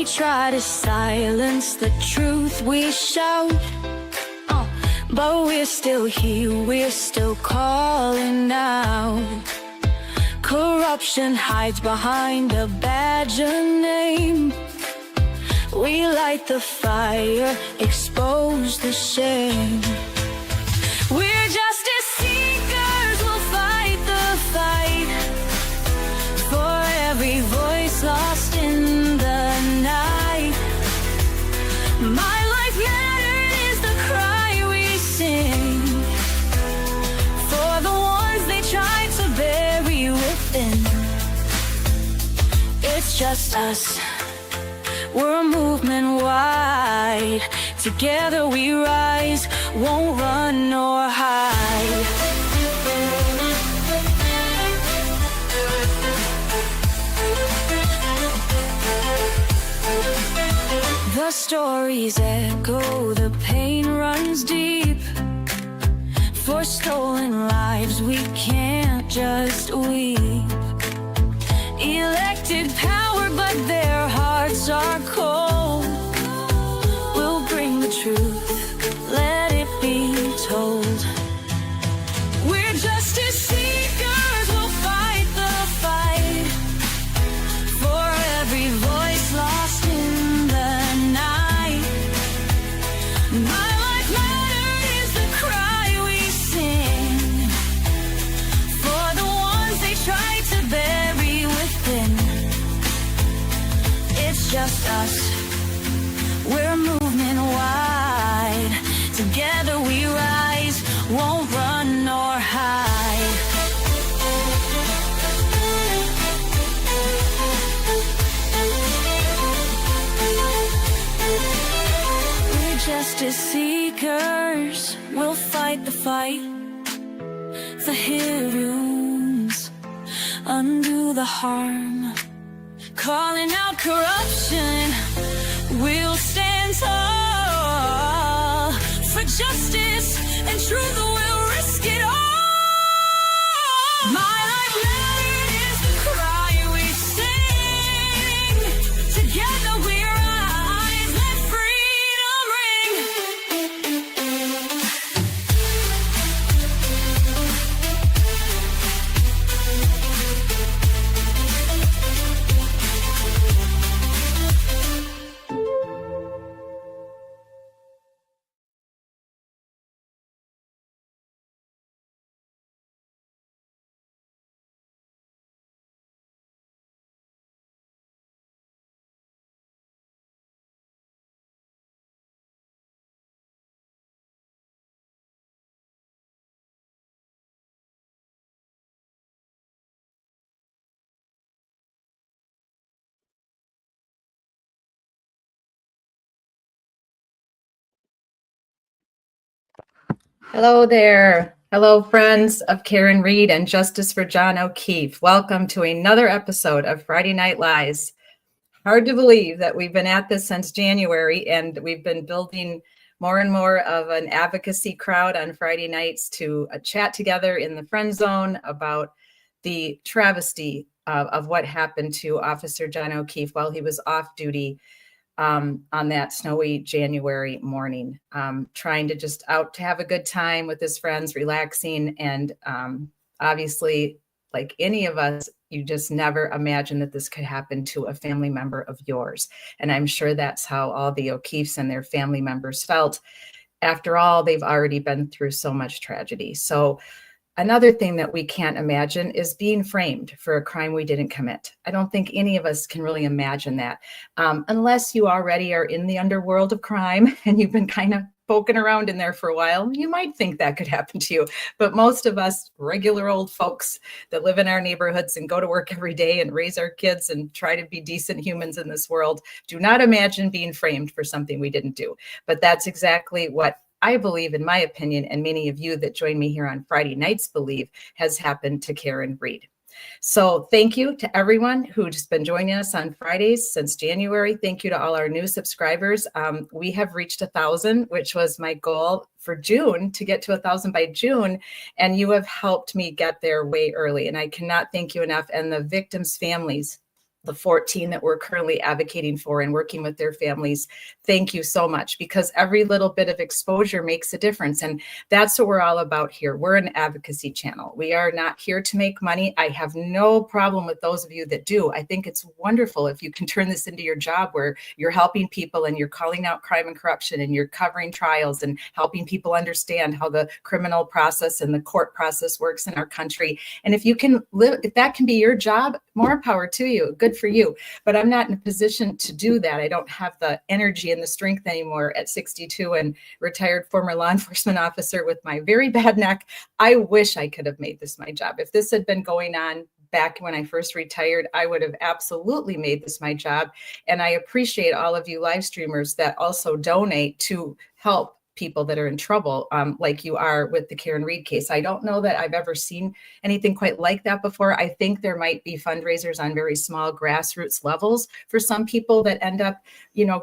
try to silence the truth we shout, but we're still here, we're still calling out. Corruption hides behind a badger name. We light the fire, expose the shame. We're justice seekers, we'll fight the fight for every voice lost in the night. My life mattered is the cry we sing for the ones they tried to bury within. It's just us, we're a movement wide. Together we rise, won't run nor hide. The stories echo, the pain runs deep. For stolen lives we can't just weep. Elected power, but their hearts are cold. We'll bring the truth, let it be told. We're justice seekers, we'll fight the fight for every voice lost in the night. My life mattered is the cry we sing for the ones they tried to bury within. It's just us, we're a movement wide. Together we rise, won't run nor hide. We're justice seekers, we'll fight the fight. The heroes undo the harm, calling out corruption. We'll stand tall for justice and truth. We'll risk it all. My life mattered is the cry we sing. Together we rise, let freedom ring. Hello there. Hello, friends of Karen Reed and Justice for John O'Keefe. Welcome to another episode of Friday Night Lies. Hard to believe that we've been at this since January, and we've been building more and more of an advocacy crowd on Friday nights to chat together in the friend zone about the travesty of what happened to Officer John O'Keefe while he was off duty on that snowy January morning, trying to just out to have a good time with his friends, relaxing. And obviously, like any of us, you just never imagine that this could happen to a family member of yours. And I'm sure that's how all the O'Keefes and their family members felt. After all, they've already been through so much tragedy. So another thing that we can't imagine is being framed for a crime we didn't commit. I don't think any of us can really imagine that, unless you already are in the underworld of crime and you've been kind of poking around in there for a while. You might think that could happen to you, but most of us regular old folks that live in our neighborhoods and go to work every day and raise our kids and try to be decent humans in this world do not imagine being framed for something we didn't do. But that's exactly what I believe, in my opinion, and many of you that join me here on Friday nights believe has happened to Karen Reed. So thank you to everyone who's been joining us on Fridays since January. Thank you to all our new subscribers. We have reached 1,000, which was my goal for June, to get to 1,000 by June. And you have helped me get there way early. And I cannot thank you enough. And the victims' families, the 14 that we're currently advocating for and working with their families. Thank you so much, because every little bit of exposure makes a difference. And that's what we're all about here. We're an advocacy channel. We are not here to make money. I have no problem with those of you that do. I think it's wonderful if you can turn this into your job, where you're helping people and you're calling out crime and corruption and you're covering trials and helping people understand how the criminal process and the court process works in our country. And if you can live, if that can be your job, more power to you. Good for you. But I'm not in a position to do that. I don't have the energy and the strength anymore at 62 and retired former law enforcement officer with my very bad neck. I wish I could have made this my job. If this had been going on back when I first retired, I would have absolutely made this my job. And I appreciate all of you live streamers that also donate to help people that are in trouble, like you are with the Karen Reed case. I don't know that I've ever seen anything quite like that before. I think there might be fundraisers on very small grassroots levels for some people that end up,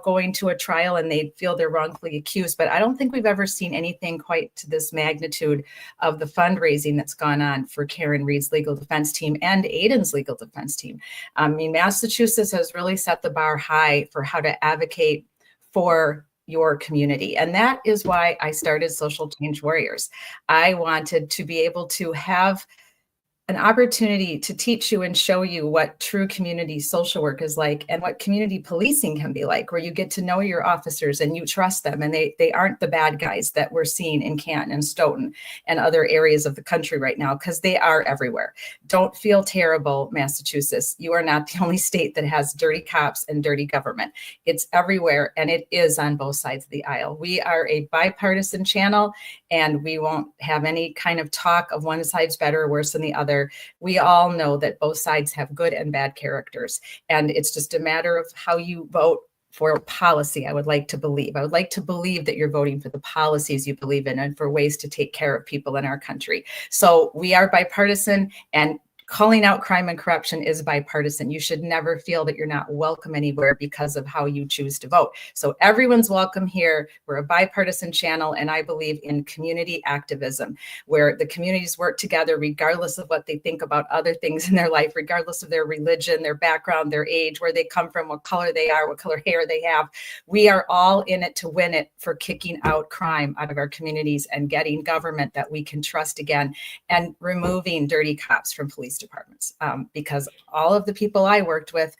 going to a trial and they feel they're wrongfully accused. But I don't think we've ever seen anything quite to this magnitude of the fundraising that's gone on for Karen Reed's legal defense team and Aiden's legal defense team. I mean, Massachusetts has really set the bar high for how to advocate for your community. And that is why I started Social Change Warriors. I wanted to be able to have an opportunity to teach you and show you what true community social work is like and what community policing can be like, where you get to know your officers and you trust them and they aren't the bad guys that we're seeing in Canton and Stoughton and other areas of the country right now, because they are everywhere. Don't feel terrible, Massachusetts. You are not the only state that has dirty cops and dirty government. It's everywhere, and it is on both sides of the aisle. We are a bipartisan channel, and we won't have any kind of talk of one side's better or worse than the other. We all know that both sides have good and bad characters, and it's just a matter of how you vote for policy. I would like to believe that you're voting for the policies you believe in and for ways to take care of people in our country. So we are bipartisan, and calling out crime and corruption is bipartisan. You should never feel that you're not welcome anywhere because of how you choose to vote. So everyone's welcome here. We're a bipartisan channel, and I believe in community activism, where the communities work together regardless of what they think about other things in their life, regardless of their religion, their background, their age, where they come from, what color they are, what color hair they have. We are all in it to win it for kicking out crime out of our communities and getting government that we can trust again, and removing dirty cops from police departments, because all of the people I worked with,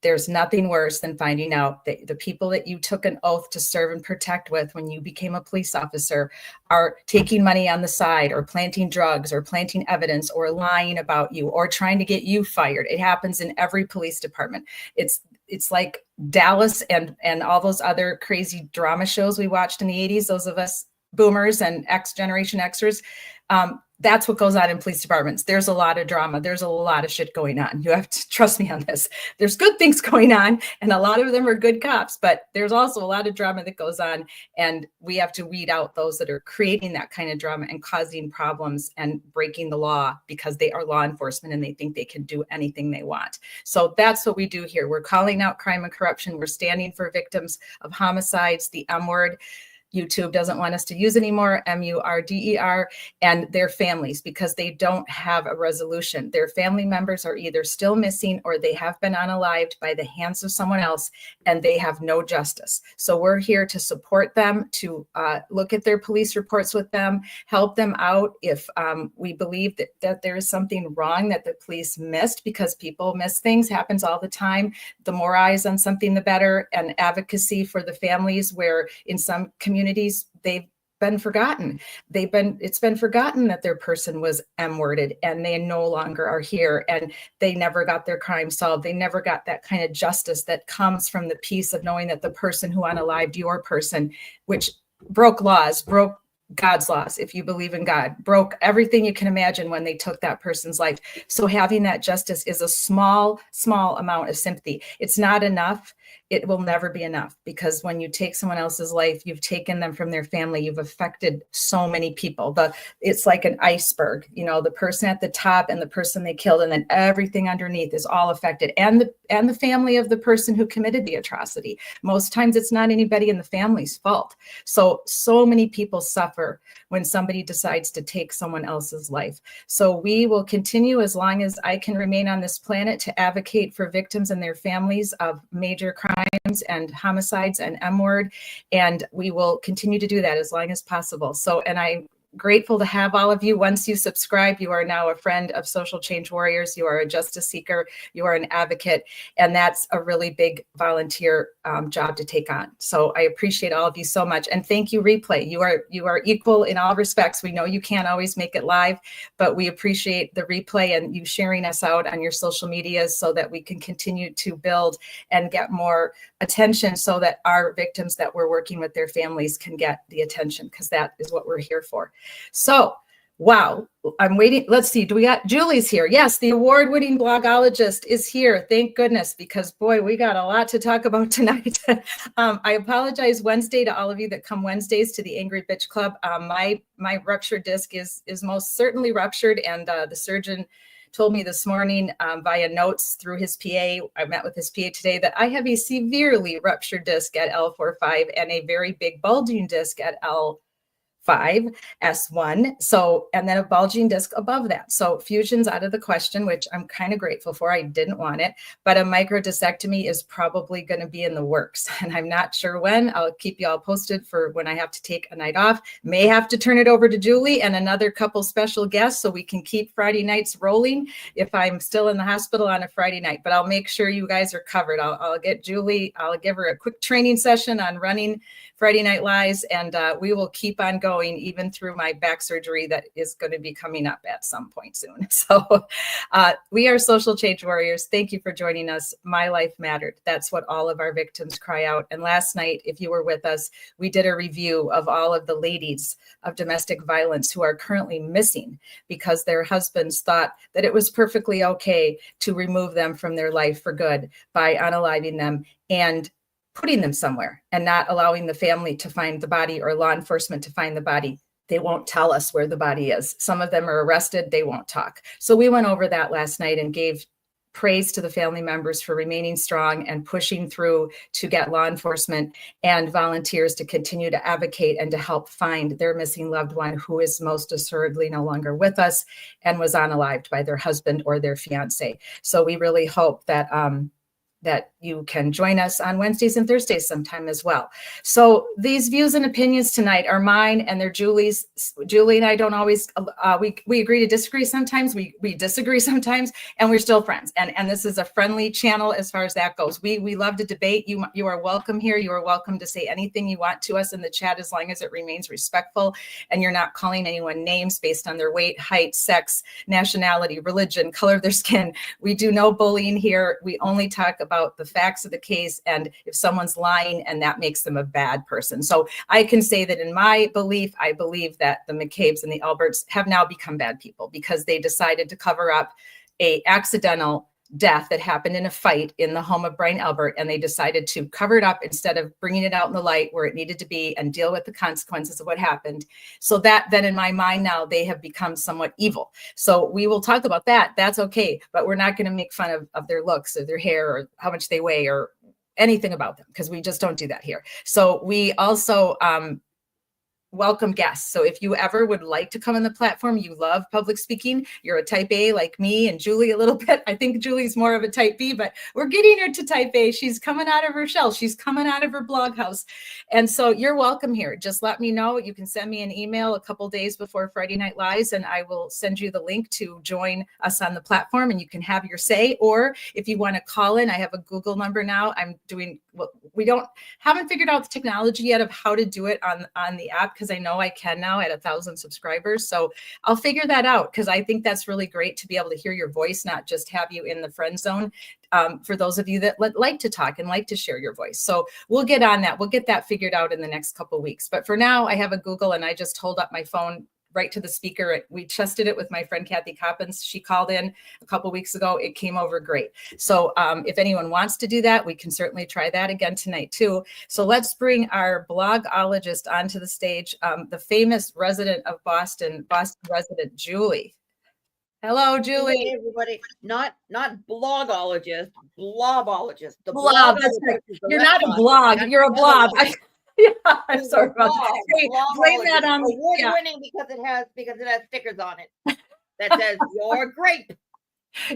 there's nothing worse than finding out that the people that you took an oath to serve and protect with when you became a police officer are taking money on the side, or planting drugs, or planting evidence, or lying about you, or trying to get you fired. It happens in every police department. It's like Dallas and all those other crazy drama shows we watched in the 80s, those of us boomers and Generation Xers. That's what goes on in police departments. There's a lot of drama. There's a lot of shit going on. You have to trust me on this. There's good things going on, and a lot of them are good cops, but there's also a lot of drama that goes on, and we have to weed out those that are creating that kind of drama and causing problems and breaking the law because they are law enforcement and they think they can do anything they want. So that's what we do here. We're calling out crime and corruption. We're standing for victims of homicides, the M word. YouTube doesn't want us to use anymore, MURDER, and their families, because they don't have a resolution. Their family members are either still missing or they have been unalived by the hands of someone else, and they have no justice. So we're here to support them, to look at their police reports with them, help them out if we believe that there is something wrong that the police missed, because people miss things, happens all the time. The more eyes on something, the better. And advocacy for the families where in some communities they've been forgotten. It's been forgotten that their person was M-worded and they no longer are here, and they never got their crime solved. They never got that kind of justice that comes from the peace of knowing that the person who unalived your person, which broke laws, broke God's laws, if you believe in God, broke everything you can imagine when they took that person's life. So having that justice is a small amount of sympathy. It's not enough. it will never be enough, because when you take someone else's life, you've taken them from their family, you've affected so many people. It's like an iceberg, the person at the top and the person they killed, and then everything underneath is all affected, and the family of the person who committed the atrocity. Most times it's not anybody in the family's fault. So many people suffer when somebody decides to take someone else's life. So we will continue, as long as I can remain on this planet, to advocate for victims and their families of major crimes and homicides and M-word. And we will continue to do that as long as possible. And I'm grateful to have all of you. Once you subscribe, you are now a friend of Social Change Warriors. You are a justice seeker. You are an advocate. And that's a really big volunteer job to take on. So I appreciate all of you so much. And thank you, Replay. You are equal in all respects. We know you can't always make it live, but we appreciate the replay and you sharing us out on your social medias so that we can continue to build and get more attention, so that our victims that we're working with, their families, can get the attention, because that is what we're here for. So, wow, I'm waiting. Let's see. Do we got Julie's here? Yes, the award-winning blogologist is here. Thank goodness, because boy, we got a lot to talk about tonight. I apologize Wednesday to all of you that come Wednesdays to the Angry Bitch Club. My ruptured disc is most certainly ruptured, and the surgeon told me this morning via notes through his PA, I met with his PA today, that I have a severely ruptured disc at L4-5 and a very big bulging disc at L5, S1. And then a bulging disc above that. So fusion's out of the question, which I'm kind of grateful for. I didn't want it, but a microdiscectomy is probably going to be in the works. And I'm not sure when. I'll keep you all posted for when I have to take a night off. May have to turn it over to Julie and another couple special guests so we can keep Friday nights rolling if I'm still in the hospital on a Friday night. But I'll make sure you guys are covered. I'll get Julie, I'll give her a quick training session on running Friday Night Lies, and we will keep on going even through my back surgery that is going to be coming up at some point soon. So we are Social Change Warriors. Thank you for joining us. My life mattered. That's what all of our victims cry out. And last night, if you were with us, we did a review of all of the ladies of domestic violence who are currently missing because their husbands thought that it was perfectly okay to remove them from their life for good by unaliving them and putting them somewhere and not allowing the family to find the body or law enforcement to find the body. They won't tell us where the body is. Some of them are arrested. They won't talk. So we went over that last night and gave praise to the family members for remaining strong and pushing through to get law enforcement and volunteers to continue to advocate and to help find their missing loved one who is most assuredly no longer with us and was unalived by their husband or their fiance. So we really hope that that you can join us on Wednesdays and Thursdays sometime as well. So these views and opinions tonight are mine and they're Julie's. Julie and I don't always, we agree to disagree sometimes, we disagree sometimes, and we're still friends. And this is a friendly channel as far as that goes. We love to debate. You are welcome here. You are welcome to say anything you want to us in the chat as long as it remains respectful and you're not calling anyone names based on their weight, height, sex, nationality, religion, color of their skin. We do no bullying here. We only talk about the facts of the case and if someone's lying and that makes them a bad person. So I can say that in my belief, I believe that the McCabe's and the Alberts have now become bad people because they decided to cover up a accidental death that happened in a fight in the home of Brian Albert, and they decided to cover it up instead of bringing it out in the light where it needed to be and deal with the consequences of what happened. So that then in my mind now they have become somewhat evil. So we will talk about that. That's okay, but we're not going to make fun of their looks or their hair or how much they weigh or anything about them because we just don't do that here. So we also welcome guests. So if you ever would like to come on the platform, you love public speaking, you're a type A like me and Julie a little bit. I think Julie's more of a type B, but we're getting her to type A. She's coming out of her shell. She's coming out of her blog house. And so you're welcome here. Just let me know. You can send me an email a couple days before Friday Night Lies, and I will send you the link to join us on the platform and you can have your say. Or if you want to call in, I have a Google number now. I'm doing, well, haven't figured out the technology yet of how to do it on the app because I know I can now at 1,000 subscribers. So I'll figure that out because I think that's really great to be able to hear your voice, not just have you in the friend zone. For those of you that like to talk and like to share your voice. So we'll get on that. We'll get that figured out in the next couple of weeks. But for now, I have a Google and I just hold up my phone right to the speaker. We tested it with my friend Kathy Coppins. She called in a couple weeks ago. It came over great. So if anyone wants to do that, we can certainly try that again tonight too. So let's bring our blogologist onto the stage, the famous resident of Boston resident, Julie. Hello, Julie. Hey, everybody. Not blogologist, blobologist. The Blob. That's right. You're not a blog. You're a blob. Yeah, I'm sorry about that. Hey, blame that on award-winning because it has stickers on it that says "You're great."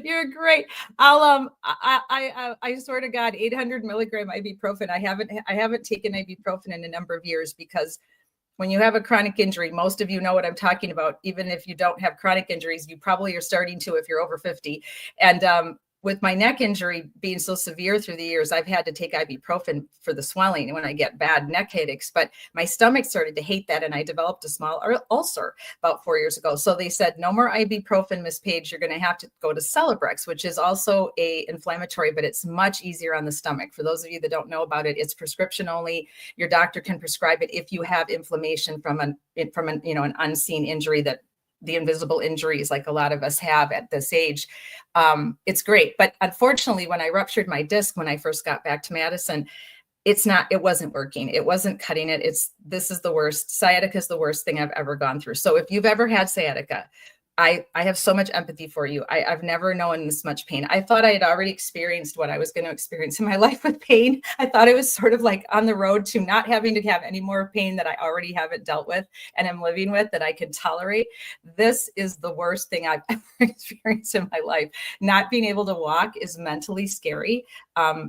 You're great. I swear to God, 800 milligram ibuprofen. I haven't taken ibuprofen in a number of years because when you have a chronic injury, most of you know what I'm talking about. Even if you don't have chronic injuries, you probably are starting to if you're over 50. And with my neck injury being so severe through the years, I've had to take ibuprofen for the swelling when I get bad neck headaches. But my stomach started to hate that, and I developed a small ulcer about 4 years ago. So they said, no more ibuprofen, Miss Page. You're going to have to go to Celebrex, which is also a inflammatory, but it's much easier on the stomach. For those of you that don't know about it, it's prescription only. Your doctor can prescribe it if you have inflammation from an unseen injury, that the invisible injuries like a lot of us have at this age. It's great. But unfortunately, when I ruptured my disc, when I first got back to Madison, it wasn't working. It wasn't cutting it. This is the worst. Sciatica is the worst thing I've ever gone through. So if you've ever had sciatica, I have so much empathy for you. I've never known this much pain. I thought I had already experienced what I was going to experience in my life with pain. I thought it was sort of like on the road to not having to have any more pain that I already haven't dealt with and am living with that I can tolerate. This is the worst thing I've ever experienced in my life. Not being able to walk is mentally scary.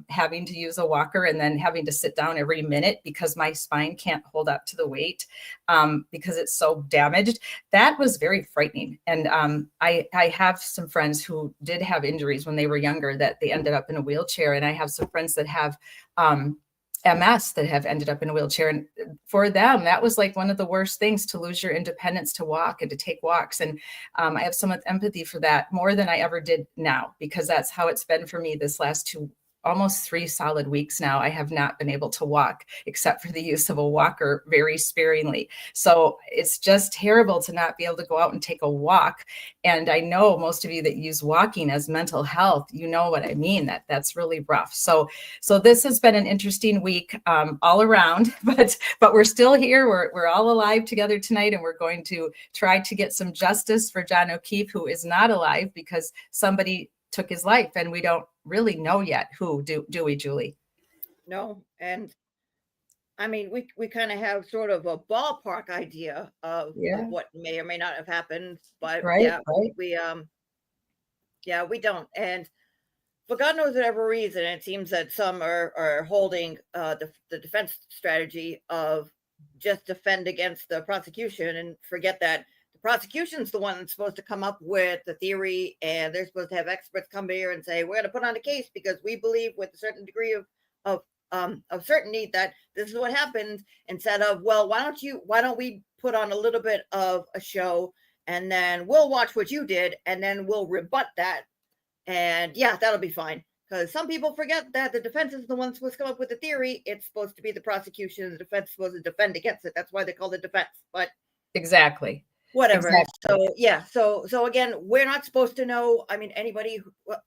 Having to use a walker and then having to sit down every minute because my spine can't hold up to the weight because it's so damaged. That was very frightening. And I have some friends who did have injuries when they were younger that they ended up in a wheelchair. And I have some friends that have MS that have ended up in a wheelchair. And for them, that was like one of the worst things, to lose your independence to walk and to take walks. And I have so much empathy for that, more than I ever did now, because that's how it's been for me this last almost 3 solid weeks now. I have not been able to walk except for the use of a walker very sparingly. So it's just terrible to not be able to go out and take a walk. And I know most of you that use walking as mental health, you know what I mean, that's really rough. So this has been an interesting week all around, but we're still here. We're all alive together tonight, and we're going to try to get some justice for John O'Keefe, who is not alive because somebody took his life, and we don't really know yet who. Do we, Julie? No. And I mean, we kind of have sort of a ballpark idea of what may or may not have happened, but we don't. And for God knows whatever reason, it seems that some are holding the defense strategy of just defend against the prosecution and forget that the prosecution's the one that's supposed to come up with the theory, and they're supposed to have experts come here and say, we're going to put on a case because we believe with a certain degree of certainty that this is what happened, instead of, well, why don't we put on a little bit of a show, and then we'll watch what you did, and then we'll rebut that. And yeah, that'll be fine. Because some people forget that the defense is the one supposed to come up with the theory. It's supposed to be the prosecution. The defense is supposed to defend against it. That's why they call it defense. But exactly. Whatever. Exactly. So again, we're not supposed to know. I mean, anybody,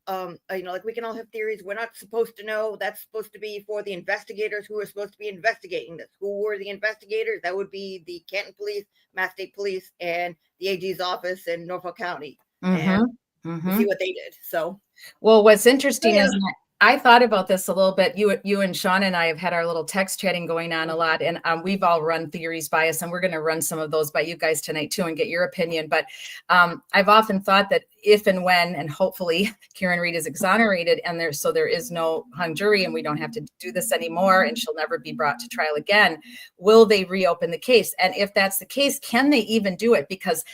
like we can all have theories. We're not supposed to know. That's supposed to be for the investigators who are supposed to be investigating this. Who were the investigators? That would be the Canton Police, Mass State Police, and the AG's office in Norfolk County. And see what they did. So, well, what's interesting is I thought about this a little bit. You and Sean and I have had our little text chatting going on a lot, and we've all run theories by us, and we're going to run some of those by you guys tonight too and get your opinion. But I've often thought that if and when, and hopefully Karen Reed is exonerated, and there is no hung jury, and we don't have to do this anymore, and she'll never be brought to trial again, will they reopen the case? And if that's the case, can they even do it? Because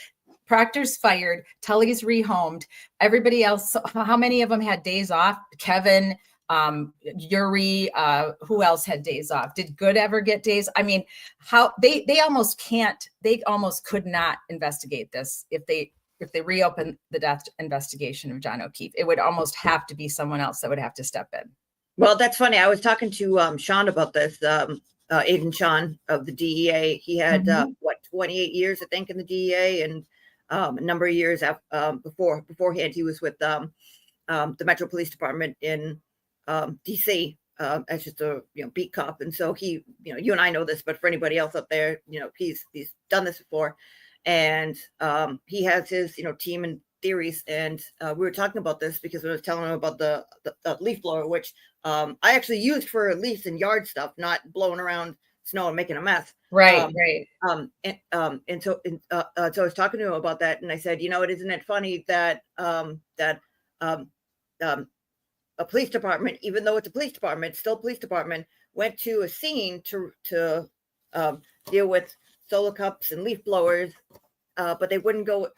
Proctor's fired, Tully's rehomed, everybody else, how many of them had days off? Kevin, Yuri, who else had days off? Did Good ever get days? I mean, how they almost could not investigate this if they reopen the death investigation of John O'Keefe. It would almost have to be someone else that would have to step in. Well, that's funny. I was talking to Sean about this, Aiden Sean of the DEA. He had 28 years, I think, in the DEA, and a number of years beforehand, he was with the Metro Police Department in DC as just a beat cop. And so he, you and I know this, but for anybody else out there, he's done this before, and he has his team and theories. And we were talking about this because I was telling him about the leaf blower, which I actually used for leaves and yard stuff, not blowing around snow and making a mess. Right. And so I was talking to him about that, and I said, isn't it funny that a police department, even though it's a police department, it's still a police department, went to a scene to deal with solo cups and leaf blowers, but they wouldn't go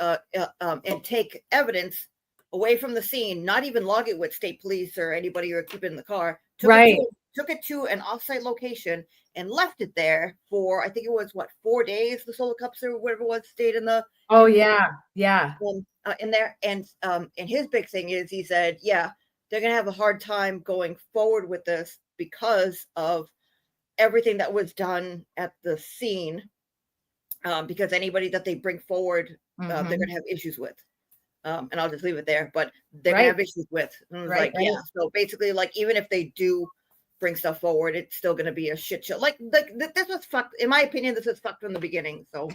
and take evidence away from the scene, not even log it with state police or anybody who keep it in the car. Took it to an offsite location and left it there for, I think it was 4 days. The solo cups or whatever it was stayed in the. In there, and his big thing is, he said, they're gonna have a hard time going forward with this because of everything that was done at the scene. Because anybody that they bring forward, they're gonna have issues with. And I'll just leave it there. But they're gonna have issues with. And I was so basically, even if they do bring stuff forward, it's still going to be a shit show. Like this was fucked. In my opinion, this was fucked from the beginning. So,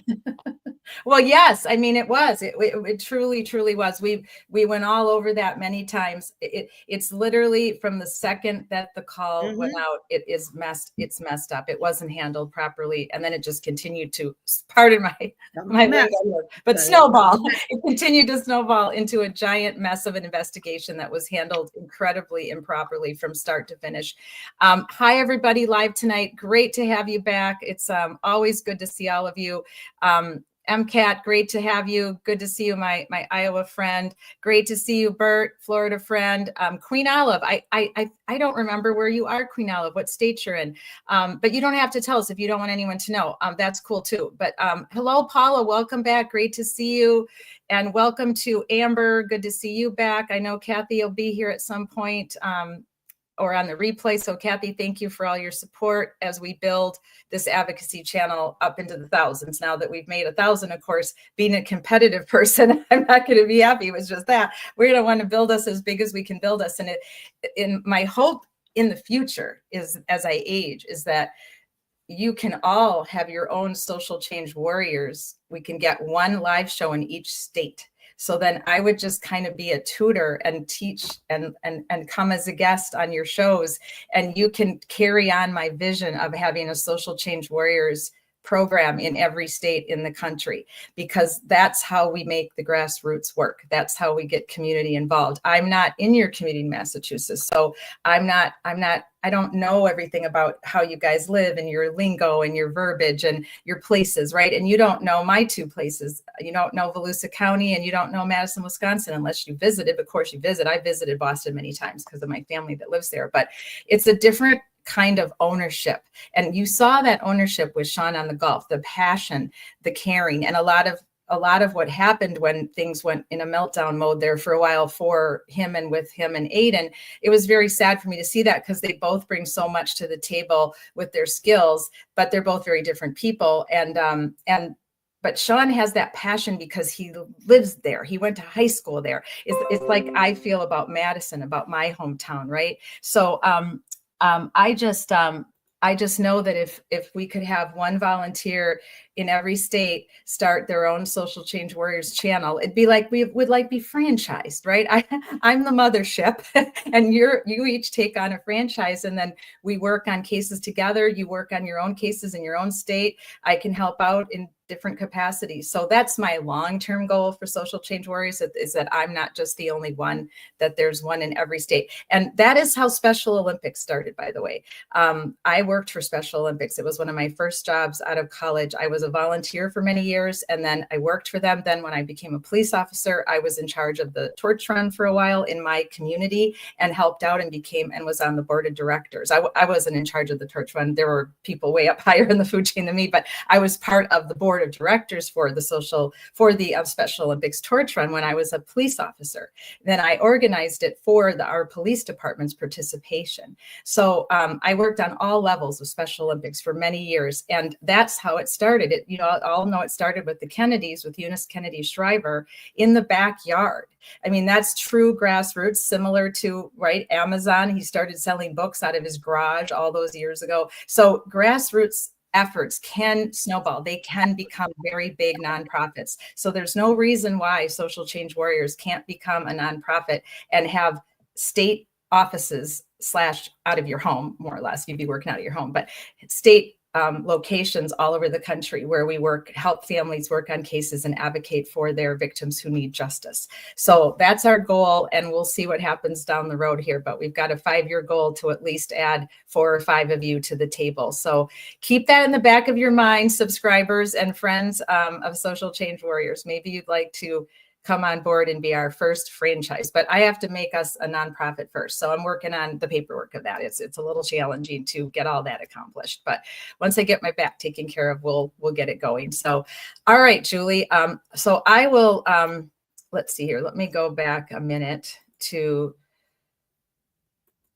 well, yes, I mean, it was. It truly was. We went all over that many times. It's literally from the second that the call went out, it's messed up. It wasn't handled properly, and then it just continued to. Pardon my language, but snowball. It continued to snowball into a giant mess of an investigation that was handled incredibly improperly from start to finish. Hi, everybody live tonight. Great to have you back. It's always good to see all of you. MCAT, great to have you. Good to see you, my Iowa friend. Great to see you, Bert, Florida friend. Queen Olive, I don't remember where you are, Queen Olive, what state you're in. But you don't have to tell us if you don't want anyone to know. That's cool too. But hello, Paula, welcome back. Great to see you. And welcome to Amber. Good to see you back. I know Kathy will be here at some point. Or on the replay. So Kathy, thank you for all your support as we build this advocacy channel up into the thousands. Now that we've made 1,000, of course, being a competitive person, I'm not going to be happy with just that. We're going to want to build us as big as we can build us. And in my hope in the future is, as I age, is that you can all have your own social change warriors. We can get one live show in each state. So then I would just kind of be a tutor and teach and come as a guest on your shows. And you can carry on my vision of having a social change warriors program in every state in the country, because that's how we make the grassroots work. That's how we get community involved. I'm not in your community in Massachusetts. So I don't know everything about how you guys live and your lingo and your verbiage and your places, right? And you don't know my two places. You don't know Volusia County and you don't know Madison, Wisconsin, unless you visited. Of course you visit. I visited Boston many times because of my family that lives there, but it's a different kind of ownership. And you saw that ownership with Sean on the Gulf, the passion, the caring, and a lot of what happened when things went in a meltdown mode there for a while for him and with him and Aiden. It was very sad for me to see that because they both bring so much to the table with their skills, but they're both very different people. But Sean has that passion because he lives there. He went to high school there. It's like I feel about Madison, about my hometown, right? So I just know that if we could have one volunteer in every state start their own social change warriors channel, it'd be like we would be franchised, right? I'm the mothership and you each take on a franchise, and then we work on cases together. You work on your own cases in your own state. I can help out in different capacities. So that's my long-term goal for social change warriors, is that I'm not just the only one, that there's one in every state. And that is how Special Olympics started, by the way. I worked for Special Olympics. It was one of my first jobs out of college. I was a volunteer for many years, and then I worked for them. Then when I became a police officer, I was in charge of the torch run for a while in my community and helped out and was on the board of directors. I wasn't in charge of the torch run. There were people way up higher in the food chain than me, but I was part of the board board of directors for the Special Olympics torch run when I was a police officer. Then I organized it for our police department's participation. So I worked on all levels of Special Olympics for many years, and that's how it started. I'll know it started with the Kennedys, with Eunice Kennedy Shriver in the backyard. I mean, that's true grassroots, similar to, right, Amazon. He started selling books out of his garage all those years ago. So grassroots efforts can snowball. They can become very big nonprofits. So there's no reason why Social Change Warriors can't become a nonprofit and have state offices / out of your home, more or less. You'd be working out of your home, but state locations all over the country where we help families work on cases and advocate for their victims who need justice. So that's our goal, and we'll see what happens down the road here. But we've got a 5-year goal to at least add 4 or 5 of you to the table. So keep that in the back of your mind, subscribers and friends of Social Change Warriors. Maybe you'd like to come on board and be our first franchise, but I have to make us a nonprofit first. So I'm working on the paperwork of that. It's a little challenging to get all that accomplished, but once I get my back taken care of, we'll get it going. So, all right, Julie. So I will, let's see here. Let me go back a minute to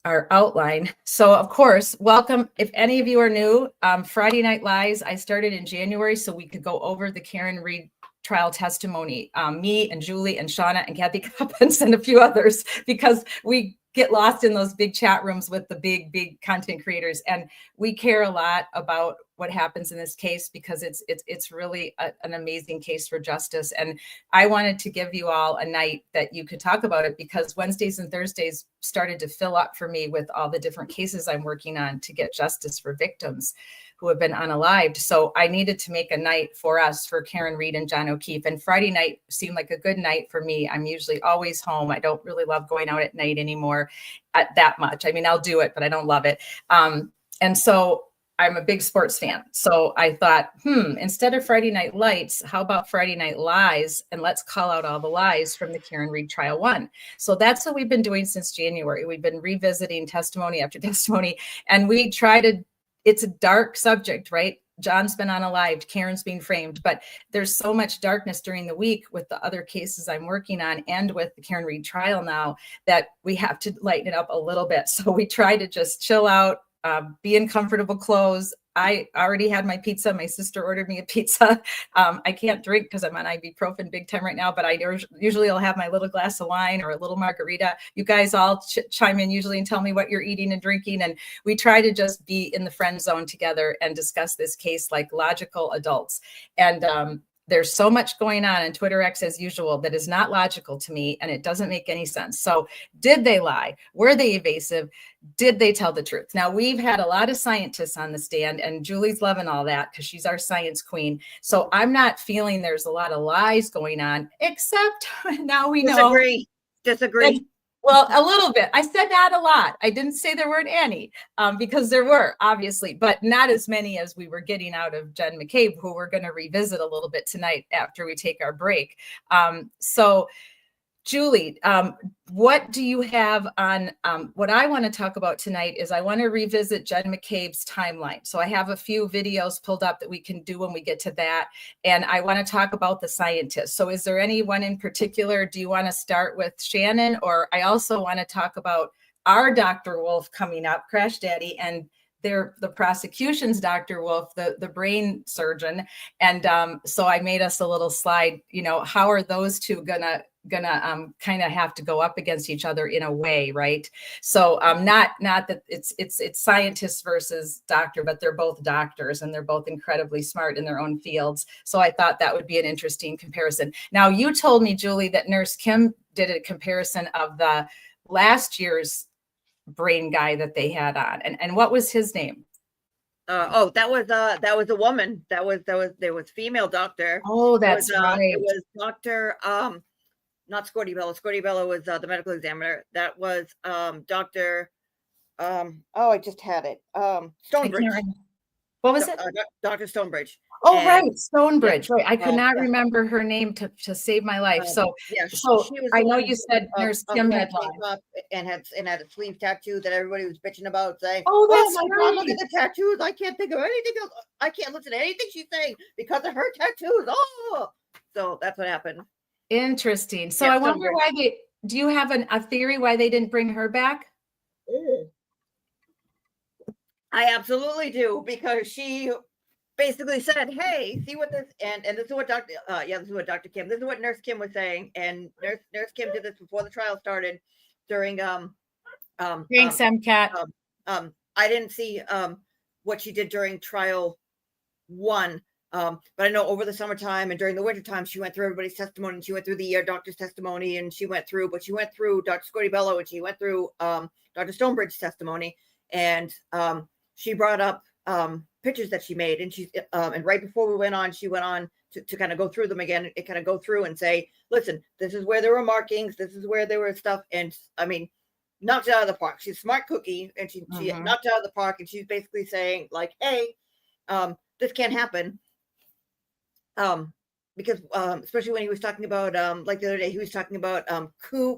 our outline. So of course, welcome. If any of you are new, Friday Night Lies, I started in January so we could go over the Karen Reed trial testimony, me and Julie and Shauna and Kathy Coppins and a few others, because we get lost in those big chat rooms with the big content creators. And we care a lot about what happens in this case because it's really an amazing case for justice. And I wanted to give you all a night that you could talk about it because Wednesdays and Thursdays started to fill up for me with all the different cases I'm working on to get justice for victims who have been unalived. So I needed to make a night for us, for Karen Reed and John O'Keefe. And Friday night seemed like a good night for me. I'm usually always home. I don't really love going out at night anymore that much. I mean, I'll do it, but I don't love it. And so I'm a big sports fan. So I thought, instead of Friday Night Lights, how about Friday Night Lies? And let's call out all the lies from the Karen Reed trial 1. So that's what we've been doing since January. We've been revisiting testimony after testimony, and we try to, it's a dark subject, right? John's been unalived, Karen's being framed, but there's so much darkness during the week with the other cases I'm working on and with the Karen Reed trial now that we have to lighten it up a little bit. So we try to just chill out, be in comfortable clothes. I already had my pizza. My sister ordered me a pizza. I can't drink because I'm on ibuprofen big time right now, but I usually will have my little glass of wine or a little margarita. You guys all chime in usually and tell me what you're eating and drinking. And we try to just be in the friend zone together and discuss this case like logical adults. And there's so much going on in Twitter X as usual that is not logical to me, and it doesn't make any sense. So did they lie? Were they evasive? Did they tell the truth? Now, we've had a lot of scientists on the stand, and Julie's loving all that because she's our science queen. So I'm not feeling there's a lot of lies going on, except now we know. Disagree. Well, a little bit. I said not a lot. I didn't say there weren't any because there were, obviously, but not as many as we were getting out of Jen McCabe, who we're going to revisit a little bit tonight after we take our break. So, Julie, what do you have on what I want to talk about tonight is I want to revisit Jen McCabe's timeline. So I have a few videos pulled up that we can do when we get to that. And I want to talk about the scientists. So is there anyone in particular? Do you want to start with Shannon? Or I also want to talk about our Dr. Wolf coming up, Crash Daddy, and the prosecution's Dr. Wolf, the brain surgeon. And so I made us a little slide, how are those two gonna kind of have to go up against each other in a way, right? So not that it's scientists versus doctor, but they're both doctors and they're both incredibly smart in their own fields. So I thought that would be an interesting comparison. Now, you told me, Julie, that Nurse Kim did a comparison of the last year's brain guy that they had on, and what was his name? That was a woman. There was female doctor. Oh, that's right. It was Dr. Not Scorty Bella. Scorty Bella was the medical examiner. That was Dr. I just had it. Stonebridge. What was it? Dr. Stonebridge. Oh, And right, Stonebridge, right. I could not yeah, remember her name to save my life. So, yeah, so she was I the know one you said Nurse who Kim had had a tank lied. top and had a sleeve tattoo that everybody was bitching about, saying, Oh, "Oh that's my God, look right. at the tattoos! I can't think of anything else. I can't listen to anything she's saying because of her tattoos." Oh, so that's what happened. Interesting. So Yeah, I wonder Stonebridge. why do you have a theory why they didn't bring her back? I absolutely do, because she basically said, "Hey, see what this," and this is what this is what Dr. Kim, this is what Nurse Kim was saying, and Nurse Kim did this before the trial started, during um Thanks, um MCAT. I didn't see what she did during trial 1. But I know over the summertime and during the wintertime, she went through everybody's testimony, and she went through the doctor's testimony, and she went through Dr. Scotty Bello, and she went through Dr. Stonebridge's testimony, and she brought up pictures that she made, and she's and right before we went on, she went on to kind of go through them again and kind of go through and say, listen, this is where there were markings, this is where there were stuff, and I mean, knocked it out of the park. She's a smart cookie, and she knocked it out of the park, and she's basically saying, like, hey, this can't happen. Because especially when he was talking about like the other day, he was talking about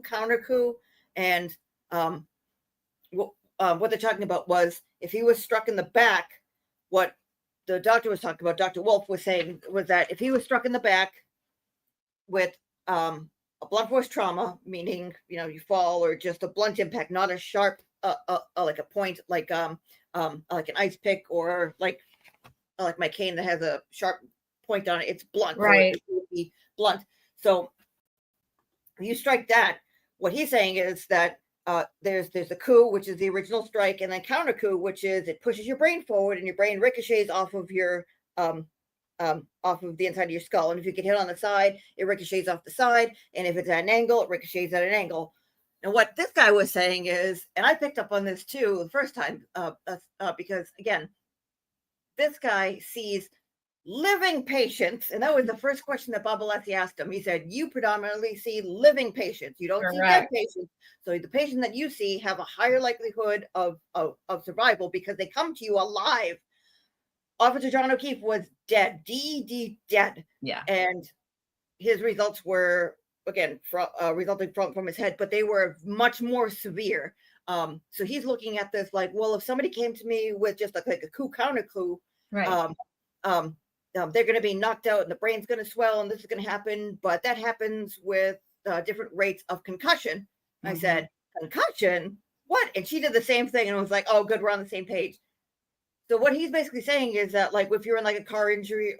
counter coup, and what they're talking about was, if he was struck in the back, what the doctor was talking about, Dr. Wolf was saying, was that if he was struck in the back with a blunt force trauma, meaning you fall, or just a blunt impact, not a sharp like a point, like an ice pick, or like my cane that has a sharp point on it, it's blunt, Right. So it would be blunt. So you strike that. What he's saying is that there's a coup, which is the original strike, and then counter coup, which is it pushes your brain forward, and your brain ricochets off of your off of the inside of your skull. And if you get hit on the side, it ricochets off the side, and if it's at an angle, it ricochets at an angle. And what this guy was saying is, and I picked up on this too the first time, because again, this guy sees living patients, and that was the first question that Bob Alessi asked him. He said, you predominantly see living patients, you don't see dead patients, so the patient that you see have a higher likelihood of survival because they come to you alive. Officer John O'Keefe was dead, dead. Yeah. And his results were, again, resulting from his head, but they were much more severe. So he's looking at this like, well, if somebody came to me with just like a coup counter coup, Right. they're going to be knocked out, and the brain's going to swell, and this is going to happen. But that happens with different rates of concussion. I said, concussion? What? And she did the same thing, and was like, oh, good, we're on the same page. So what he's basically saying is that, like, if you're in like a car injury,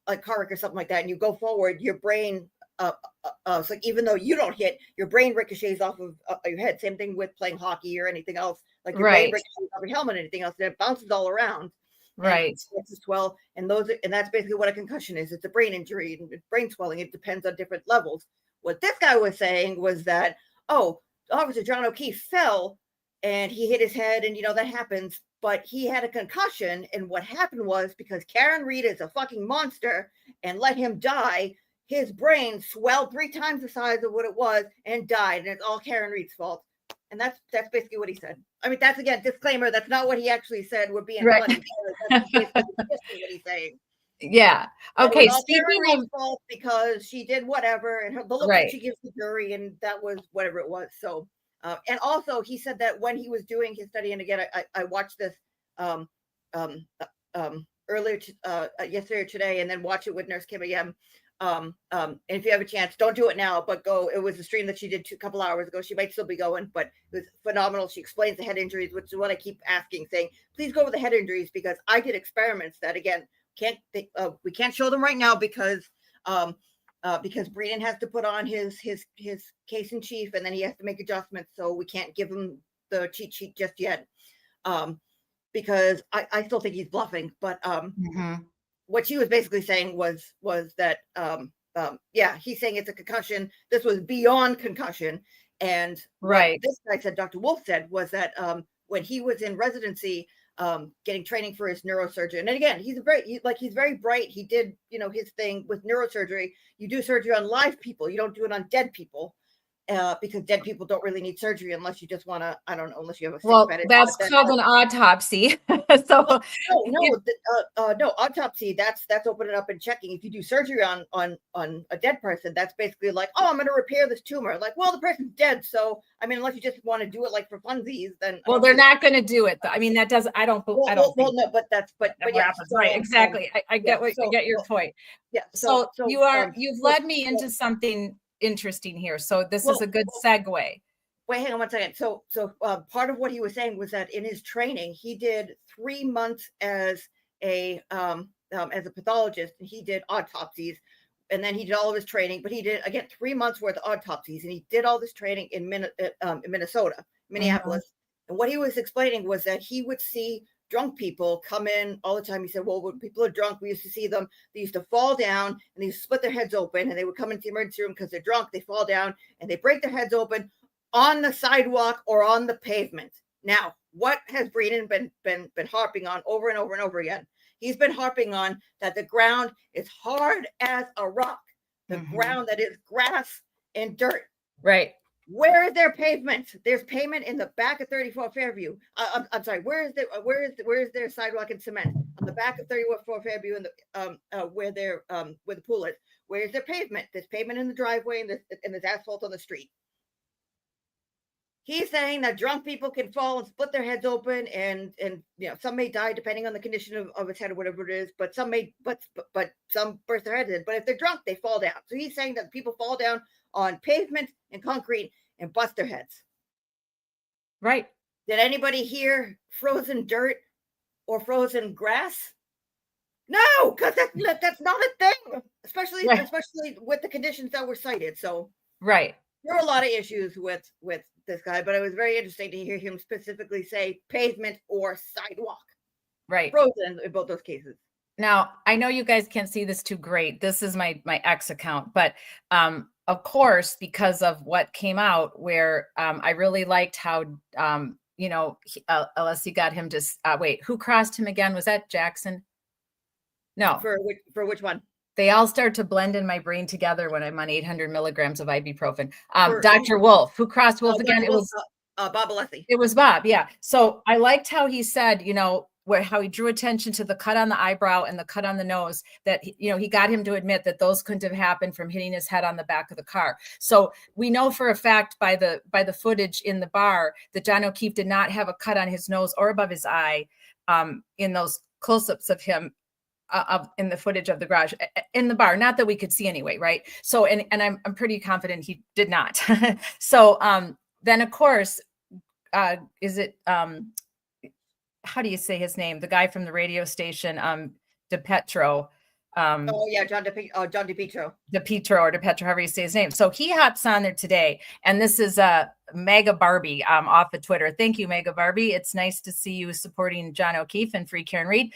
like car wreck or something like that, and you go forward, your brain, it's like, even though you don't hit, your brain ricochets off of your head. Same thing with playing hockey or anything else. Like your brain ricochets off your helmet and anything else, and it bounces all around. Right. And swell, and that's basically what a concussion is. It's a brain injury and brain swelling. It depends on different levels. What this guy was saying was that, oh, Officer John O'Keefe fell and he hit his head, and that happens, but he had a concussion, and what happened was, because Karen Reed is a fucking monster and let him die, his brain swelled 3 times the size of what it was and died, and it's all Karen Reed's fault. And that's basically what he said. I mean, that's, again, disclaimer, that's not what he actually said. We're being funny. That's basically what he's saying. Yeah. Okay. Speaking of fault, because she did whatever, and the look that she gives the jury, and that was whatever it was. So, and also he said that when he was doing his study, and again, I watched this earlier yesterday or today, and then watch it with Nurse Kim again. And if you have a chance, don't do it now, but go. It was a stream that she did a couple hours ago. She might still be going, but it was phenomenal. She explains the head injuries, which is what I keep asking, saying, please go over the head injuries, because I did experiments that, again, we can't show them right now because Breeden has to put on his case in chief, and then he has to make adjustments, so we can't give him the cheat sheet just yet, because I still think he's bluffing. But what she was basically saying was that he's saying it's a concussion. This was beyond concussion. And what this guy said, Dr. Wolf said, was that when he was in residency, getting training for his neurosurgeon, and again, he's very bright. He did his thing with neurosurgery. You do surgery on live people, you don't do it on dead people. because dead people don't really need surgery unless you just want to, I don't know, unless you have a sick Well, bed. that's called an autopsy. So No, autopsy. That's opening up and checking. If you do surgery on a dead person, that's basically like, oh, I'm going to repair this tumor. Like, well, the person's dead, so I mean, unless you just want to do it like for funsies, then well, they're not going to do it. I mean, that doesn't. I don't. I don't think no, but that's but that yeah, happens. Right? Exactly. I get what I get your point. Yeah. So you've led me into something interesting here. So this is a good segue. Wait, hang on one second. So part of what he was saying was that in his training, he did 3 months as a pathologist, and he did autopsies, and then he did all of his training. But he did again 3 months worth of autopsies, and he did all this training in Minnesota, Minneapolis. Mm-hmm. And what he was explaining was that he would see drunk people come in all the time. He said, well, when people are drunk, we used to see them, they used to fall down and they used to split their heads open, and they would come into the emergency room because they're drunk. They fall down and they break their heads open on the sidewalk or on the pavement. Now, what has Breeden been harping on over and over and over again? He's been harping on that the ground is hard as a rock, the ground that is grass and dirt. Right. Where is their pavement? There's pavement in the back of 34 Fairview. I'm sorry. Where is their sidewalk and cement? On the back of 34 Fairview, and where the pool is. Where is their pavement? There's pavement in the driveway, and there's asphalt on the street. He's saying that drunk people can fall and split their heads open, and some may die depending on the condition of its head or whatever it is, but some may, but some burst their heads in. But if they're drunk, they fall down. So he's saying that people fall down on pavement and concrete and bust their heads. Right. Did anybody hear frozen dirt or frozen grass? No, because that's not a thing, especially with the conditions that were cited. So right. There are a lot of issues with this guy, but it was very interesting to hear him specifically say pavement or sidewalk. Right. Frozen in both those cases. Now, I know you guys can't see this too great. This is my X account, but of course, because of what came out, where I really liked how Alessi got him to wait. Who crossed him again? Was that Jackson? No. For which one? They all start to blend in my brain together when I'm on 800 milligrams of ibuprofen. Dr. Wolf. Who crossed Wolf again? It was Bob Alessi. It was Bob. Yeah. So I liked how he said, how he drew attention to the cut on the eyebrow and the cut on the nose, that, he got him to admit that those couldn't have happened from hitting his head on the back of the car. So we know for a fact by the footage in the bar that John O'Keefe did not have a cut on his nose or above his eye in those close-ups of him in the footage of the garage in the bar, not that we could see anyway. Right. So, and I'm pretty confident he did not. So then of course, is it, how do you say his name? The guy from the radio station, DePetro. John DePetro. DePetro or DePetro, however you say his name. So he hops on there today, and this is Mega Barbie off of Twitter. Thank you, Mega Barbie. It's nice to see you supporting John O'Keefe and Free Karen Reed.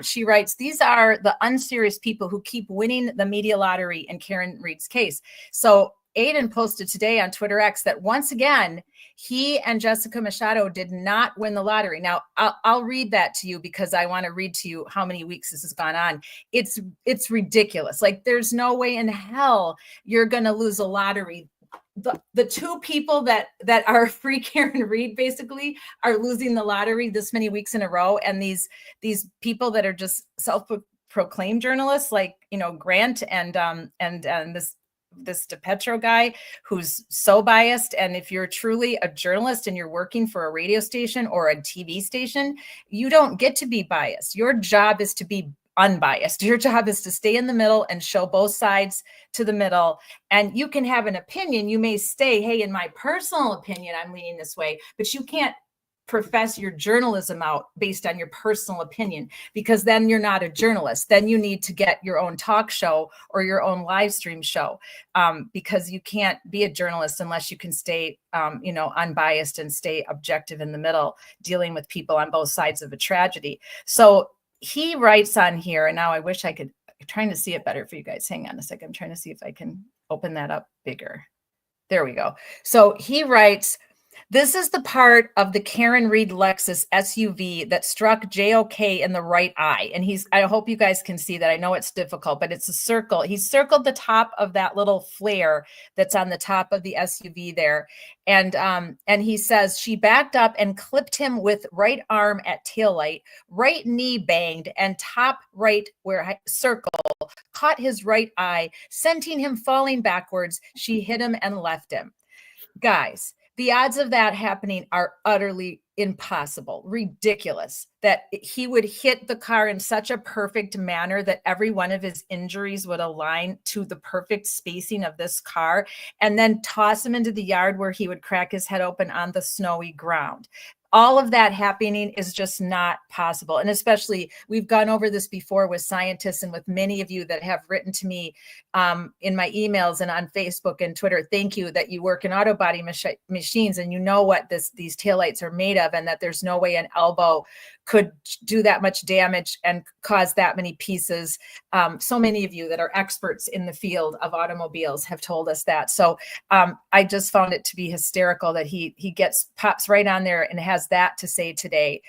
She writes, these are the unserious people who keep winning the media lottery in Karen Reed's case. So Aiden posted today on Twitter X that once again, he and Jessica Machado did not win the lottery. Now, I'll read that to you because I want to read to you how many weeks this has gone on. It's ridiculous. Like, there's no way in hell you're going to lose a lottery. The two people that are Free Karen Reed basically are losing the lottery this many weeks in a row. And these people that are just self-proclaimed journalists like, Grant and this DePetro guy who's so biased. And if you're truly a journalist and you're working for a radio station or a TV station, you don't get to be biased. Your job is to be unbiased. Your job is to stay in the middle and show both sides to the middle. And you can have an opinion. You may say, hey, in my personal opinion, I'm leaning this way, but you can't profess your journalism out based on your personal opinion, because then you're not a journalist. Then you need to get your own talk show or your own live stream show, because you can't be a journalist unless you can stay, unbiased and stay objective in the middle, dealing with people on both sides of a tragedy. So he writes on here, and now I wish I could, I'm trying to see it better for you guys. Hang on a second. I'm trying to see if I can open that up bigger. There we go. So he writes, This is the part of the Karen Reed Lexus SUV that struck JOK in the right eye. And I hope you guys can see that. I know it's difficult, but it's a circle. He circled the top of that little flare that's on the top of the SUV there. And he says she backed up and clipped him with right arm at taillight, right knee banged, and top right where circle caught his right eye, sending him falling backwards. She hit him and left him. Guys, the odds of that happening are utterly impossible, ridiculous, that he would hit the car in such a perfect manner that every one of his injuries would align to the perfect spacing of this car, and then toss him into the yard where he would crack his head open on the snowy ground. All of that happening is just not possible. And especially, we've gone over this before with scientists and with many of you that have written to me in my emails and on Facebook and Twitter. Thank you that you work in auto body machines and you know what these taillights are made of, and that there's no way an elbow could do that much damage and cause that many pieces. So many of you that are experts in the field of automobiles have told us that. So I just found it to be hysterical that he pops right on there and has that to say today.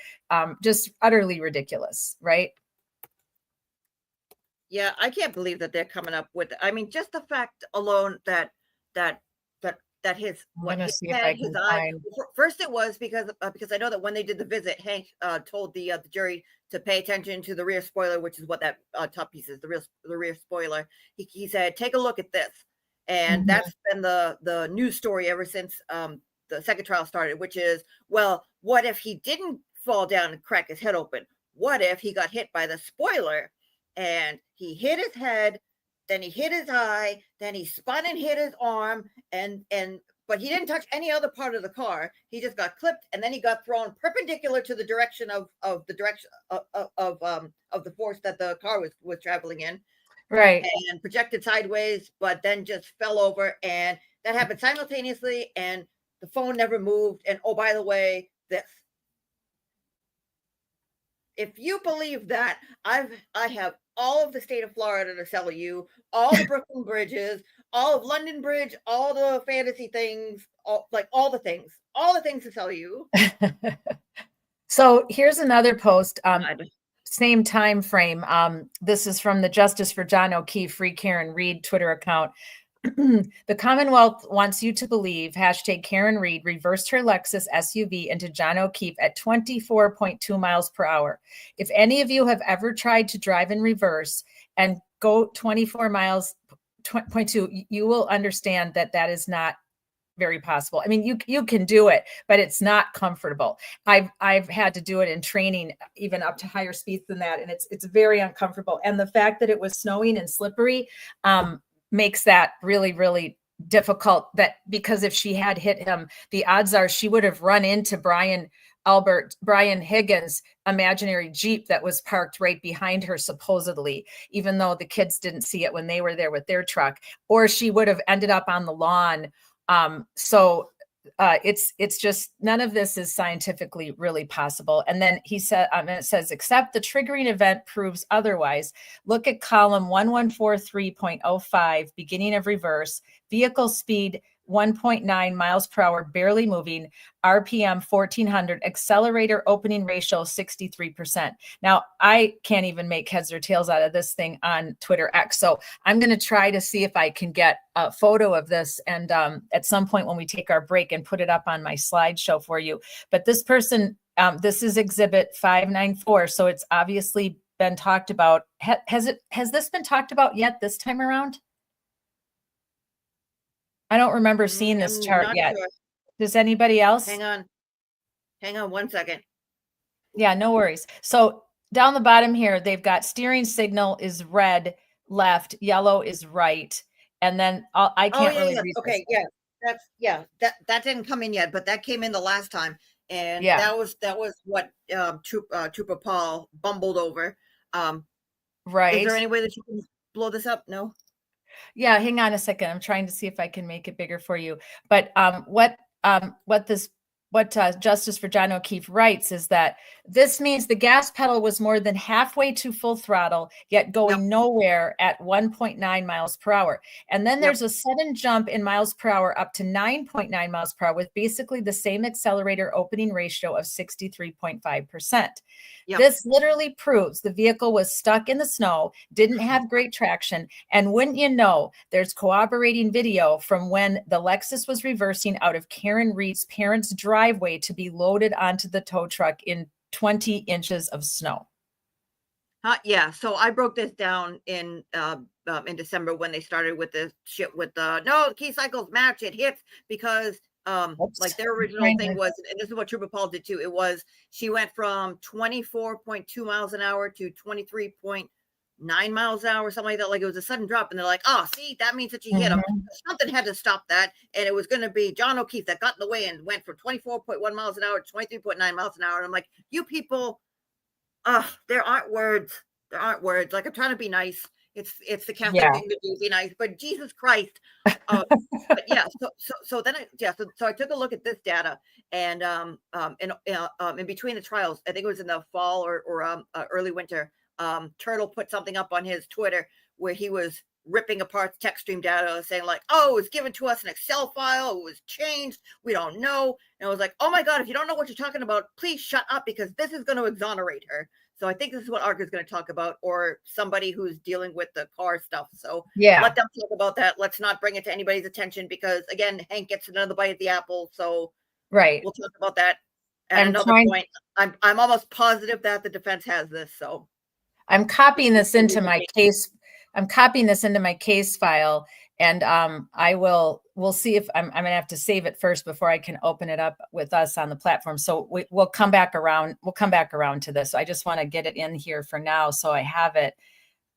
Just utterly ridiculous, right? Yeah, I can't believe that they're coming up with. I mean, just the fact alone that his his head, his eye. First, it was because I know that when they did the visit, Hank told the jury to pay attention to the rear spoiler, which is what that top piece is, the rear spoiler. He said, "Take a look at this," and that's been the news story ever since the second trial started. Which is, well, what if he didn't fall down and crack his head open? What if he got hit by the spoiler and he hit his head? Then he hit his eye, then he spun and hit his arm, but he didn't touch any other part of the car. He just got clipped, and then he got thrown perpendicular to the direction of the force that the car was traveling in, right, and projected sideways, but then just fell over, and that happened simultaneously, and the phone never moved. And oh, by the way, this. If you believe that, I have all of the state of Florida to sell you, all the Brooklyn bridges, all of London Bridge, all the fantasy things, all the things to sell you. So here's another post, same time frame. This is from the Justice for John O'Keefe Free Karen Reed Twitter account. The Commonwealth wants you to believe #Karen Reed reversed her Lexus SUV into John O'Keefe at 24.2 miles per hour. If any of you have ever tried to drive in reverse and go 24 miles, 0.2, you will understand that that is not very possible. I mean, you can do it, but it's not comfortable. I've had to do it in training, even up to higher speeds than that, and it's very uncomfortable. And the fact that it was snowing and slippery makes that really, really difficult. That because if she had hit him, the odds are she would have run into Brian Higgins' imaginary Jeep that was parked right behind her, supposedly, even though the kids didn't see it when they were there with their truck, or she would have ended up on the lawn. It's just, none of this is scientifically really possible. And then he said, it says, except the triggering event proves otherwise. Look at column 1143.05, beginning of reverse, vehicle speed 1.9 miles per hour, barely moving, RPM 1400, accelerator opening ratio 63%. Now, I can't even make heads or tails out of this thing on Twitter X. So I'm going to try to see if I can get a photo of this, and at some point when we take our break, and put it up on my slideshow for you. But this person, this is exhibit 594. So it's obviously been talked about. Has this been talked about yet this time around? I don't remember seeing this chart yet. Sure. Does anybody else? Hang on 1 second. Yeah, no worries. So down the bottom here, they've got steering signal is red, left, yellow is right. And then I can't really read okay, this. That didn't come in yet, but that came in the last time. And that was what Trooper Paul bumbled over. Right. Is there any way that you can blow this up? No? Yeah, hang on a second. I'm trying to see if I can make it bigger for you. But what this Justice for John O'Keefe writes is that this means the gas pedal was more than halfway to full throttle, yet going nowhere at 1.9 miles per hour. And then there's a sudden jump in miles per hour up to 9.9 miles per hour with basically the same accelerator opening ratio of 63.5%. This literally proves the vehicle was stuck in the snow, didn't have great traction, and wouldn't you know, there's corroborating video from when the Lexus was reversing out of Karen Reed's parents' driveway to be loaded onto the tow truck in 20 inches of snow. Yeah, so I broke this down in December when they started with this shit with the no key cycles match, it hits, because like their original thing was, and this is what Trooper Paul did too, it was she went from 24.2 miles an hour to 23.9 miles an hour, something like that. Like it was a sudden drop, and they're like, oh, see, that means that she hit him. Something had to stop that, and it was going to be John O'Keefe that got in the way and went from 24.1 miles an hour to 23.9 miles an hour. And I'm like, you people, there aren't words. There aren't words. Like, I'm trying to be nice. It's the Catholic thing to do, be nice, but Jesus Christ. But yeah, so then I took a look at this data, and in between the trials, I think it was in the fall or early winter, Turtle put something up on his Twitter where he was ripping apart the text stream data, saying like, oh, it was given to us in Excel file, it was changed, we don't know. And I was like, oh my God, if you don't know what you're talking about, please shut up, because this is going to exonerate her. So I think this is what Ark is going to talk about, or somebody who's dealing with the car stuff. So let them talk about that. Let's not bring it to anybody's attention, because again, Hank gets another bite at the apple. So we'll talk about that at another point. I'm almost positive that the defense has this. So I'm copying this into my case. I'm copying this into my case file, and we'll see if I'm going to have to save it first before I can open it up with us on the platform. So we'll come back around. We'll come back around to this. I just want to get it in here for now, so I have it.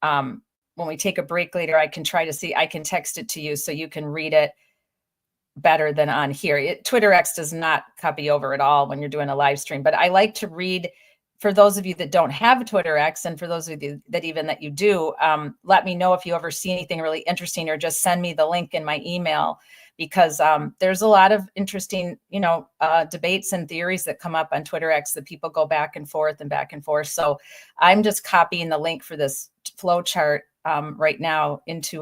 When we take a break later, I can try to see. I can text it to you so you can read it better than on here. Twitter X does not copy over at all when you're doing a live stream, but I like to read. For those of you that don't have a Twitter X, and for those of you that you do, let me know if you ever see anything really interesting, or just send me the link in my email, because there's a lot of interesting, debates and theories that come up on Twitter X that people go back and forth and back and forth. So I'm just copying the link for this flow chart right now into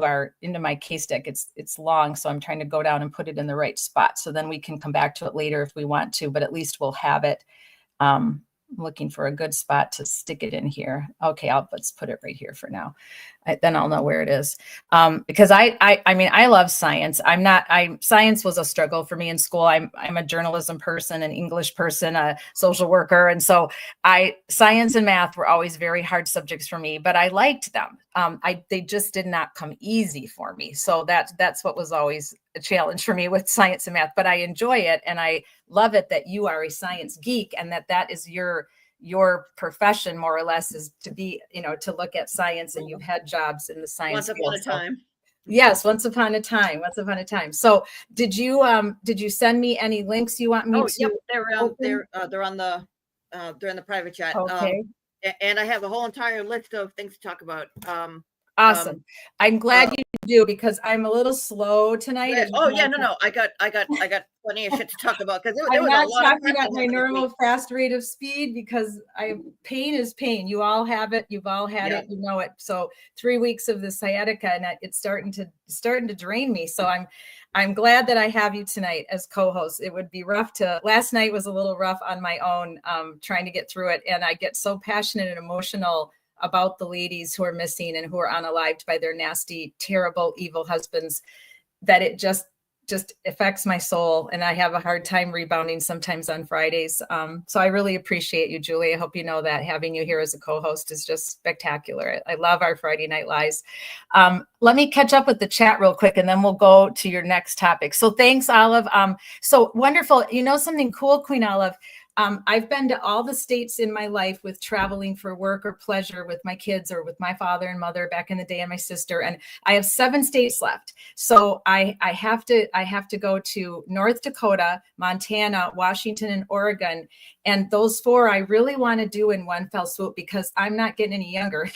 my case deck. It's long, so I'm trying to go down and put it in the right spot, so then we can come back to it later if we want to, but at least we'll have it. I'm looking for a good spot to stick it in here. Okay, let's put it right here for now. Then I'll know where it is. Because I love science. Science was a struggle for me in school. I'm a journalism person, an English person, a social worker. And so science and math were always very hard subjects for me, but I liked them. They just did not come easy for me. So that's what was always a challenge for me with science and math, but I enjoy it. And I love it that you are a science geek, and that is your profession, more or less, is to be, to look at science, and you've had jobs in the science field. Once upon a time. Yes, once upon a time. So did you send me any links you want me to? Yep, they're on the they're in the private chat. Okay. And I have a whole entire list of things to talk about. Awesome. I'm glad you do, because I'm a little slow tonight. No. I got plenty of shit to talk about, because I'm not talking at my normal fast rate of speed, because pain is pain. You all have it. You've all had it. You know it. So 3 weeks of the sciatica, and it's starting to drain me. So I'm glad that I have you tonight as co-host. It would be rough last night was a little rough on my own, trying to get through it. And I get so passionate and emotional about the ladies who are missing and who are unalived by their nasty, terrible, evil husbands, that it just affects my soul. And I have a hard time rebounding sometimes on Fridays. So I really appreciate you, Julie. I hope you know that having you here as a co-host is just spectacular. I love our Friday Night Lies. Let me catch up with the chat real quick, and then we'll go to your next topic. So thanks, Olive. So wonderful. Something cool, Queen Olive. I've been to all the states in my life with traveling for work or pleasure with my kids, or with my father and mother back in the day, and my sister. And I have 7 states left. So I have to go to North Dakota, Montana, Washington, and Oregon. And those 4 I really want to do in one fell swoop, because I'm not getting any younger.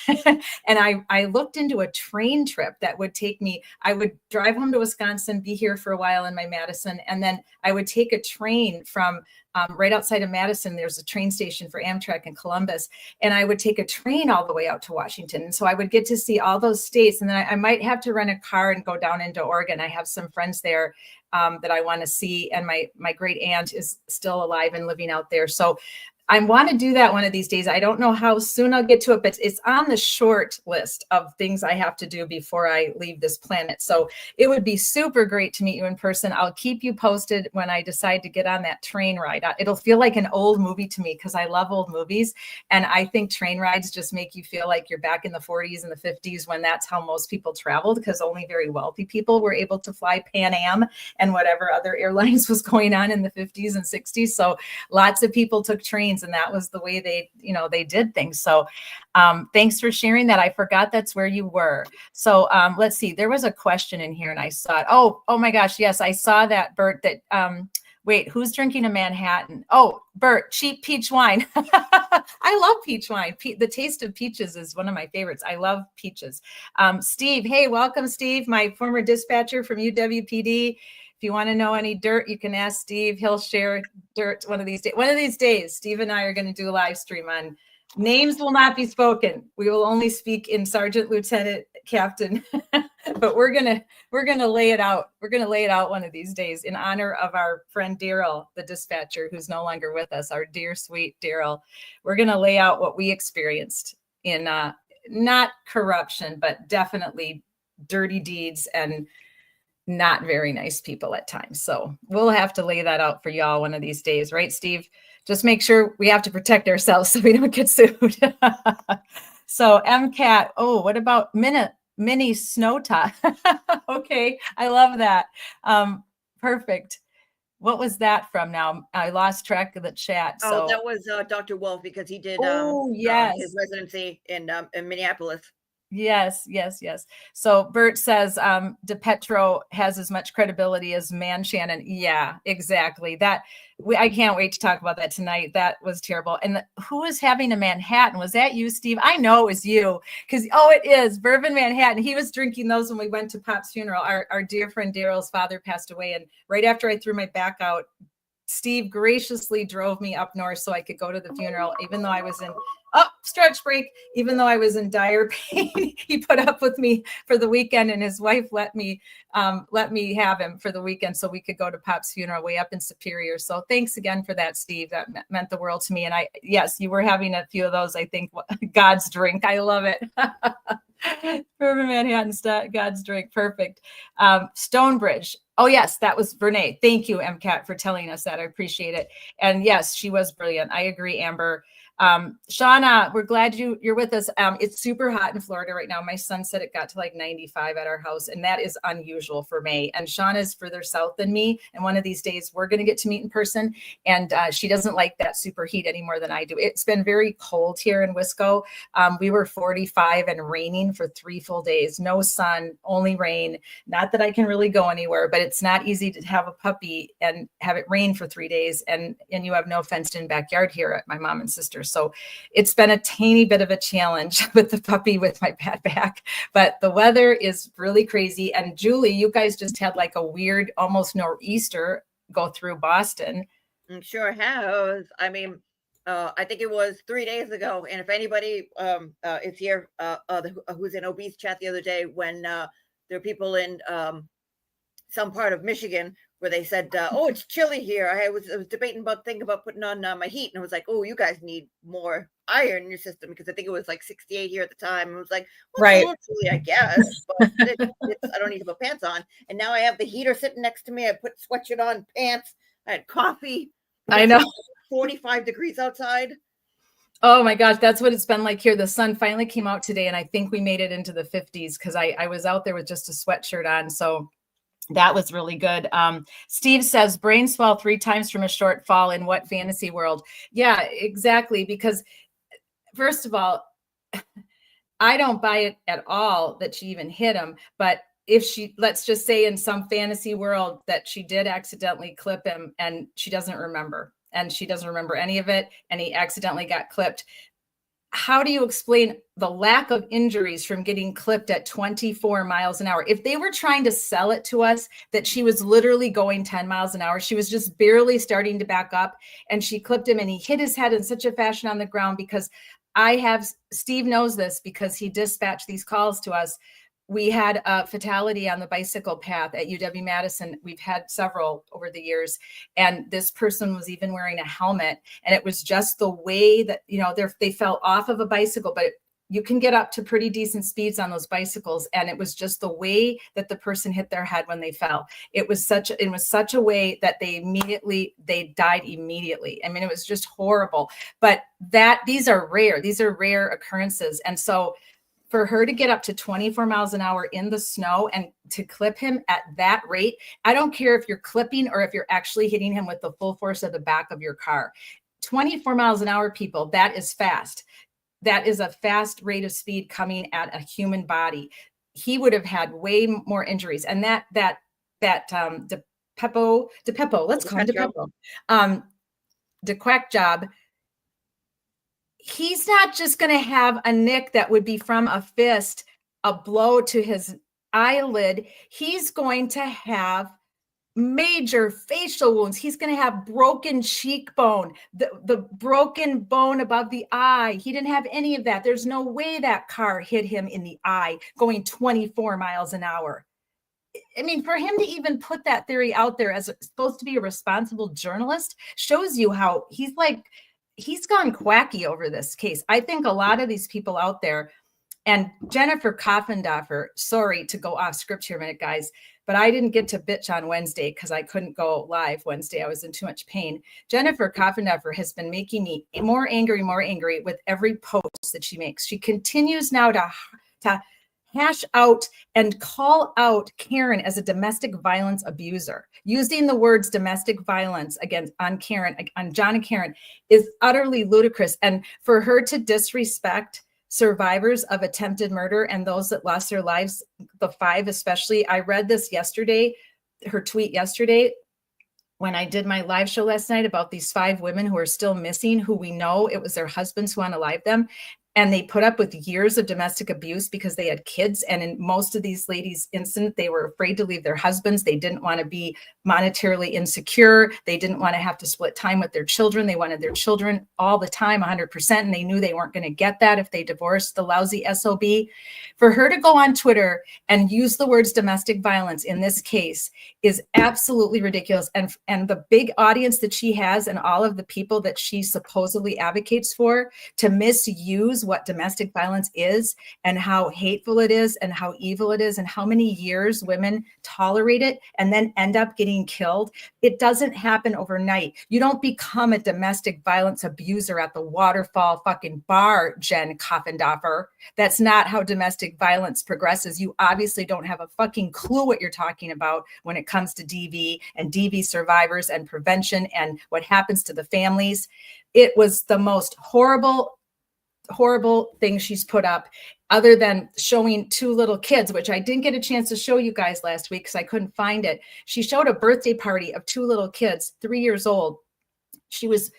And I looked into a train trip that would take me. I would drive home to Wisconsin, be here for a while in my Madison, and then I would take a train from right outside of Madison, there's a train station for Amtrak in Columbus. And I would take a train all the way out to Washington. And so I would get to see all those states. And then I might have to rent a car and go down into Oregon. I have some friends there that I want to see. And my great aunt is still alive and living out there. So I want to do that one of these days. I don't know how soon I'll get to it, but it's on the short list of things I have to do before I leave this planet. So it would be super great to meet you in person. I'll keep you posted when I decide to get on that train ride. It'll feel like an old movie to me because I love old movies. And I think train rides just make you feel like you're back in the 40s and the 50s when that's how most people traveled, because only very wealthy people were able to fly Pan Am and whatever other airlines was going on in the 50s and 60s. So lots of people took trains, and that was the way they did things. So thanks for sharing that. I forgot that's where you were. So let's see, there was a question in here and I saw it. Oh my gosh. Yes. I saw that, Bert, that, wait, who's drinking a Manhattan? Oh, Bert, cheap peach wine. I love peach wine. The taste of peaches is one of my favorites. I love peaches. Steve, hey, welcome, Steve, my former dispatcher from UWPD. If you want to know any dirt, you can ask Steve. He'll share dirt one of these days. One of these days, Steve and I are going to do a live stream on names will not be spoken. We will only speak in sergeant, lieutenant, captain. But we're gonna lay it out. We're gonna lay it out one of these days in honor of our friend Daryl, the dispatcher, who's no longer with us. Our dear, sweet Daryl. We're gonna lay out what we experienced in not corruption, but definitely dirty deeds and not very nice people at times. So we'll have to lay that out for y'all one of these days, right, Steve? Just make sure we have to protect ourselves so we don't get sued. So MCAT, oh, what about mini snow top? Okay, I love that. Perfect. What was that from now? I lost track of the chat. So that was Dr. Wolf, because he did yes. his residency in Minneapolis. Yes. So Bert says DePetro has as much credibility as Man Shannon. Yeah, exactly. I can't wait to talk about that tonight. That was terrible. And who is having a Manhattan? Was that you, Steve? I know it was you, because it is Bourbon Manhattan. He was drinking those when we went to Pop's funeral. Our dear friend Daryl's father passed away, and right after I threw my back out, Steve graciously drove me up north so I could go to the funeral, even though I was in stretch break. Even though I was in dire pain, he put up with me for the weekend, and his wife let me have him for the weekend so we could go to Pop's funeral way up in Superior. So thanks again for that, Steve. That meant the world to me. And yes, you were having a few of those. I think God's drink. I love it. Bourbon Manhattan, God's drink. Perfect. Stonebridge. Oh, yes, that was Brene. Thank you, MCAT, for telling us that. I appreciate it. And yes, she was brilliant. I agree, Amber. Shauna, we're glad you're with us. It's super hot in Florida right now. My son said it got to like 95 at our house, and that is unusual for May. And Shauna's further south than me, and one of these days we're going to get to meet in person. And she doesn't like that super heat any more than I do. It's been very cold here in Wisco. We were 45 and raining for 3 full days. No sun, only rain. Not that I can really go anywhere, but it's not easy to have a puppy and have it rain for 3 days, and you have no fenced-in backyard here at my mom and sister's. So it's been a teeny bit of a challenge with the puppy with my bad back, but the weather is really crazy. And Julie, you guys just had like a weird, almost nor'easter go through Boston. Sure have. I mean, I think it was 3 days ago. And if anybody is here who's in obese chat the other day, when there are people in some part of Michigan where they said, oh, it's chilly here. I was debating thinking about putting on my heat. And I was like, oh, you guys need more iron in your system, because I think it was like 68 here at the time. And it was like, well, right. It's a little chilly, I guess, but I don't need to put pants on. And now I have the heater sitting next to me. I put sweatshirt on, pants. I had coffee. I know. 45 degrees outside. Oh my gosh, that's what it's been like here. The sun finally came out today, and I think we made it into the 50s because I was out there with just a sweatshirt on. So that was really good. Steve says, brain swell 3 times from a short fall in what fantasy world? Yeah, exactly. Because first of all, I don't buy it at all that she even hit him. But if let's just say in some fantasy world that she did accidentally clip him and she doesn't remember, and she doesn't remember any of it, and he accidentally got clipped. how do you explain the lack of injuries from getting clipped at 24 miles an hour? If they were trying to sell it to us that she was literally going 10 miles an hour, she was just barely starting to back up and she clipped him and he hit his head in such a fashion on the ground, because Steve knows this because he dispatched these calls to us. We had a fatality on the bicycle path at UW-Madison. We've had several over the years. And this person was even wearing a helmet. And it was just the way that, they fell off of a bicycle, but you can get up to pretty decent speeds on those bicycles. And it was just the way that the person hit their head when they fell. It was such a way that they died immediately. I mean, it was just horrible, but these are rare occurrences. And so for her to get up to 24 miles an hour in the snow and to clip him at that rate, I don't care if you're clipping or if you're actually hitting him with the full force of the back of your car. 24 miles an hour, people, that is fast. That is a fast rate of speed coming at a human body. He would have had way more injuries. And DePeppo, let's call him DePeppo, DeQuack job. He's not just going to have a nick that would be from a fist, a blow to his eyelid. He's going to have major facial wounds. He's going to have broken cheekbone, the broken bone above the eye. He didn't have any of that. There's no way that car hit him in the eye going 24 miles an hour. I mean, for him to even put that theory out there as supposed to be a responsible journalist shows you how he's gone quacky over this case. I think a lot of these people out there, and Jennifer Koffendorfer, sorry to go off script here a minute, guys, but I didn't get to bitch on Wednesday because I couldn't go live Wednesday. I was in too much pain. Jennifer Koffendorfer has been making me more angry with every post that she makes. She continues now to hash out and call out Karen as a domestic violence abuser. Using the words domestic violence on John and Karen is utterly ludicrous. And for her to disrespect survivors of attempted murder and those that lost their lives, the 5 especially. I read this yesterday, her tweet yesterday, when I did my live show last night about these 5 women who are still missing, who we know it was their husbands who unalived them. And they put up with years of domestic abuse because they had kids. And in most of these ladies' incident, they were afraid to leave their husbands. They didn't want to be monetarily insecure. They didn't want to have to split time with their children. They wanted their children all the time, 100%. And they knew they weren't going to get that if they divorced the lousy SOB. For her to go on Twitter and use the words domestic violence in this case is absolutely ridiculous. And the big audience that she has and all of the people that she supposedly advocates for to misuse what domestic violence is and how hateful it is and how evil it is and how many years women tolerate it and then end up getting killed. It doesn't happen overnight. You don't become a domestic violence abuser at the Waterfall fucking bar, Jen Koffendorfer. That's not how domestic violence progresses. You obviously don't have a fucking clue what you're talking about when it comes to DV and DV survivors and prevention and what happens to the families. It was the most horrible thing she's put up, other than showing 2 little kids, which I didn't get a chance to show you guys last week because I couldn't find it. She showed a birthday party of 2 little kids, 3 years old. She was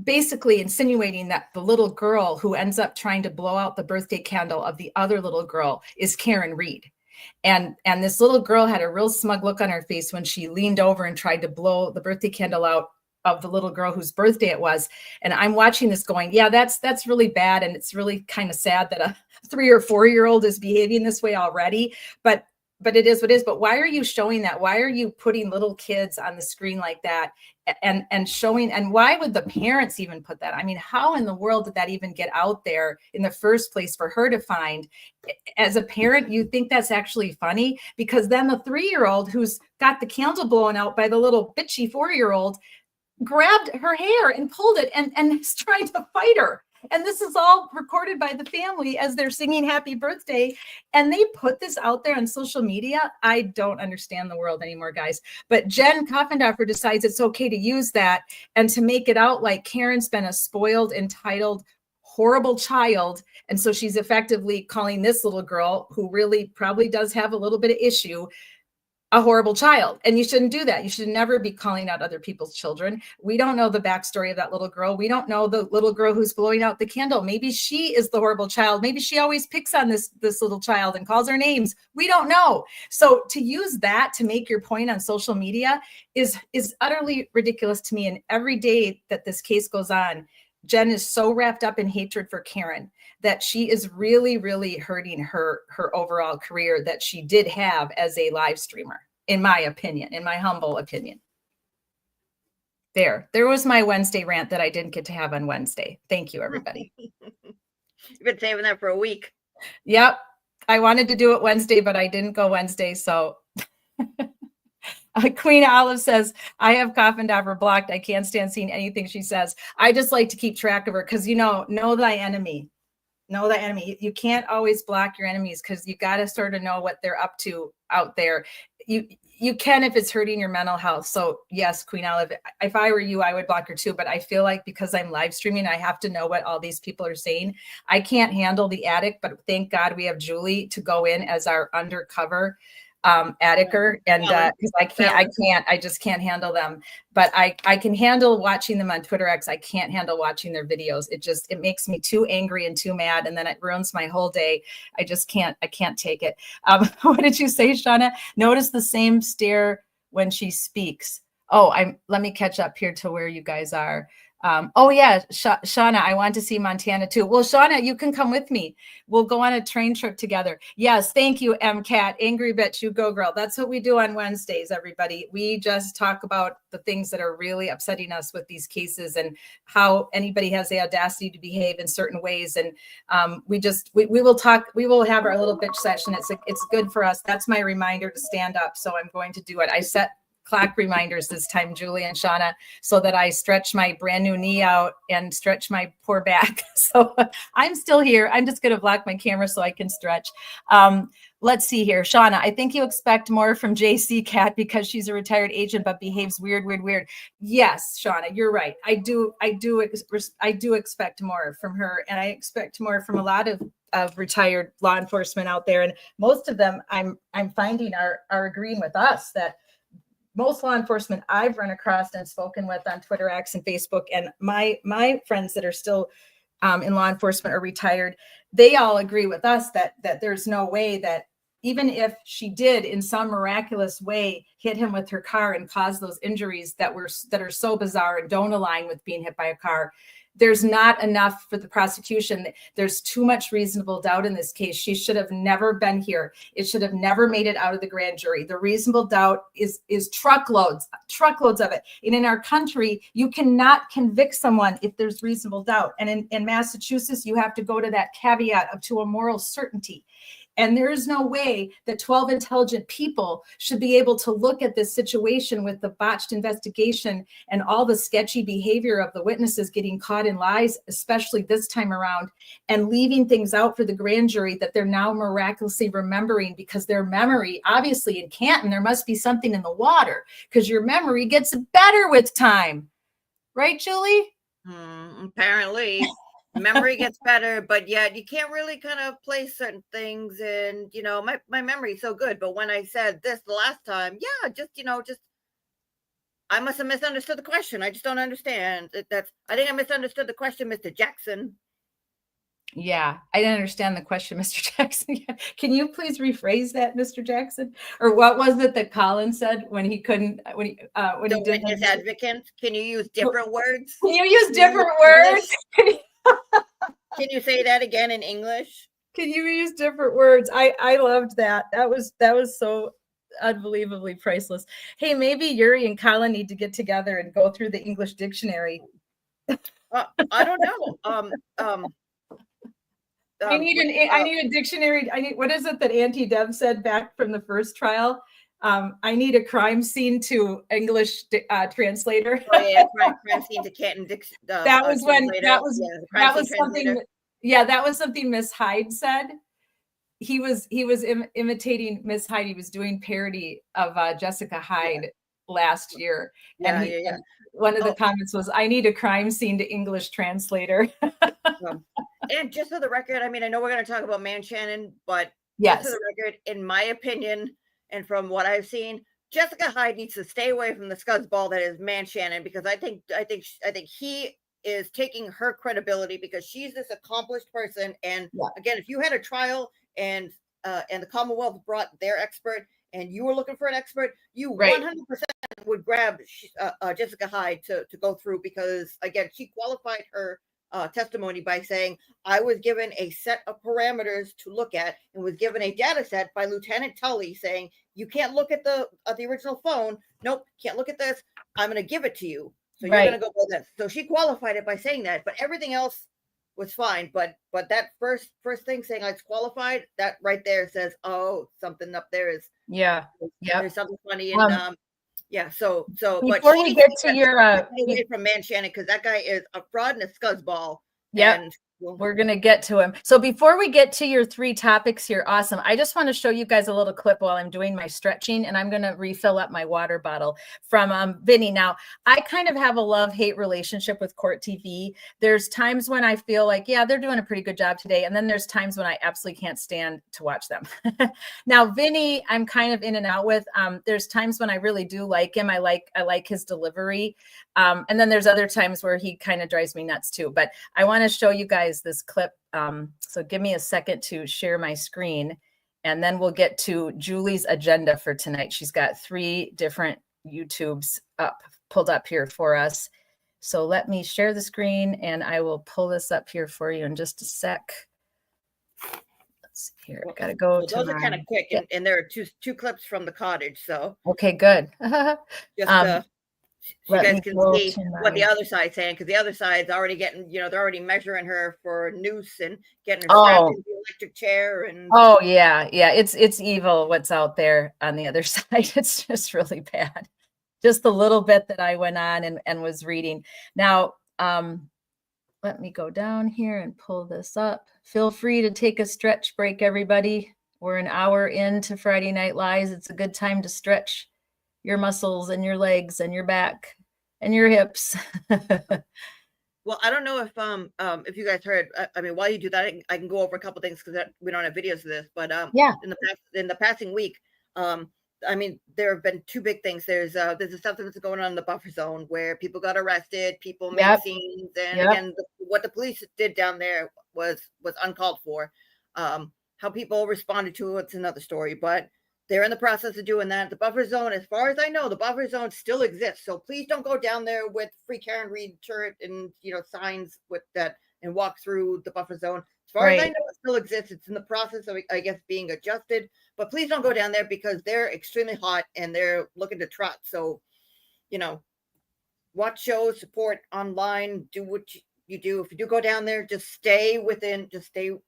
basically insinuating that the little girl who ends up trying to blow out the birthday candle of the other little girl is Karen Reed. And this little girl had a real smug look on her face when she leaned over and tried to blow the birthday candle out of the little girl whose birthday it was. And I'm watching this going, yeah, that's really bad. And it's really kind of sad that a 3 or 4 year old is behaving this way already. But it is what it is. But why are you showing that? Why are you putting little kids on the screen like that and showing, and why would the parents even put that? I mean, how in the world did that even get out there in the first place for her to find? As a parent, you think that's actually funny, because then the 3-year-old who's got the candle blown out by the little bitchy 4-year-old grabbed her hair and pulled it and is trying to fight her. And this is all recorded by the family as they're singing happy birthday. And they put this out there on social media. I don't understand the world anymore, guys. But Jen Koffendorfer decides it's okay to use that and to make it out like Karen's been a spoiled, entitled, horrible child. And so she's effectively calling this little girl, who really probably does have a little bit of issue, a horrible child. And you shouldn't do that. You should never be calling out other people's children. We don't know the backstory of that little girl. We don't know the little girl who's blowing out the candle. Maybe she is the horrible child. Maybe she always picks on this little child and calls her names. We don't know. So to use that to make your point on social media is utterly ridiculous to me. And every day that this case goes on, Jen is so wrapped up in hatred for Karen that she is really, really hurting her overall career that she did have as a live streamer, in my opinion, in my humble opinion. There was my Wednesday rant that I didn't get to have on Wednesday. Thank you, everybody. You've been saving that for a week. Yep. I wanted to do it Wednesday, but I didn't go Wednesday. So Queen Olive says, I have Coffin Dauber blocked. I can't stand seeing anything she says. I just like to keep track of her because, know thy enemy. Know the enemy. You can't always block your enemies because you got to sort of know what they're up to out there. You can if it's hurting your mental health. So yes, Queen Olive, if I were you, I would block her too. But I feel like because I'm live streaming, I have to know what all these people are saying. I can't handle the addict, but thank God we have Julie to go in as our undercover addictor, and because I just can't handle them. But I can handle watching them on Twitter X. I can't handle watching their videos. It makes me too angry and too mad, and then it ruins my whole day. I can't take it. What did you say, Shauna? Notice the same stare when she speaks. Oh, let me catch up here to where you guys are. Oh yeah, Shauna, I want to see Montana too. Well, Shauna, you can come with me. We'll go on a train trip together. Yes, thank you, MCAT. Angry bitch, you go girl. That's what we do on Wednesdays, everybody. We just talk about the things that are really upsetting us with these cases and how anybody has the audacity to behave in certain ways. And we will talk. We will have our little bitch session. It's good for us. That's my reminder to stand up. So I'm going to do it. I set clock reminders this time, Julie and Shauna, so that I stretch my brand new knee out and stretch my poor back. So I'm still here. I'm just going to block my camera so I can stretch. Let's see here. Shauna, I think you expect more from JC Cat because she's a retired agent, but behaves weird. Yes, Shauna, you're right. I do expect more from her, and I expect more from a lot of retired law enforcement out there. And most of them I'm finding are agreeing with us that most law enforcement I've run across and spoken with on Twitter X and Facebook, and my friends that are still in law enforcement or retired, they all agree with us that there's no way that even if she did in some miraculous way hit him with her car and cause those injuries that are so bizarre and don't align with being hit by a car, there's not enough for the prosecution. There's too much reasonable doubt in this case. She should have never been here. It should have never made it out of the grand jury. The reasonable doubt is truckloads of it. And in our country, you cannot convict someone if there's reasonable doubt. And in Massachusetts, you have to go to that caveat of to a moral certainty. And there is no way that 12 intelligent people should be able to look at this situation with the botched investigation and all the sketchy behavior of the witnesses getting caught in lies, especially this time around, and leaving things out for the grand jury that they're now miraculously remembering because their memory, obviously in Canton, there must be something in the water because your memory gets better with time. Right, Julie? Apparently. Memory gets better, but yet you can't really kind of place certain things. And my memory is so good, but when I said this the last time, just I must have misunderstood the question. I just don't understand. I think I misunderstood the question, Mr. Jackson. Yeah, I didn't understand the question, Mr. Jackson. Can you please rephrase that, Mr. Jackson? Or what was it that Colin said when he couldn't when he the did witness advocate? Can you use different words? Can you use different words? Can you say that again in English? Can you use different words? I loved that. That was so unbelievably priceless. Hey, maybe Yuri and Colin need to get together and go through the English dictionary. I don't know. I need a dictionary. What is it that Auntie Deb said back from the first trial? I need a crime scene to English translator. Oh yeah, crime scene to Canton. That was something. Yeah, that was something Miss Hyde said. He was imitating Miss Hyde. He was doing parody of Jessica Hyde last year, and one of the comments was, "I need a crime scene to English translator." And just for the record, I mean, I know we're going to talk about Man Shannon, but yes, just for the record, in my opinion, and from what I've seen, Jessica Hyde needs to stay away from the scuzzball that is Man Shannon, because I think he is taking her credibility, because she's this accomplished person. And Yeah. again, if you had a trial and the Commonwealth brought their expert and you were looking for an expert, you Right. 100% would grab Jessica Hyde to go through, because again, she qualified her testimony by saying, I was given a set of parameters to look at and was given a data set by Lieutenant Tully saying, you can't look at the original phone. Nope, can't look at this. I'm going to give it to you. So you're going to go with this. So she qualified it by saying that, but everything else was fine. But that first thing saying it's qualified, that right there says, oh, something up there is, yeah. There's something funny. And yeah, so before we get to your away from Man Shannon, because that guy is a fraud and a scuzzball. Yeah. And we're going to get to him. So before we get to your 3 topics here, awesome. I just want to show you guys a little clip while I'm doing my stretching, and I'm going to refill up my water bottle from Vinny. Now, I kind of have a love-hate relationship with Court TV. There's times when I feel like, yeah, they're doing a pretty good job today. And then there's times when I absolutely can't stand to watch them. Now, Vinny, I'm kind of in and out with. There's times when I really do like him. I like his delivery. And then there's other times where he kind of drives me nuts too. But I want to show you guys this clip. So give me a second to share my screen, and then we'll get to Julie's agenda for tonight. She's got 3 different YouTubes pulled up here for us. So let me share the screen, and I will pull this up here for you in just a sec. Let's see here. I gotta go. Those are kind of quick, and there are two clips from the cottage. So okay, good. Just so you guys can see what the my... other side's saying, because the other side's already getting, they're already measuring her for noose and getting her strapped into the electric chair. And oh yeah, it's evil what's out there on the other side. It's just really bad. Just the little bit that I went on and was reading. Now, let me go down here and pull this up. Feel free to take a stretch break, everybody. We're an hour into Friday Night Lies. It's a good time to stretch your muscles and your legs and your back and your hips. Well, I don't know if you guys heard. I mean, while you do that, I can go over a couple things, because we don't have videos of this. But yeah, in the passing week, I mean, there have been 2 big things. There's stuff that's going on in the buffer zone where people got arrested, people made scenes, and again, what the police did down there was uncalled for. How people responded to it's another story, but they're in the process of doing that. The buffer zone, as far as I know, the buffer zone still exists. So please don't go down there with Free Karen Reed turret and signs with that and walk through the buffer zone. As far as I know, it still exists. It's in the process of, I guess, being adjusted. But please don't go down there, because they're extremely hot and they're looking to trot. So, watch shows, support online, do what you do. If you do go down there, just stay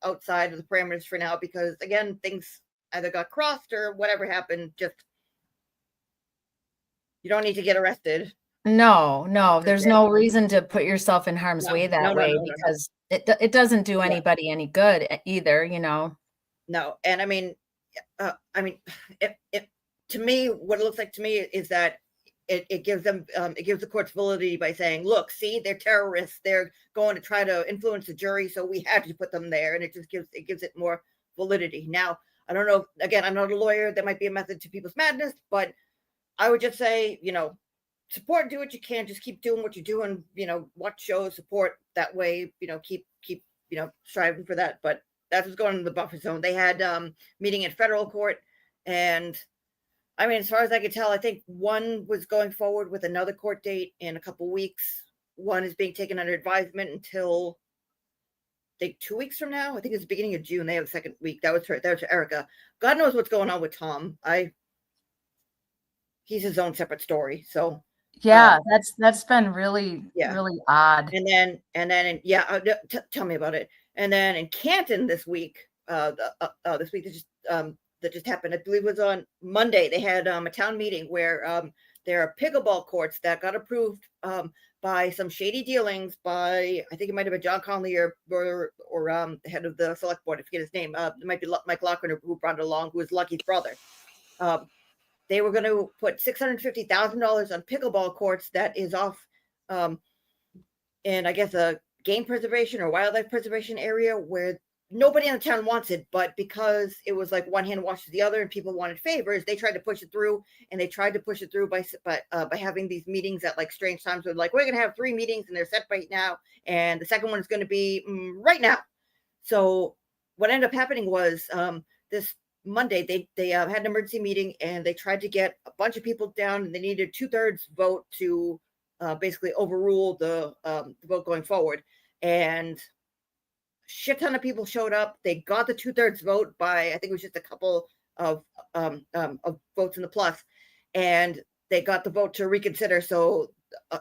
outside of the parameters for now, because again, things either got crossed or whatever happened. Just, you don't need to get arrested. No, there's no reason to put yourself in harm's way that way, because it doesn't do anybody any good either, No, and I mean, to me, what it looks like to me is that it gives them, it gives the courts validity by saying, look, see, they're terrorists. They're going to try to influence the jury, so we had to put them there, and it gives it more validity. Now, I don't know. Again, I'm not a lawyer. There might be a method to people's madness, but I would just say, support, do what you can. Just keep doing what you're doing. Watch shows, support that way. Keep striving for that. But that's what's going on in the buffer zone. They had meeting in federal court, and I mean, as far as I could tell, I think one was going forward with another court date in a couple weeks. One is being taken under advisement until, I think, 2 weeks from now. I think it's the beginning of June. They have a second week. That was her. That was Erica. God knows what's going on with Tom. He's his own separate story. So yeah, that's been really really odd. And then tell me about it. And then in Canton this week, that just happened, I believe it was on Monday, they had a town meeting where there are pickleball courts that got approved by some shady dealings by, I think it might have been John Conley or the head of the select board. I forget his name. It might be Mike Lochran, who brought it along, who was Lucky's brother. They were going to put $650,000 on pickleball courts that is off in, I guess, a game preservation or wildlife preservation area where nobody in the town wants it, but because it was like one hand washes the other and people wanted favors, they tried to push it through, and they tried to push it through by having these meetings at like strange times. Where like, we're going to have 3 meetings and they're set right now, and the second one is going to be right now. So what ended up happening was this Monday they had an emergency meeting, and they tried to get a bunch of people down, and they needed 2/3 vote to basically overrule the vote going forward. And shit ton of people showed up. They got the 2/3 vote by, I think it was just a couple of votes in the plus, and they got the vote to reconsider. So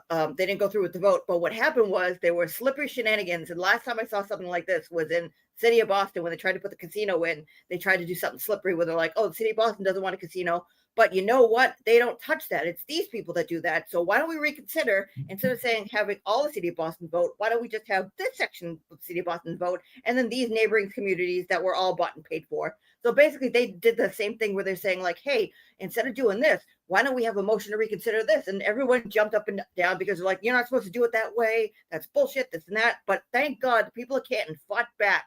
they didn't go through with the vote. But what happened was there were slippery shenanigans. And last time I saw something like this was in city of Boston, when they tried to put the casino in. They tried to do something slippery where they're like, oh, the city of Boston doesn't want a casino. But you know what? They don't touch that. It's these people that do that. So why don't we reconsider, instead of saying having all the city of Boston vote, why don't we just have this section of the city of Boston vote, and then these neighboring communities that were all bought and paid for? So basically they did the same thing where they're saying like, hey, instead of doing this, why don't we have a motion to reconsider this? And everyone jumped up and down because they're like, you're not supposed to do it that way. That's bullshit, this and that. But thank God the people of Canton fought back.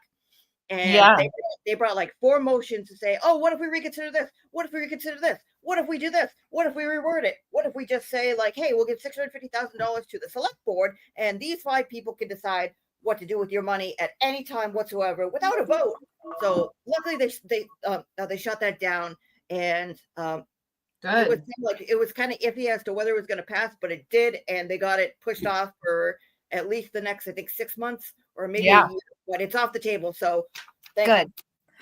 And they brought like 4 motions to say, oh, what if we reconsider this? What if we reconsider this? What if we do this? What if we reword it? What if we just say like, hey, we'll give $650,000 to the select board, and these 5 people can decide what to do with your money at any time whatsoever without a vote. So luckily they shut that down, and Good. it was kind of iffy as to whether it was going to pass, but it did, and they got it pushed off for at least the next, I think, 6 months or maybe a year, but it's off the table. So good.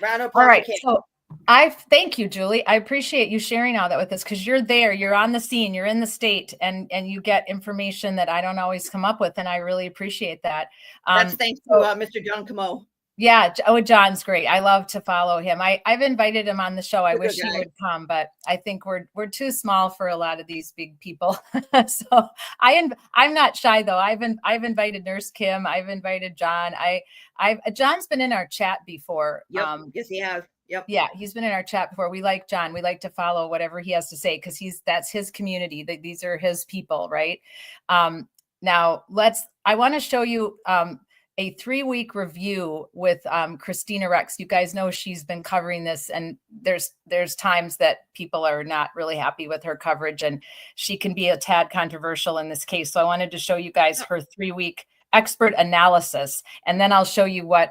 Round of All right. applause. So thank you, Julie. I appreciate you sharing all that with us, because you're there, you're on the scene, you're in the state, and you get information that I don't always come up with. And I really appreciate that. That's thanks to Mr. John Camo. Yeah. Oh, John's great. I love to follow him. I've invited him on the show. I wish he would come, but I think we're too small for a lot of these big people. So I'm not shy though. I've invited Nurse Kim. I've invited John. John's been in our chat before. Yep. Yes, he has. Yep. Yeah, he's been in our chat before. We like John. We like to follow whatever he has to say, because that's his community. These are his people, right? Now I want to show you a 3-week review with Christina Rex. You guys know she's been covering this, and there's times that people are not really happy with her coverage, and she can be a tad controversial in this case. So I wanted to show you guys her 3-week expert analysis, and then I'll show you what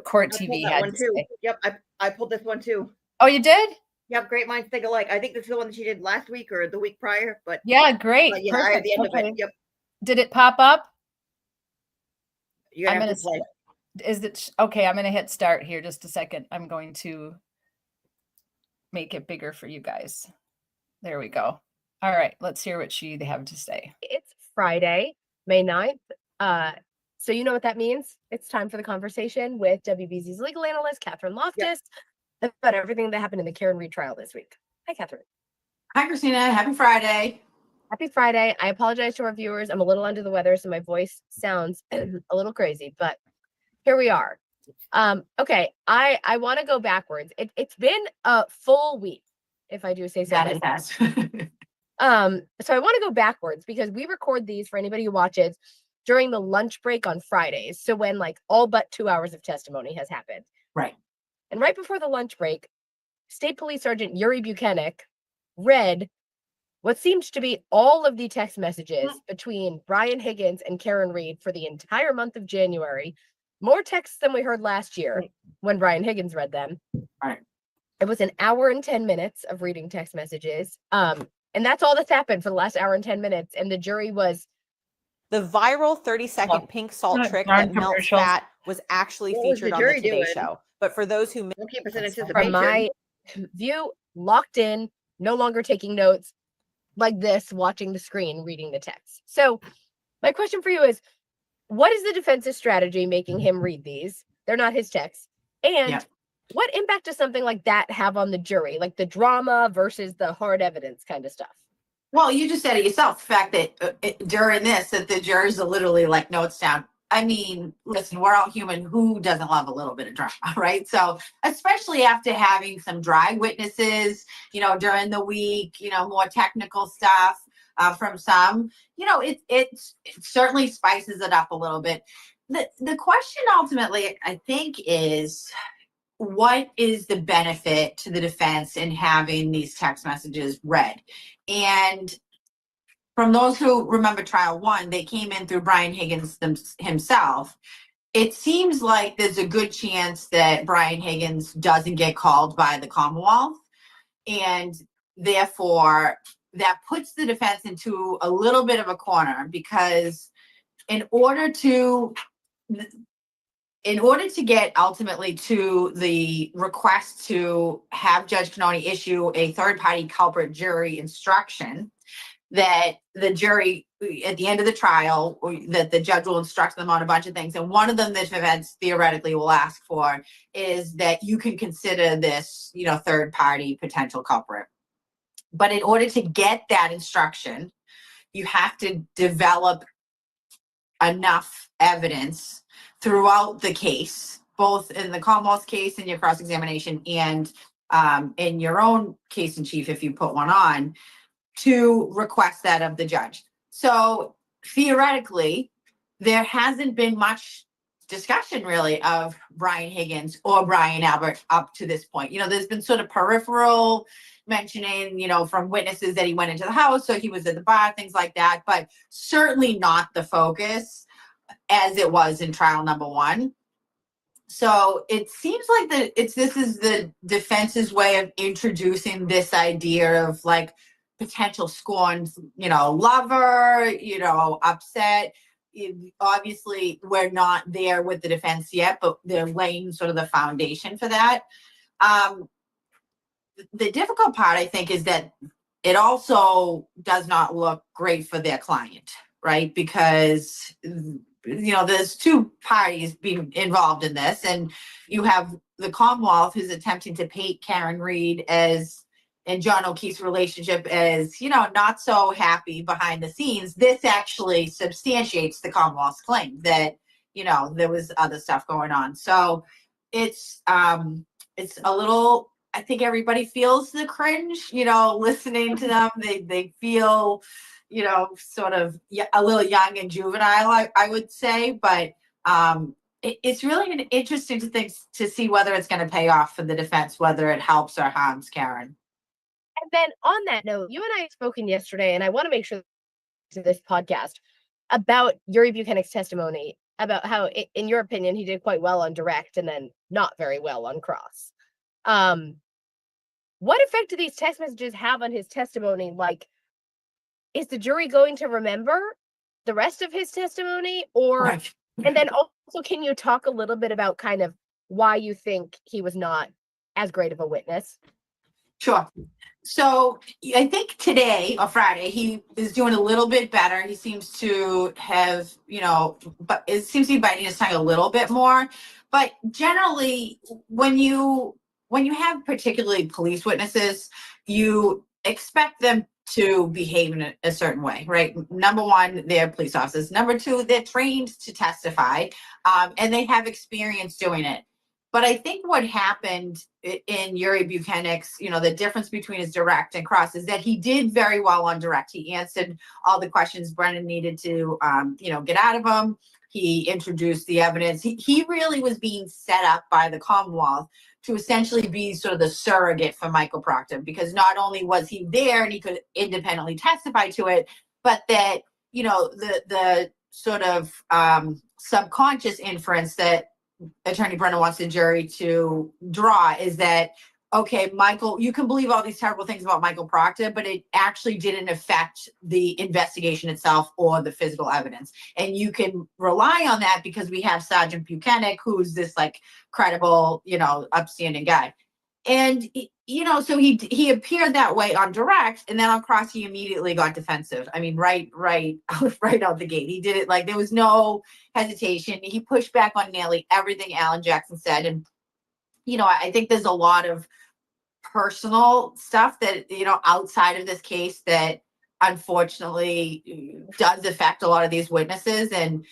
Court TV had to say. Yep, I pulled this one too. Oh, you did? Yep, great minds think alike. I think this is the one that she did last week or the week prior, but yeah, great. But yeah, I have the end of it. Yep. Did it pop up? I'm gonna play. Is it okay? I'm gonna hit start here. Just a second. I'm going to make it bigger for you guys. There we go. All right, let's hear what they have to say. It's Friday, May 9th. So you know what that means? It's time for the conversation with WBZ's legal analyst, Catherine Loftus, about everything that happened in the Karen Reed trial this week. Hi, Catherine. Hi, Christina. Happy Friday. Happy Friday. I apologize to our viewers. I'm a little under the weather, so my voice sounds a little crazy, but here we are. Okay, I want to go backwards. It's been a full week, if I do say so. That it has. So I want to go backwards, because we record these for anybody who watches during the lunch break on Fridays. So when like all but 2 hours of testimony has happened. Right. And right before the lunch break, State Police Sergeant Yuri Buchanan read what seemed to be all of the text messages between Brian Higgins and Karen Reed for the entire month of January. More texts than we heard last year when Brian Higgins read them. Right. It was an hour and 10 minutes of reading text messages. And that's all that's happened for the last hour and 10 minutes. And the jury was... The viral 30-second pink salt trick that melts fat was actually featured on the Today Show. But for those who from my view, locked in, no longer taking notes, like this, watching the screen, reading the text. So my question for you is, what is the defense's strategy making him read these? They're not his texts. And what impact does something like that have on the jury? Like the drama versus the hard evidence kind of stuff? Well, you just said it yourself, the fact that during this, that the jurors are literally like notes down. I mean, listen, we're all human. Who doesn't love a little bit of drama, right? So especially after having some dry witnesses, during the week, more technical stuff from some, it certainly spices it up a little bit. the question ultimately, I think, is what is the benefit to the defense in having these text messages read? And from those who remember trial one, they came in through Brian Higgins himself. It seems like there's a good chance that Brian Higgins doesn't get called by the Commonwealth. And therefore, that puts the defense into a little bit of a corner, because in order to get ultimately to the request to have Judge Cannoni issue a third-party culprit jury instruction, that the jury at the end of the trial, that the judge will instruct them on a bunch of things. And one of them the defense theoretically will ask for is that you can consider this, third party potential culprit. But in order to get that instruction, you have to develop enough evidence throughout the case, both in the Commonwealth's case, in your cross-examination, and in your own case in chief, if you put one on, to request that of the judge. So theoretically, there hasn't been much discussion really of Brian Higgins or Brian Albert up to this point. There's been sort of peripheral mentioning, from witnesses that he went into the house, so he was at the bar, things like that, but certainly not the focus as it was in trial number one. So it seems like this is the defense's way of introducing this idea of like potential scorned, lover, upset. Obviously, we're not there with the defense yet, but they're laying sort of the foundation for that. The difficult part, I think, is that it also does not look great for their client, right? Because, there's two parties being involved in this, and you have the Commonwealth who's attempting to paint Karen Read and John O'Keefe's relationship as, not so happy behind the scenes. This actually substantiates the Commonwealth's claim that, there was other stuff going on. So it's a little, I think everybody feels the cringe, listening to them. They feel, sort of a little young and juvenile, I would say. But it's really an interesting thing to see whether it's going to pay off for the defense, whether it helps or harms Karen. And then on that note, you and I had spoken yesterday, and I want to make sure to this podcast about Yuri Buchanan's testimony, about how, in your opinion, he did quite well on direct and then not very well on cross. What effect do these text messages have on his testimony? Like, is the jury going to remember the rest of his testimony? Or, right. And then also, can you talk a little bit about kind of why you think he was not as great of a witness? Sure. So I think today or Friday, he is doing a little bit better. He seems to have, but it seems to be biting his tongue a little bit more. But generally, when you have particularly police witnesses, you expect them to behave in a certain way, right? Number one, they're police officers. Number two, they're trained to testify, and they have experience doing it. But I think what happened in Yuri Buchanan's, the difference between his direct and cross is that he did very well on direct. He answered all the questions Brennan needed to, get out of him. He introduced the evidence. He really was being set up by the Commonwealth to essentially be sort of the surrogate for Michael Proctor, because not only was he there and he could independently testify to it, but that, the sort of subconscious inference that Attorney Brennan wants the jury to draw is that, okay, Michael, you can believe all these terrible things about Michael Proctor, but it actually didn't affect the investigation itself or the physical evidence. And you can rely on that because we have Sergeant Buchanan, who's this like credible, upstanding guy. And, so he appeared that way on direct, and then on cross, he immediately got defensive. I mean, right out the gate. He did it like there was no hesitation. He pushed back on nearly everything Alan Jackson said. And, I think there's a lot of personal stuff that, outside of this case that unfortunately does affect a lot of these witnesses. And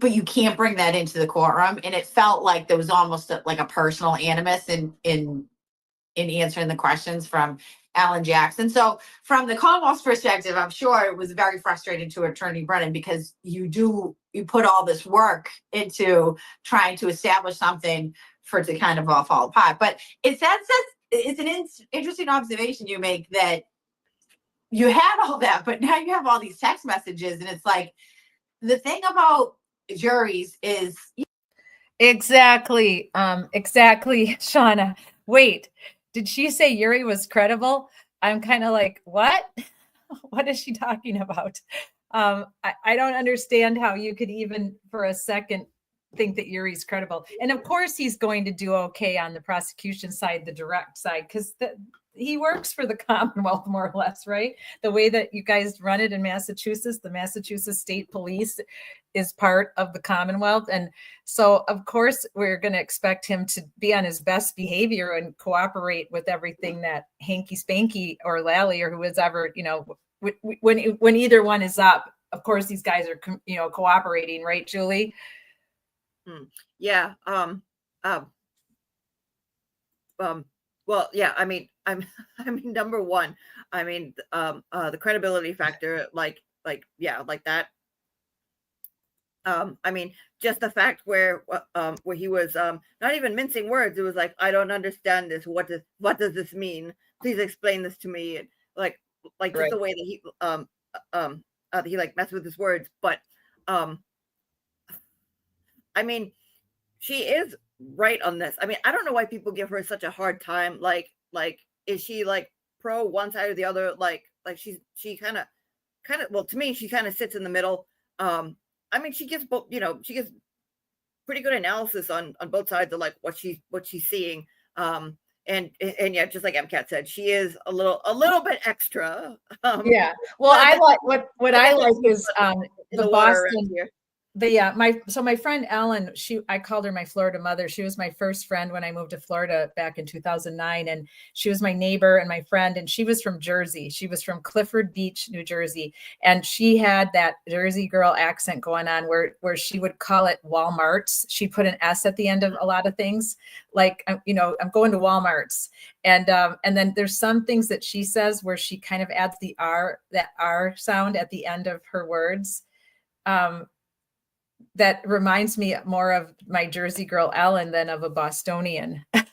but you can't bring that into the courtroom. And it felt like there was almost like a personal animus in answering the questions from Alan Jackson. So from the Commonwealth's perspective, I'm sure it was very frustrating to Attorney Brennan, because you put all this work into trying to establish something for it to kind of all fall apart. But it's an interesting observation you make, that you had all that, but now you have all these text messages, and it's like, the thing about juries is exactly, Shauna. Wait, did she say Yuri was credible? I'm kind of like, what? What is she talking about? I don't understand how you could even for a second think that Yuri's credible. And of course he's going to do okay on the prosecution side, the direct side, because he works for the Commonwealth more or less, right? The way that you guys run it in Massachusetts, the Massachusetts State Police is part of the Commonwealth. And so of course we're going to expect him to be on his best behavior and cooperate with everything that Hanky Spanky or Lally or who is ever, when either one is up, of course these guys are, cooperating, right, Julie? Yeah. Well, yeah, I mean, number one, the credibility factor, like that. I mean, just the fact where he was not even mincing words. It was like, I don't understand this. What does this mean? Please explain this to me. And like just Right. the way that he like messed with his words. But I mean, she is right on this. I mean, I don't know why people give her such a hard time. Like, is she like pro one side or the other? Like she kind of, well, to me, she kind of sits in the middle. I mean, she gives both, she gives pretty good analysis on both sides of like what she's seeing. And yeah, just like MCAT said, she is a little bit extra. Yeah. Well, I like what I like is the Boston. My friend Ellen, I called her my Florida mother. She was my first friend when I moved to Florida back in 2009. And she was my neighbor and my friend. And she was from Jersey. She was from Clifford Beach, New Jersey. And she had that Jersey girl accent going on where she would call it Walmart's. She put an S at the end of a lot of things. Like, I'm going to Walmart's. And then there's some things that she says where she kind of adds that R sound at the end of her words. That reminds me more of my Jersey girl Ellen than of a Bostonian. But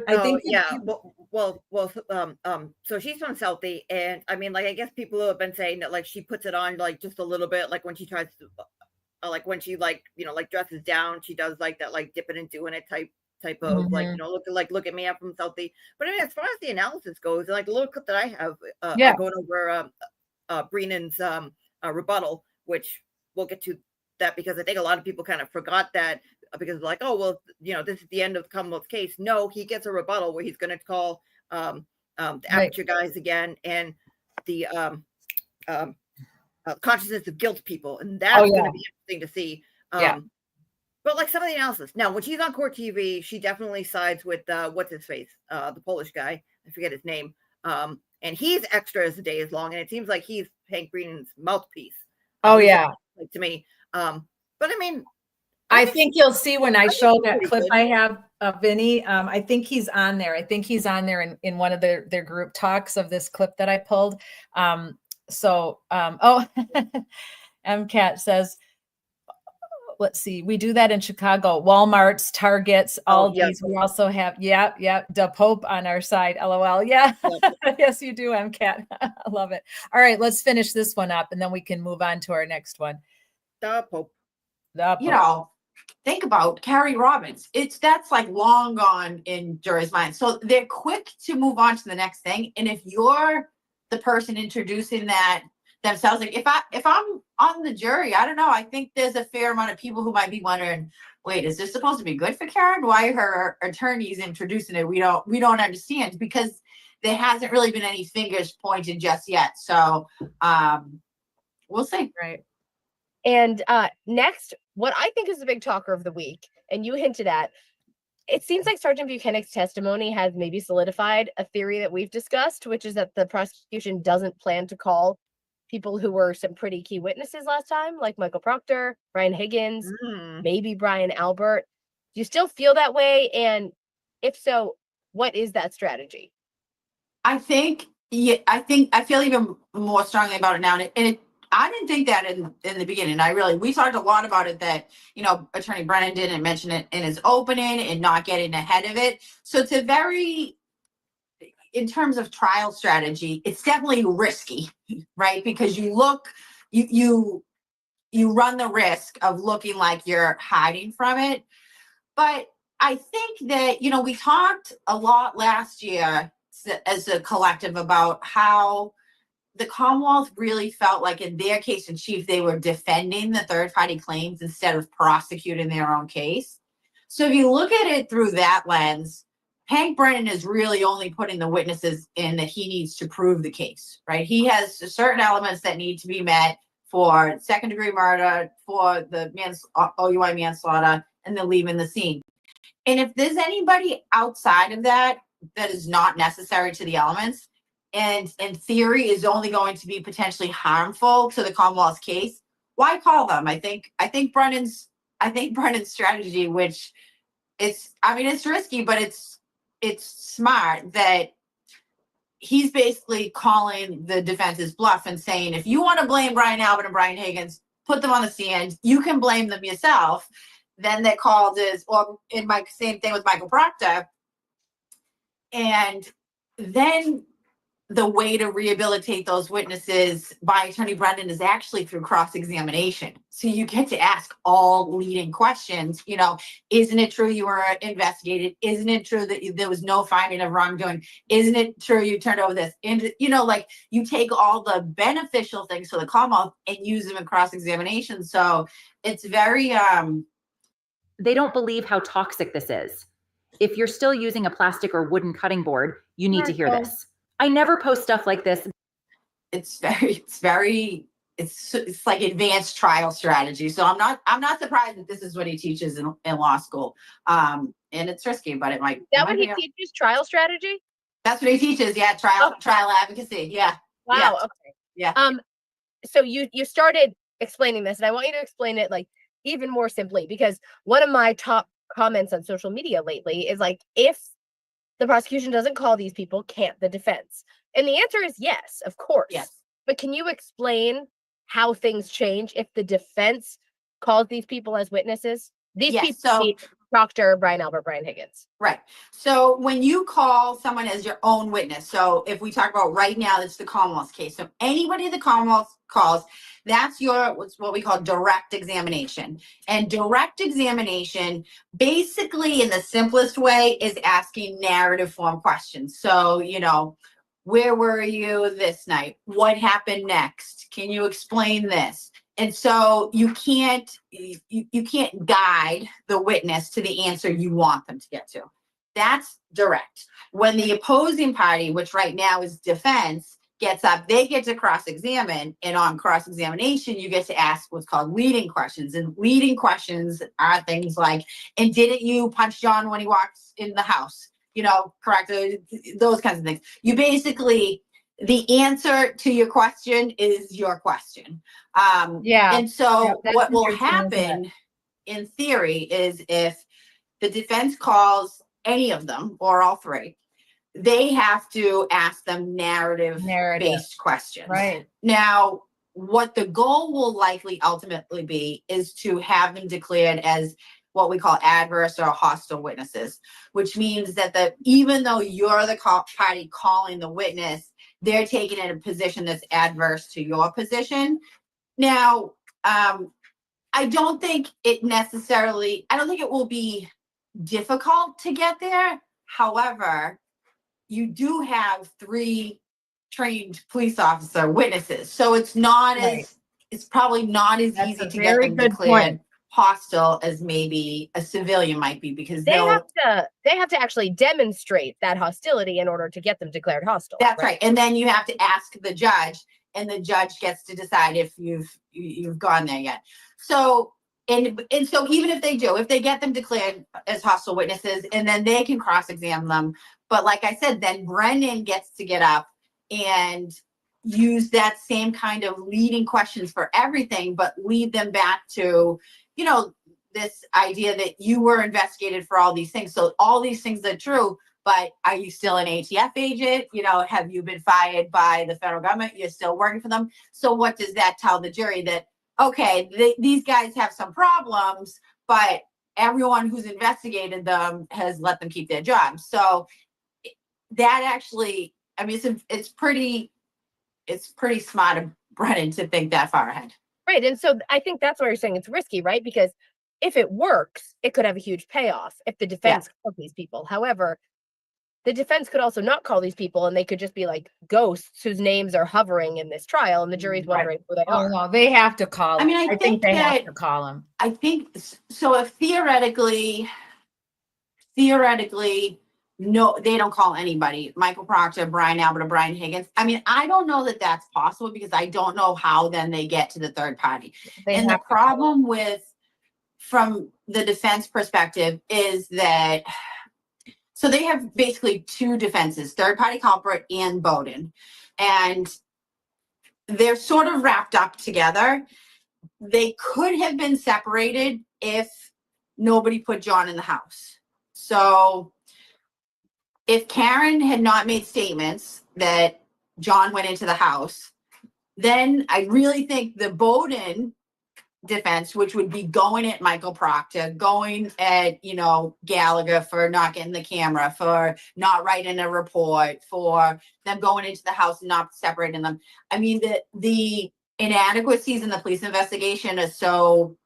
I think so she's from Southie, and I mean, like, I guess people have been saying that like she puts it on like just a little bit, like when she tries to like when she like dresses down, she does like that, like dipping and doing it type of like look at me, I'm from Southie. But I mean, as far as the analysis goes, like the little clip that I have going over Breenan's rebuttal, which we'll get to that because I think a lot of people kind of forgot that because like, oh, well, this is the end of the Commonwealth's case. No, he gets a rebuttal where he's going to call the Aperture guys again and the consciousness of guilt people. And that's going to be interesting to see. But like some of the analysis. Now, when she's on court TV, she definitely sides with what's his face, the Polish guy. I forget his name. And he's extra as the day is long. And it seems like he's Hank Green's mouthpiece. Like to me. But I mean, I think you'll see when I show that clip I have of Vinny. I think he's on there. I think he's on there in one of their group talks of this clip that I pulled. MCAT says, let's see, we do that in Chicago, Walmart's, Targets, Aldi's. We also have, Da Pope on our side. LOL. Yeah. Yes, you do, MCAT. I love it. All right, let's finish this one up and then we can move on to our next one. Da Pope. Think about Carrie Robbins. That's like long gone in jury's mind. So they're quick to move on to the next thing. And if you're the person introducing that themselves, like if I'm on the jury, I don't know. I think there's a fair amount of people who might be wondering, wait, is this supposed to be good for Karen? Why are her attorneys introducing it? We don't understand because there hasn't really been any fingers pointed just yet. So we'll see. Right. And next, what I think is the big talker of the week, and you hinted at, it seems like Sergeant Buchanan's testimony has maybe solidified a theory that we've discussed, which is that the prosecution doesn't plan to call people who were some pretty key witnesses last time, like Michael Proctor, Brian Higgins, maybe Brian Albert. Do you still feel that way? And if so, What is that strategy? I think, yeah, I feel even more strongly about it now. I didn't think that in the beginning. We talked a lot about it, that, Attorney Brennan didn't mention it in his opening and not getting ahead of it. So it's in terms of trial strategy, it's definitely risky, right? Because you run the risk of looking like you're hiding from it. But I think that, we talked a lot last year as a collective about how the Commonwealth really felt like in their case in chief, they were defending the third party claims instead of prosecuting their own case. So if you look at it through that lens, Hank Brennan is really only putting the witnesses in that he needs to prove the case, right? He has certain elements that need to be met for second degree murder, for the OUI manslaughter, and the leaving the scene. And if there's anybody outside of that is not necessary to the elements, and in theory is only going to be potentially harmful to the Commonwealth's case, why call them? I think Brennan's strategy, which it's risky, but it's smart, that he's basically calling the defense's bluff and saying, if you want to blame Brian Albert and Brian Higgins, put them on the stand. You can blame them yourself. Then they called same thing with Michael Proctor. And then the way to rehabilitate those witnesses by Attorney Brennan is actually through cross-examination. So you get to ask all leading questions. Isn't it true you were investigated? Isn't it true that there was no finding of wrongdoing? Isn't it true you turned over this? And, you take all the beneficial things to the Commonwealth and use them in cross-examination. So it's very... They don't believe how toxic this is. If you're still using a plastic or wooden cutting board, you need to hear this. I never post stuff like this. It's like advanced trial strategy. So I'm not surprised that this is what he teaches in law school. And it's risky, but it might. Is that what he teaches? Trial strategy? That's what he teaches. Yeah, trial advocacy. Yeah. Wow. Yeah. Okay. Yeah. So you started explaining this, and I want you to explain it like even more simply, because one of my top comments on social media lately is like, if the prosecution doesn't call these people, can't the defense? And the answer is yes, of course. Yes. But can you explain how things change if the defense calls these people as witnesses? These people, Proctor, Brian Albert, Brian Higgins. Right. So when you call someone as your own witness, so if we talk about right now, it's the Commonwealth's case. So anybody the Commonwealth calls, that's what we call direct examination. And direct examination, basically in the simplest way, is asking narrative form questions. So, where were you this night? What happened next? Can you explain this? And so you can't guide the witness to the answer you want them to get to. That's direct. When the opposing party, which right now is defense, gets up, they get to cross-examine, and on cross-examination, you get to ask what's called leading questions. And leading questions are things like, and didn't you punch John when he walks in the house? Correct? Those kinds of things. You basically, the answer to your question is your question. And so what will happen in theory is if the defense calls any of them or all three, they have to ask them narrative-based questions. Right. Now, what the goal will likely ultimately be is to have them declared as what we call adverse or hostile witnesses, which means that even though you're the party calling the witness, they're taken in a position that's adverse to your position. Now, I don't think it will be difficult to get there. However, you do have 3 trained police officer witnesses. So it's probably not as easy to get them declared hostile as maybe a civilian might be, because they have to actually demonstrate that hostility in order to get them declared hostile. That's right. And then you have to ask the judge, and the judge gets to decide if you've gone there yet. So and so even if they get them declared as hostile witnesses, and then they can cross-examine them. But like I said, then Brennan gets to get up and use that same kind of leading questions for everything, but lead them back to, this idea that you were investigated for all these things. So all these things are true, but are you still an ATF agent? You know, have you been fired by the federal government? You're still working for them. So what does that tell the jury? That, okay, these guys have some problems, but everyone who's investigated them has let them keep their jobs. So that actually, I mean, it's pretty smart of Brennan to think that far ahead. Right. And so I think that's why you're saying it's risky, right? Because if it works, it could have a huge payoff if the defense calls these people. However, the defense could also not call these people, and they could just be like ghosts whose names are hovering in this trial, and the jury's wondering who they are. No, they have to call them. I mean, I think they have to call them. I think so. If theoretically, no, they don't call anybody. Michael Proctor, Brian Albert, or Brian Higgins. I mean, I don't know that that's possible because I don't know how then they get to the third party. And the problem from the defense perspective is that, so they have basically two defenses, third party culprit and Bowden. And they're sort of wrapped up together. They could have been separated if nobody put John in the house. So if Karen had not made statements that John went into the house, then I really think the Bowden defense, which would be going at Michael Proctor, going at, Gallagher for not getting the camera, for not writing a report, for them going into the house and not separating them. I mean, the inadequacies in the police investigation is so,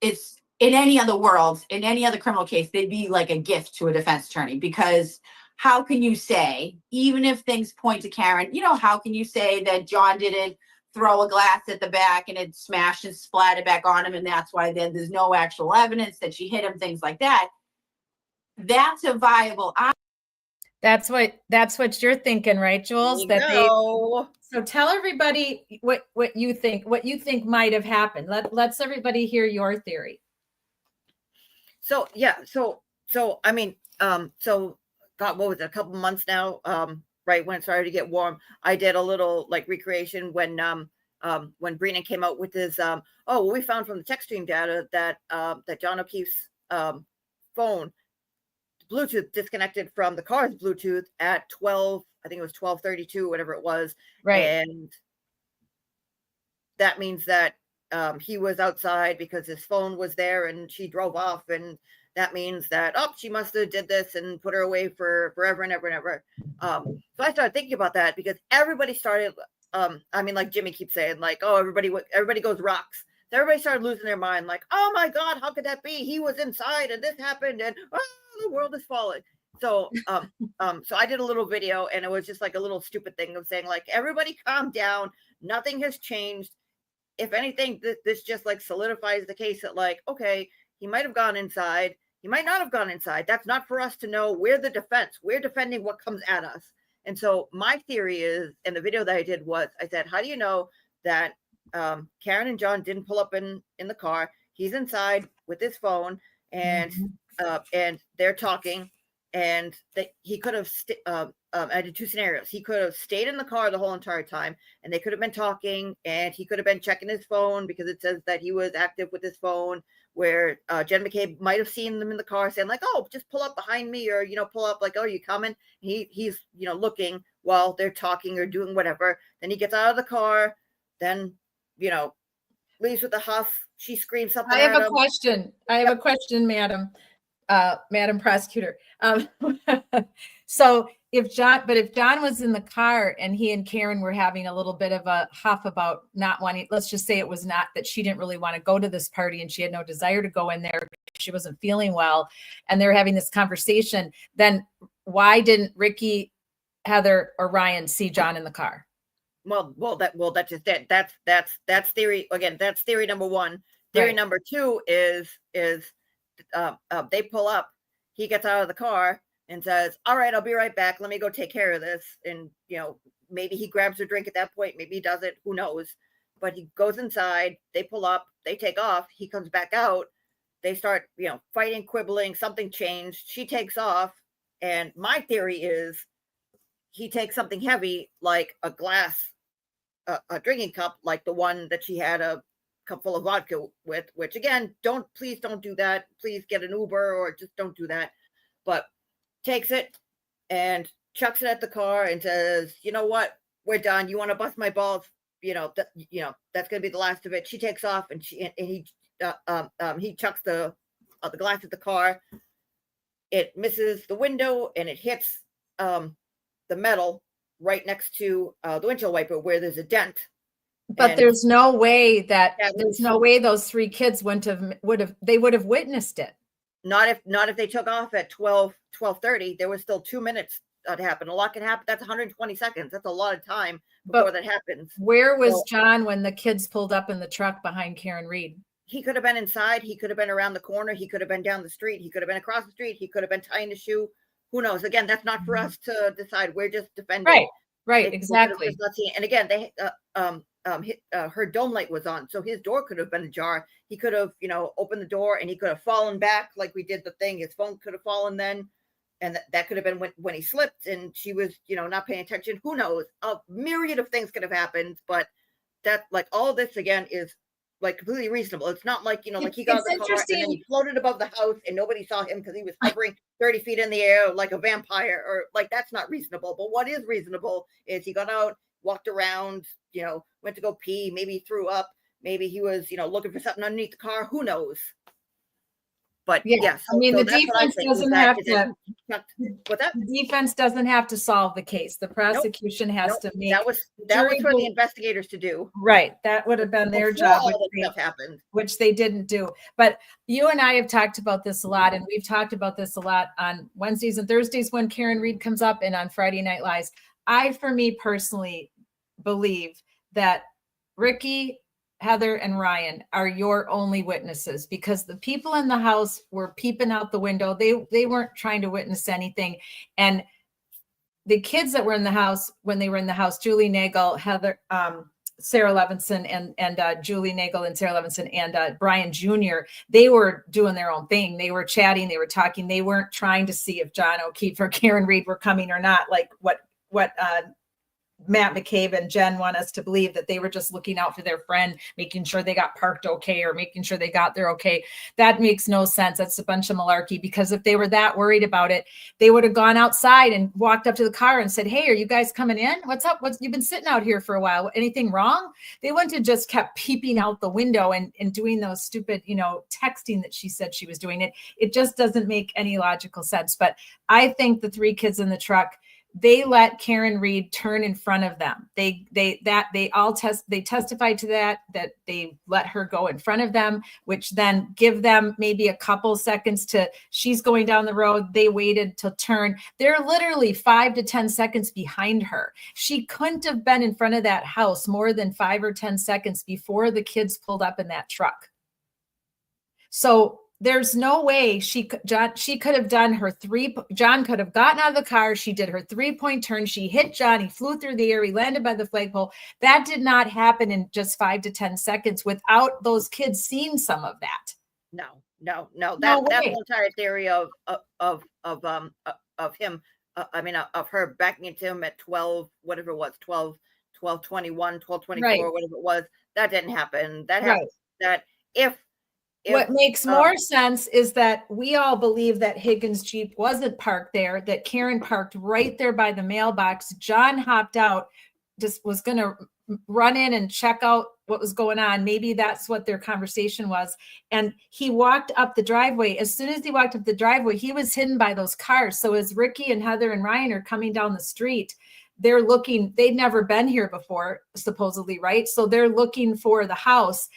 it's in any other world, in any other criminal case, they'd be like a gift to a defense attorney, because how can you say, even if things point to Karen, how can you say that John didn't throw a glass at the back and it smashed and splattered back on him, and that's why there's no actual evidence that she hit him, things like that? That's a viable option. That's what you're thinking, right, Jules? So tell everybody what you think might have happened. Let's everybody hear your theory. So I mean, God, what was it, a couple months now, right when it started to get warm, I did a little recreation when Brennan came out with his we found from the text stream data that John O'Keefe's phone Bluetooth disconnected from the car's Bluetooth at 12, I think it was 12:32, whatever it was, right? And that means that he was outside because his phone was there, and she drove off, and that means that, she must have did this and put her away for forever and ever and ever. So I started thinking about that because everybody started, like Jimmy keeps saying, everybody goes rocks. So everybody started losing their mind, oh my God, how could that be? He was inside and this happened and the world is falling. So so I did a little video, and it was just a little stupid thing of saying everybody calm down. Nothing has changed. If anything, this just solidifies the case that okay, he might have gone inside. He might not have gone inside. That's not for us to know. We're the defense. We're defending what comes at us. And so my theory is, and the video that I did was, I said, how do you know that Karen and John didn't pull up in the car? He's inside with his phone, and they're talking, and he could have, I did two scenarios. He could have stayed in the car the whole entire time, and they could have been talking, and he could have been checking his phone because it says that he was active with his phone, where Jen McCabe might have seen them in the car saying just pull up behind me, or, pull up, you coming? He's, looking while they're talking or doing whatever. Then he gets out of the car, then, leaves with a huff. She screams something. I have a question. Madam Prosecutor. So if John was in the car and he and Karen were having a little bit of a huff about not wanting, let's just say it was not that she didn't really want to go to this party and she had no desire to go in there, she wasn't feeling well, and they're having this conversation, then why didn't Ricky, Heather, or Ryan see John in the car? That's just it. That's theory. Again, that's theory number one. Theory number two is they pull up, he gets out of the car and says, all right, I'll be right back. Let me go take care of this. And, maybe he grabs a drink at that point. Maybe he doesn't, who knows? But he goes inside, they pull up, they take off. He comes back out. They start, fighting, quibbling, something changed. She takes off. And my theory is he takes something heavy, like a glass, a drinking cup, like the one that she had a cup full of vodka with, which again, please don't do that. Please get an Uber or just don't do that. But takes it, and chucks it at the car and says, you know what, we're done. You want to bust my balls? That's going to be the last of it. She takes off and he chucks the glass at the car. It misses the window and it hits the metal right next to the windshield wiper where there's a dent. But And there's no way those 3 kids would have witnessed it. Not if they took off at 12:30. There was still 2 minutes to happen. A lot can happen. That's 120 seconds. That's a lot of time before that happens. Where was John when the kids pulled up in the truck behind Karen Reed? He could have been inside. He could have been around the corner. He could have been down the street. He could have been across the street. He could have been tying the shoe. Who knows? Again, that's not for us to decide. We're just defending. Right, exactly. And again, they her dome light was on, so his door could have been ajar. He could have, opened the door and he could have fallen back like we did the thing. His phone could have fallen then, and that could have been when he slipped and she was, not paying attention. Who knows? A myriad of things could have happened, but that, like, all this again is like completely reasonable. It's not like, like he got in the car and then he floated above the house and nobody saw him because he was hovering 30 feet in the air like a vampire, or like, that's not reasonable. But what is reasonable is he got out, walked around, went to go pee, maybe threw up, maybe he was, looking for something underneath the car. Who knows? But yes, I mean, the defense doesn't have to. The defense doesn't have to solve the case. The prosecution has to make. That was for the investigators to do. Right, that would have been their job, which they didn't do. But you and I have talked about this a lot, and we've talked about this a lot on Wednesdays and Thursdays when Karen Reed comes up, and on Friday Night Lies. For me personally, believe that Ricky, Heather, and Ryan are your only witnesses, because the people in the house were peeping out the window. They weren't trying to witness anything. And the kids that were in the house, when they were in the house, Julie Nagel, Heather, Sarah Levinson, and Julie Nagel and Sarah Levinson and Brian Jr., they were doing their own thing. They were chatting, they were talking. They weren't trying to see if John O'Keefe or Karen Reed were coming or not, like what Matt McCabe and Jen want us to believe, that they were just looking out for their friend, making sure they got parked okay, or making sure they got there okay. That makes no sense. That's a bunch of malarkey, because if they were that worried about it, they would have gone outside and walked up to the car and said, hey, are you guys coming in? What's up? You've been sitting out here for a while. Anything wrong? They wouldn't have just kept peeping out the window and doing those stupid, texting that she said she was doing. It just doesn't make any logical sense. But I think the 3 kids in the truck, they let Karen Reed turn in front of them. They testified to that they let her go in front of them, which then give them maybe a couple seconds she's going down the road. They waited to turn. They're literally 5 to 10 seconds behind her. She couldn't have been in front of that house more than 5 or 10 seconds before the kids pulled up in that truck. So there's no way she could have done her John could have gotten out of the car. She did her 3-point turn. She hit John. He flew through the air. He landed by the flagpole. That did not happen in just 5 to 10 seconds without those kids seeing some of that. No. That whole entire theory of him, of her backing into him at 12, whatever it was, 12:21, 12:24, right, whatever it was, that didn't happen. That right. happened. That if what makes more sense is that we all believe that Higgins' Jeep wasn't parked there, that Karen parked right there by the mailbox. John hopped out, just was going to run in and check out what was going on. Maybe that's what their conversation was. And he walked up the driveway. As soon as he walked up the driveway, he was hidden by those cars. So as Ricky and Heather and Ryan are coming down the street, they're looking, they'd never been here before, supposedly, right? So they're looking for the house.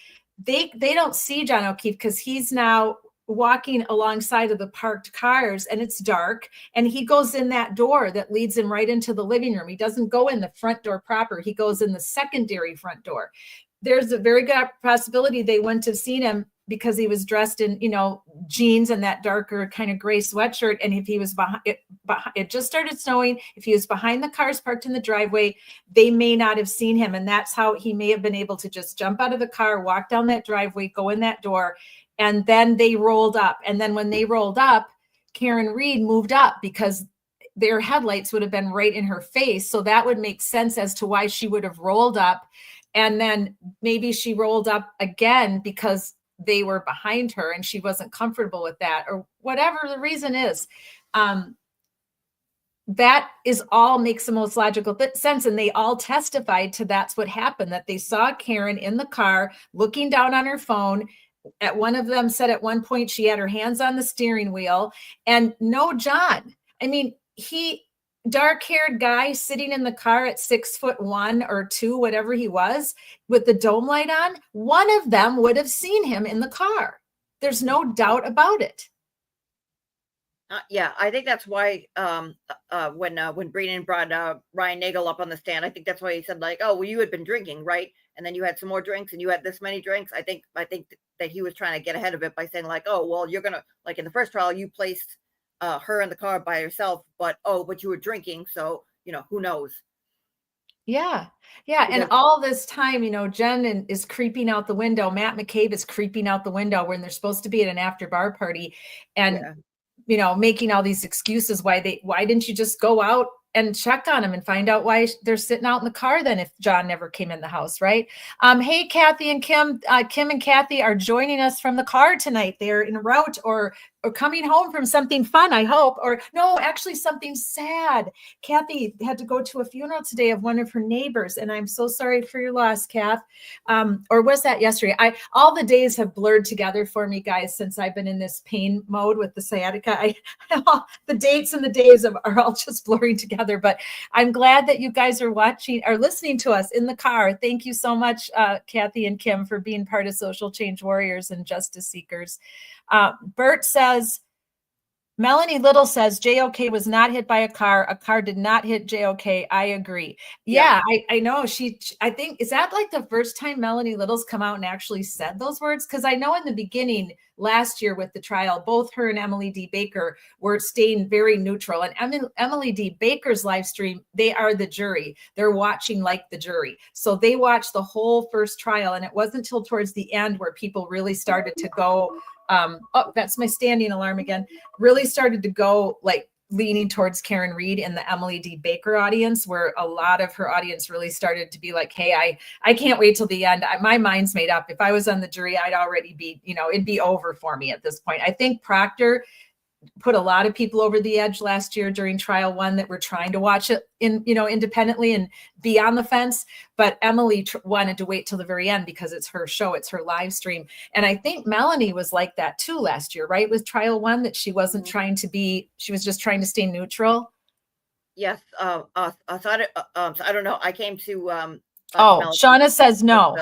They don't see John O'Keefe because he's now walking alongside of the parked cars, and it's dark, and he goes in that door that leads him right into the living room. He doesn't go in the front door proper. He goes in the secondary front door. There's a very good possibility they wouldn't have seen him because he was dressed in, jeans and that darker kind of gray sweatshirt. And if he was behind, it just started snowing. If he was behind the cars parked in the driveway, they may not have seen him. And that's how he may have been able to just jump out of the car, walk down that driveway, go in that door. And then they rolled up. And then when they rolled up, Karen Reed moved up because their headlights would have been right in her face. So that would make sense as to why she would have rolled up. And then maybe she rolled up again because they were behind her and she wasn't comfortable with that, or whatever the reason is. that is all makes the most logical sense. And they all testified to that's what happened, that they saw Karen in the car looking down on her phone. At one of them said at one point she had her hands on the steering wheel, and no John. I mean, dark-haired guy sitting in the car at 6'1" or 2, whatever he was, with the dome light on, one of them would have seen him in the car. There's no doubt about it. Yeah, I think that's why when Breenan brought Ryan Nagel up on the stand, I think that's why he said, like, oh, well, you had been drinking, right? And then you had some more drinks and you had this many drinks. I think that he was trying to get ahead of it by saying, like, oh, well, you're gonna, like, in the first trial, you placed her in the car by herself, but you were drinking, so who knows. Yeah. And all this time, Jen is creeping out the window. Matt McCabe is creeping out the window when they're supposed to be at an after bar party, and making all these excuses why didn't you just go out and check on them and find out why they're sitting out in the car then if John never came in the house, right? Hey, Kathy and Kim. Kim and Kathy are joining us from the car tonight. They're en route or coming home from something fun, I hope. Or no, actually something sad. Kathy had to go to a funeral today of one of her neighbors, and I'm so sorry for your loss, Kath. Or was that yesterday? All the days have blurred together for me, guys, since I've been in this pain mode with the sciatica. The dates and the days are all just blurring together, but I'm glad that you guys are listening to us in the car. Thank you so much, Kathy and Kim, for being part of Social Change Warriors and Justice Seekers. Bert says, Melanie Little says JOK was not hit by a car. A car did not hit JOK. I agree. Yeah. I know. I think, is that like the first time Melanie Little's come out and actually said those words? Because I know in the beginning last year with the trial, both her and Emily D. Baker were staying very neutral. And Emily D. Baker's live stream, they are the jury. They're watching like the jury. So they watched the whole first trial. And it wasn't until towards the end where people really started to go, oh, that's my standing alarm again, really started to go like leaning towards Karen Reed in the Emily D. Baker audience, where a lot of her audience really started to be like, hey, I can't wait till the end. My mind's made up. If I was on the jury, I'd already be, it'd be over for me at this point. I think Proctor put a lot of people over the edge last year during trial 1 that were trying to watch it independently and be on the fence. But Emily wanted to wait till the very end because it's her show, it's her live stream. And I think Melanie was like that too last year, right? With trial 1, that she wasn't trying to be, she was just trying to stay neutral. Yes. I thought it, I don't know. I came to, Shauna says no.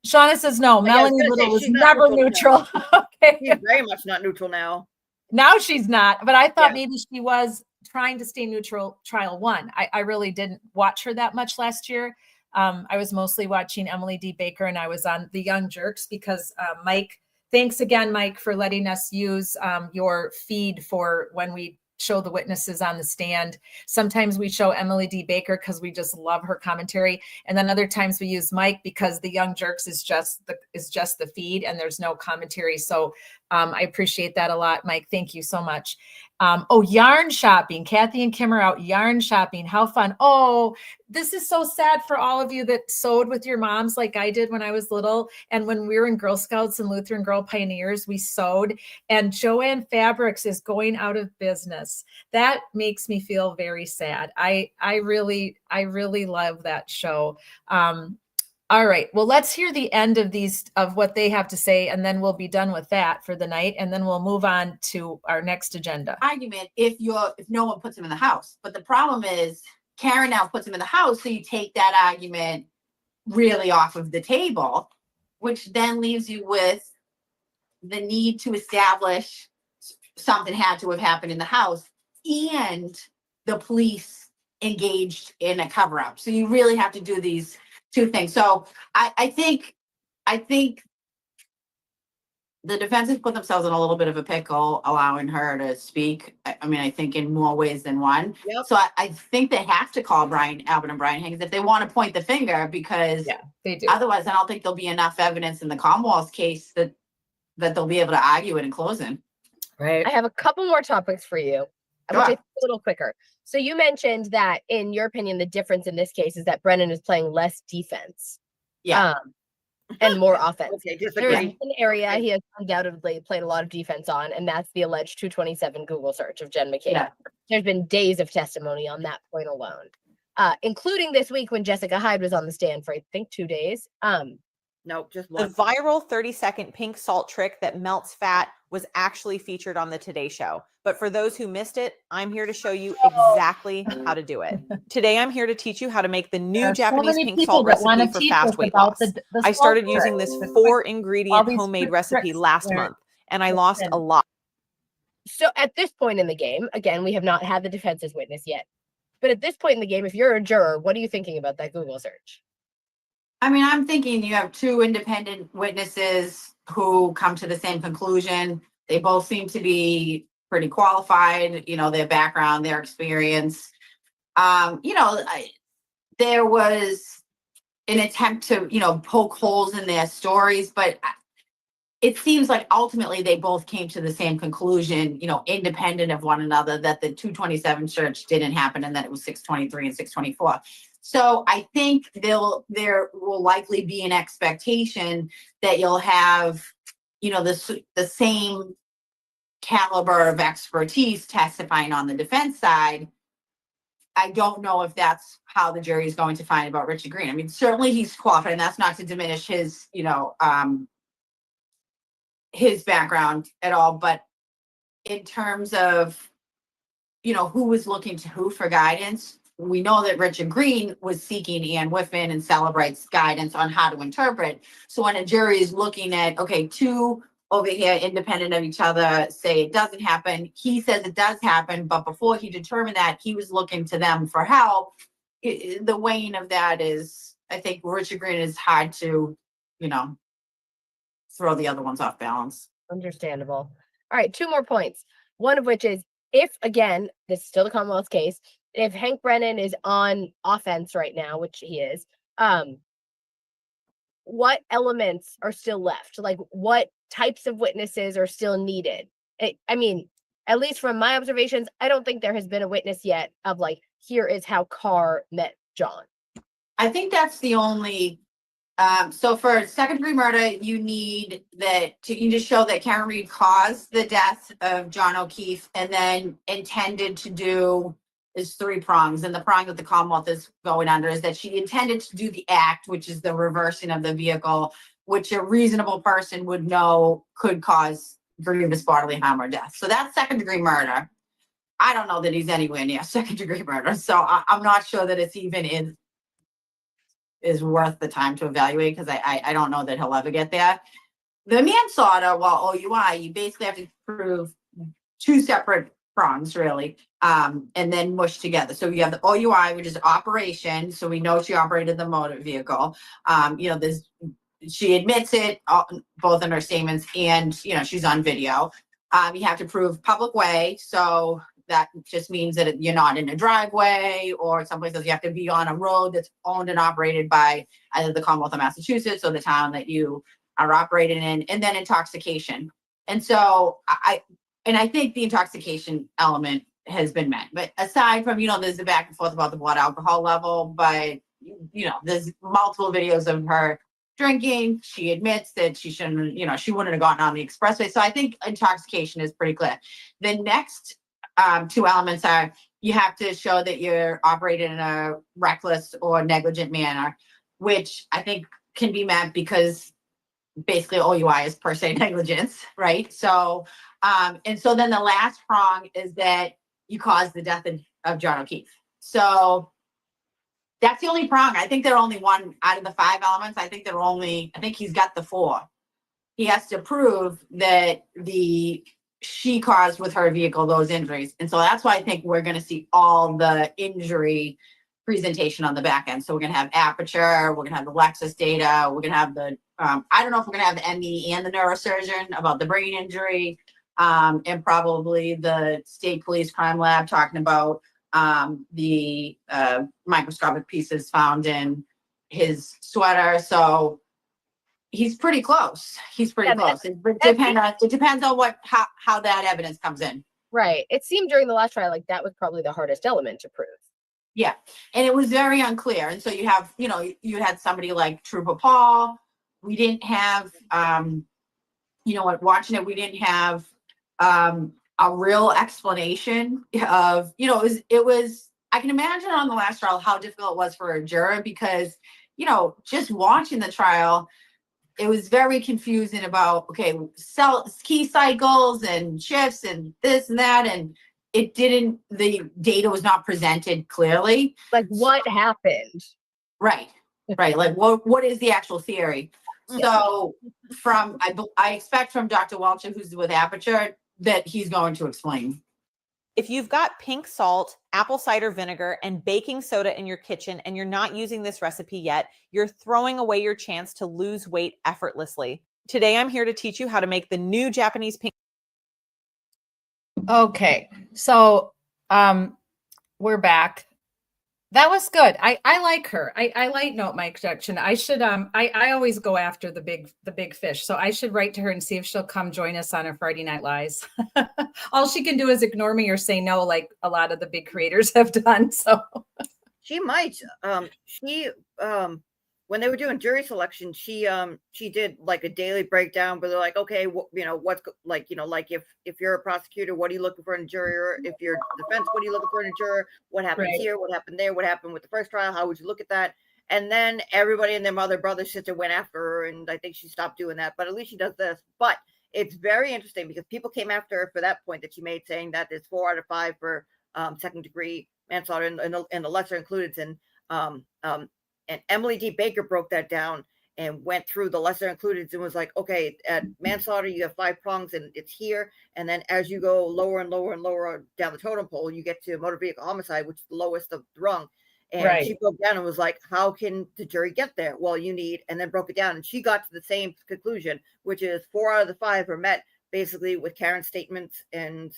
Shauna says no. Melanie Little was never neutral. Okay. She's very much not neutral now. Now she's not, but I thought maybe she was trying to stay neutral trial 1. I really didn't watch her that much last year. I was mostly watching Emily D. Baker, and I was on The Young Jerks because Mike, thanks again, Mike, for letting us use your feed for when we show the witnesses on the stand. Sometimes we show Emily D. Baker because we just love her commentary. And then other times we use Mike because The Young Jerks is just the feed and there's no commentary. So I appreciate that a lot, Mike. Thank you so much. Yarn shopping. Kathy and Kim are out yarn shopping. How fun. Oh, this is so sad for all of you that sewed with your moms like I did when I was little. And when we were in Girl Scouts and Lutheran Girl Pioneers, we sewed. And Joanne Fabrics is going out of business. That makes me feel very sad. I really love that show. All right. Well, let's hear the end of what they have to say, and then we'll be done with that for the night, and then we'll move on to our next agenda. Argument if no one puts him in the house, but the problem is Karen now puts him in the house, so you take that argument really off of the table, which then leaves you with the need to establish something had to have happened in the house, and the police engaged in a cover-up. So you really have to do these two things. So I think the defense has put themselves in a little bit of a pickle, allowing her to speak. I mean, I think in more ways than one. Yep. So I think they have to call Albert and Brian Higgins if they want to point the finger, because they do. Otherwise, I don't think there'll be enough evidence in the Commonwealth's case that they'll be able to argue it in closing. Right. I have a couple more topics for you. I will take a little quicker. So you mentioned that, in your opinion, the difference in this case is that Brennan is playing less defense. Yeah. and more offense. Okay, There's disagree. an area he has undoubtedly played a lot of defense on, and that's the alleged 227 Google search of Jen McCabe. Yeah. There's been days of testimony on that point alone, including this week when Jessica Hyde was on the stand for, I think, 2 days. Nope, just The one. viral 30-second pink salt trick that melts fat was actually featured on the Today Show. But for those who missed it, I'm here to show you exactly how to do it. Today, I'm here to teach you how to make the new Japanese pink salt recipe for fast weight loss. I started using this 4-ingredient homemade recipe last month, and I lost a lot. So at this point in the game, again, we have not had the defense as witness yet. But at this point in the game, if you're a juror, what are you thinking about that Google search? I mean, I'm thinking you have two independent witnesses who come to the same conclusion. They both seem to be pretty qualified, their background, their experience. There was an attempt to, poke holes in their stories, but it seems like ultimately they both came to the same conclusion, independent of one another, that the 227 search didn't happen and that it was 623 and 624. So I think there will likely be an expectation that you'll have, the same caliber of expertise testifying on the defense side. I don't know if that's how the jury is going to find about Richard Green. I mean, certainly he's qualified, and that's not to diminish his, his background at all. But in terms of, who was looking to who for guidance, we know that Richard Green was seeking Ann Whiffin and Celebrate's guidance on how to interpret. So when a jury is looking at, okay, two over here, independent of each other, say it doesn't happen, he says it does happen, but before he determined that, he was looking to them for help. The weighing of that is, I think Richard Green is hard to, throw the other ones off balance. Understandable. All right, 2 more points. One of which is, if, again, this is still the Commonwealth's case, if Hank Brennan is on offense right now, which he is, what elements are still left? Like, what types of witnesses are still needed? I mean, at least from my observations, I don't think there has been a witness yet of like, here is how Carr met John. I think that's the only. So for second-degree murder, you need to show that Karen Reed caused the death of John O'Keefe and then intended to do is 3 prongs. And the prong that the Commonwealth is going under is that she intended to do the act, which is the reversing of the vehicle, which a reasonable person would know could cause grievous bodily harm or death. So that's second-degree murder. I don't know that he's anywhere near second-degree murder. So I'm not sure that it's even is worth the time to evaluate, because I don't know that he'll ever get there. The manslaughter, well, OUI, you basically have to prove 2 separate prongs, really, and then mush together. So you have the OUI, which is operation. So we know she operated the motor vehicle. She admits it both in her statements, and she's on video. You have to prove public way. So that just means that you're not in a driveway or someplace else. You have to be on a road that's owned and operated by either the Commonwealth of Massachusetts or the town that you are operating in, and then intoxication. And so I think the intoxication element has been met. But aside from, there's the back and forth about the blood alcohol level, but, there's multiple videos of her drinking. She admits that she shouldn't, she wouldn't have gotten on the expressway. So I think intoxication is pretty clear. The next 2 elements are, you have to show that you're operating in a reckless or negligent manner, which I think can be met because basically OUI is per se negligence, right? So, and so then the last prong is that you caused the death of John O'Keefe. So that's the only prong. I think they're only 1 out of the 5 elements. I think he's got the 4. He has to prove that she caused with her vehicle those injuries. And so that's why I think we're going to see all the injury presentation on the back end. So we're going to have aperture, we're going to have the Lexus data, we're going to have the, I don't know if we're going to have the ME and the neurosurgeon about the brain injury, and probably the state police crime lab talking about the microscopic pieces found in his sweater. So he's pretty close. It depends on how that evidence comes in. Right. It seemed during the last trial like that was probably the hardest element to prove. Yeah. And it was very unclear. And so you have, you had somebody like Trooper Paul, we didn't have, watching it, we didn't have a real explanation of, it was, I can imagine on the last trial how difficult it was for a juror because, just watching the trial, it was very confusing about, okay, key cycles and shifts and this and that. And the data was not presented clearly. Like what happened? Right. Like what is the actual theory? So I expect from Dr. Welcher, who's with Aperture, that he's going to explain. If you've got pink salt, apple cider vinegar, and baking soda in your kitchen and you're not using this recipe yet, you're throwing away your chance to lose weight effortlessly. Today, I'm here to teach you how to make the new Japanese pink. Okay, so we're back. That was good. I like her. I light note my introduction. I should I always go after the big fish. So I should write to her and see if she'll come join us on a Friday Night Lies. All she can do is ignore me or say no, like a lot of the big creators have done. So she might. When they were doing jury selection, she did like a daily breakdown, but they're like, okay, what's like if you're a prosecutor, what are you looking for in a jury? Or if you're defense, what are you looking for in a juror? What happened here? What happened there? What happened with the first trial? How would you look at that? And then everybody and their mother, brother, sister went after her, and I think she stopped doing that. But at least she does this. But it's very interesting because people came after her for that point that she made, saying that there's 4 out of 5 for second degree manslaughter and the lesser included. And Emily D. Baker broke that down and went through the lesser included and was like, okay, at manslaughter, you have 5 prongs and it's here. And then as you go lower and lower and lower down the totem pole, you get to motor vehicle homicide, which is the lowest of the rung. And she broke down and was like, how can the jury get there? Well, you need, and then broke it down. And she got to the same conclusion, which is 4 out of the 5 are met basically with Karen's statements and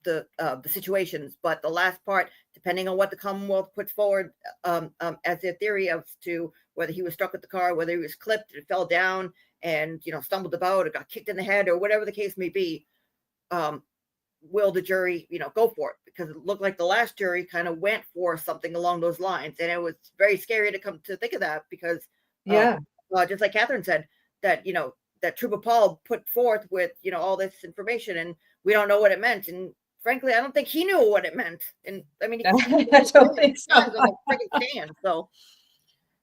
the situations, but the last part, depending on what the Commonwealth puts forward as their theory as to whether he was struck with the car, whether he was clipped, it fell down, and stumbled about, or got kicked in the head, or whatever the case may be, will the jury go for it? Because it looked like the last jury kind of went for something along those lines, and it was very scary to come to think of that because just like Catherine said, that that Trooper Paul put forth with all this information, and we don't know what it meant, and frankly, I don't think he knew what it meant. And I mean, he I don't think so. on the freaking stand. So,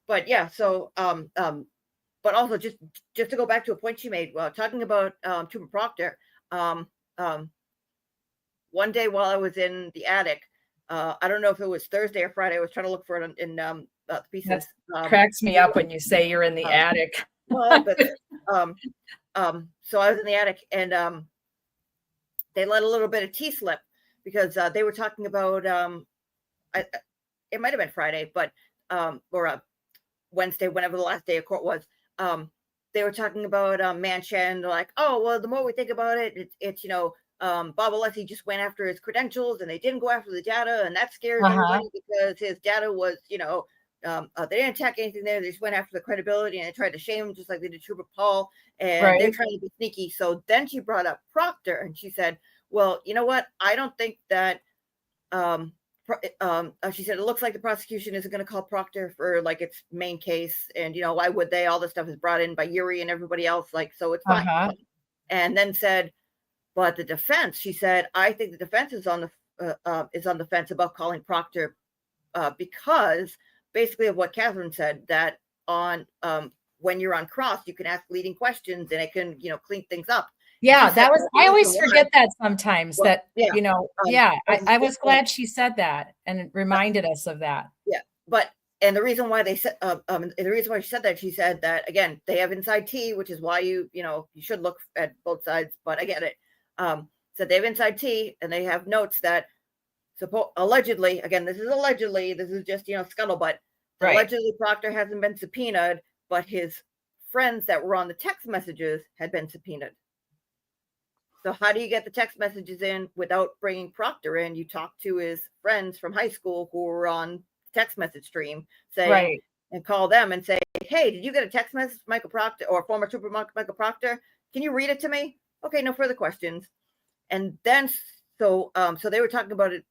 but yeah, so but also just to go back to a point she made, talking about Trooper Proctor, one day while I was in the attic, I don't know if it was Thursday or Friday, I was trying to look for it in the pieces. Cracks me up when you say you're in the attic. Well, but so I was in the attic, and they let a little bit of tea slip because they were talking about it might have been Friday, but or Wednesday, whenever the last day of court was. They were talking about Manchin. They're like, oh well, the more we think about it, it's Bob Alessi just went after his credentials and they didn't go after the data, and that scares everybody because his data was they didn't attack anything there. They just went after the credibility and they tried to shame him just like they did Trooper Paul, and they're trying to be sneaky. So then she brought up Proctor and she said, well, you know what? I don't think that she said, it looks like the prosecution isn't going to call Proctor for like its main case. And, why would they? All this stuff is brought in by Yuri and everybody else. Like, so it's fine. And then said, but the defense, she said, I think the defense is on the fence about calling Proctor because basically of what Catherine said, that on when you're on cross, you can ask leading questions and it can, clean things up. Yeah, that was, I always forget that sometimes that, I was glad she said that and reminded us of that. Yeah. And the reason why they said, the reason why she said that, she said that, again, they have inside tea, which is why you should look at both sides, but I get it. So they have inside tea and they have notes that allegedly, again, this is just, scuttlebutt. Allegedly Proctor hasn't been subpoenaed, but his friends that were on the text messages had been subpoenaed. So how do you get the text messages in without bringing Proctor in? You talk to his friends from high school who were on text message stream, say, and call them and say, hey, did you get a text message from Michael Proctor or former Trooper Michael Proctor? Can you read it to me? Okay, no further questions. And then, so they were talking about it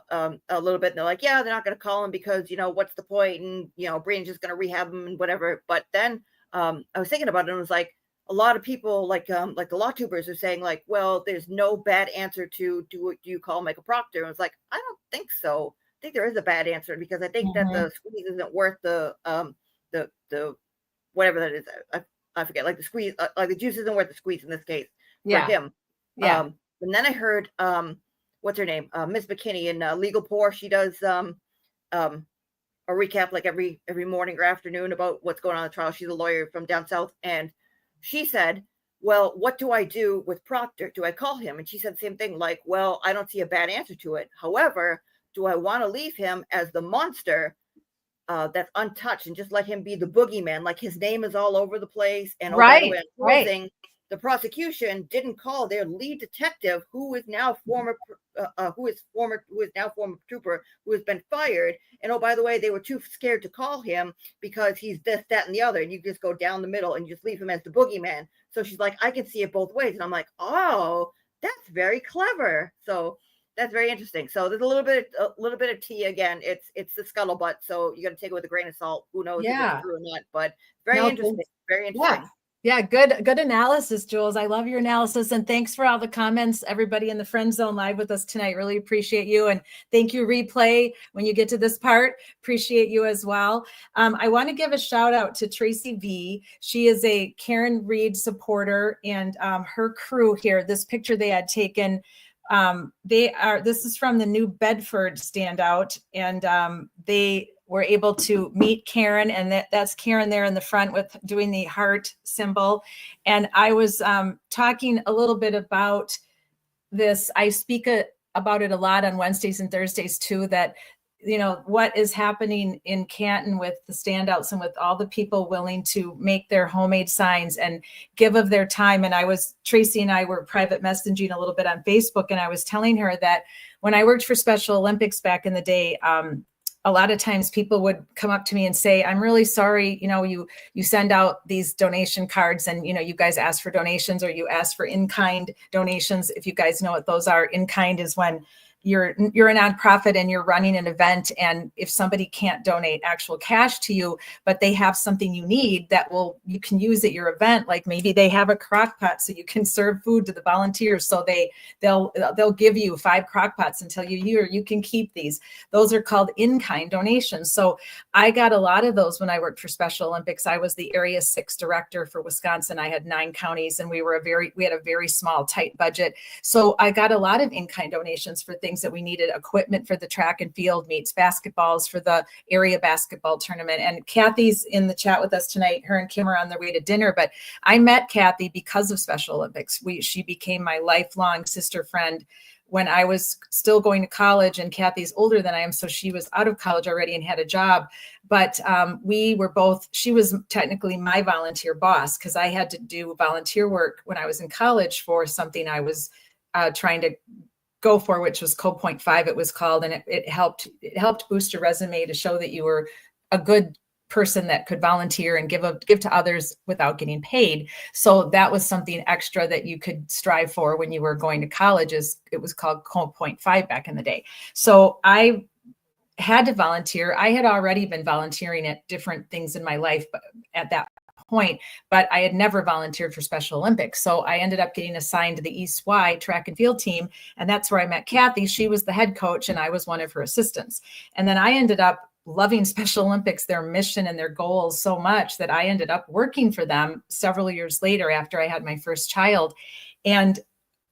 a little bit. And they're like, yeah, they're not going to call him because, what's the point? And, Brandon's just going to rehab him and whatever. But then I was thinking about it, and it was like a lot of people like the law tubers are saying like, well, there's no bad answer to do you call Michael Proctor? And it's like, I don't think so. I think there is a bad answer, because I think that the squeeze isn't worth the whatever that is. I forget, like the squeeze, like the juice isn't worth the squeeze in this case for him. Yeah. And then I heard, what's her name? Miss McKinney in Legal Poor. She does a recap like every morning or afternoon about what's going on in the trial. She's a lawyer from down south. And she said, well, what do I do with Proctor? Do I call him? And she said the same thing, like, well, I don't see a bad answer to it. However, do I want to leave him as the monster that's untouched and just let him be the boogeyman? Like, his name is all over the place. And by the way, closing, the prosecution didn't call their lead detective, who is now former trooper, who has been fired. And by the way, they were too scared to call him because he's this, that, and the other. And you just go down the middle and just leave him as the boogeyman. So she's like, I can see it both ways. And I'm like, oh, that's very clever. So that's very interesting. So there's a little bit of tea again. It's the scuttlebutt, so you got to take it with a grain of salt. Who knows if it's true or not? But very interesting. Very interesting. Yeah, good analysis, Jules. I love your analysis, and thanks for all the comments, everybody in the Friend Zone live with us tonight. Really appreciate you, and thank you, replay, when you get to this part. Appreciate you as well. I want to give a shout out to Tracy V. She is a Karen Reed supporter, and her crew here. This picture they had taken. This is from the New Bedford standout, and they were able to meet Karen, and that's Karen there in the front with doing the heart symbol. And I was talking a little bit about this. I speak about it a lot on Wednesdays and Thursdays too, that what is happening in Canton with the standouts and with all the people willing to make their homemade signs and give of their time. And Tracy and I were private messaging a little bit on Facebook, and I was telling her that when I worked for Special Olympics back in the day, a lot of times people would come up to me and say, I'm really sorry, you send out these donation cards and, you guys ask for donations, or you ask for in-kind donations. If you guys know what those are, in-kind is when you're a nonprofit and you're running an event, and if somebody can't donate actual cash to you, but they have something you need that you can use at your event, like maybe they have a crock pot so you can serve food to the volunteers, so they'll give you 5 crock pots and tell you can keep these. Those are called in-kind donations. So I got a lot of those when I worked for Special Olympics. I was the Area 6 director for Wisconsin. I had 9 counties, and we had a very small, tight budget. So I got a lot of in-kind donations for things that we needed, equipment for the track and field meets, basketballs for the area basketball tournament. And Kathy's in the chat with us tonight. Her and Kim are on their way to dinner, but I met Kathy because of Special Olympics. She became my lifelong sister friend when I was still going to college, and Kathy's older than I am, so she was out of college already and had a job. But she was technically my volunteer boss, because I had to do volunteer work when I was in college for something I was trying to go for, which was Code Point 5, it was called, and it helped boost your resume to show that you were a good person that could volunteer and give to others without getting paid. So that was something extra that you could strive for when you were going to college. It was called Code Point 5 back in the day. So I had to volunteer. I had already been volunteering at different things in my life at that point, but I had never volunteered for Special Olympics. So I ended up getting assigned to the East Y track and field team. And that's where I met Kathy. She was the head coach and I was one of her assistants. And then I ended up loving Special Olympics, their mission and their goals so much that I ended up working for them several years later after I had my first child. And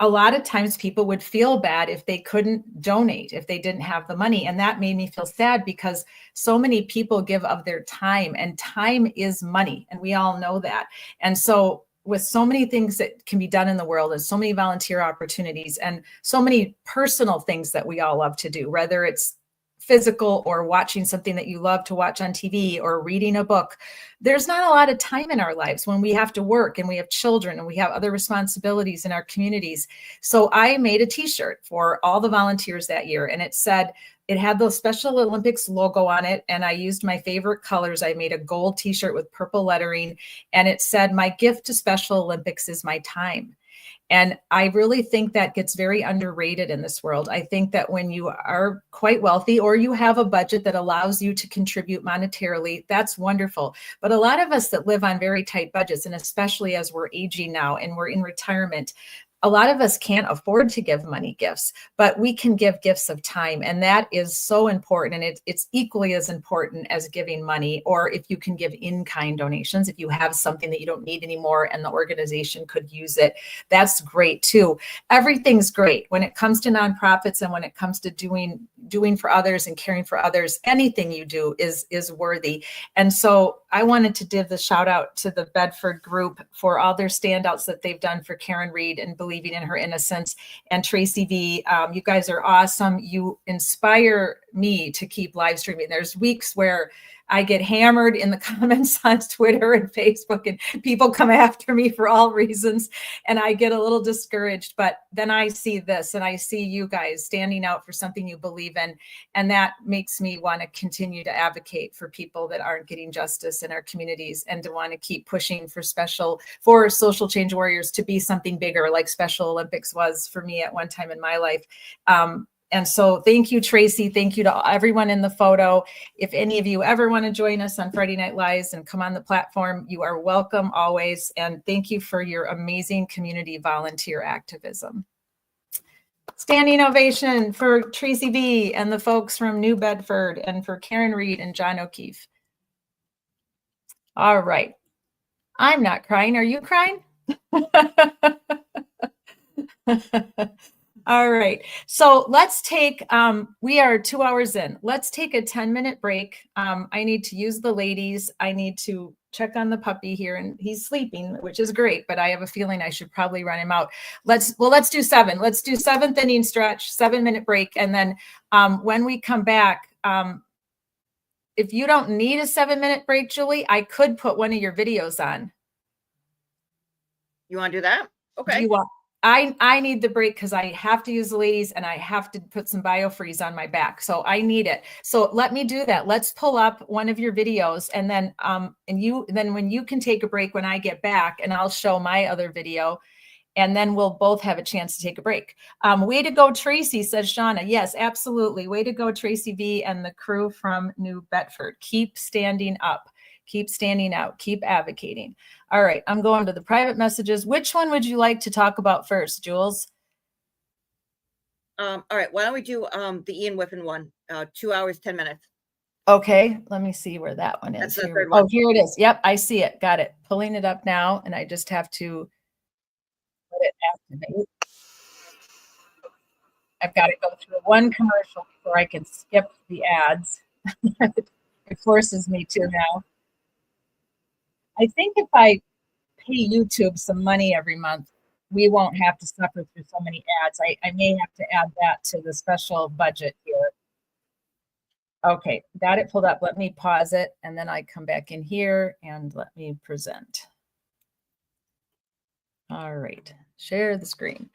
a lot of times people would feel bad if they couldn't donate, if they didn't have the money. And that made me feel sad, because so many people give of their time, and time is money. And we all know that. And so with so many things that can be done in the world, and so many volunteer opportunities, and so many personal things that we all love to do, whether it's physical or watching something that you love to watch on TV or reading a book, there's not a lot of time in our lives when we have to work and we have children and we have other responsibilities in our communities. So I made a t-shirt for all the volunteers that year, and it had the Special Olympics logo on it, and I used my favorite colors. I made a gold t-shirt with purple lettering, and it said, "My gift to Special Olympics is my time." And I really think that gets very underrated in this world. I think that when you are quite wealthy or you have a budget that allows you to contribute monetarily, that's wonderful. But a lot of us that live on very tight budgets, and especially as we're aging now and we're in retirement, a lot of us can't afford to give money gifts, but we can give gifts of time. And that is so important. And it's equally as important as giving money, or if you can give in-kind donations, if you have something that you don't need anymore and the organization could use it, that's great too. Everything's great when it comes to nonprofits and when it comes to doing for others and caring for others. Anything you do is worthy. And so I wanted to give the shout out to the Bedford group for all their standouts that they've done for Karen Reed and believing in her innocence, and Tracy V. You guys are awesome. You inspire me to keep live streaming. There's weeks where I get hammered in the comments on Twitter and Facebook, and people come after me for all reasons, and I get a little discouraged. But then I see this, and I see you guys standing out for something you believe in, and that makes me want to continue to advocate for people that aren't getting justice in our communities, and to want to keep pushing for social change warriors to be something bigger, like Special Olympics was for me at one time in my life. And so thank you, Tracy. Thank you to everyone in the photo. If any of you ever want to join us on Friday Night Lives and come on the platform, you are welcome always. And thank you for your amazing community volunteer activism. Standing ovation for Tracy V and the folks from New Bedford, and for Karen Reed and John O'Keefe. All right. I'm not crying. Are you crying? All right. So let's take, we are 2 hours in. Let's take a 10-minute break. I need to use the ladies. I need to check on the puppy here, and he's sleeping, which is great, but I have a feeling I should probably run him out. Let's do 7. Let's do 7th inning stretch, 7-minute break. And then when we come back, if you don't need a 7-minute break, Julie, I could put one of your videos on. You want to do that? Okay. Do you want? I need the break because I have to use the ladies and I have to put some biofreeze on my back. So I need it. So let me do that. Let's pull up one of your videos, and then when you can take a break when I get back, and I'll show my other video, and then we'll both have a chance to take a break. Way to go, Tracy, says Shauna. Yes, absolutely. Way to go, Tracy V and the crew from New Bedford. Keep standing up. Keep standing out. Keep advocating. All right, I'm going to the private messages. Which one would you like to talk about first, Jules? All right, why don't we do the Ian Whiffen one, 2 hours, 10 minutes. Okay, let me see where that one is. That's the third one. Oh, here it is. Yep, I see it. Got it. Pulling it up now, and I just have to let it activate. I've got to go through one commercial before I can skip the ads. It forces me to now. I think if I pay YouTube some money every month, we won't have to suffer through so many ads. I may have to add that to the special budget here. Okay, got it pulled up. Let me pause it, and then I come back in here and let me present. All right, share the screen.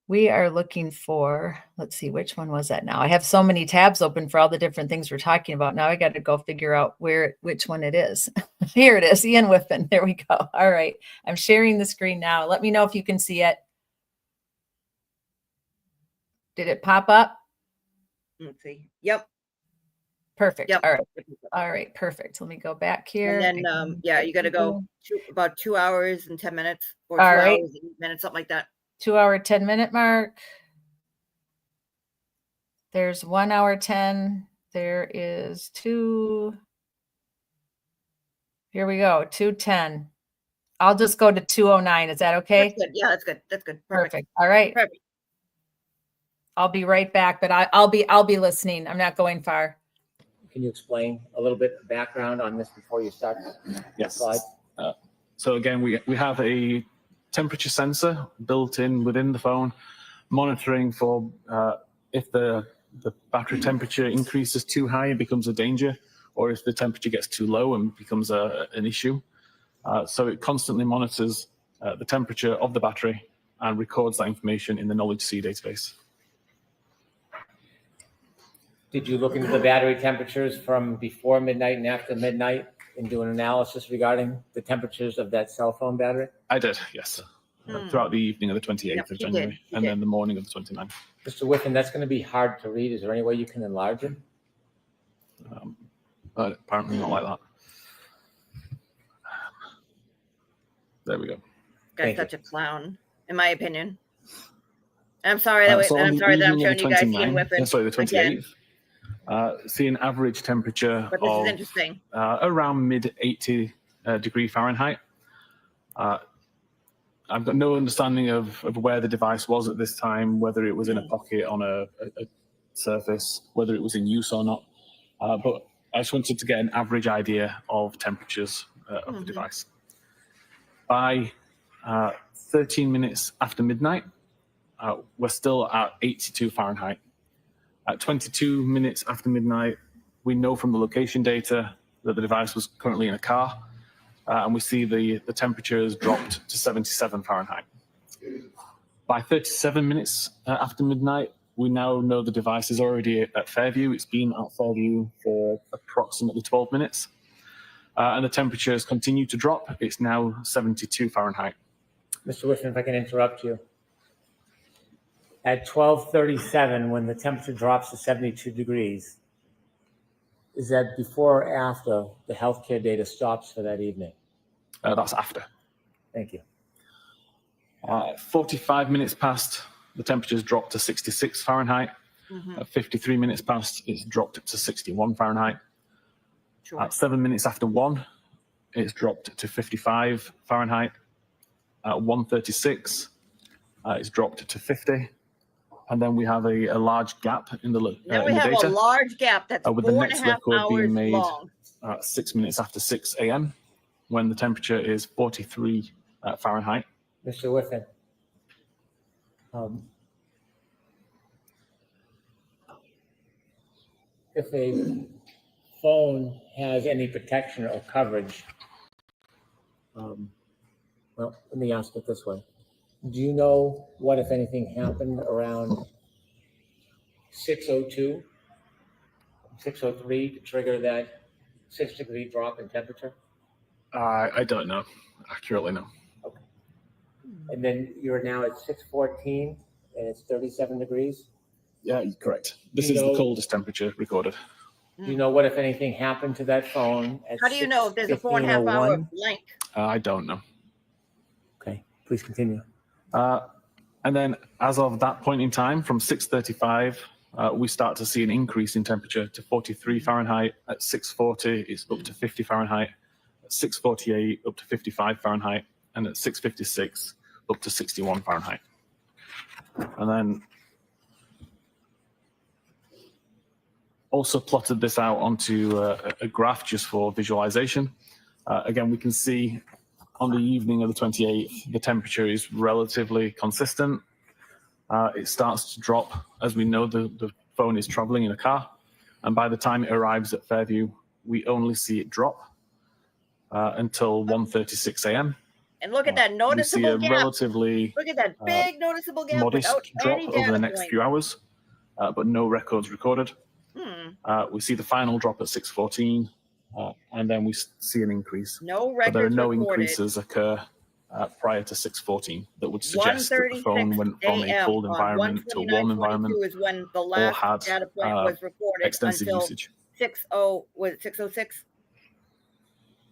We are looking for, let's see, which one was that now? I have so many tabs open for all the different things we're talking about. Now I got to go figure out which one it is. Here it is, Ian Whiffen. There we go. All right, I'm sharing the screen now. Let me know if you can see it. Did it pop up? Let's see. Yep. Perfect. Yep. All right. All right. Perfect. Let me go back here. And then, yeah, you got to go about 2 hours and 10 minutes, or 2 All hours right. and 8 minutes, something like that. 2 hour, 10-minute mark. There's 1 hour, 10. There is 2. Here we go. 2:10. I'll just go to 2:09. Is that okay? That's good. Yeah, that's good. That's good. Perfect. All right. Perfect. I'll be right back, but I'll be listening. I'm not going far. Can you explain a little bit of background on this before you start? Yes. Slide? So again, we have a temperature sensor built in within the phone, monitoring for if the battery temperature increases too high and becomes a danger, or if the temperature gets too low and becomes an issue. So it constantly monitors the temperature of the battery and records that information in the Knowledge C database. Did you look into the battery temperatures from before midnight and after midnight and do an analysis regarding the temperatures of that cell phone battery? I did, yes. throughout the evening of the 28th Yep, of he did. January, He and did. then the morning of the 29th. Mr. Whiffen, that's going to be hard to read. Is there any way you can enlarge it? But apparently not like that. There we go. Guy's Thank you. such a clown, in my opinion. I'm sorry that So on I'm the sorry that I'm evening of showing the you guys Ian 29th, Whiffen sorry, the again. 28th, see an average temperature But this is of interesting. around mid 80 degree Fahrenheit. I've got no understanding of where the device was at this time, whether it was in a pocket on a surface, whether it was in use or not. But I just wanted to get an average idea of temperatures of the device. By 13 minutes after midnight, we're still at 82 Fahrenheit. At 22 minutes after midnight, we know from the location data that the device was currently in a car, and we see the temperature has dropped to 77 Fahrenheit. By 37 minutes after midnight, we now know the device is already at Fairview. It's been at Fairview for approximately 12 minutes, and the temperature has continued to drop. It's now 72 Fahrenheit. Mr. Whiffen, if I can interrupt you. At 12:37, when the temperature drops to 72 degrees, is that before or after the healthcare data stops for that evening? That's after. Thank you. 45 minutes past, the temperature's dropped to 66 Fahrenheit. 53 minutes past, it's dropped to 61 Fahrenheit. Sure. At 7 minutes after 1, it's dropped to 55 Fahrenheit. At 1:36, it's dropped to 50. And then we have a large gap in the Now we in the have data, a large gap that's with the 4.5 next record being hours made long. 6 minutes after 6 a.m., when the temperature is 43 Fahrenheit. Mr. Whiffen, if a phone has any protection or coverage, well, let me ask it this way. Do you know what, if anything, happened around 6:02, 6:03 to trigger that 6-degree drop in temperature? I don't know accurately, no. Okay. And then you're now at 6:14 and it's 37 degrees? Yeah, correct. This You is the know- coldest temperature recorded. Do you know what, if anything, happened to that phone at How do you know if there's a 4.5 hour 6:15:01? blank? I don't know. Okay, please continue. And then as of that point in time, from 6:35, we start to see an increase in temperature to 43 Fahrenheit. At 6:40, it's up to 50 Fahrenheit. At 6:48, up to 55 Fahrenheit. And at 6:56, up to 61 Fahrenheit. And then also plotted this out onto a graph just for visualization. Again, we can see on the evening of the 28th, the temperature is relatively consistent. It starts to drop as we know the phone is traveling in a car. And by the time it arrives at Fairview, we only see it drop until 1:36 a.m. And look at that We see noticeable a gap. relatively Look at that big noticeable gap modest without drop any over the data next point. few hours, but no records recorded. We see the final drop at 6:14, and then we see an increase. No But there are records no recorded. increases occur prior to 6:14 that would suggest that the phone 1:36 went from a a.m. cold on environment to a warm environment 1:29:22 is when the or last had data point was recorded extensive until usage. 6:06.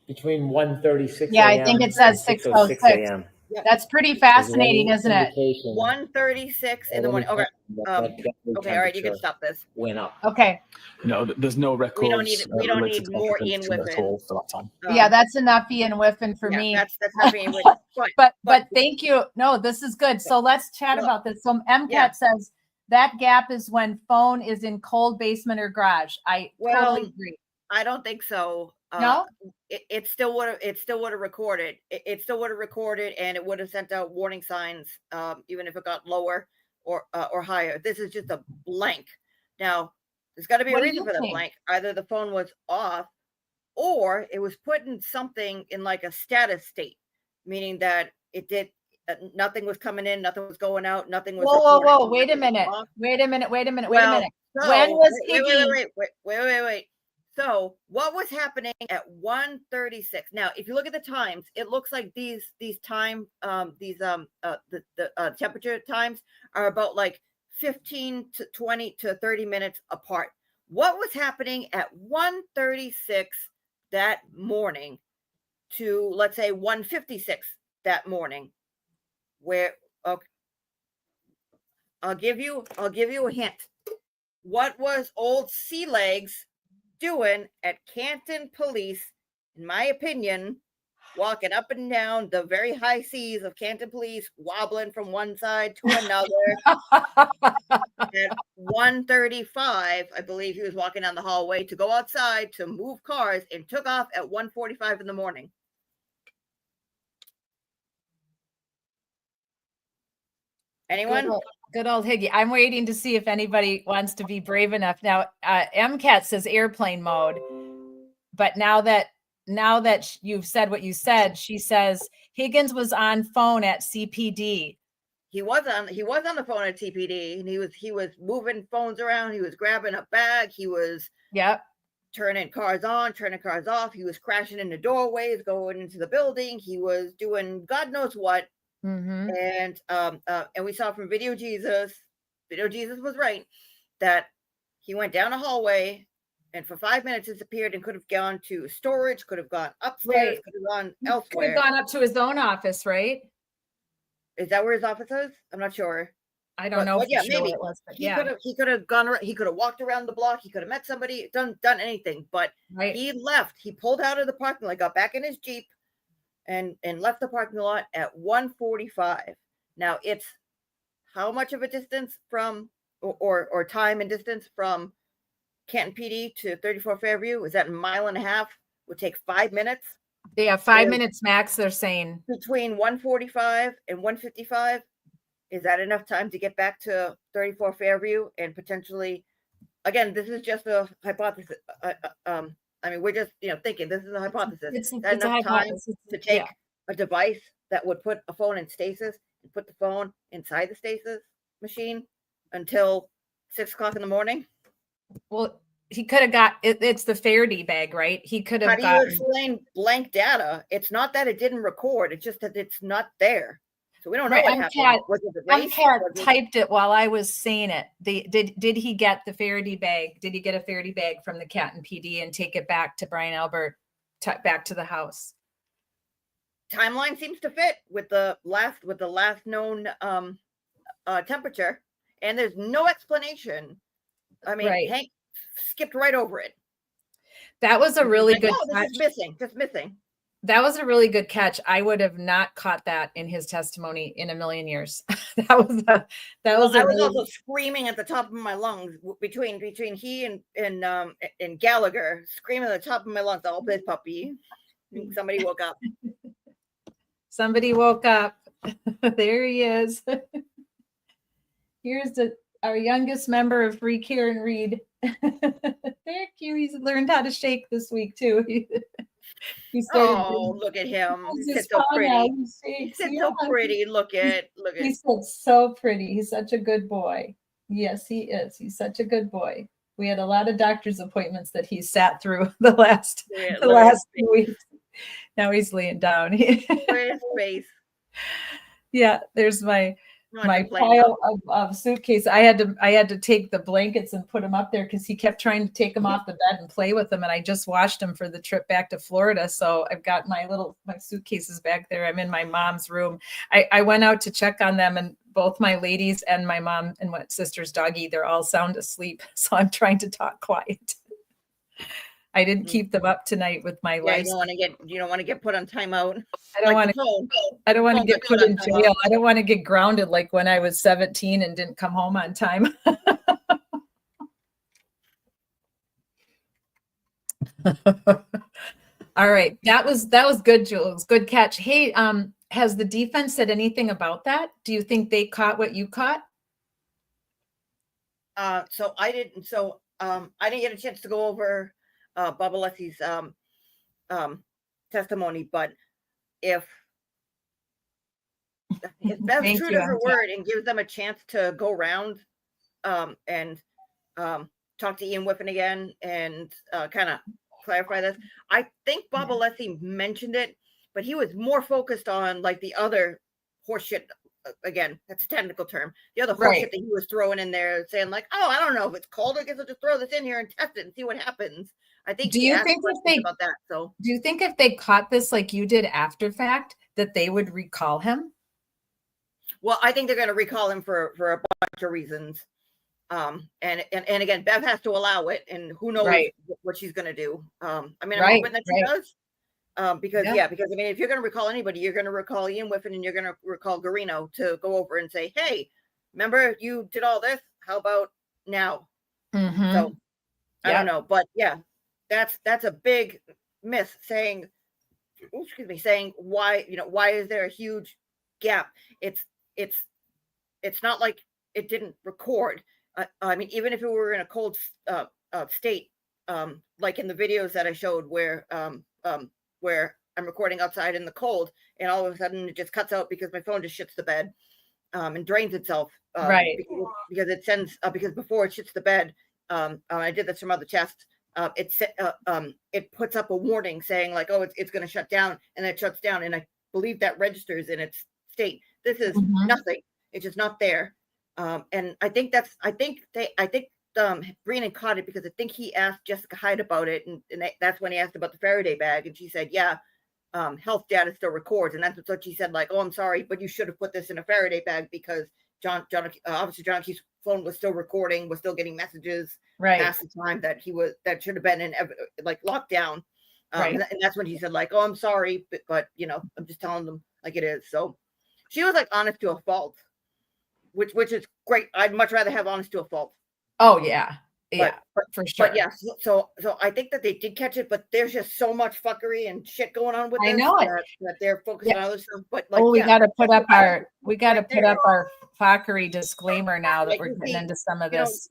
Between 1:36 Yeah, I a.m. think it says and 6:06 6:06. a.m. That's pretty Is there any fascinating, isn't it? indication 1:36 in at the any morning. Okay, time that that okay, all right, you can temperature stop this. went up? Okay. No, there's no records We don't need related to more temperature Ian at Whiffen. all for that time. Yeah, that's enough Ian Whiffen for yeah, me. That's happening. But But thank you. No, this is good. So let's chat Well, about this. So MCAT yeah. says that gap is when phone is in cold basement or garage. I Well, totally agree. I don't think so. No? It still would have recorded. It still would have recorded, and it would have sent out warning signs, even if it got lower or higher. This is just a blank. Now, there's got to be What a do reason you for the think? blank. Either the phone was off, or it was put in something in like a status state, meaning that it did nothing was coming in, nothing was going out, nothing was. Whoa. Wait a minute. Off. Wait a minute. Well, so, When was wait, Iggy? wait. So what was happening at 1:36? Now, if you look at the times, it looks like these time the temperature times are about like 15 to 20 to 30 minutes apart. What was happening at 1:36 that morning to, let's say, 1:56 that morning? Where, okay, I'll give you a hint. What was old Sea Legs doing at Canton Police, in my opinion, walking up and down the very high seas of Canton Police, wobbling from one side to another? At 1:35, I believe he was walking down the hallway to go outside to move cars and took off at 1:45 in the morning. Anyone? Good old Higgy. I'm waiting to see if anybody wants to be brave enough. Now, MCAT says airplane mode, but now that you've said what you said, she says Higgins was on phone at CPD. He was on the phone at TPD, and he was moving phones around. He was grabbing a bag. He was turning cars on, turning cars off. He was crashing into doorways, going into the building. He was doing God knows what. Mm-hmm. And we saw from Video Jesus was right, that he went down a hallway and for 5 minutes disappeared and could have gone to storage, could have gone upstairs, Right. could have gone Could elsewhere. have gone up to his own office, right? Is that where his office is? I'm not sure. I don't know. But yeah, for sure maybe it was, but he could have gone. He could have walked around the block. He could have met somebody. Done anything. But right. he left. He pulled out of the parking lot, got back in his Jeep, and left the parking lot at 1:45. Now it's how much of a distance from or time and distance from Canton PD to 34 Fairview? Is that a mile and a half? Would take 5 minutes. Yeah, 5 minutes max, they're saying. Between 1:45 and 1:55, is that enough time to get back to 34 Fairview and potentially, again, this is just a hypothesis. I mean, we're just thinking this is a hypothesis. It's enough a time hypothesis. to take a device that would put a phone in stasis and put the phone inside the stasis machine until 6 o'clock in the morning? Well, he could have got it's the Faraday bag, right? He could have How do you explain blank data? It's not that it didn't record, it's just that it's not there. So we don't know Right, what happened. Was it the race? MCAT typed it while I was saying it. Did he get the Faraday bag? Did he get a Faraday bag from the Canton PD and take it back to Brian Albert, back to the house? Timeline seems to fit with the last known temperature, and there's no explanation. I mean, Right. Hank skipped right over it. That was a really good catch. This is missing. That was a really good catch. I would have not caught that in his testimony in a million years. I was also screaming at the top of my lungs between he and Gallagher, screaming at the top of my lungs. Oh, this puppy! Somebody woke up. Somebody woke up. There he is. Here's our youngest member of Free Care and Read. They're cute. He's learned how to shake this week too. He started. Oh, look at him! He's so pretty. He's so pretty. Look at. He's so pretty. He's such a good boy. Yes, he is. He's such a good boy. We had a lot of doctor's appointments that he sat through the last few weeks. Now he's laying down. His face. Yeah, there's my pile of suitcase. I had to take the blankets and put them up there because he kept trying to take them off the bed and play with them. And I just washed them for the trip back to Florida. So I've got my suitcases back there. I'm in my mom's room. I went out to check on them, and both my ladies and my mom and my sister's doggy, they're all sound asleep. So I'm trying to talk quiet. I didn't keep them up tonight with my life. You don't want to get put on timeout. I don't want to get put in jail. I don't want to get grounded like when I was 17 and didn't come home on time. All right. That was good, Jules. Good catch. Hey, has the defense said anything about that? Do you think they caught what you caught? So I didn't get a chance to go over Bubba Leslie's testimony, but if Bev's true to her word and gives them a chance to go around and talk to Ian Whiffen again and kind of clarify this. I think Bob Alessi mentioned it, but he was more focused on like the other horseshit. Again, that's a technical term. The other horseshit that he was throwing in there, saying like, "Oh, I don't know if it's cold. I guess I'll just throw this in here and test it and see what happens." I think Do he you asked think if questions they about that. So, do you think if they caught this like you did after fact, that they would recall him? well, I think they're going to recall him for a bunch of reasons. And again, Bev has to allow it, and who knows what she's going to do. I mean, I'm hoping that she does. Because because I mean, if you're going to recall anybody, you're going to recall Ian Whiffen and you're going to recall Garino to go over and say, "Hey, remember you did all this? How about now?" So I don't know, but yeah, that's a big miss. Saying why why is there a huge gap? It's not like it didn't record. I mean, even if it were in a cold state, like in the videos that I showed, where I'm recording outside in the cold, and all of a sudden it just cuts out because my phone just shits the bed and drains itself. Because it sends because before it shits the bed, I did this from other tests. It puts up a warning saying like, "Oh, it's going to shut down," and it shuts down, and I believe that registers in its state. This is nothing. It's just not there. And I think Breenan caught it because I think he asked Jessica Hyde about it, and that's when he asked about the Faraday bag, and she said, "Yeah, health data still records," and that's what she said, like, "Oh, I'm sorry, but you should have put this in a Faraday bag because obviously John Keith's phone was still recording, was still getting messages past the time that that should have been in like lockdown." And that's when he said, like, "Oh, I'm sorry, but I'm just telling them like it is." So she was like honest to a fault, which is great. I'd much rather have honest to a fault. Oh yeah, for sure. But yeah, so I think that they did catch it, but there's just so much fuckery and shit going on with this that they're focused on other stuff. But like, we got to put up our fuckery disclaimer now that we're getting into some of this.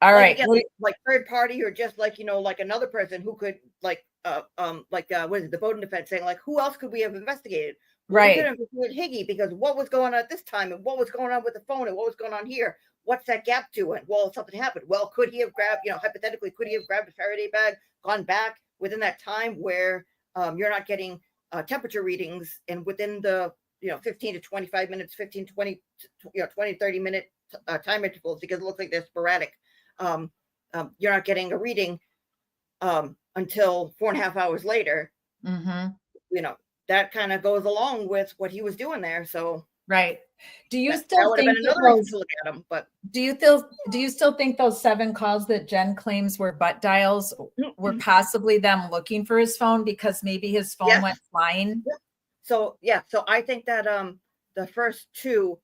All right, again, like third party, or just like like another person who could what is it, the Bowden defense saying like, who else could we have investigated? We could have investigated Higgy, because what was going on at this time, and what was going on with the phone, and what was going on here? What's that gap to? And well, something happened. Well, could he have grabbed, hypothetically, could he have grabbed a Faraday bag, gone back within that time where you're not getting temperature readings, and within the 15 to 25 minutes, 15, 20, 20, 30 minute time intervals, because it looks like they're sporadic. You're not getting a reading until 4.5 hours later. That kind of goes along with what he was doing there. So do you still think to look at him? But do you still think those 7 calls that Jen claims were butt dials were possibly them looking for his phone because maybe his phone went flying? So I think that the first 2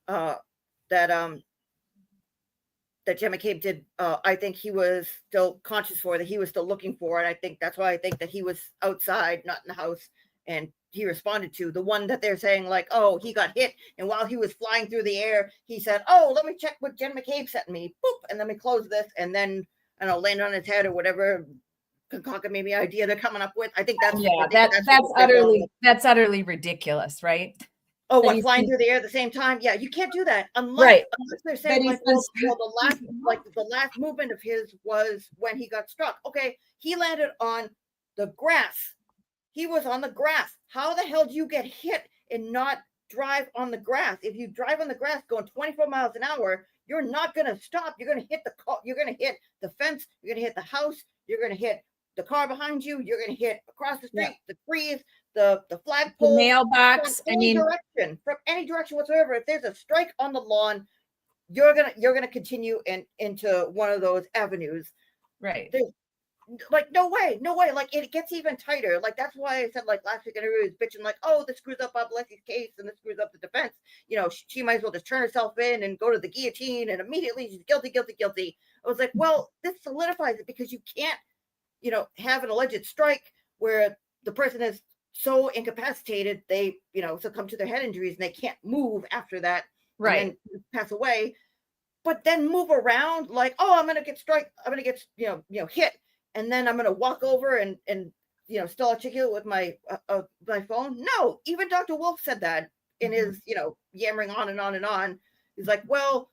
that Jim McCabe did, I think he was still conscious for, that he was still looking for, and I think that's why I think that he was outside, not in the house, and he responded to the one that they're saying like, "Oh, he got hit, and while he was flying through the air, he said, 'Oh, let me check what Jen McCabe sent me,' boop, and let me close this," and then I don't know, land on his head or whatever concocted maybe idea they're coming up with. I think that's that's utterly ridiculous, right? Oh, what, flying through the air at the same time? Yeah, you can't do that unless they're saying like, well, the last movement of his was when he got struck. Okay, he landed on the grass. He was on the grass. How the hell do you get hit and not drive on the grass? If you drive on the grass going 24 miles an hour, you're not going to stop. You're going to hit the car. You're going to hit the fence. You're going to hit the house. You're going to hit the car behind you. You're going to hit across the street, the trees, the flagpole, the mailbox. From any direction whatsoever. If there's a strike on the lawn, you're gonna continue into one of those avenues. Right. Like no way. Like it gets even tighter. Like that's why I said like last week everybody was bitching like, "Oh, this screws up Bob Alessi's case and this screws up the defense." She might as well just turn herself in and go to the guillotine and immediately she's guilty. I was like, well, this solidifies it, because you can't, have an alleged strike where the person is so incapacitated they, succumb to their head injuries and they can't move after that, and then pass away. But then move around like, oh, I'm gonna get hit, and then I'm gonna walk over and still articulate with my phone. No, even Dr. Wolf said that in his yammering on and on and on. He's like, well,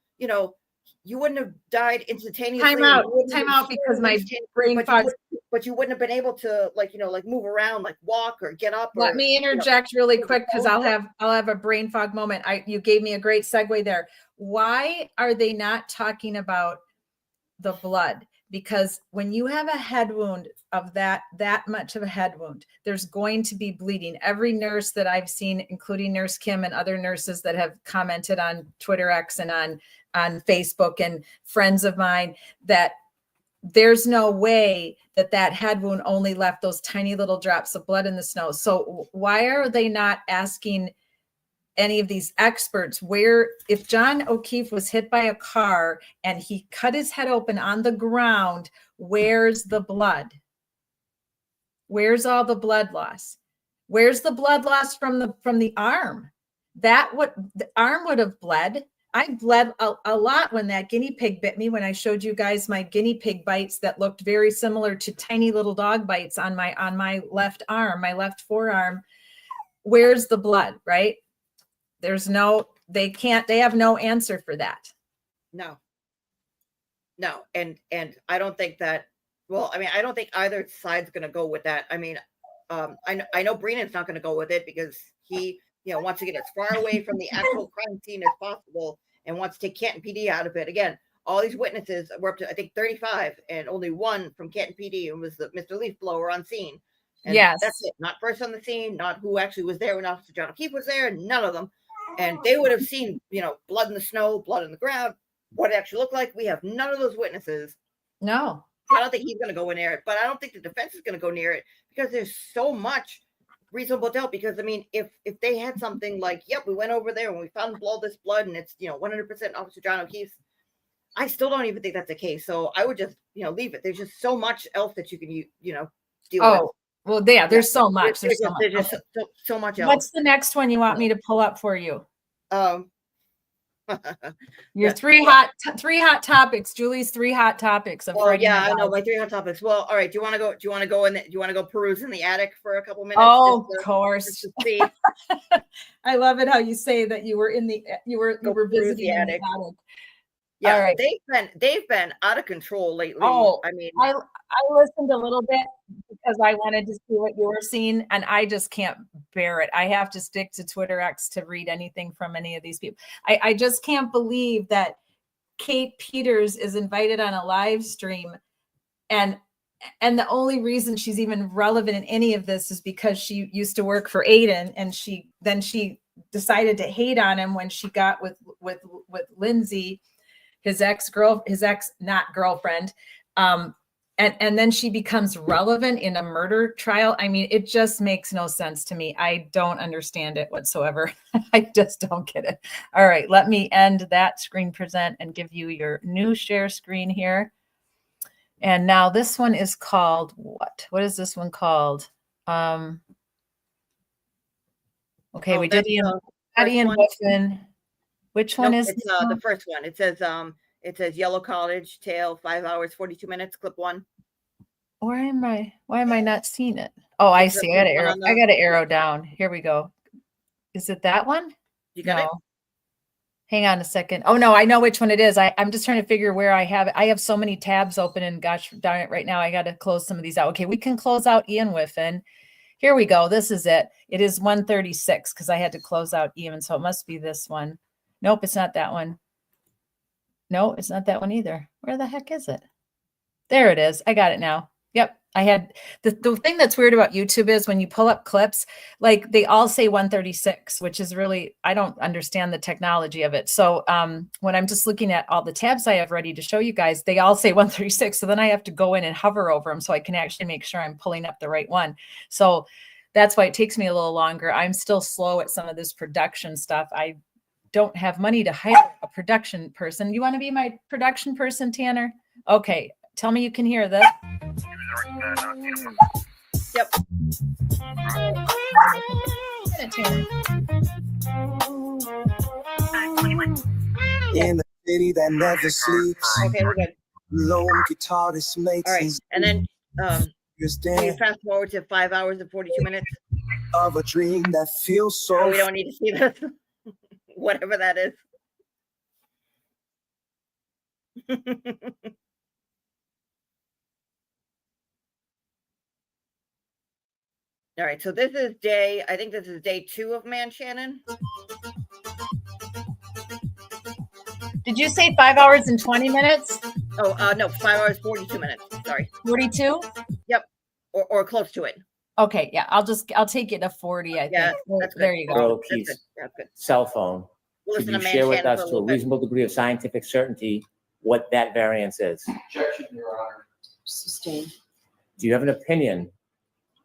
you wouldn't have died instantaneously. Time out, you wouldn't time have out, because swooned my instantaneously, brain but fog. but you wouldn't have been able to, like, like move around, like walk or get up. Let or, me interject really quick, because I'll have a brain fog moment. You gave me a great segue there. Why are they not talking about the blood? Because when you have a head wound of that much of a head wound, there's going to be bleeding. Every nurse that I've seen, including Nurse Kim and other nurses that have commented on Twitter X and on Facebook, and friends of mine, that there's no way that head wound only left those tiny little drops of blood in the snow. So why are they not asking any of these experts where, if John O'Keefe was hit by a car and he cut his head open on the ground, where's the blood? Where's all the blood loss? Where's the blood loss from the arm? The arm would have bled. I bled a lot when that guinea pig bit me, when I showed you guys my guinea pig bites that looked very similar to tiny little dog bites on my left arm, my left forearm. Where's the blood, right? They have no answer for that. No. And I don't think that, well, I mean, I don't think either side's going to go with that. I mean, I know Breenan's not going to go with it, because he, wants to get as far away from the actual crime scene as possible, and wants to take Canton PD out of it. Again, all these witnesses were up to, I think, 35, and only one from Canton PD, and was the Mr. Leaf blower on scene. And yes, that's it. Not first on the scene, not who actually was there when Officer John O'Keefe was there, none of them. And they would have seen, blood in the snow, blood in the ground, what it actually looked like. We have none of those witnesses. no. I don't think he's going to go near it, but I don't think the defense is going to go near it, because there's so much reasonable doubt. Because, I mean, if they had something like, yep, we went over there and we found all this blood and it's, 100% Officer John O'Keefe's, I still don't even think that's the case. So I would just, leave it. There's just so much else that you can, deal with. Well, yeah, there's so much. There's just so much else. What's the next one you want me to pull up for you? Your three hot topics, Julie's 3 hot topics of Friday night. I know my 3 hot topics. Well, all right. Do you want to go peruse in the attic for a couple minutes? Oh, of course. See. I love it how you say that you were visiting the attic. Yeah, all right. They've been out of control lately. Oh, I mean, I listened a little bit because I wanted to see what you were seeing, and I just can't bear it. I have to stick to Twitter X to read anything from any of these people. I just can't believe that Kate Peters is invited on a live stream, and the only reason she's even relevant in any of this is because she used to work for Aiden, and she decided to hate on him when she got with Lindsay, his not girlfriend. And then she becomes relevant in a murder trial. I mean, it just makes no sense to me. I don't understand it whatsoever. I just don't get it. All right, let me end that screen present and give you your new share screen here. And now this one is called what? What is this one called? Okay, we did Ian Buffin. Which one is it's the first one? It says Yellow College Tale, 5 hours, 42 minutes, clip 1. Why am I not seeing it? Oh, I see. I got to arrow down. Here we go. Is it that one? You got it? Hang on a second. Oh no, I know which one it is. I'm just trying to figure where I have it. I have so many tabs open, and gosh darn it, right now I got to close some of these out. Okay, we can close out Ian Whiffen. Here we go. This is it. It is 136 because I had to close out Ian, so it must be this one. Nope, it's not that one. No, it's not that one either. Where the heck is it? There it is. I got it now. Yep. I had the thing that's weird about YouTube is when you pull up clips, like they all say 136, which is really, I don't understand the technology of it. So when I'm just looking at all the tabs I have ready to show you guys, they all say 136. So then I have to go in and hover over them so I can actually make sure I'm pulling up the right one. So that's why it takes me a little longer. I'm still slow at some of this production stuff. I don't have money to hire a production person. You want to be my production person, Tanner? Okay. Tell me you can hear this. Yep. In the city that never sleeps. Okay, we're good. Lone guitarist makes all right, and then you fast forward to 5 hours and 42 minutes of a dream that feels so. Oh, we don't need to see this. Whatever that is. All right, so I think this is day 2 of Man Shannon. Did you say 5 hours and 20 minutes? Oh, no, 5 hours, 42 minutes. Sorry. 42? Yep. Or close to it. Okay, yeah, I'll take it to 40, I Yeah, think. that's good. There you go. Earl That's Keith's good. That's good. cell phone. We'll Could listen you to Man share with Shannon us for a to a little bit. reasonable degree of scientific certainty what that variance is? Objection, Your Honor. Sustained. Do you have an opinion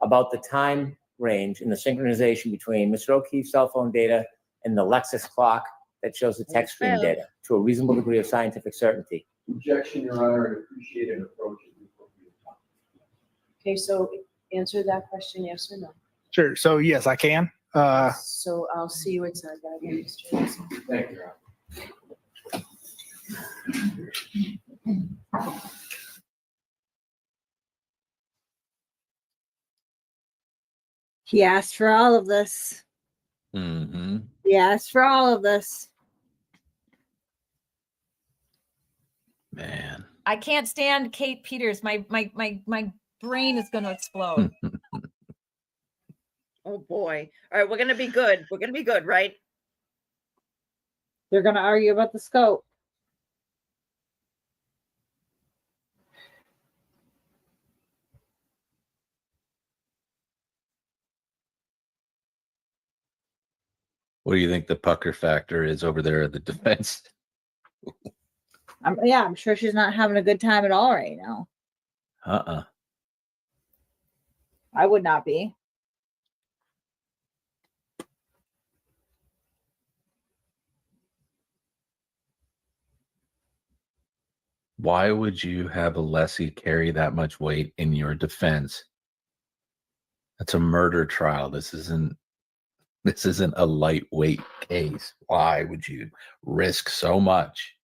about the time range and the synchronization between Mr. O'Keefe's cell phone data and the Lexus clock that shows the text stream Well. data to a reasonable degree of scientific certainty? Objection, Your Honor, and appreciate an approach at the appropriate time. Okay, so answer that question, yes or no. Sure. So yes, I can. So I'll see you at 10. Mr. Johnson. Thank you, Your Honor. He asked for all of this. Mm-hmm. He asked for all of this. Man. I can't stand Kate Peters. My brain is going to explode. Oh boy. All right, we're gonna be good. We're gonna be good, right? They're going to argue about the scope. What do you think the pucker factor is over there at the defense? I'm sure she's not having a good time at all right now. I would not be. Why would you have Alessi carry that much weight in your defense? That's a murder trial. This isn't a lightweight case. Why would you risk so much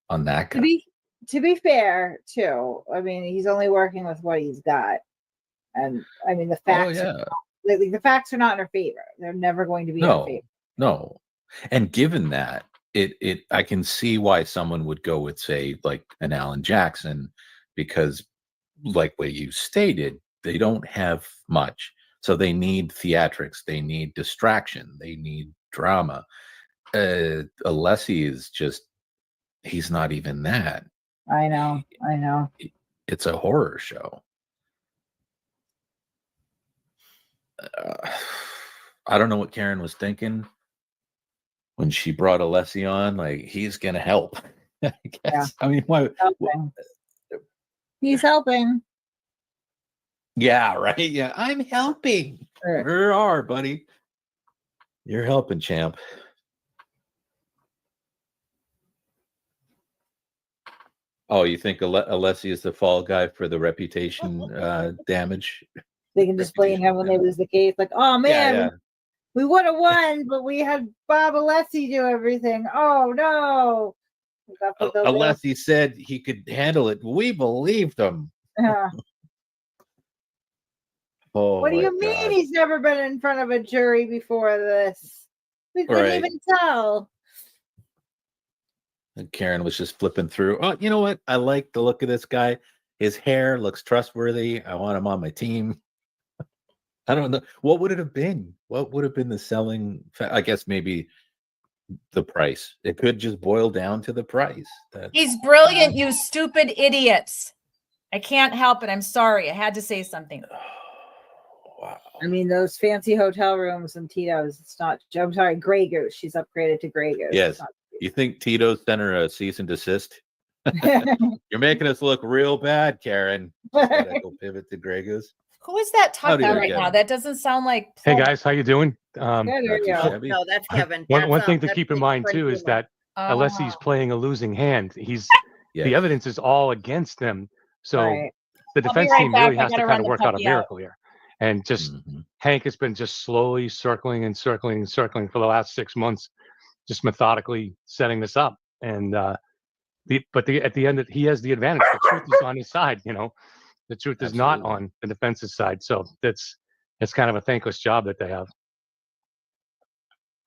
on that guy? To be fair, too, I mean, he's only working with what he's got. And I mean, the facts, the facts are not in her favor. They're never going to be in her favor. No. And given that, I can see why someone would go with, say, like an Alan Jackson, because like what you stated, they don't have much. So they need theatrics, they need distraction, they need drama. Alessi is just, he's not even that. I know. It's a horror show. I don't know what Karen was thinking when she brought Alessi on. Like, he's gonna help. I guess. Yeah. I mean, why? He's helping. Yeah, right. Yeah, I'm helping. Sure are, buddy. You're helping, champ. Oh, you think Alessi is the fall guy for the reputation damage? They can just blame him when they lose the case. Like, oh man, we would have won, but we had Bob Alessi do everything. Oh no. Alessi said he could handle it. We believed him. Yeah. Oh, what do you mean he's never been in front of a jury before this? We couldn't even tell. And Karen was just flipping through. Oh, you know what? I like the look of this guy. His hair looks trustworthy. I want him on my team. I don't know. What would it have been? What would have been the selling? I guess maybe the price. It could just boil down to the price. He's brilliant, you stupid idiots. I can't help it. I'm sorry. I had to say something. Wow. I mean, those fancy hotel rooms and Tito's, it's not, I'm sorry, Grey Goose. She's upgraded to Grey Goose. Yes. You think Tito's sent her a cease and desist? You're making us look real bad, Karen. Gotta go pivot to Grey Goose. Who is that talking right now? That doesn't sound like. Hey guys, how you doing? No, that's Kevin. One thing to keep in mind too is that Alessi's playing a losing hand. The evidence is all against them. So the defense team really has to kind of work out a miracle here. And just Hank has been just slowly circling and circling and circling for the last 6 months, just methodically setting this up. And at the end, he has the advantage. The truth is on his side. You know, the truth is not on the defense's side. So it's kind of a thankless job that they have.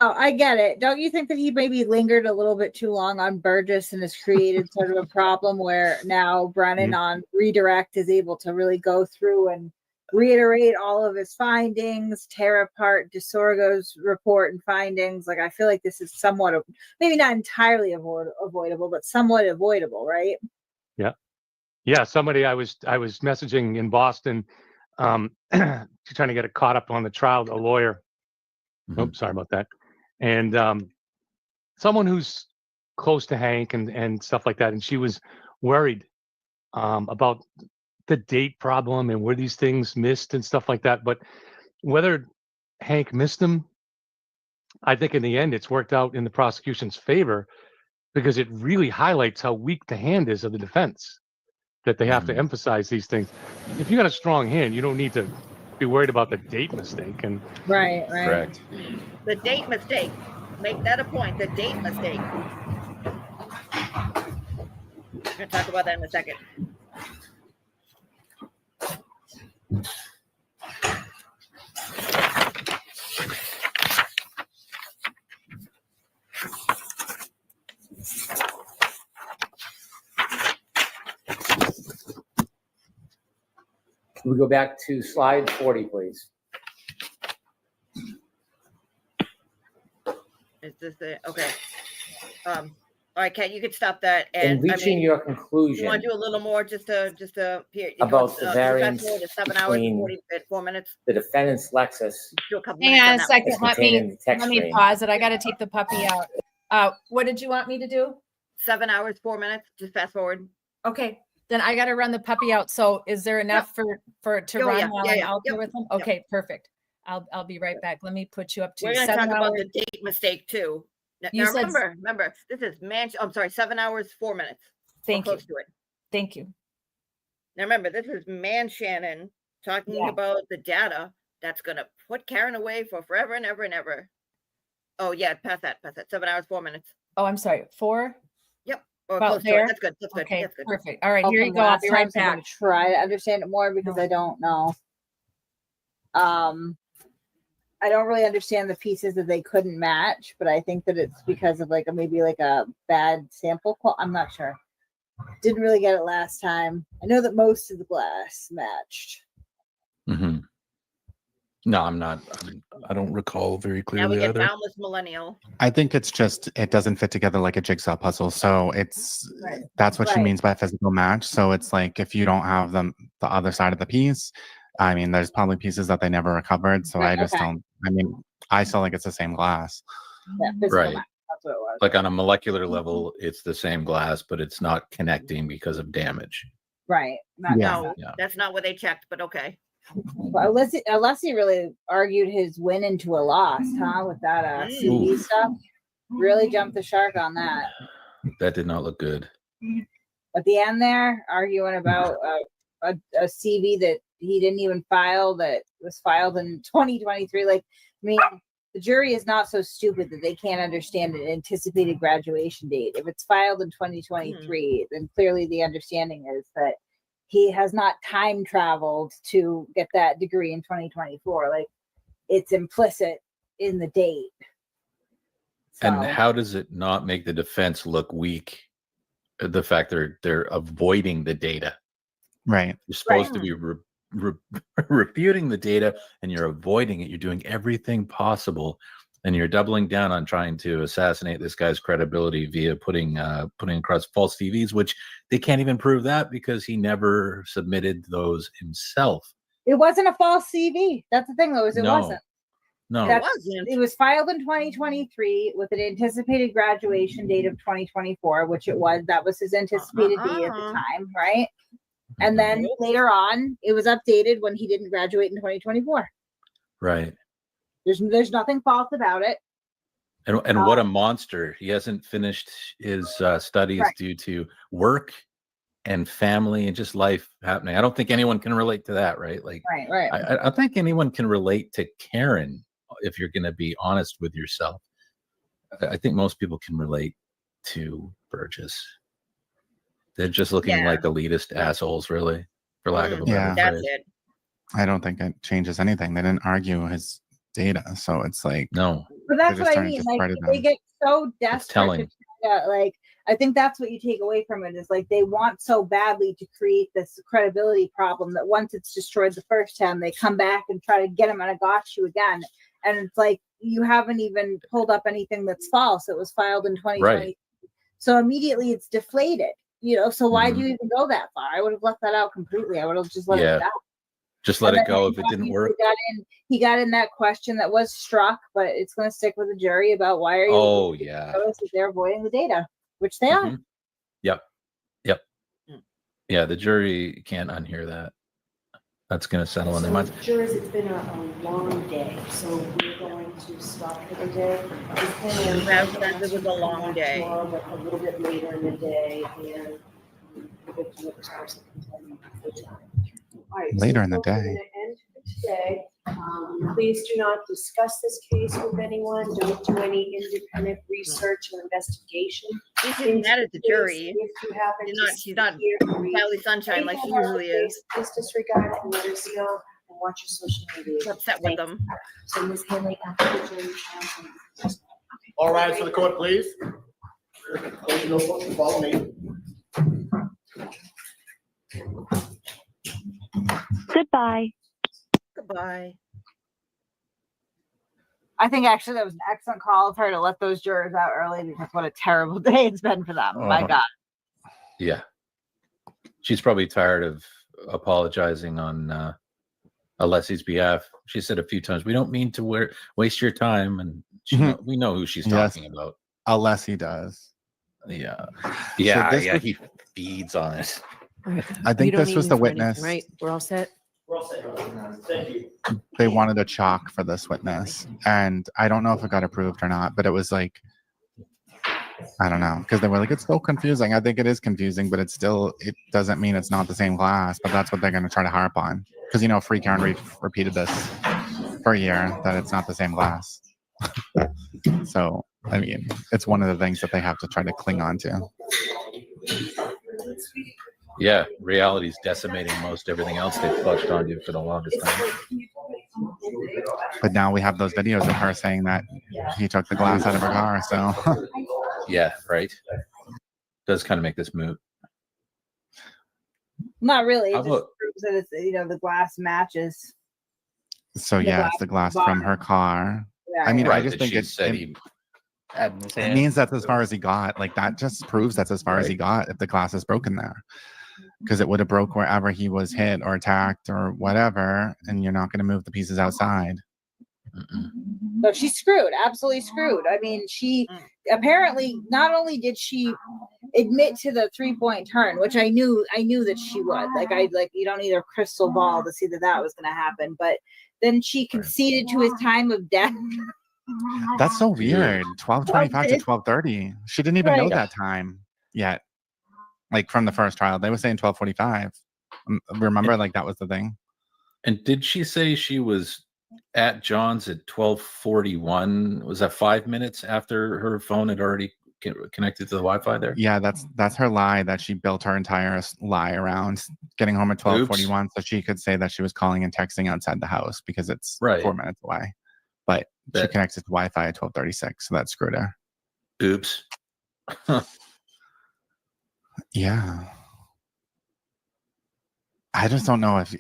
Oh, I get it. Don't you think that he maybe lingered a little bit too long on Burgess and has created sort of a problem where now Brennan on redirect is able to really go through and reiterate all of his findings, tear apart DeSorgo's report and findings? Like, I feel like this is somewhat, maybe not entirely avoidable, but somewhat avoidable, right? Yeah. Somebody I was messaging in Boston, trying to get it caught up on the trial, a lawyer. Oops, sorry about that. And someone who's close to Hank and stuff like that. And she was worried about the date problem and where these things missed and stuff like that. But whether Hank missed them, I think in the end it's worked out in the prosecution's favor because it really highlights how weak the hand is of the defense, that they have to emphasize these things. If you got a strong hand, you don't need to be worried about the date mistake. And right. Correct. The date mistake. Make that a point. The date mistake. We're going to talk about that in a second. Can we go back to slide 40, please? Is this it? Okay. All right, Kat, you could stop that. In reaching your conclusion, you want to do a little more just to here, about the variance to 7 hours and between 44 minutes. the defendant's Lexus. Do a couple Hang on a minutes second. It's contained in the text Let me stream. pause it. I got to take the puppy out. What did you want me to do? 7 hours, 4 minutes. Just fast forward. Okay, then I got to run the puppy out. So is there enough for it to Oh, run yeah, while yeah, I'm yeah. out there Yep. with him? Okay, perfect. I'll be right back. Let me put you up to We're going to 7 talk about hours. the date mistake too. Now You said- remember, this is I'm sorry, 7 hours, 4 minutes. Thank you. Close to it. Thank you. Now remember, this is Shannon talking about the data that's going to put Karen away for forever and ever and ever. Oh yeah, past that. 7 hours, 4 minutes. Oh, I'm sorry. 4? Yep. Or About close to there? it. That's good. That's good. Okay, That's good. perfect. All right, Oh, here you from go. I'll last be time, right so I'm back. gonna try to understand it more because I don't know. I don't really understand the pieces that they couldn't match, but I think that it's because of maybe a bad sample. I'm not sure. Didn't really get it last time. I know that most of the glass matched. No, I'm not. I don't recall very Now clearly we get either. boundless millennial. I think it's just it doesn't fit together like a jigsaw puzzle. So that's what she means by physical match. So it's like if you don't have the other side of the piece, I mean, there's probably pieces that they never recovered. So I just don't. I mean, I still think it's the same glass. Yeah, physical Right. match. That's what it was. Like on a molecular level, it's the same glass, but it's not connecting because of damage. Right. No, that's not what they checked, but okay. Well, unless he really argued his win into a loss, huh? With that CV stuff, really jumped the shark on that. That did not look good. At the end there, arguing about a CV that he didn't even file, that was filed in 2023. Like, I mean, the jury is not so stupid that they can't understand an anticipated graduation date. If it's filed in 2023, then clearly the understanding is that he has not time traveled to get that degree in 2024. Like, it's implicit in the date. So, And how does it not make the defense look weak? The fact they're avoiding the data. Right. You're supposed to be refuting the data, and you're avoiding it. You're doing everything possible, and you're doubling down on trying to assassinate this guy's credibility via putting across false CVs, which they can't even prove that because he never submitted those himself. it wasn't a false CV. That's the thing, though, is it wasn't. No. It was filed in 2023 with an anticipated graduation date of 2024, which it was. That was his anticipated date at the time, right? And then later on, it was updated when he didn't graduate in 2024. Right. There's nothing false about it. And what a monster. He hasn't finished his studies due to work and family and just life happening. I don't think anyone can relate to that, right? Like, right. I don't think anyone can relate to Karen if you're going to be honest with yourself. I think most people can relate to Burgess. They're just looking like elitist assholes, really, for lack of a better phrase. I don't think it changes anything. They didn't argue his data, so it's like no. But that's They're what just I trying to mean. Like discredit they them. get so desperate telling. to like. I think that's what you take away from it is like they want so badly to create this credibility problem that once it's destroyed the first time, they come back and try to get him and I got you again. And it's like you haven't even pulled up anything that's false. It was filed in 2020. Right. So immediately it's deflated, you know. So why do Mhm. you even go that far? I would have left that out completely. I would have just let Yeah. it die. Just let And it then go if it didn't work. He got in that question that was struck, but it's going to stick with the jury about why are you Oh, yeah. notice that they're avoiding the data, which they are. Mhm. Yep. Yeah, the jury can't unhear that. That's going to settle in their minds. Jurors, it's been a long day, so we're going to stop for the day. It was a long day. Tomorrow, but a little bit later in the day, and the victim of this person can tell you the time. All right, Later in the folks, we're day. gonna end today. Please do not discuss this case with anyone. Don't do any independent research or investigation. She's mad at the jury. If you happen to She's not hear or read Sally Sunshine like she anything about usually the is. case, please disregard it and let us know and watch your social media. She's upset with them. So Ms. Hanley, after the jury. All rise for the court, please. Close your notebooks and follow me. Goodbye. Goodbye. I think actually that was an excellent call of her to let those jurors out early because what a terrible day it's been for them. My God. Yeah. She's probably tired of apologizing on Alessi's behalf. She said a few times, we don't mean to waste your time. And we know who she's talking about. Alessi does. Yeah. He feeds on it. I think this was the witness. Right, we're all set. We're all set. Thank you. They wanted a chalk for this witness. And I don't know if it got approved or not, but it was like, I don't know, because they were like, it's so confusing. I think it is confusing, but it doesn't mean it's not the same class, but that's what they're going to try to harp on. Because, Free Karen Reed repeated this for a year, that it's not the same class. So, I mean, it's one of the things that they have to try to cling on to. Yeah, reality's decimating most everything else they've clutched onto for the longest time. But now we have those videos of her saying that he took the glass out of her car. So, yeah, right. Does kind of make this moot. Not really. It How just about- proves that it's the glass matches. so yeah, it's the glass from her car. Yeah, I mean, Right, I just that think she said he had in his it hand. means that's as far as he got. Like that just proves that's as far as he got if the glass is broken there. Because it would have broke wherever he was hit or attacked or whatever, and you're not going to move the pieces outside. No, she's screwed. Absolutely screwed. I mean, she apparently not only did she admit to the 3-point turn, which I knew that she would. Like you don't need a crystal ball to see that was going to happen. But then she conceded to his time of death. That's so weird. 12:25 to 12:30. She didn't even know that time yet. Like from the first trial, they were saying 12:45. Remember, like that was the thing. And did she say she was at John's at 12:41? Was that 5 minutes after her phone had already connected to the Wi-Fi there? Yeah, that's her lie that she built her entire lie around getting home at 12:41, so she could say that she was calling and texting outside the house because it's 4 minutes away. But she connected to Wi-Fi at 12:36, so that screwed her. Oops. Yeah. I just don't know if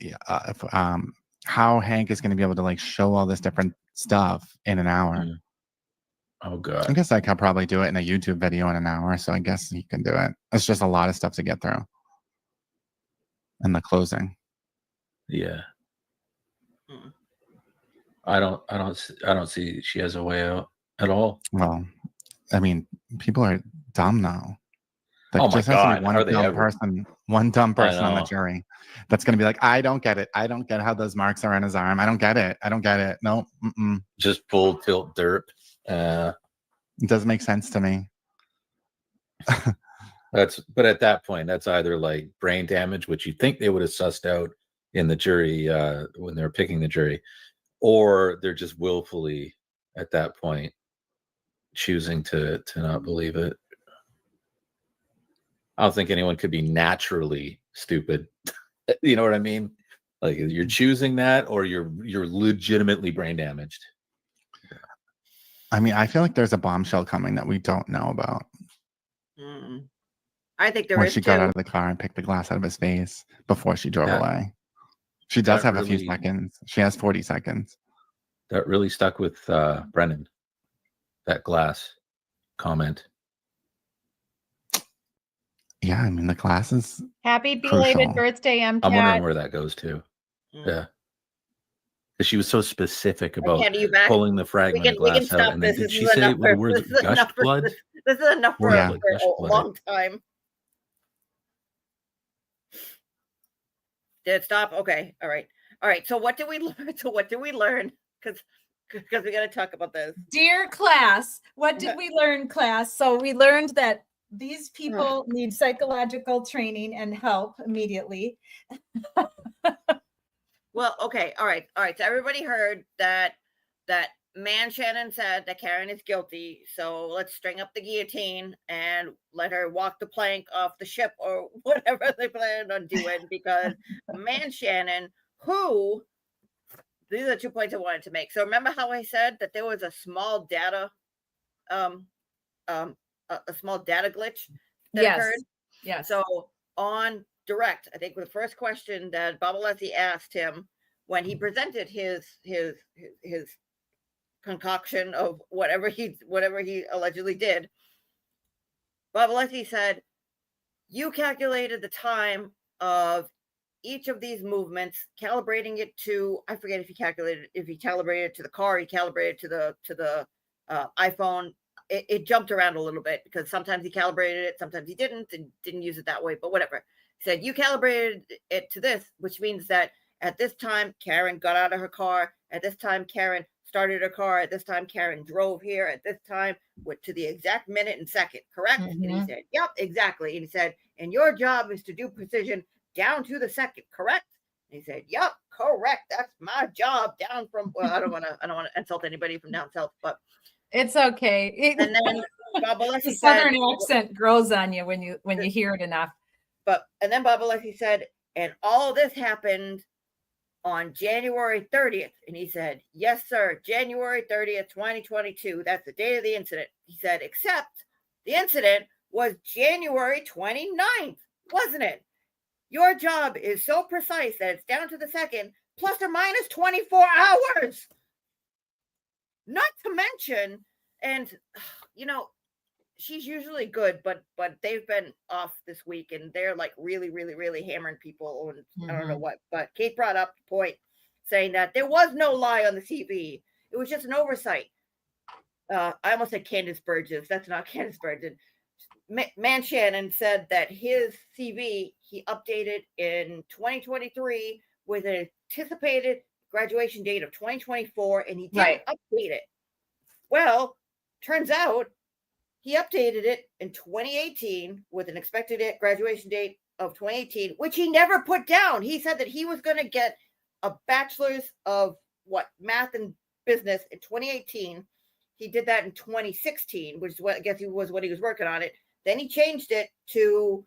how Hank is going to be able to like show all this different stuff in an hour. Oh god. I guess I could probably do it in a YouTube video in an hour, so I guess he can do it. It's just a lot of stuff to get through. And the closing. Yeah. I don't see she has a way out at all. Well, I mean, people are dumb now. Oh my just has to God, be one are they dumb ever? person, one dumb person on the know. jury that's going to be like, I don't get it. I don't get how those marks are on his arm. I don't get it. I don't get it. No, Just full tilt derp. it doesn't make sense to me. But at that point, that's either like brain damage, which you think they would have sussed out in the jury when they were picking the jury, or they're just willfully at that point choosing to not believe it. I don't think anyone could be naturally stupid. You know what I mean? Like you're choosing that, or you're legitimately brain damaged. I mean, I feel like there's a bombshell coming that we don't know about. I think there When is she got too. out of the car and picked the glass out of his face before she drove That- away. She does that have a few really- seconds. She has 40 seconds. That really stuck with Brennan. That glass comment. Yeah, I mean, the glass is Happy belated crucial. birthday, I'm wondering MCAT. where that goes to. Yeah. Because she was so specific Okay, about are you back? pulling the fragment of we can glass out. stop And then this. did This she is say enough it with the for- words this is gushed enough for- blood? This is enough for Yeah. a long time. Did it stop? Okay. All right. So what did we learn? Because we got to talk about this. Dear class, what did we learn, class? So we learned that these people need psychological training and help immediately. Well, okay. All right. So everybody heard that Shannon said that Karen is guilty. So let's string up the guillotine and let her walk the plank off the ship or whatever they plan on doing. Because Shannon, who, these are 2 points I wanted to make. So remember how I said that there was a small data, a small data glitch that occurred? Yes. So on direct, I think the first question that Bob Alessi asked him when he presented his concoction of whatever he allegedly did, Bob Alessi said, "You calculated the time of each of these movements, calibrating it to, I forget if he calibrated it to the car, he calibrated to the iPhone. It jumped around a little bit because sometimes he calibrated it, sometimes he didn't, and didn't use it that way, but whatever. He said, you calibrated it to this, which means that at this time, Karen got out of her car. At this time, Karen started her car. At this time, Karen drove here. At this time, went to the exact minute and second, correct?" And he said, "Yep, exactly." And he said, "And your job is to do precision down to the second, correct?" And he said, "Yep, correct. That's my job." Down from, well, I don't want to insult anybody from down south, but it's okay. And then Bob Alessi the said, Southern accent grows on you when you hear it enough. And then Bob Alessi said, "And all this happened on January 30th." And he said, "Yes, sir. January 30th, 2022. That's the date of the incident." He said, "Except the incident was January 29th, wasn't it? Your job is so precise that it's down to the second, plus or minus 24 hours. Not to mention," and she's usually good, but they've been off this week and they're like really, really, really hammering people. And I don't know what, but Kate brought up the point saying that there was no lie on the CV. It was just an oversight. I almost said Candace Burgess. That's not Candace Burgess. Shannon said that his CV he updated in 2023 with an anticipated graduation date of 2024, and he didn't update it. Well, turns out he updated it in 2018 with an expected graduation date of 2018, which he never put down. He said that he was going to get a bachelor's of math and business in 2018. He did that in 2016, which is what I guess was what he was working on it. Then he changed it to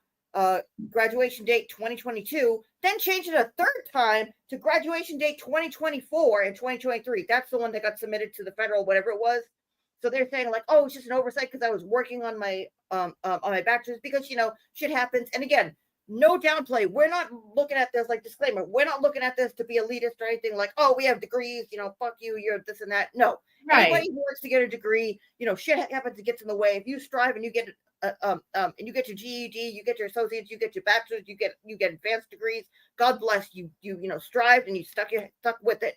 graduation date 2022, then changed it a third time to graduation date 2024 and 2023. That's the one that got submitted to the federal, whatever it was. So they're saying like, oh, it's just an oversight because I was working on my bachelor's, because shit happens. And again, no downplay. We're not looking at this like disclaimer. We're not looking at this to be elitist or anything like, oh, we have degrees, fuck you, you're this and that. No, anybody who wants to get a degree, shit happens, it gets in the way. If you strive and you get and you get your GED, you get your associates, you get your bachelor's, you get advanced degrees. God bless you. You strived and you stuck with it.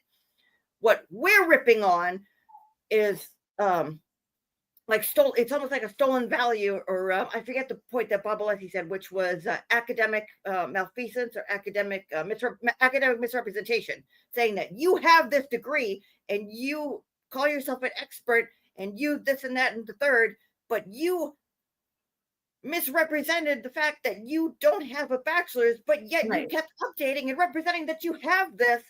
What we're ripping on is it's almost like a stolen value, or I forget the point that Bob Alessi said, which was academic malfeasance or academic misrepresentation, saying that you have this degree and you call yourself an expert and you this and that and the third, but you misrepresented the fact that you don't have a bachelor's, but yet you kept updating and representing that you have this,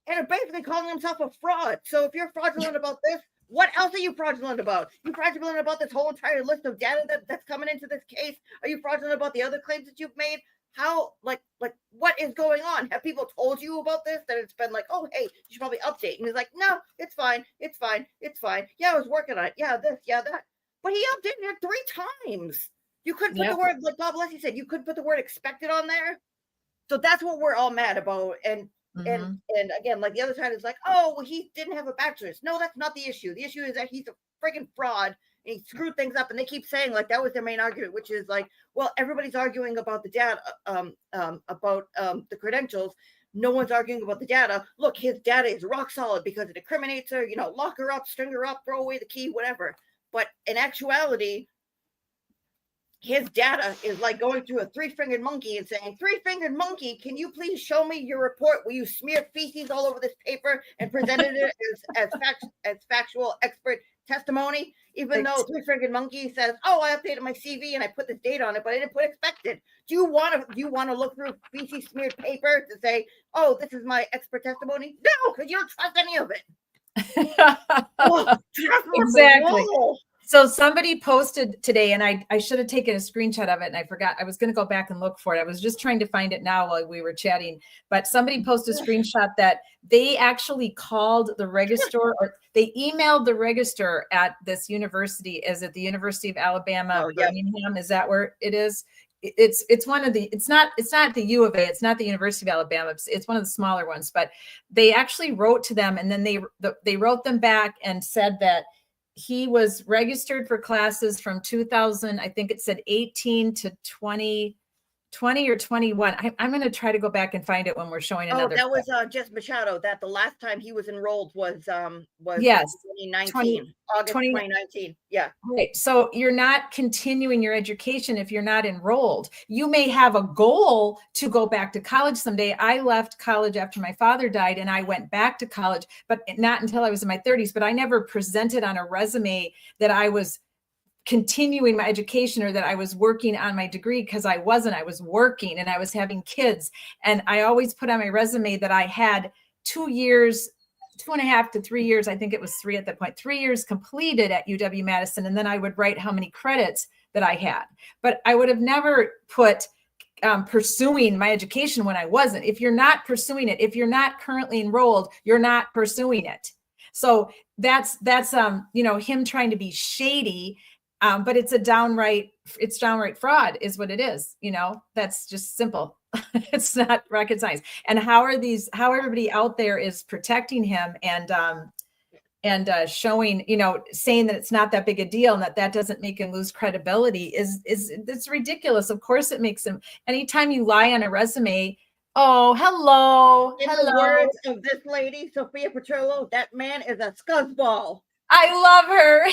and basically calling himself a fraud. So if you're fraudulent about this, what else are you fraudulent about? You fraudulent about this whole entire list of data that's coming into this case? Are you fraudulent about the other claims that you've made? How, like, what is going on? Have people told you about this? That it's been like, oh, hey, you should probably update. And he's like, no, it's fine. It's fine. It's fine. Yeah, I was working on it. Yeah, this, yeah, that. But he updated it 3 times. You could put the word, like Bob Leslie said, you could put the word expected on there. So that's what we're all mad about. And again, like the other side is like, oh, well, he didn't have a bachelor's. No, that's not the issue. The issue is that he's a friggin' fraud and he screwed things up. And they keep saying like that was their main argument, which is like, well, everybody's arguing about the data, about the credentials. No one's arguing about the data. Look, his data is rock solid because it incriminates her. You know, lock her up, string her up, throw away the key, whatever. But in actuality, his data is like going through a 3-fingered monkey and saying, 3-fingered monkey, can you please show me your report where you smeared feces all over this paper and presented it as factual expert testimony, even though 3-fingered monkey says, oh, I updated my CV and I put this date on it, but I didn't put expected. Do you want to look through feces smeared paper to say, oh, this is my expert testimony? No, because you don't trust any of it. Exactly. So somebody posted today, and I should have taken a screenshot of it, and I forgot. I was going to go back and look for it. I was just trying to find it now while we were chatting. But somebody posted a screenshot that they actually called the registrar, or they emailed the registrar at this university. Is it the University of Alabama, Birmingham? Is that where it is? It's one of the. It's not the U of A. It's not the University of Alabama. It's one of the smaller ones. But they actually wrote to them, and then they wrote them back and said that he was registered for classes from 2000, I think it said 18 to 20 or 21. I'm going to try to go back and find it when we're showing another. Oh, that was just Machado. That the last time he was enrolled was yes, 2019, August 2019. Yeah. Right. So you're not continuing your education if you're not enrolled. You may have a goal to go back to college someday. I left college after my father died and I went back to college, but not until I was in my 30s. But I never presented on a resume that I was continuing my education or that I was working on my degree, because I wasn't. I was working and I was having kids. And I always put on my resume that I had 2 years, 2.5 to 3 years. I think it was 3 at that point, 3 years completed at UW-Madison. And then I would write how many credits that I had. But I would have never put pursuing my education when I wasn't. If you're not pursuing it, if you're not currently enrolled, you're not pursuing it. So that's him trying to be shady. But it's downright fraud is what it is. That's just simple. It's not rocket science. And how everybody out there is protecting him and showing, saying that it's not that big a deal and that doesn't make him lose credibility it's ridiculous. Of course it makes him. Anytime you lie on a resume, oh, hello. In the words of this lady, Sophia Petrillo, that man is a scuzzball. I love her.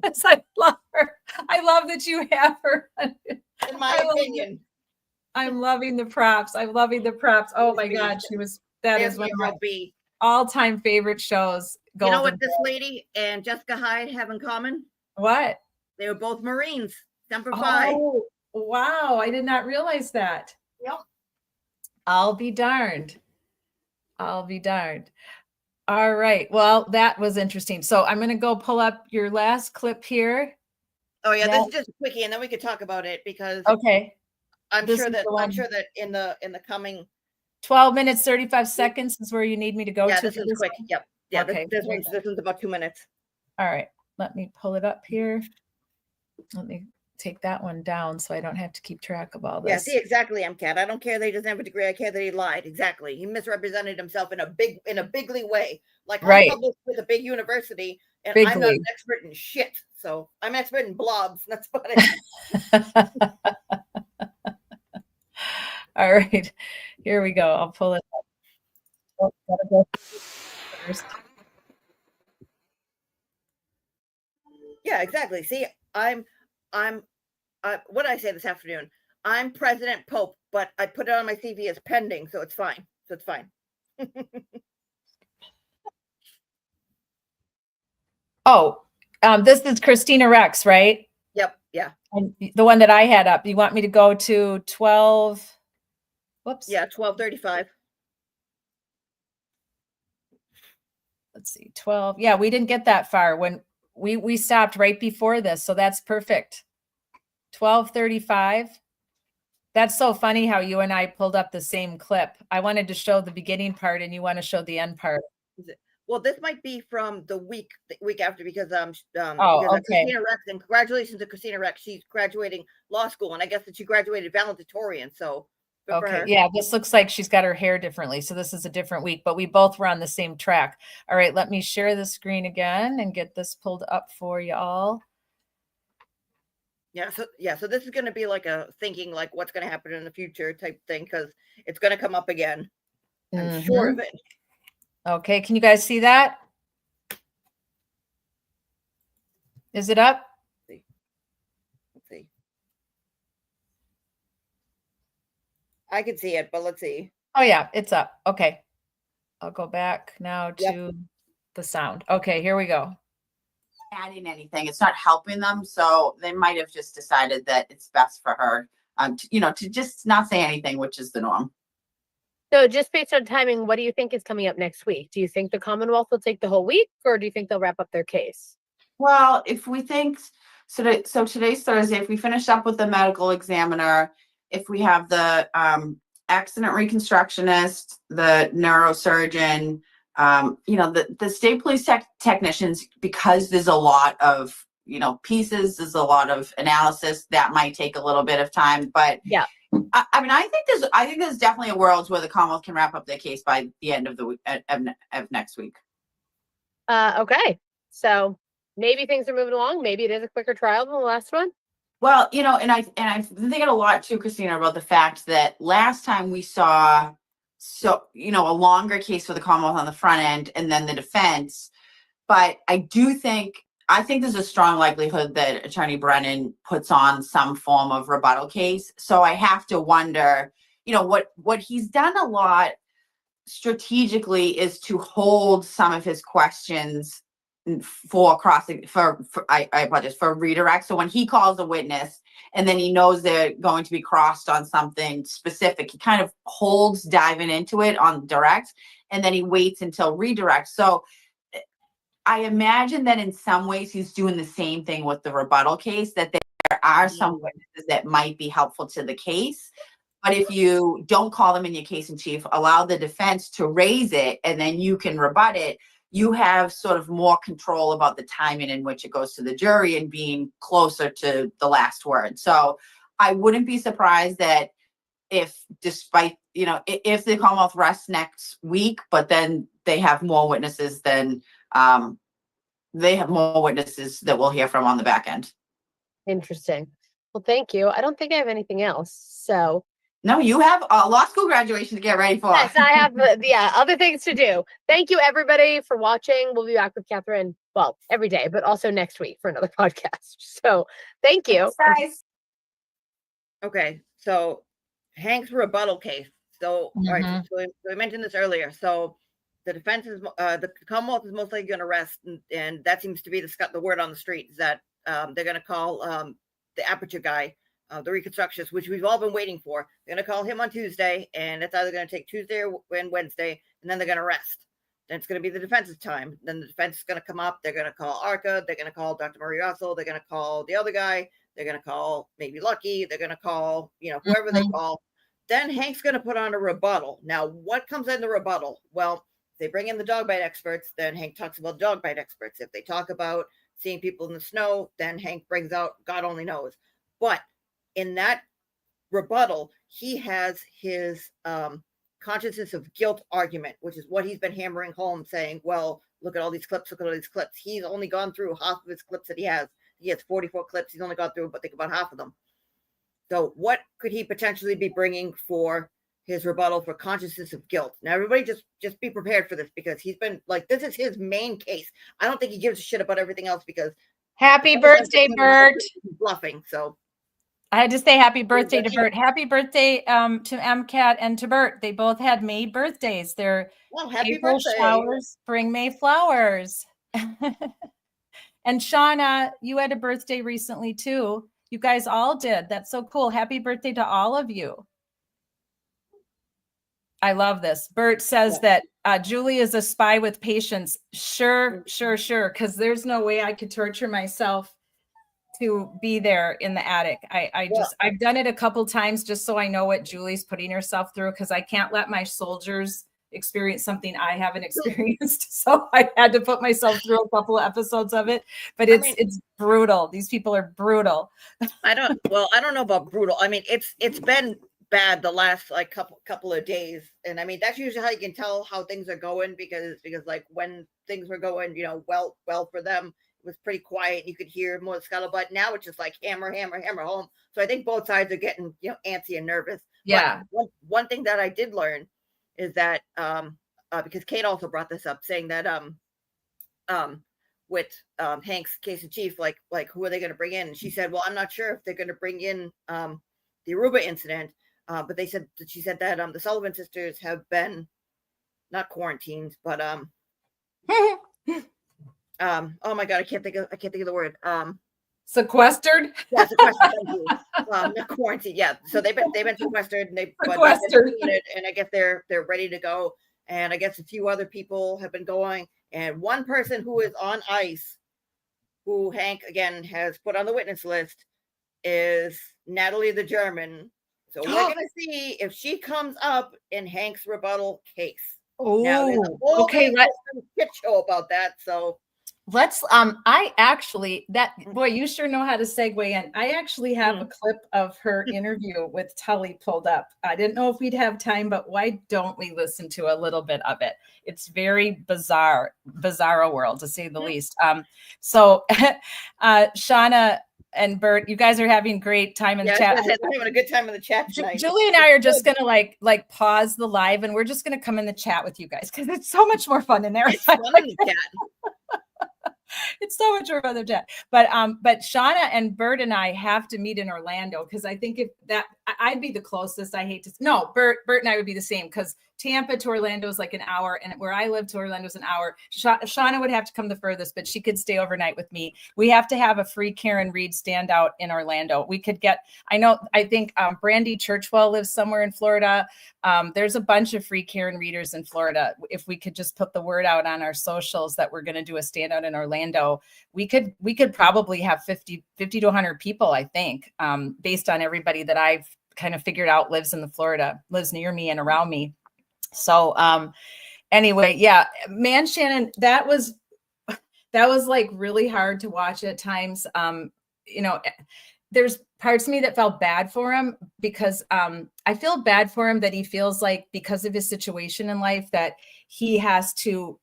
Yes, I love her. I love that you have her. In my opinion. I'm loving the props. I'm loving the props. Oh my God. That is one of my all-time favorite shows. You know what this lady and Jessica Hyde have in common? What? They were both Marines. Semper Fi. Oh, wow. I did not realize that. Yep. I'll be darned. All right. Well, that was interesting. So I'm going to go pull up your last clip here. Oh yeah, this is just a quickie, and then we could talk about it because I'm sure that in the coming 12 minutes 35 seconds is where you need me to go to. This is quick. One? Yep. Yeah. Okay. This one's about 2 minutes. All right. Let me pull it up here. Let me take that one down so I don't have to keep track of all this. Yeah, see, exactly, MCAT. I don't care that he doesn't have a degree. I care that he lied. Exactly. He misrepresented himself in a bigly way. Like I'm published with a big university and I'm not an expert in shit. So I'm an expert in blobs. That's what I All right. Here we go. I'll pull it up. Oh, gotta go first. Yeah, exactly. See, what did I say this afternoon? I'm President Pope, but I put it on my CV as pending, so it's fine. This is Christina Rex, right? Yep. Yeah. And the one that I had up. You want me to go to 12? Whoops. Yeah, 12:35. Let's see, 12. Yeah, we didn't get that far when we stopped right before this, so that's perfect. 12:35. That's so funny how you and I pulled up the same clip. I wanted to show the beginning part and you want to show the end part. Well, this might be from the week after because okay. Christina Rex, and congratulations to Christina Rex. She's graduating law school, and I guess that she graduated valedictorian. So good for Okay, her. yeah, this looks like she's got her hair differently. So this is a different week, but we both were on the same track. All right, let me share the screen again and get this pulled up for you all. So this is going to be like a thinking like what's going to happen in the future type thing because it's going to come up again. I'm sure of it. Okay, can you guys see that? Is it up? Let's see. I can see it, but let's see. Oh yeah, it's up. Okay. I'll go back now to the sound. Okay, here we go. Adding anything, it's not helping them. So they might have just decided that it's best for her, to just not say anything, which is the norm. So just based on timing, what do you think is coming up next week? Do you think the Commonwealth will take the whole week, or do you think they'll wrap up their case? Well, if we think so today's Thursday, if we finish up with the medical examiner, if we have the accident reconstructionist, the neurosurgeon, the state police technicians, because there's a lot of, pieces, there's a lot of analysis that might take a little bit of time, but yeah. I think there's definitely a world where the Commonwealth can wrap up their case by the end of the week of next week. Okay. So maybe things are moving along. Maybe it is a quicker trial than the last one. Well, and I've been thinking a lot too, Christina, about the fact that last time we saw a longer case for the Commonwealth on the front end and then the defense. But I think there's a strong likelihood that Attorney Brennan puts on some form of rebuttal case. So I have to wonder, what he's done a lot strategically is to hold some of his questions for redirect. So when he calls a witness and then he knows they're going to be crossed on something specific, he kind of holds diving into it on direct, and then he waits until redirect. So I imagine that in some ways he's doing the same thing with the rebuttal case, that there are some witnesses that might be helpful to the case. But if you don't call them in your case in chief, allow the defense to raise it, and then you can rebut it, you have sort of more control about the timing in which it goes to the jury and being closer to the last word. So I wouldn't be surprised that if the Commonwealth rests next week, but then they have more witnesses that we'll hear from on the back end. Interesting. Well, thank you. I don't think I have anything else. So no, you have a law school graduation to get ready for. Yes, I have other things to do. Thank you everybody for watching. We'll be back with Catherine, well, every day, but also next week for another podcast. So thank you. Thanks, guys. Okay, so Hank's rebuttal case. So, all right, so we mentioned this earlier. So the defense is, the Commonwealth is most likely going to rest, and that seems to be the word on the street is that they're going to call the Aperture guy, the reconstructionist, which we've all been waiting for. They're going to call him on Tuesday, and it's either going to take Tuesday or Wednesday, and then they're going to rest. Then it's going to be the defense's time. Then the defense is going to come up. They're going to call Arca. They're going to call Dr. Mariaso. They're going to call the other guy. They're going to call maybe Lucky. They're going to call, whoever they call. Then Hank's going to put on a rebuttal. Now, what comes in the rebuttal? Well, if they bring in the dog bite experts, then Hank talks about dog bite experts. If they talk about seeing people in the snow, then Hank brings out God only knows. But in that rebuttal, he has his consciousness of guilt argument, which is what he's been hammering home, saying, well, look at all these clips, look at all these clips. He's only gone through half of his clips that he has. He has 44 clips. He's only gone through, but think about half of them. So what could he potentially be bringing for his rebuttal for consciousness of guilt? Now, everybody just be prepared for this, because he's been like, this is his main case. I don't think he gives a shit about everything else, because happy birthday, Bert. Bluffing. So I had to say happy birthday to Bert. Happy birthday to MCAT and to Bert. They both had May birthdays. They're happy April birthday. showers bring May flowers. And Shauna, you had a birthday recently too. You guys all did. That's so cool. Happy birthday to all of you. I love this. Bert says that Julie is a spy with patience. Sure. Because there's no way I could torture myself to be there in the attic. I've done it a couple times just so I know what Julie's putting herself through, because I can't let my soldiers experience something I haven't experienced. So I had to put myself through a couple of episodes of it, but it's brutal. These people are brutal. I don't know about brutal. I mean, it's been bad the last like couple of days, and I mean that's usually how you can tell how things are going, because like when things were going, well for them, it was pretty quiet. You could hear more scuttlebutt. Now it's just like hammer home. So I think both sides are getting antsy and nervous. Yeah. But one thing that I did learn is that because Kate also brought this up, saying that with Hank's case in chief, like who are they going to bring in? And she said, well, I'm not sure if they're going to bring in the Aruba incident, but she said that the Sullivan sisters have been not quarantined, but oh my god, I can't think of the word. Sequestered. Yeah, sequestered. Thank you. Not quarantined. Yeah, so they've been sequestered, and sequestered. And I guess they're ready to go. And I guess a few other people have been going. And one person who is on ice, who Hank again has put on the witness list, is Natalie the German. So we're gonna see if she comes up in Hank's rebuttal case. Oh, okay. Shit show about that. So let's boy, you sure know how to segue in. I actually have a clip of her interview with Tully pulled up. I didn't know if we'd have time, but why don't we listen to a little bit of it? It's very bizarre world, to say the least. So Shauna and Bert, you guys are having great time in the chat. We're having a good time in the chat tonight. Julie and I are just gonna like pause the live, and we're just gonna come in the chat with you guys because it's so much more fun in there. It's fun in the chat. It's so much more fun than chat. But Shauna and Bert and I have to meet in Orlando, because I think I'd be the closest. Bert and I would be the same, because Tampa to Orlando is like an hour, and where I live to Orlando is an hour. Shauna would have to come the furthest, but she could stay overnight with me. We have to have a free Karen Reed standout in Orlando. We could get, I think Brandy Churchwell lives somewhere in Florida. There's a bunch of free Karen readers in Florida. If we could just put the word out on our socials that we're going to do a standout in Orlando, we could probably have 50 to 100 people, I think, based on everybody that I've kind of figured out lives near me and around me. So anyway, yeah, man, Shannon, that was like really hard to watch at times. There's parts of me that felt bad for him, because I feel bad for him that he feels like, because of his situation in life, that he has to,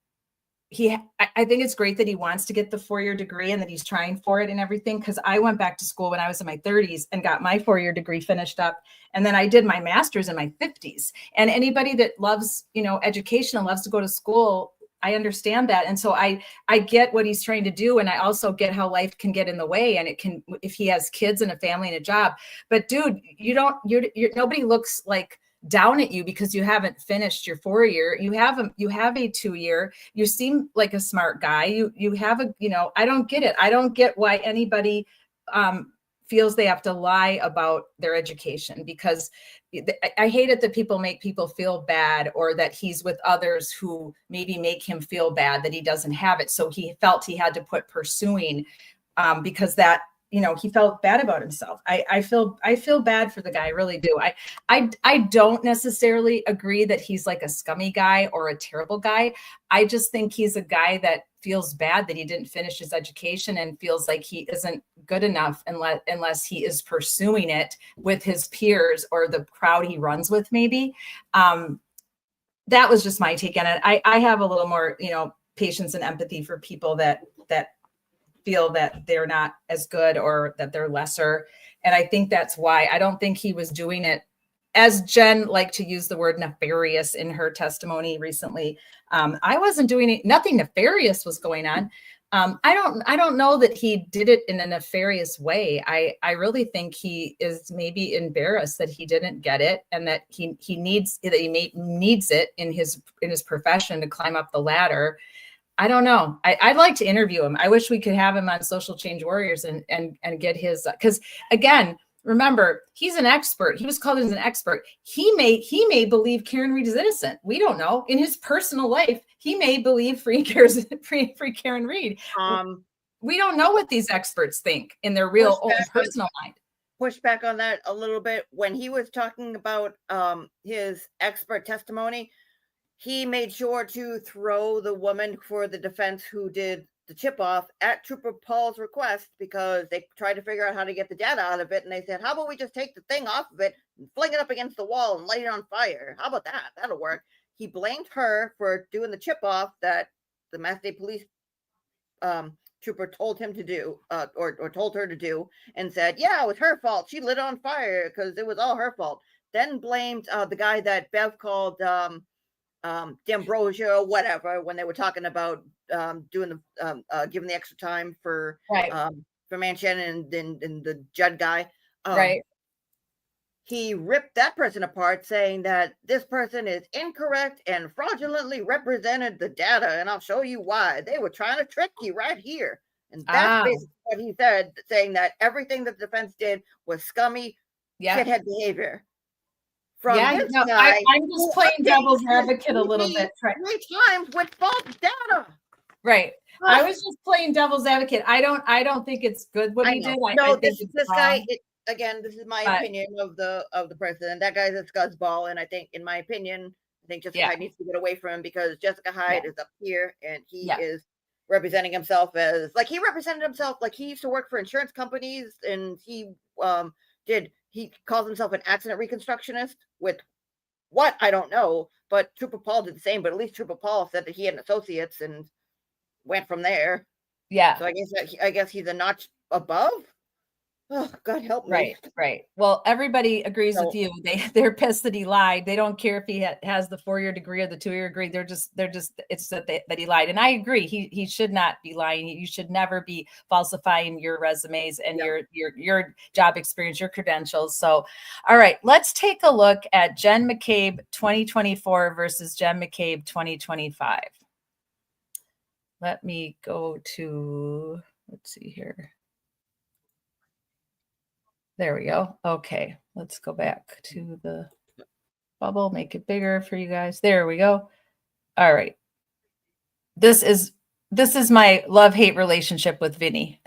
I think it's great that he wants to get the 4-year degree and that he's trying for it and everything. Because I went back to school when I was in my 30s and got my 4-year degree finished up. And then I did my master's in my 50s. And anybody that loves, education and loves to go to school, I understand that. And so I get what he's trying to do. And I also get how life can get in the way. And it can, if he has kids and a family and a job. But dude, nobody looks like down at you because you haven't finished your 4-year. You have a 2-year. You seem like a smart guy. You have I don't get it. I don't get why anybody feels they have to lie about their education, because I hate it that people make people feel bad, or that he's with others who maybe make him feel bad that he doesn't have it. So he felt he had to put pursuing because that, he felt bad about himself. I feel bad for the guy. I really do. I don't necessarily agree that he's like a scummy guy or a terrible guy. I just think he's a guy that feels bad that he didn't finish his education and feels like he isn't good enough unless he is pursuing it with his peers or the crowd he runs with, maybe. That was just my take on it. I have a little more, patience and empathy for people that feel that they're not as good or that they're lesser. And I think that's why I don't think he was doing it, as Jen liked to use the word nefarious in her testimony recently. I wasn't doing it. Nothing nefarious was going on. I don't know that he did it in a nefarious way. I really think he is maybe embarrassed that he didn't get it, and that he needs it in his profession to climb up the ladder. I don't know. I'd like to interview him. I wish we could have him on Social Change Warriors and get his, because again, remember, he's an expert. He was called as an expert. He may believe Karen Reed is innocent. We don't know. In his personal life, he may believe free Karen Reed. we don't know what these experts think in their real own personal mind. Push back on that a little bit. When he was talking about his expert testimony, he made sure to throw the woman for the defense who did the chip off at Trooper Paul's request, because they tried to figure out how to get the data out of it. And they said, how about we just take the thing off of it and fling it up against the wall and light it on fire? How about that? That'll work. He blamed her for doing the chip off that the Mass State Police trooper told him to do, or told her to do, and said, yeah, it was her fault. She lit it on fire because it was all her fault. Then blamed the guy that Bev called D'Ambrosio or whatever, when they were talking about doing the giving the extra time for Manchin and the Judd guy. Right. He ripped that person apart, saying that this person is incorrect and fraudulently represented the data, and I'll show you why. They were trying to trick you right here. And that's basically what he said, saying that everything that the defense did was scummy, shithead behavior. From this guy, I'm just playing devil's advocate a little bit. Three times with false data. Right. I was just playing devil's advocate. I don't think it's good what he did. No, this guy. Again, this is my opinion of the president. That guy's a scuzzball, and I think, in my opinion, Jessica Hyde needs to get away from him, because Jessica Hyde is up here and he is representing himself as he represented himself like he used to work for insurance companies, and he calls himself an accident reconstructionist with what I don't know, but Trooper Paul did the same. But at least Trooper Paul said that he had associates and went from there. Yeah. So I guess he's a notch above. Oh, God help me. Right. Well, everybody agrees with you. They're pissed that he lied. They don't care if he has the 4-year degree or the 2-year degree. They're just it's that he lied. And I agree. He should not be lying. You should never be falsifying your resumes and your job experience, your credentials. So, all right, let's take a look at Jen McCabe 2024 versus Jen McCabe 2025. Let me go to, let's see here. There we go. Okay, let's go back to the bubble, make it bigger for you guys. There we go. All right. This is my love-hate relationship with Vinny.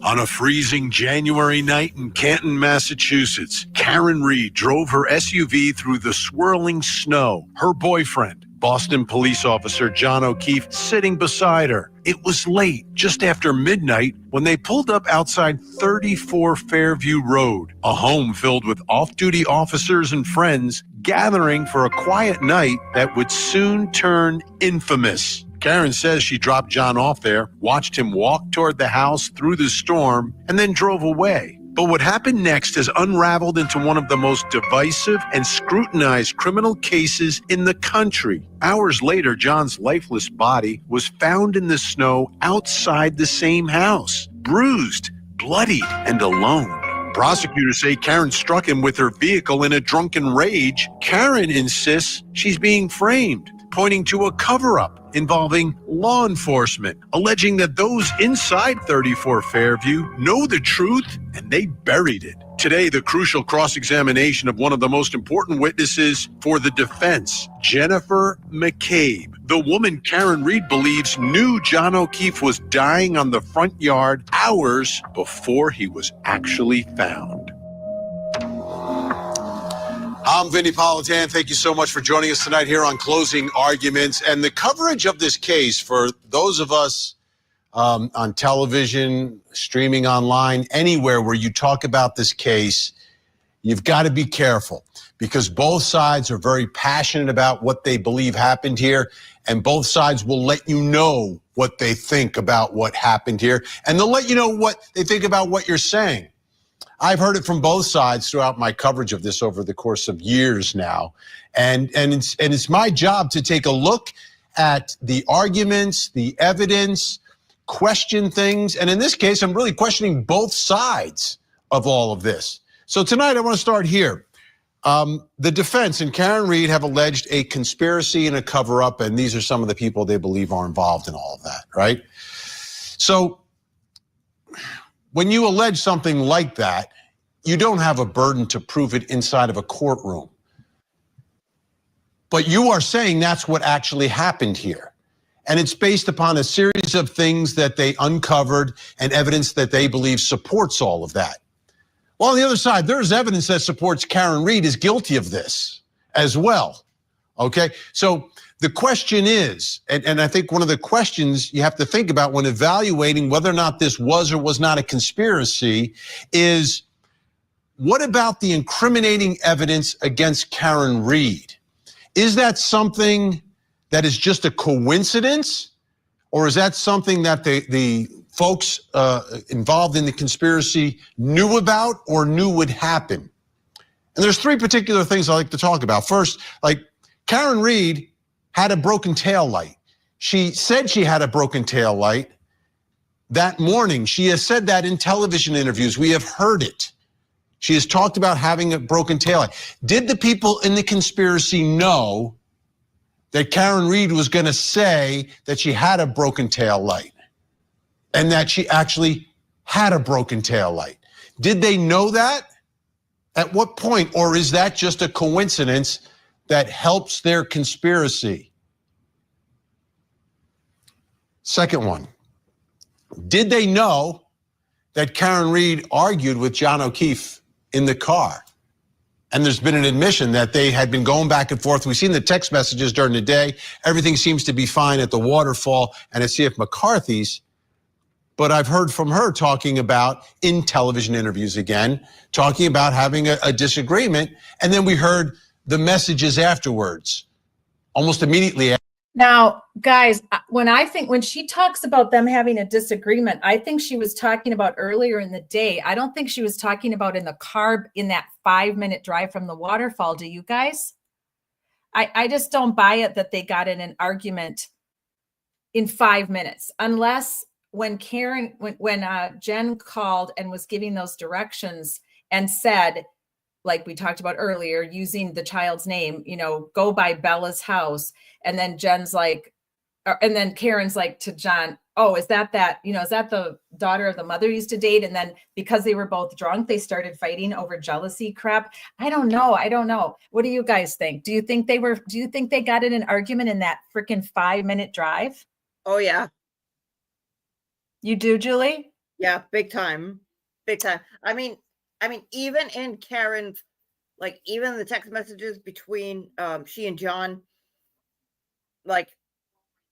On a freezing January night in Canton, Massachusetts, Karen Reed drove her SUV through the swirling snow. Her boyfriend, Boston police officer John O'Keefe, sitting beside her. It was late, just after midnight, when they pulled up outside 34 Fairview Road, a home filled with off-duty officers and friends gathering for a quiet night that would soon turn infamous. Karen says she dropped John off there, watched him walk toward the house through the storm, and then drove away. But what happened next has unraveled into one of the most divisive and scrutinized criminal cases in the country. Hours later, John's lifeless body was found in the snow outside the same house, bruised, bloodied, and alone. Prosecutors say Karen struck him with her vehicle in a drunken rage. Karen insists she's being framed, pointing to a cover-up involving law enforcement, alleging that those inside 34 Fairview know the truth and they buried it. Today, the crucial cross-examination of one of the most important witnesses for the defense, Jennifer McCabe, the woman Karen Reed believes knew John O'Keefe was dying on the front yard hours before he was actually found. I'm Vinny Politan. Thank you so much for joining us tonight here on Closing Arguments. And the coverage of this case, for those of us on television, streaming online, anywhere where you talk about this case, you've got to be careful, because both sides are very passionate about what they believe happened here, and both sides will let you know what they think about what happened here, and they'll let you know what they think about what you're saying. I've heard it from both sides throughout my coverage of this over the course of years now. And it's my job to take a look at the arguments, the evidence, question things. And in this case, I'm really questioning both sides of all of this. So tonight I want to start here. The defense and Karen Reed have alleged a conspiracy and a cover-up, and these are some of the people they believe are involved in all of that, right? So when you allege something like that, you don't have a burden to prove it inside of a courtroom. But you are saying that's what actually happened here. And it's based upon a series of things that they uncovered and evidence that they believe supports all of that. Well, on the other side, there's evidence that supports Karen Read is guilty of this as well. Okay, so the question is, and I think one of the questions you have to think about when evaluating whether or not this was or was not a conspiracy is, what about the incriminating evidence against Karen Read? Is that something that is just a coincidence, or is that something that the folks involved in the conspiracy knew about or knew would happen? And there's three particular things I like to talk about. First, like Karen Read had a broken tail light. She said she had a broken tail light that morning. She has said that in television interviews. We have heard it. She has talked about having a broken taillight. Did the people in the conspiracy know that Karen Read was going to say that she had a broken taillight and that she actually had a broken taillight? Did they know that? At what point? Or is that just a coincidence that helps their conspiracy? Second one, did they know that Karen Read argued with John O'Keefe in the car? And there's been an admission that they had been going back and forth. We've seen the text messages during the day. Everything seems to be fine at the waterfall and at C.F. McCarthy's. But I've heard from her talking about, in television interviews again, talking about having a disagreement. And then we heard the messages afterwards, almost immediately. Now, guys, when she talks about them having a disagreement, I think she was talking about earlier in the day. I don't think she was talking about in the car in that 5-minute drive from the waterfall. Do you guys? I just don't buy it that they got in an argument in 5 minutes, unless when Jen called and was giving those directions and said, like we talked about earlier, using the child's name, go by Bella's house. And then Jen's like, and then Karen's like to John, oh, is that, is that the daughter of the mother used to date? And then because they were both drunk, they started fighting over jealousy crap. I don't know. What do you guys think? Do you think they got in an argument in that freaking 5-minute drive? Oh, yeah. You do, Julie? Yeah, big time. Big time. I mean, even in Karen's, like, even the text messages between she and John, like,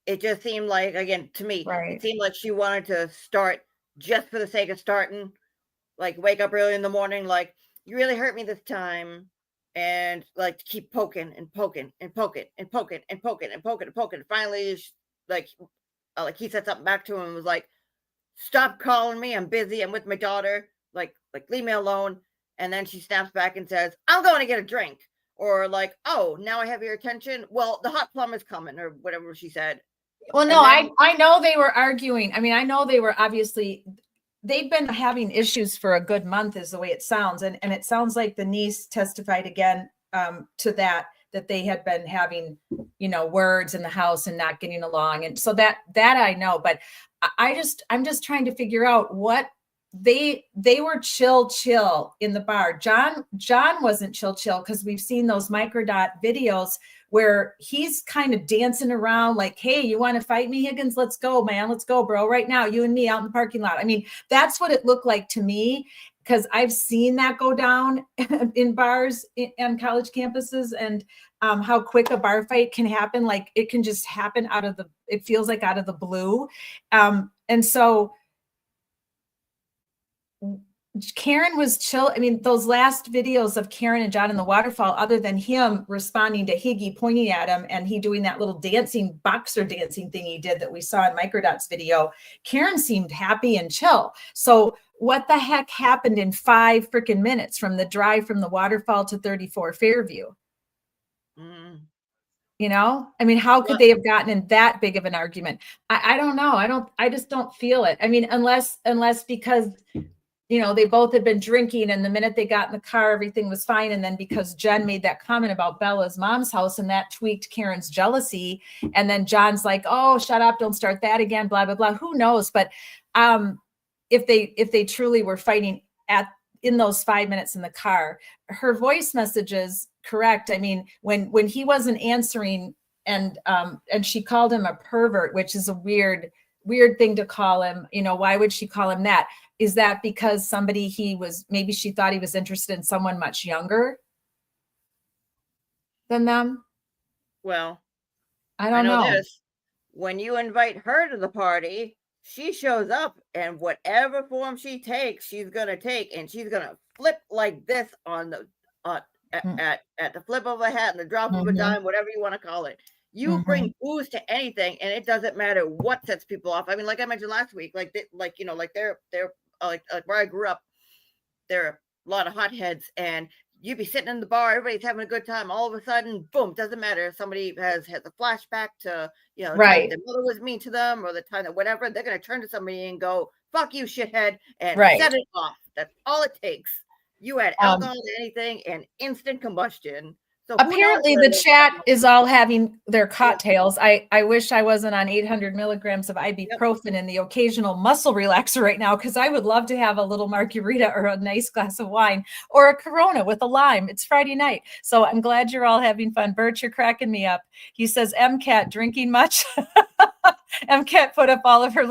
it just seemed like, again, to me, It seemed like she wanted to start just for the sake of starting, like, wake up early in the morning, like, you really hurt me this time, and, like, keep poking and poking and poking and poking and poking and poking and poking. And finally, like he said something back to him and was like, stop calling me, I'm busy, I'm with my daughter, like leave me alone. And then she snaps back and says, I'm going to get a drink. Or like, oh, now I have your attention. Well, the hot plumber's coming, or whatever she said. Well, no, I know they were arguing. I mean, I know they were they've been having issues for a good month is the way it sounds. And it sounds like the niece testified again to that they had been having, words in the house and not getting along. And so that I know, but I'm just trying to figure out what they were chill in the bar. John wasn't chill because we've seen those microdot videos where he's kind of dancing around like, hey, you want to fight me, Higgins? Let's go, man. Let's go, bro. Right now, you and me out in the parking lot. I mean, that's what it looked like to me, because I've seen that go down in bars on college campuses, and how quick a bar fight can happen. Like it can just happen it feels like out of the blue. And so Karen was chill. I mean, those last videos of Karen and John in the waterfall, other than him responding to Higgy pointing at him and he doing that little boxer dancing thing he did that we saw in Microdot's video, Karen seemed happy and chill. So what the heck happened in 5 freaking minutes from the drive from the waterfall to 34 Fairview? I mean, how could they have gotten in that big of an argument? I don't know. I just don't feel it. I mean, unless because they both had been drinking, and the minute they got in the car, everything was fine. And then because Jen made that comment about Bella's mom's house, and that tweaked Karen's jealousy. And then John's like, oh, shut up. Don't start that again. Blah, blah, blah. Who knows? But if they truly were fighting in those 5 minutes in the car, her voice messages, correct. I mean, when he wasn't answering she called him a pervert, which is a weird thing to call him. You know, why would she call him that? Is that because maybe she thought he was interested in someone much younger than them? Well, I don't know. This. When you invite her to the party, she shows up, and whatever form she takes, she's gonna take, and she's gonna flip like this on the at the flip of a hat and the drop of a dime, whatever you want to call it. You bring booze to anything, and it doesn't matter what sets people off. I mean, like I mentioned last week, like they're like where I grew up, there are a lot of hotheads, and you'd be sitting in the bar, everybody's having a good time. All of a sudden, boom, doesn't matter. Somebody has a flashback to, right, their mother was mean to them, or the time that whatever, they're going to turn to somebody and go, fuck you, shithead, and set it off. That's all it takes. You add alcohol to anything and instant combustion. So apparently the chat is all having their cocktails. I wish I wasn't on 800 milligrams of ibuprofen and the occasional muscle relaxer right now, because I would love to have a little margarita or a nice glass of wine or a Corona with a lime. It's Friday night. So I'm glad you're all having fun. Bert, you're cracking me up. He says, MCAT drinking much? MCAT put up all of her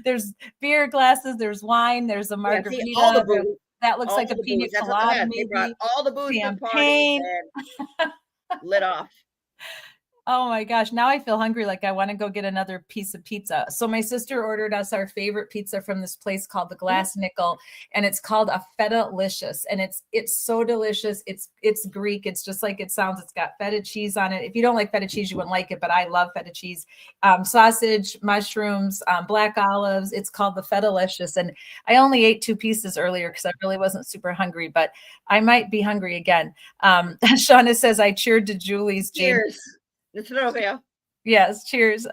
there's beer glasses, there's wine, there's a margarita. Yeah, all the booze. That looks like a pina colada, maybe. All the booze to the party and lit off. Oh my gosh. Now I feel hungry. Like I want to go get another piece of pizza. So my sister ordered us our favorite pizza from this place called the Glass Nickel, and it's called a feta-licious, and it's so delicious. It's Greek. It's just like it sounds. It's got feta cheese on it. If you don't like feta cheese, you wouldn't like it, but I love feta cheese. Sausage, mushrooms, black olives. It's called the feta-licious, and I only ate 2 pieces earlier because I really wasn't super hungry, but I might be hungry again. Shauna says, I cheered to Julie's. Cheers. Yes, cheers.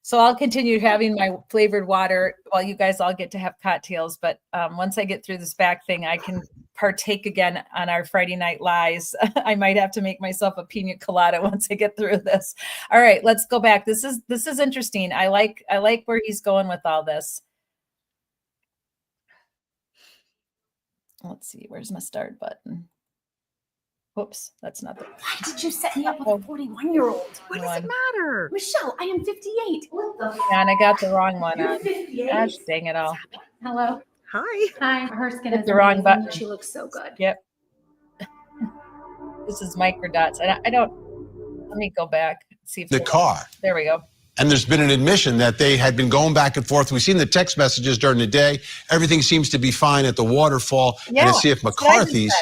So I'll continue having my flavored water while you guys all get to have cocktails. But once I get through this back thing, I can partake again on our Friday Night Lies. I might have to make myself a pina colada once I get through this. All right, let's go back. This is interesting. I like where he's going with all this. Let's see, where's my start button? Whoops, that's not the. Why did you set me up with a 41-year-old? What does it matter? Michelle, I am 58. What the? And I got the wrong one. You're 58. Gosh, dang it all. Hello. Hi. Her skin is the wrong button. She looks so good. Yep. This is microdots. I don't. Let me go back and see if the car. There we go. And there's been an admission that they had been going back and forth. We've seen the text messages during the day. Everything seems to be fine at the waterfall. Yeah, and to see if McCarthy's.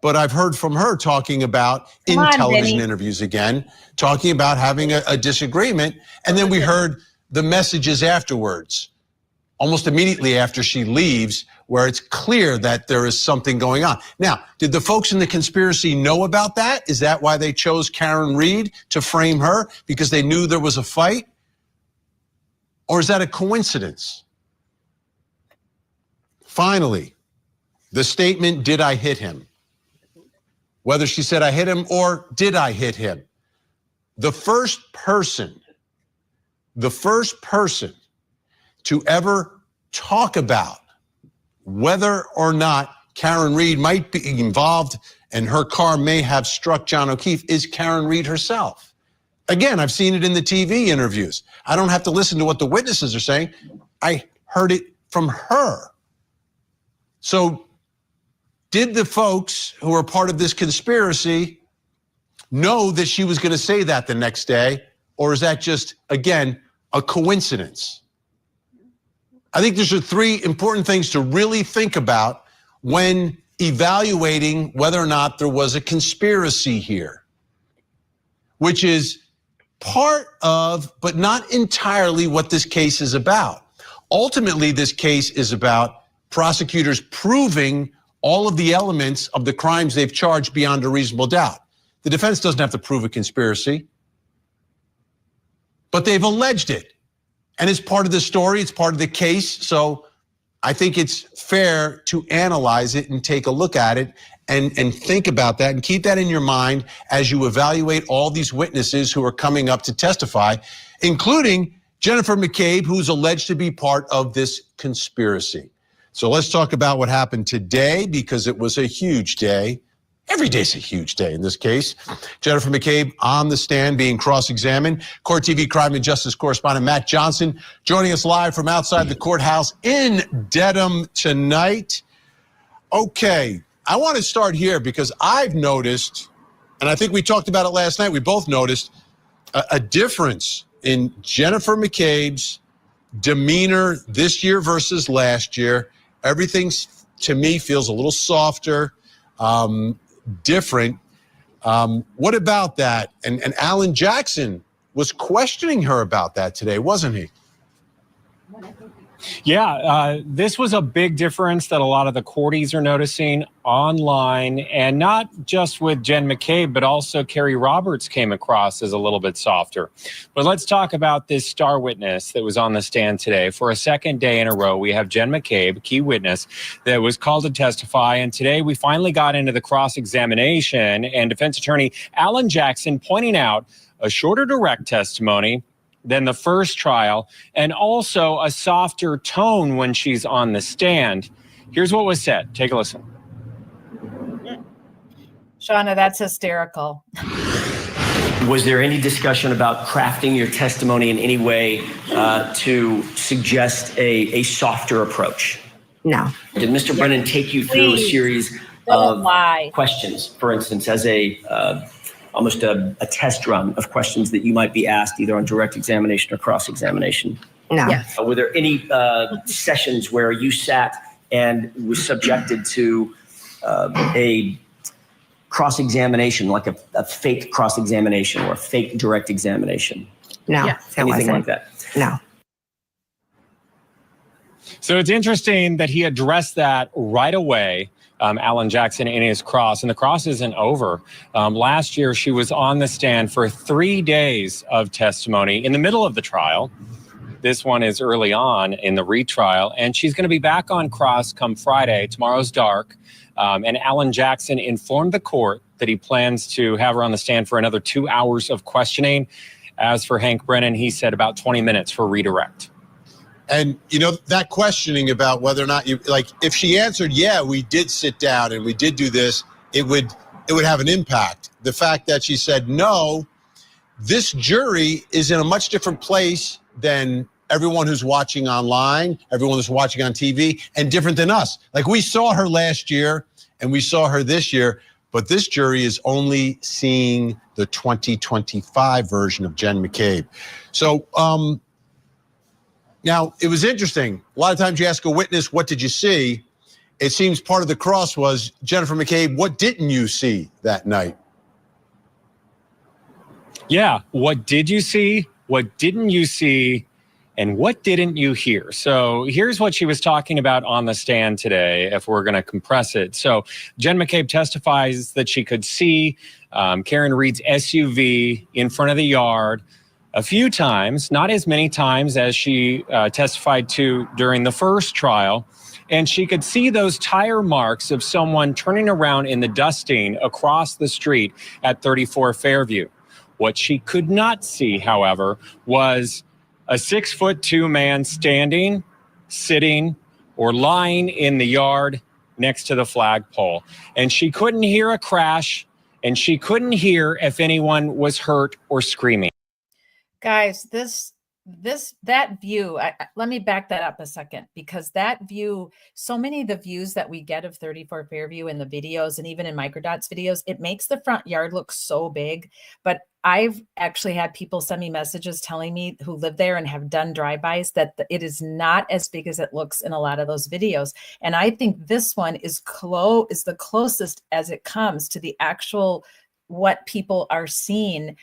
But I've heard from her talking about television interviews again, talking about having a disagreement. And then we heard the messages afterwards, almost immediately after she leaves, where it's clear that there is something going on. Now, did the folks in the conspiracy know about that? Is that why they chose Karen Reed to frame her? Because they knew there was a fight? Or is that a coincidence? Finally, the statement, did I hit him? Whether she said I hit him or did I hit him? The first person to ever talk about whether or not Karen Reed might be involved and her car may have struck John O'Keefe is Karen Reed herself. Again, I've seen it in the TV interviews. I don't have to listen to what the witnesses are saying. I heard it from her. So did the folks who are part of this conspiracy know that she was going to say that the next day? Or is that just, again, a coincidence? I think these are 3 important things to really think about when evaluating whether or not there was a conspiracy here, which is part of, but not entirely, what this case is about. Ultimately, this case is about prosecutors proving all of the elements of the crimes they've charged beyond a reasonable doubt. The defense doesn't have to prove a conspiracy, but they've alleged it. And it's part of the story, it's part of the case. So I think it's fair to analyze it and take a look at it and think about that and keep that in your mind as you evaluate all these witnesses who are coming up to testify, including Jennifer McCabe, who's alleged to be part of this conspiracy. So let's talk about what happened today, because it was a huge day Every day's a huge day in this case. Jennifer McCabe on the stand being cross-examined. Court TV crime and justice correspondent Matt Johnson joining us live from outside the courthouse in Dedham tonight. Okay, I want to start here because I've noticed, and I think we talked about it last night, we both noticed a difference in Jennifer McCabe's demeanor this year versus last year. Everything, to me, feels a little softer, different. What about that? And Alan Jackson was questioning her about that today, wasn't he? Yeah, this was a big difference that a lot of the courties are noticing online, and not just with Jen McCabe, but also Carrie Roberts came across as a little bit softer. But let's talk about this star witness that was on the stand today. For a second day in a row, we have Jen McCabe, key witness, that was called to testify. And today we finally got into the cross-examination, and defense attorney Alan Jackson pointing out a shorter direct testimony than the first trial, and also a softer tone when she's on the stand. Here's what was said. Take a listen. Shauna, that's hysterical. Was there any discussion about crafting your testimony in any way to suggest a softer approach? No. Did Mr. Brennan take you through a series of questions, for instance, as almost a test run of questions that you might be asked either on direct examination or cross-examination? No. Yes. Were there any sessions where you sat and was subjected to a cross-examination, like a fake cross-examination or a fake direct examination? No. Yes. Anything like that? No. So it's interesting that he addressed that right away, Alan Jackson, in his cross. And the cross isn't over. Last year, she was on the stand for 3 days of testimony in the middle of the trial. This one is early on in the retrial. And she's going to be back on cross come Friday. Tomorrow's dark. And Alan Jackson informed the court that he plans to have her on the stand for another 2 hours of questioning. As for Hank Brennan, he said about 20 minutes for redirect. And, you know, that questioning about whether or not you, like, if she answered, yeah, we did sit down and we did do this, it would have an impact. The fact that she said, no, this jury is in a much different place than everyone who's watching online, everyone who's watching on TV, and different than us. Like, we saw her last year and we saw her this year, but this jury is only seeing the 2025 version of Jen McCabe. So, now, it was interesting. A lot of times you ask a witness, what did you see? It seems part of the cross was, Jennifer McCabe, what didn't you see that night? Yeah, what did you see? What didn't you see? And what didn't you hear? So here's what she was talking about on the stand today, if we're going to compress it. So Jen McCabe testifies that she could see Karen Reed's SUV in front of the yard a few times, not as many times as she testified to during the first trial. And she could see those tire marks of someone turning around in the dusting across the street at 34 Fairview. What she could not see, however, was a 6'2" man standing, sitting, or lying in the yard next to the flagpole. And she couldn't hear a crash, and she couldn't hear if anyone was hurt or screaming. Guys, that view, let me back that up a second, because that view, so many of the views that we get of 34 Fairview in the videos and even in Microdots videos, it makes the front yard look so big. But I've actually had people send me messages telling me who live there and have done drive-bys that it is not as big as it looks in a lot of those videos. And I think this one is the closest as it comes to the actual what people are seeing,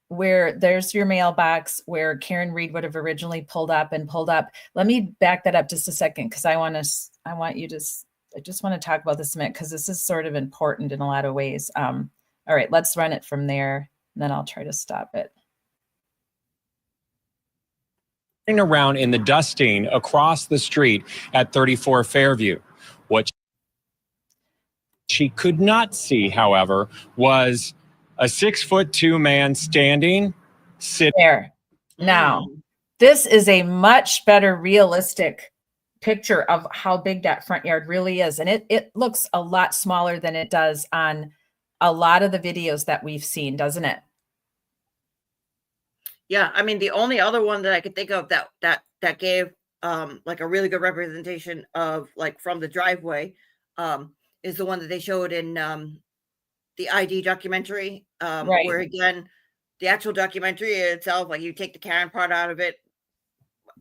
where there's your mailbox where Karen Reed would have originally pulled up. Let me back that up just a second, because I just want to talk about this a minute, because this is sort of important in a lot of ways. All right, let's run it from there, and then I'll try to stop it. Around in the dusting across the street at 34 Fairview. What she could not see, however, was a 6'2" man standing, sitting there. Now, this is a much better realistic picture of how big that front yard really is. And it looks a lot smaller than it does on a lot of the videos that we've seen, doesn't it? Yeah, I mean, the only other one that I could think of that gave like a really good representation of like from the driveway is the one that they showed in the ID documentary, Right. where again, the actual documentary itself, like you take the Karen part out of it,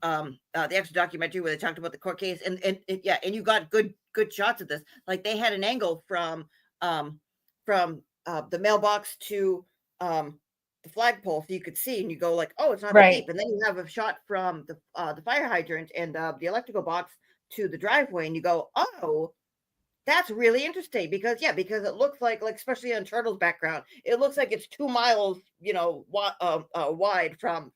the actual documentary where they talked about the court case, and yeah, and you got good shots of this. Like they had an angle from the mailbox to the flagpole, so you could see, and you go like, oh, it's not that deep. And then you have a shot from the fire hydrant and the electrical box to the driveway, and you go, oh, that's really interesting because it looks like especially on Turtle's background, it looks like it's 2 miles, wide from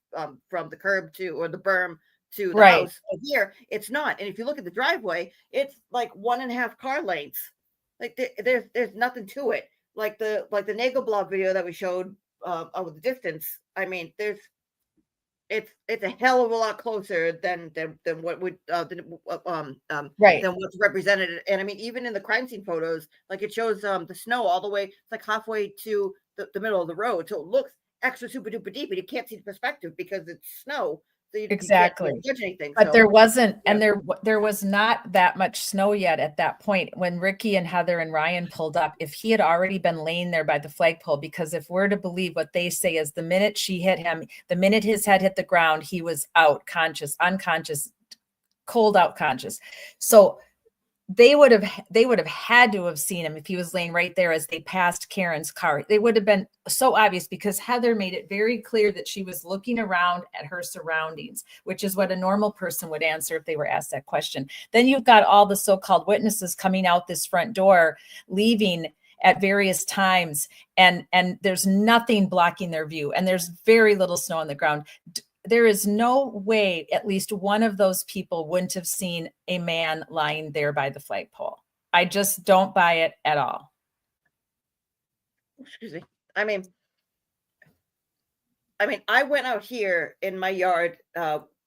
the curb to, or the berm to the house. But here it's not. And if you look at the driveway, it's like 1.5 car lengths. Like there's nothing to it. Like the Nagelblock video that we showed of the distance. I mean, it's a hell of a lot closer than what would than what's represented. And I mean, even in the crime scene photos, like it shows the snow all the way, it's like halfway to the middle of the road, so it looks extra super duper deep, and you can't see the perspective because it's snow. So Exactly. you can't judge anything. But so, there wasn't, and there was not that much snow yet at that point when Ricky and Heather and Ryan pulled up. If he had already been laying there by the flagpole, because if we're to believe what they say is the minute she hit him, the minute his head hit the ground, he was out, unconscious, cold out conscious. So they would have had to have seen him if he was laying right there as they passed Karen's car. They would have been so obvious because Heather made it very clear that she was looking around at her surroundings, which is what a normal person would answer if they were asked that question. Then you've got all the so-called witnesses coming out this front door, leaving at various times, and there's nothing blocking their view, and there's very little snow on the ground. There is no way at least one of those people wouldn't have seen a man lying there by the flagpole. I just don't buy it at all. Excuse me. I mean, I went out here in my yard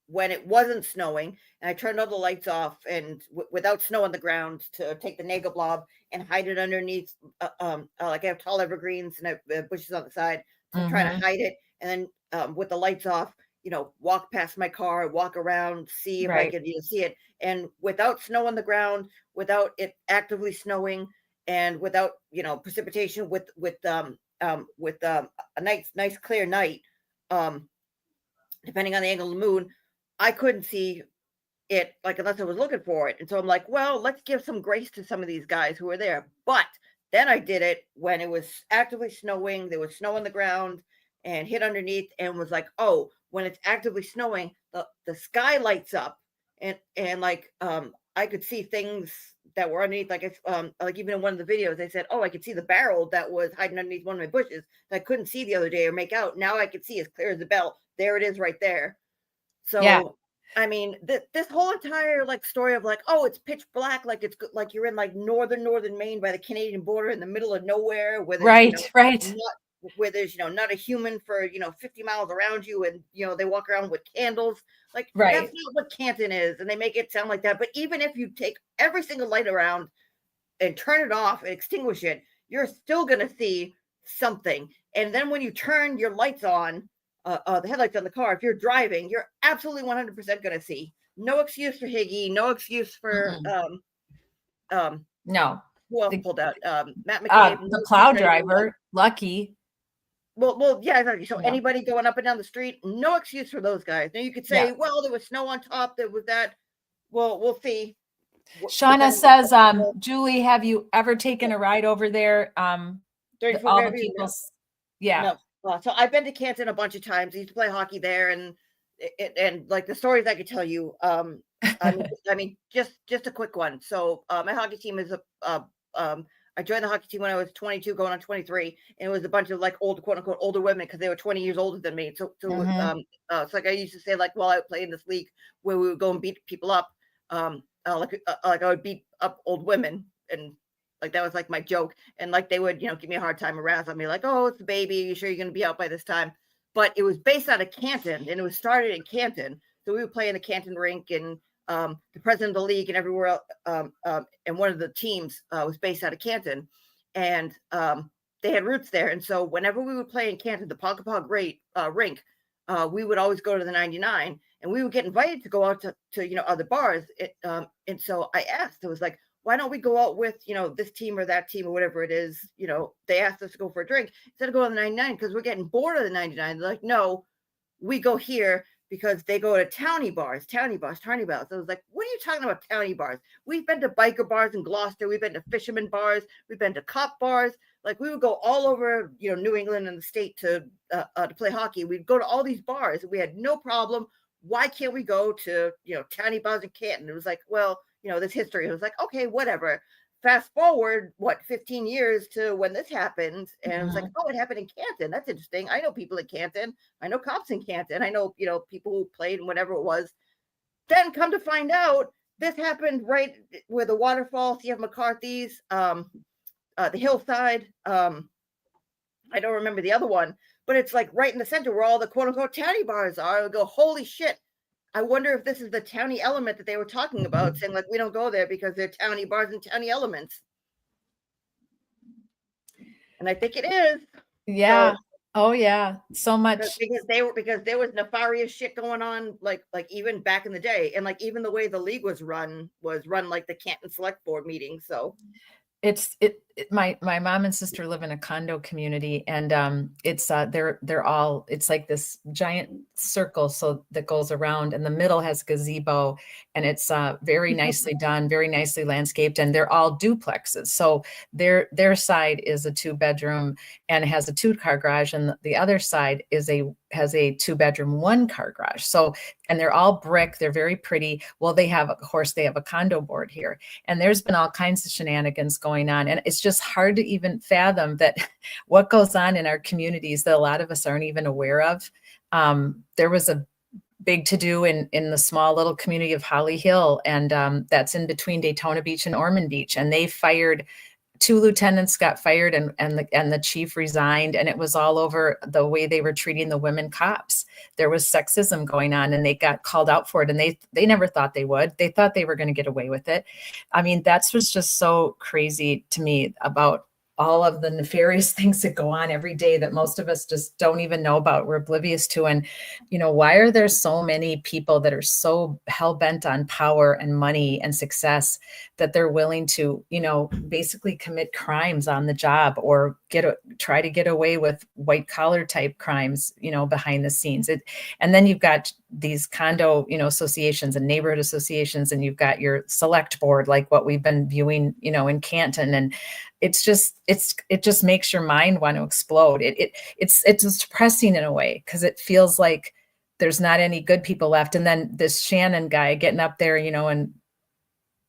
when it wasn't snowing, and I turned all the lights off and without snow on the ground to take the Nagelblob and hide it underneath. Like I have tall evergreens and I have bushes on the side, so I'm trying to hide it, and then with the lights off, walk past my car, walk around, see if I could see it. And without snow on the ground, without it actively snowing, and without precipitation, with a nice clear night, depending on the angle of the moon, I couldn't see it unless I was looking for it. And so I'm like, well, let's give some grace to some of these guys who are there. But then I did it when it was actively snowing, there was snow on the ground, and hit underneath, and was like, oh, when it's actively snowing, the sky lights up, and I could see things that were underneath. Like even in one of the videos, they said, oh, I could see the barrel that was hiding underneath one of my bushes that I couldn't see the other day or make out. Now I could see as clear as a bell. There it is right there. So yeah. I mean, this whole entire story of oh, it's pitch black, it's like you're in northern Maine by the Canadian border in the middle of nowhere, where there's, where there's not a human for 50 miles around you, and they walk around with candles. That's not what Canton is, and they make it sound like that. But even if you take every single light around and turn it off and extinguish it, you're still gonna see something. And then when you turn your lights on, the headlights on the car, if you're driving, you're absolutely 100% gonna see. No excuse for Higgy, no excuse for no. Who else pulled out? Matt McCabe, the plow driver, Lucky. Well, yeah, exactly. So anybody going up and down the street, no excuse for those guys. Now you could say, well, there was snow on top. There was that. Well, we'll see. Shauna says, Julie, have you ever taken a ride over there? All the people. Yeah. No. So I've been to Canton a bunch of times. I used to play hockey there, and the stories I could tell you. I mean, just a quick one. So my hockey team is I joined the hockey team when I was 22, going on 23, and it was a bunch of old, quote unquote, older women because they were 20 years older than me. So I used to say while I played in this league where we would go and beat people up, I would beat up old women, and that was my joke, and they would give me a hard time, harass on me oh, it's a baby, you sure you're gonna be out by this time? But it was based out of Canton, and it was started in Canton, so we would play in the Canton rink, and the president of the league and everywhere else, and one of the teams was based out of Canton, and they had roots there. And so whenever we would play in Canton, the Pog rink, we would always go to the 99, and we would get invited to go out to other bars. And so I asked, it was like, why don't we go out with, this team or that team or whatever it is? They asked us to go for a drink instead of going to the 99 because we're getting bored of the 99. They're like, no, we go here because they go to towny bars. I was like, what are you talking about, towny bars? We've been to biker bars in Gloucester. We've been to fisherman bars. We've been to cop bars. Like, we would go all over, New England and the state to play hockey. We'd go to all these bars. We had no problem. Why can't we go to, towny bars in Canton? It was like, well, this history. It was like, okay, whatever. Fast forward, 15 years to when this happened. And it was like, oh, it happened in Canton. That's interesting. I know people in Canton. I know cops in Canton. I know, people who played and whatever it was. Then come to find out, this happened right where the waterfall, CF McCarthy's, the hillside. I don't remember the other one, but it's like right in the center where all the quote unquote towny bars are. I go, holy shit. I wonder if this is the towny element that they were talking about, saying like, we don't go there because they're towny bars and towny elements. And I think it is. Yeah. So, oh yeah. So much. Because there was nefarious shit going on, like even back in the day. And like, even the way the league was run like the Canton Select Board meeting. So my mom and sister live in a condo community, and it's they're all, it's like this giant circle so that goes around, and the middle has gazebo, and it's very nicely done, very nicely landscaped, and they're all duplexes. So their side is a 2-bedroom and it has a 2-car garage, and the other side has a 2-bedroom 1-car garage. So, and they're all brick, they're very pretty. Well, they have a condo board here, and there's been all kinds of shenanigans going on, and it's just hard to even fathom that what goes on in our communities that a lot of us aren't even aware of. There was a big to-do in the small little community of Holly Hill, and that's in between Daytona Beach and Ormond Beach, and they fired 2 lieutenants, got fired, and the chief resigned, and it was all over the way they were treating the women cops. There was sexism going on, and they got called out for it, and they never thought they would. They thought they were going to get away with it. I mean, that's was just so crazy to me about all of the nefarious things that go on every day that most of us just don't even know about. We're oblivious to. And, why are there so many people that are so hell-bent on power and money and success that they're willing to, basically commit crimes on the job or try to get away with white collar type crimes, behind the scenes. And then you've got these condo, associations and neighborhood associations, and you've got your select board, like what we've been viewing, in Canton. And it just makes your mind want to explode. It's depressing in a way, because it feels like there's not any good people left. And then this Shannon guy getting up there, and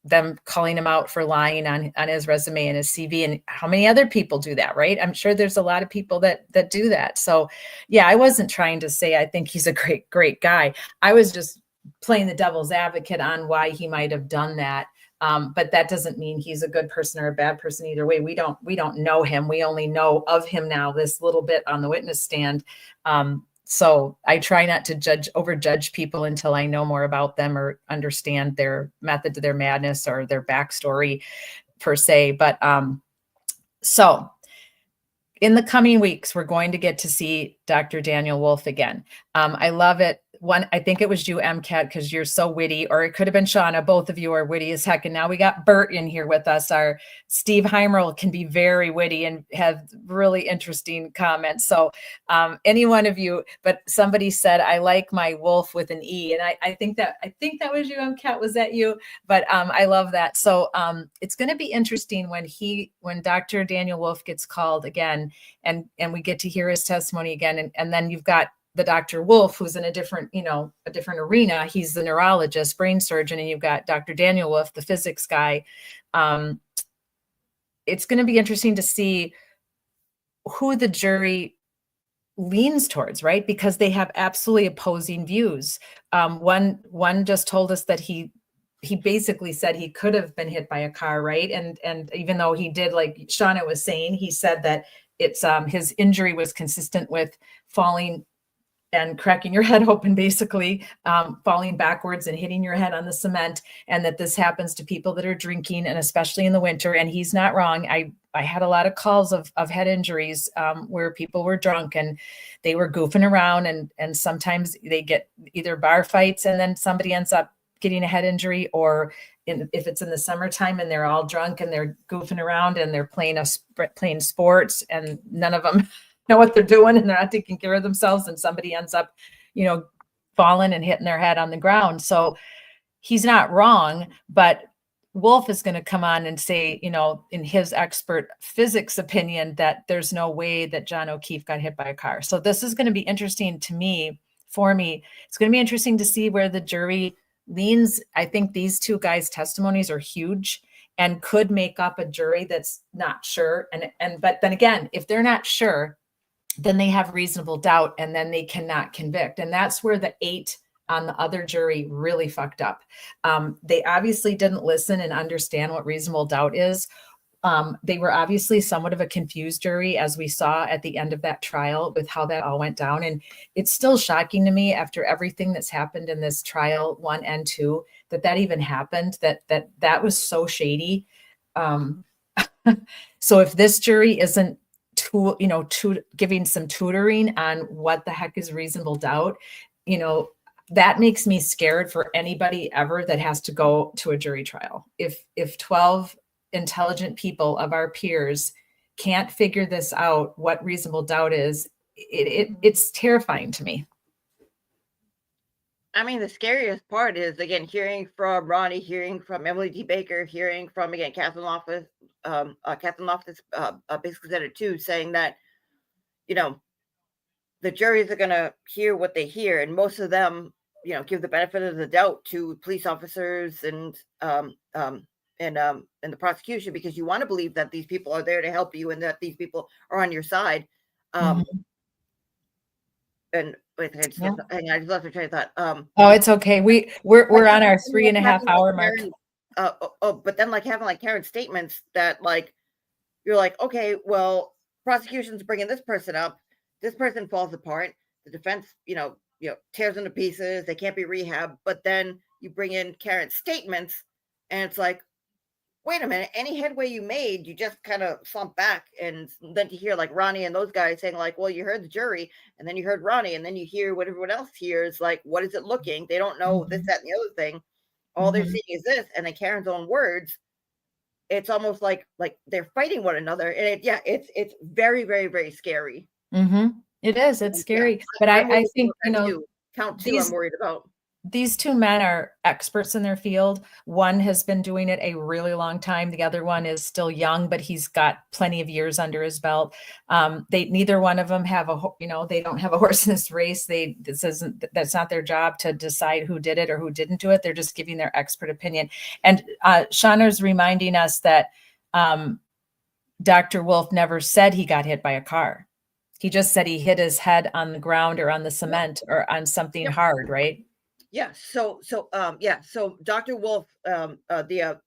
them calling him out for lying on his resume and his CV, and how many other people do that, right? I'm sure there's a lot of people that do that. So yeah, I wasn't trying to say I think he's a great guy. I was just playing the devil's advocate on why he might have done that. But that doesn't mean he's a good person or a bad person either way. We don't know him. We only know of him now this little bit on the witness stand. So I try not to overjudge people until I know more about them or understand their method to their madness or their backstory per se. But so in the coming weeks, we're going to get to see Dr. Daniel Wolf again. I love it. I think it was you, MCAT, because you're so witty, or it could have been Shauna. Both of you are witty as heck. And now we got Bert in here with us. Our Steve Heimerl can be very witty and have really interesting comments. So any one of you, but somebody said, I like my wolf with an E. And I think that was you, MCAT. Was that you? But I love that. So it's going to be interesting when Dr. Daniel Wolf gets called again, and we get to hear his testimony again. And then you've got the Dr. Wolf, who's in a different arena. He's the neurologist, brain surgeon, and you've got Dr. Daniel Wolf, the physics guy. It's going to be interesting to see who the jury leans towards, right? Because they have absolutely opposing views. One just told us that he basically said he could have been hit by a car, right? And even though he did, like Shauna was saying, he said that it's his injury was consistent with falling and cracking your head open, basically, falling backwards and hitting your head on the cement, and that this happens to people that are drinking, and especially in the winter. And he's not wrong. I had a lot of calls of head injuries where people were drunk and they were goofing around, and sometimes they get either bar fights and then somebody ends up getting a head injury, or if it's in the summertime and they're all drunk and they're goofing around and they're playing sports and none of them know what they're doing and they're not taking care of themselves, and somebody ends up, falling and hitting their head on the ground. So he's not wrong, but Wolf is going to come on and say, in his expert physics opinion, that there's no way that John O'Keefe got hit by a car. So this is going to be interesting for me. It's going to be interesting to see where the jury leans. I think these two guys' testimonies are huge and could make up a jury that's not sure. But then again, if they're not sure, then they have reasonable doubt, and then they cannot convict. And that's where the 8 on the other jury really fucked up. They obviously didn't listen and understand what reasonable doubt is. They were obviously somewhat of a confused jury, as we saw at the end of that trial with how that all went down. And it's still shocking to me, after everything that's happened in this trial 1 and 2, that even happened, that was so shady. So if this jury isn't giving some tutoring on what the heck is reasonable doubt, that makes me scared for anybody ever that has to go to a jury trial. If 12 intelligent people of our peers can't figure this out, what reasonable doubt is, it's terrifying to me. I mean, the scariest part is, again, hearing from Ronnie, hearing from Emily D. Baker, hearing from, again, Catherine Loftus, basically said it too, saying that, the juries are going to hear what they hear, and most of them, give the benefit of the doubt to police officers and the prosecution, because you want to believe that these people are there to help you and that these people are on your side. And wait, I just lost my train of thought. Oh, it's okay. We're on our 3.5 hour mark. But then having Karen's statements that you're like, okay, well, prosecution's bringing this person up, this person falls apart, the defense, tears them to pieces, they can't be rehabbed. But then you bring in Karen's statements, and it's like, wait a minute, any headway you made, you just kind of slump back. And then to hear Ronnie and those guys saying well, you heard the jury, and then you heard Ronnie, and then you hear what everyone else hears, what is it looking? They don't know this, that, and the other thing. All they're seeing is this, and then Karen's own words. It's almost like they're fighting one another, and it's very, very, very scary. It is. It's scary, but I think count 2. I'm worried about. These two men are experts in their field. One has been doing it a really long time. The other one is still young, but he's got plenty of years under his belt. Neither one of them have they don't have a horse in this race. That's not their job to decide who did it or who didn't do it. They're just giving their expert opinion. And Shauna's reminding us that Dr. Wolf never said he got hit by a car. He just said he hit his head on the ground or on the cement or on something hard, right? Yeah. So Dr. Wolf, the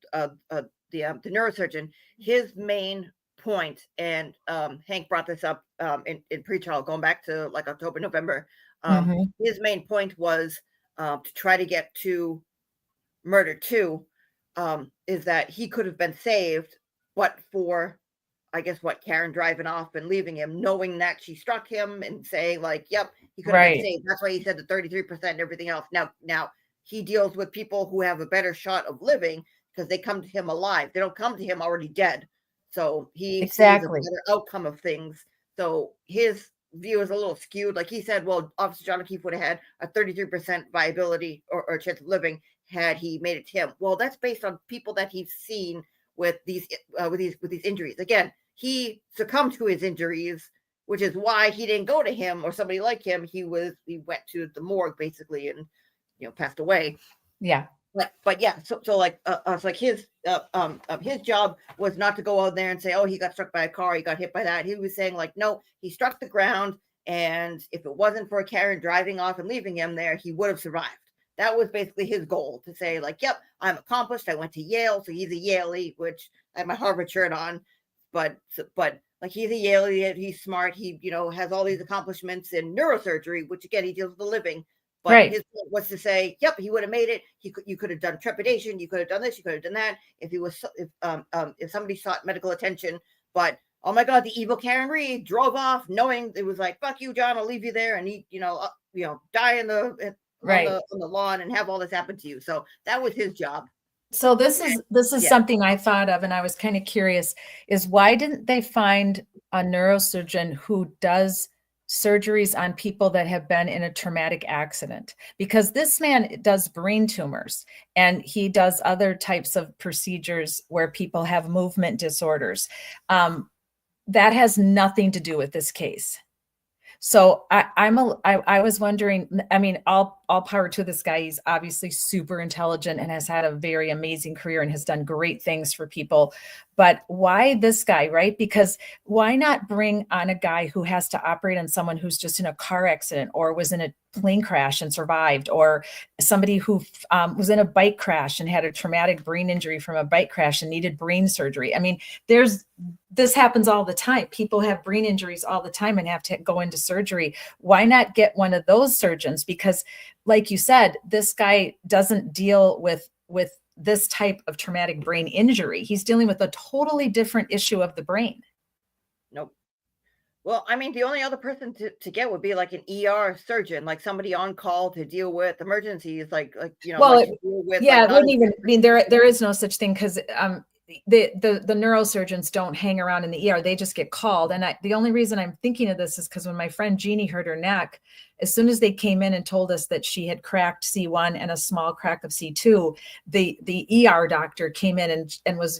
neurosurgeon, his main point, and Hank brought this up in pre-trial, going back to October, November. His main point was to try to get to murder 2, is that he could have been saved, but for Karen driving off and leaving him, knowing that she struck him and saying yep, he could have been saved. That's why he said the 33% and everything else. Now he deals with people who have a better shot of living because they come to him alive. They don't come to him already dead. So he sees a better outcome of things. So his view is a little skewed. Like he said, well, Officer John O'Keefe would have had a 33% viability or chance of living had he made it to him. Well, that's based on people that he's seen with these injuries. Again, he succumbed to his injuries, which is why he didn't go to him or somebody like him. He went to the morgue basically and passed away. Yeah. But yeah, so it's like his job was not to go out there and say, oh, he got struck by a car, he got hit by that. He was saying no, he struck the ground, and if it wasn't for Karen driving off and leaving him there, he would have survived. That was basically his goal, to say yep, I'm accomplished. I went to Yale, so he's a Yaley, which I have my Harvard shirt on. But like he's a Yale, he's smart, he has all these accomplishments in neurosurgery, which again he deals with the living. But Right. his point was to say, yep, he would have made it. You could have done trepidation. You could have done this. You could have done that. If somebody sought medical attention, but oh my God, the evil Karen Reed drove off, knowing it was like, fuck you, John, I'll leave you there, and he, die on the lawn and have all this happen to you. So that was his job. So this is something I thought of, and I was kind of curious, is why didn't they find a neurosurgeon who does surgeries on people that have been in a traumatic accident? Because this man does brain tumors and he does other types of procedures where people have movement disorders. That has nothing to do with this case. So I was wondering, I mean, all power to this guy. He's obviously super intelligent and has had a very amazing career and has done great things for people. But why this guy, right? Because why not bring on a guy who has to operate on someone who's just in a car accident or was in a plane crash and survived, or somebody who was in a bike crash and had a traumatic brain injury from a bike crash and needed brain surgery? I mean, this happens all the time. People have brain injuries all the time and have to go into surgery. Why not get one of those surgeons? Because like you said, this guy doesn't deal with this type of traumatic brain injury. He's dealing with a totally different issue of the brain. Nope. Well, I mean, the only other person to get would be like an ER surgeon, like somebody on call to deal with emergencies, like Well, like to deal with, yeah, like, it wouldn't even, I mean, there is no such thing, because the neurosurgeons don't hang around in the ER. They just get called. And the only reason I'm thinking of this is because when my friend Jeannie hurt her neck, as soon as they came in and told us that she had cracked C1 and a small crack of C2, the ER doctor came in and was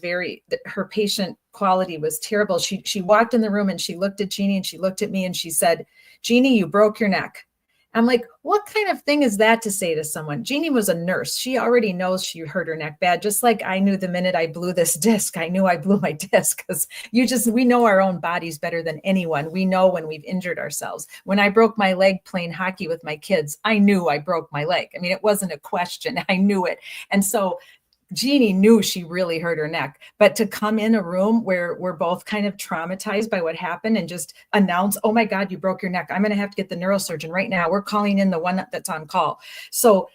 her patient quality was terrible. She walked in the room and she looked at Jeannie and she looked at me and she said, "Jeannie, you broke your neck." I'm like, what kind of thing is that to say to someone? Jeannie was a nurse. She already knows she hurt her neck bad. Just like I knew the minute I blew this disc, I knew I blew my disc, because we know our own bodies better than anyone. We know when we've injured ourselves. When I broke my leg playing hockey with my kids, I knew I broke my leg. I mean, it wasn't a question. I knew it. And so Jeannie knew she really hurt her neck, but to come in a room where we're both kind of traumatized by what happened and just announce, "Oh my God, you broke your neck. I'm going to have to get the neurosurgeon right now. We're calling in the one that's on call." So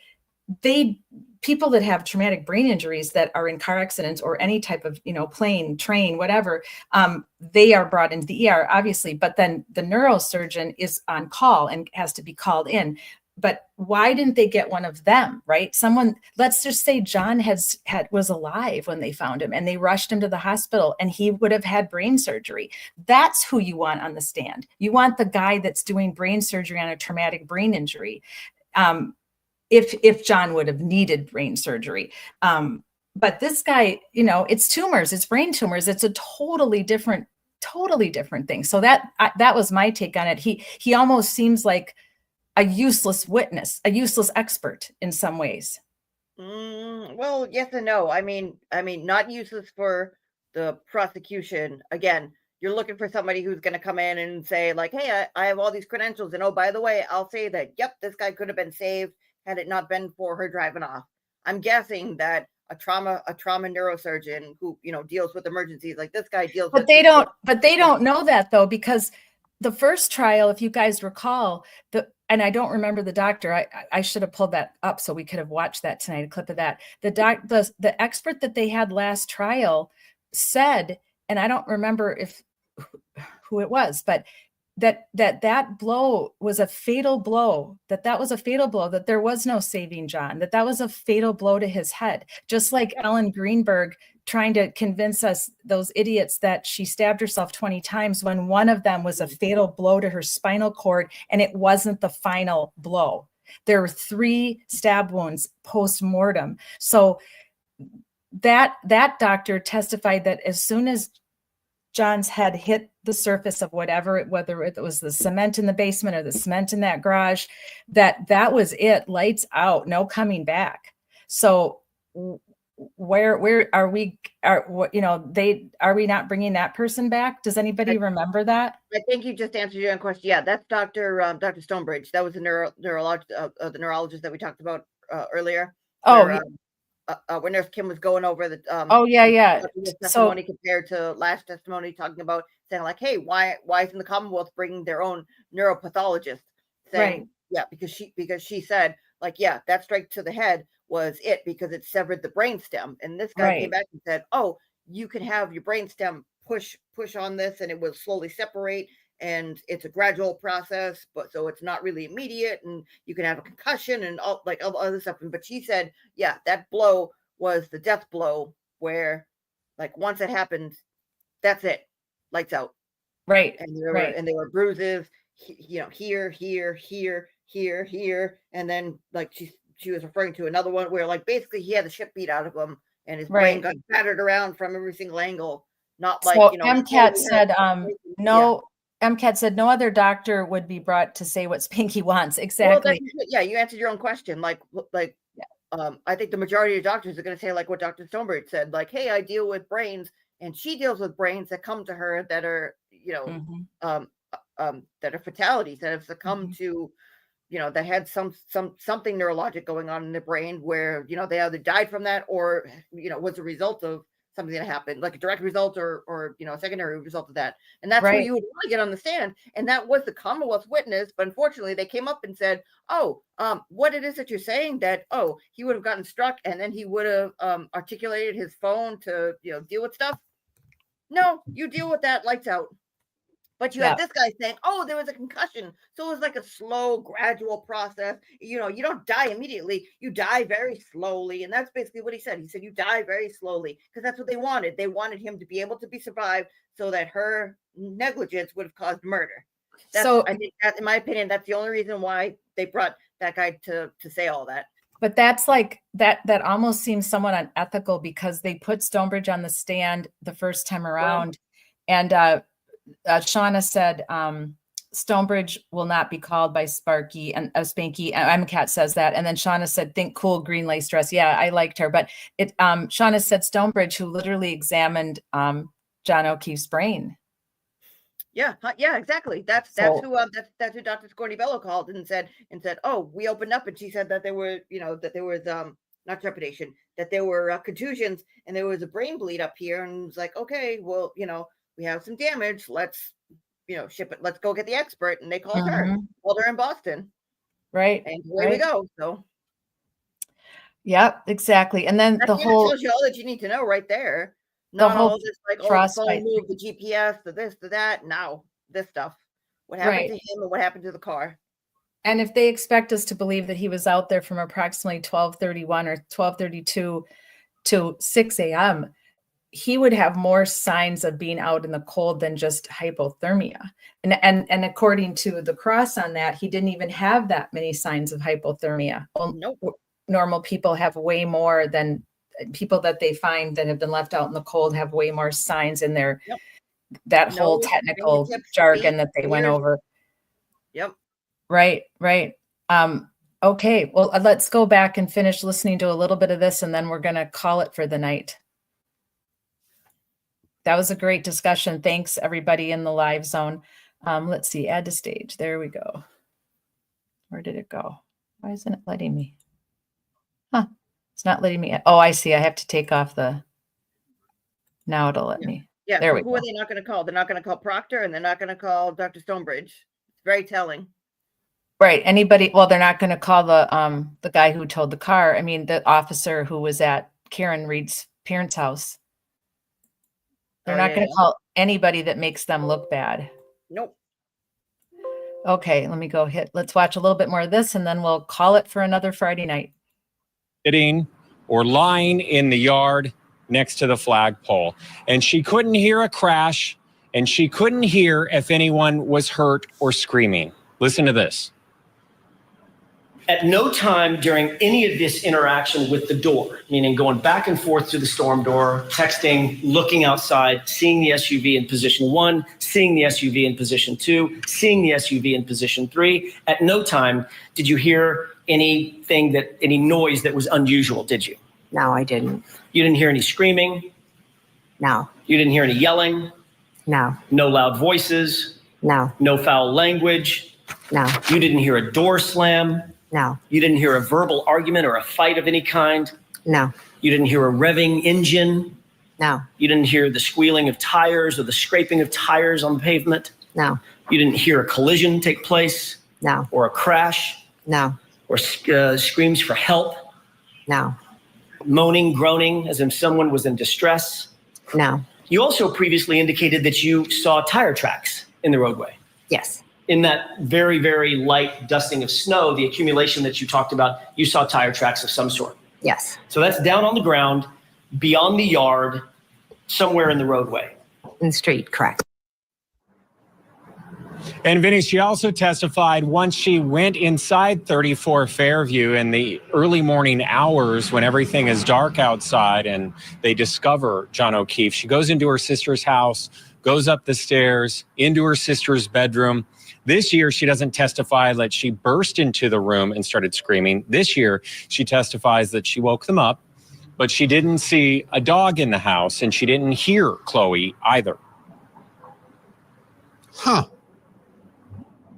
people that have traumatic brain injuries that are in car accidents or any type of, plane, train, whatever, they are brought into the ER, obviously, but then the neurosurgeon is on call and has to be called in. But why didn't they get one of them, right? Someone, let's just say John was alive when they found him and they rushed him to the hospital and he would have had brain surgery. That's who you want on the stand. You want the guy that's doing brain surgery on a traumatic brain injury. If John would have needed brain surgery. But this guy, it's tumors, it's brain tumors. It's a totally different thing. So that was my take on it. He almost seems like a useless witness, a useless expert in some ways. Well, yes and no. I mean, not useless for the prosecution. Again, you're looking for somebody who's going to come in and say, like, "Hey, I have all these credentials, and oh, by the way, I'll say that, yep, this guy could have been saved had it not been for her driving off." I'm guessing that a trauma neurosurgeon who deals with emergencies like this guy deals with. But they don't know that, though, because the first trial, if you guys recall, and I don't remember the doctor. I should have pulled that up so we could have watched that tonight, a clip of that. The expert that they had last trial said, and I don't remember who it was, but that blow was a fatal blow, that was a fatal blow, that there was no saving John, that was a fatal blow to his head. Just like Ellen Greenberg trying to convince us, those idiots, that she stabbed herself 20 times when one of them was a fatal blow to her spinal cord and it wasn't the final blow. There were 3 stab wounds post-mortem. So that doctor testified that as soon as John's head hit the surface of whether it was the cement in the basement or the cement in that garage, that was it, lights out, no coming back. So where are we? Are we not bringing that person back? Does anybody remember that? I think you just answered your own question. Yeah, that's Dr. Stonebridge. That was the neurologist that we talked about earlier. Oh, when Nurse Kim was going over the yeah. testimony compared to last testimony, talking about saying like, hey, why isn't the Commonwealth bringing their own neuropathologist? Saying, Right. yeah, because she said like, yeah, that strike to the head was it because it severed the brainstem. And this guy came back and said, oh, you can have your brainstem push on this and it will slowly separate, and it's a gradual process, but so it's not really immediate, and you can have a concussion and all other stuff. But she said, yeah, that blow was the death blow where like once it happened, that's it, lights out. Right. And there were bruises, here, and then like she was referring to another one where like basically he had the shit beat out of him, and his brain got battered around from every single angle. Not like so MCAT said no. MCAT said no other doctor would be brought to say what Spanky wants. Exactly. Well, you answered your own question. I think the majority of doctors are going to say like what Dr. Stonebridge said, like, hey, I deal with brains, and she deals with brains that come to her that are, that are fatalities, that have succumbed to, that had something neurologic going on in the brain where, they either died from that or, was a result of something that happened, like a direct result or a secondary result of that. And that's where you would want to get on the stand. And that was the Commonwealth witness. But unfortunately, they came up and said, oh, what it is that you're saying that, oh, he would have gotten struck and then he would have articulated his phone to, deal with stuff. No, you deal with that, lights out. But you have this guy saying, oh, there was a concussion. So it was like a slow, gradual process. You don't die immediately. You die very slowly. And that's basically what he said. He said, you die very slowly because that's what they wanted. They wanted him to be able to be survived so that her negligence would have caused murder. I think that, in my opinion, that's the only reason why they brought that guy to say all that. But that's like that almost seems somewhat unethical because they put Stonebridge on the stand the first time around. And Shauna said Stonebridge will not be called by Sparky and Spanky. MCAT says that. And then Shauna said, think cool green lace dress. Yeah, I liked her. But Shauna said Stonebridge, who literally examined John O'Keefe's brain. Yeah, exactly. That's who Dr. Scornibello called and said, oh, we opened up, and she said that there were, that there was not trepidation, that there were contusions and there was a brain bleed up here, and it was like, okay, well, we have some damage. Let's, ship it. Let's go get the expert. And they called her in Boston. Right. And away we go. So. Yep, exactly. And then the whole tells you all that you need to know right there. Not the whole all this like, oh, the phone moved, the GPS, the this, the that. Now this stuff. What happened to him and what happened to the car? And if they expect us to believe that he was out there from approximately 12:31 or 12:32 to 6 a.m., he would have more signs of being out in the cold than just hypothermia. And according to the cross on that, he didn't even have that many signs of hypothermia. Nope. Normal people have way more than people that they find that have been left out in the cold have way more signs in their whole technical jargon that they went over. Yep. Right. Okay. Well, let's go back and finish listening to a little bit of this, and then we're going to call it for the night. That was a great discussion. Thanks, everybody in the live zone. Let's see. Add to stage. There we go. Where did it go? Why isn't it letting me? Huh. It's not letting me. Oh, I see. I have to take off the. Now it'll let me. Yeah. There So we who go. are they not going to call? They're not going to call Proctor, and they're not going to call Dr. Stonebridge. It's very telling. Right. Anybody. Well, they're not going to call the guy who towed the car. I mean, the officer who was at Karen Reed's parents' house. They're not going to call anybody that makes them look bad. Nope. Okay, let me go let's watch a little bit more of this, and then we'll call it for another Friday night. Sitting or lying in the yard next to the flagpole. And she couldn't hear a crash, and she couldn't hear if anyone was hurt or screaming. Listen to this. At no time during any of this interaction with the door, meaning going back and forth to the storm door, texting, looking outside, seeing the SUV in position 1, seeing the SUV in position 2, seeing the SUV in position 3, at no time did you hear any noise that was unusual, did you? No, I didn't. You didn't hear any screaming? No. You didn't hear any yelling? No. No loud voices? No. No foul language? No. You didn't hear a door slam? No. You didn't hear a verbal argument or a fight of any kind? No. You didn't hear a revving engine? No. You didn't hear the squealing of tires or the scraping of tires on the pavement? No. You didn't hear a collision take place? No. Or a crash? No. Or screams for help? No. Moaning, groaning, as if someone was in distress? No. You also previously indicated that you saw tire tracks in the roadway. Yes. In that very, very light dusting of snow, the accumulation that you talked about, you saw tire tracks of some sort. Yes. So that's down on the ground, beyond the yard, somewhere in the roadway. In the street, correct. And Vinny, she also testified once she went inside 34 Fairview in the early morning hours when everything is dark outside and they discover John O'Keefe. She goes into her sister's house, goes up the stairs, into her sister's bedroom. This year, she doesn't testify that she burst into the room and started screaming. This year, she testifies that she woke them up, but she didn't see a dog in the house and she didn't hear Chloe either. Huh.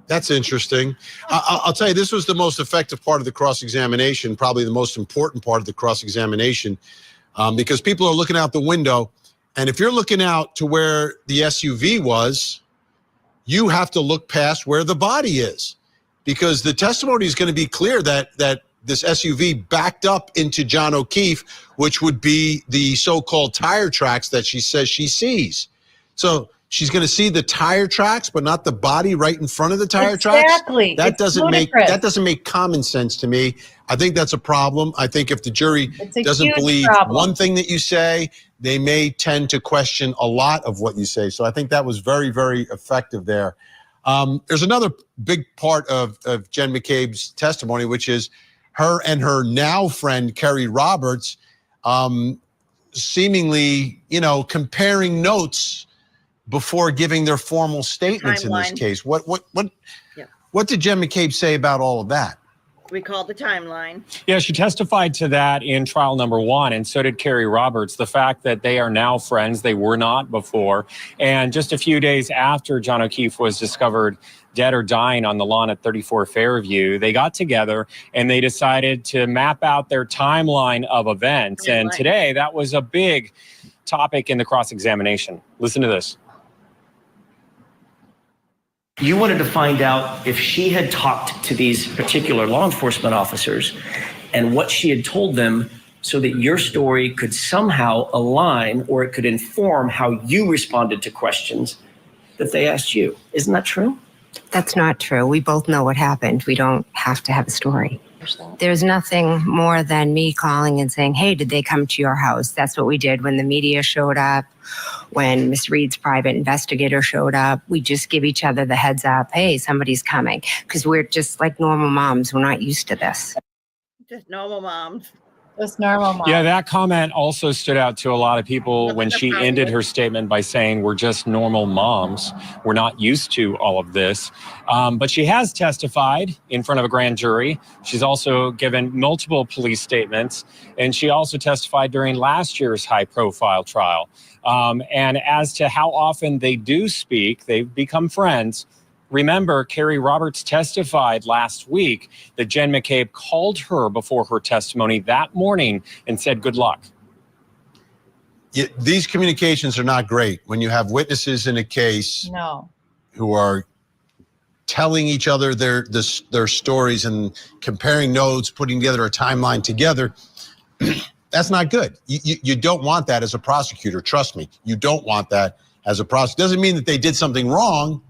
That's interesting. I'll tell you, this was the most effective part of the cross-examination, probably the most important part of the cross-examination, because people are looking out the window. And if you're looking out to where the SUV was, you have to look past where the body is, because the testimony is going to be clear that this SUV backed up into John O'Keefe, which would be the so-called tire tracks that she says she sees. So she's going to see the tire tracks, but not the body right in front of the tire tracks. Exactly. That doesn't make common sense to me. I think that's a problem. I think if the jury doesn't believe one thing that you say, they may tend to question a lot of what you say. So I think that was very, very effective there. There's another big part of Jen McCabe's testimony, which is her and her now friend, Kerry Roberts, seemingly, comparing notes before giving their formal statements in this case. What did Jen McCabe say about all of that? We called the timeline. Yeah, she testified to that in trial number 1, and so did Kerry Roberts. The fact that they are now friends, they were not before. And just a few days after John O'Keefe was discovered dead or dying on the lawn at 34 Fairview, they got together and they decided to map out their timeline of events. And today, that was a big topic in the cross-examination. Listen to this. You wanted to find out if she had talked to these particular law enforcement officers and what she had told them so that your story could somehow align or it could inform how you responded to questions that they asked you. Isn't that true? That's not true. We both know what happened. We don't have to have a story. There's nothing more than me calling and saying, hey, did they come to your house? That's what we did when the media showed up, when Miss Reed's private investigator showed up. We just give each other the heads up, hey, somebody's coming, because we're just like normal moms. We're not used to this. Just normal moms. Just normal moms. Yeah, that comment also stood out to a lot of people when she ended her statement by saying, we're just normal moms. We're not used to all of this. But she has testified in front of a grand jury. She's also given multiple police statements. And she also testified during last year's high-profile trial. And as to how often they do speak, they've become friends. Remember, Kerry Roberts testified last week that Jen McCabe called her before her testimony that morning and said, good luck. These communications are not great when you have witnesses in a case who are telling each other their stories and comparing notes, putting together a timeline together. That's not good. You don't want that as a prosecutor. Trust me, you don't want that as a prosecutor. Doesn't mean that they did something wrong,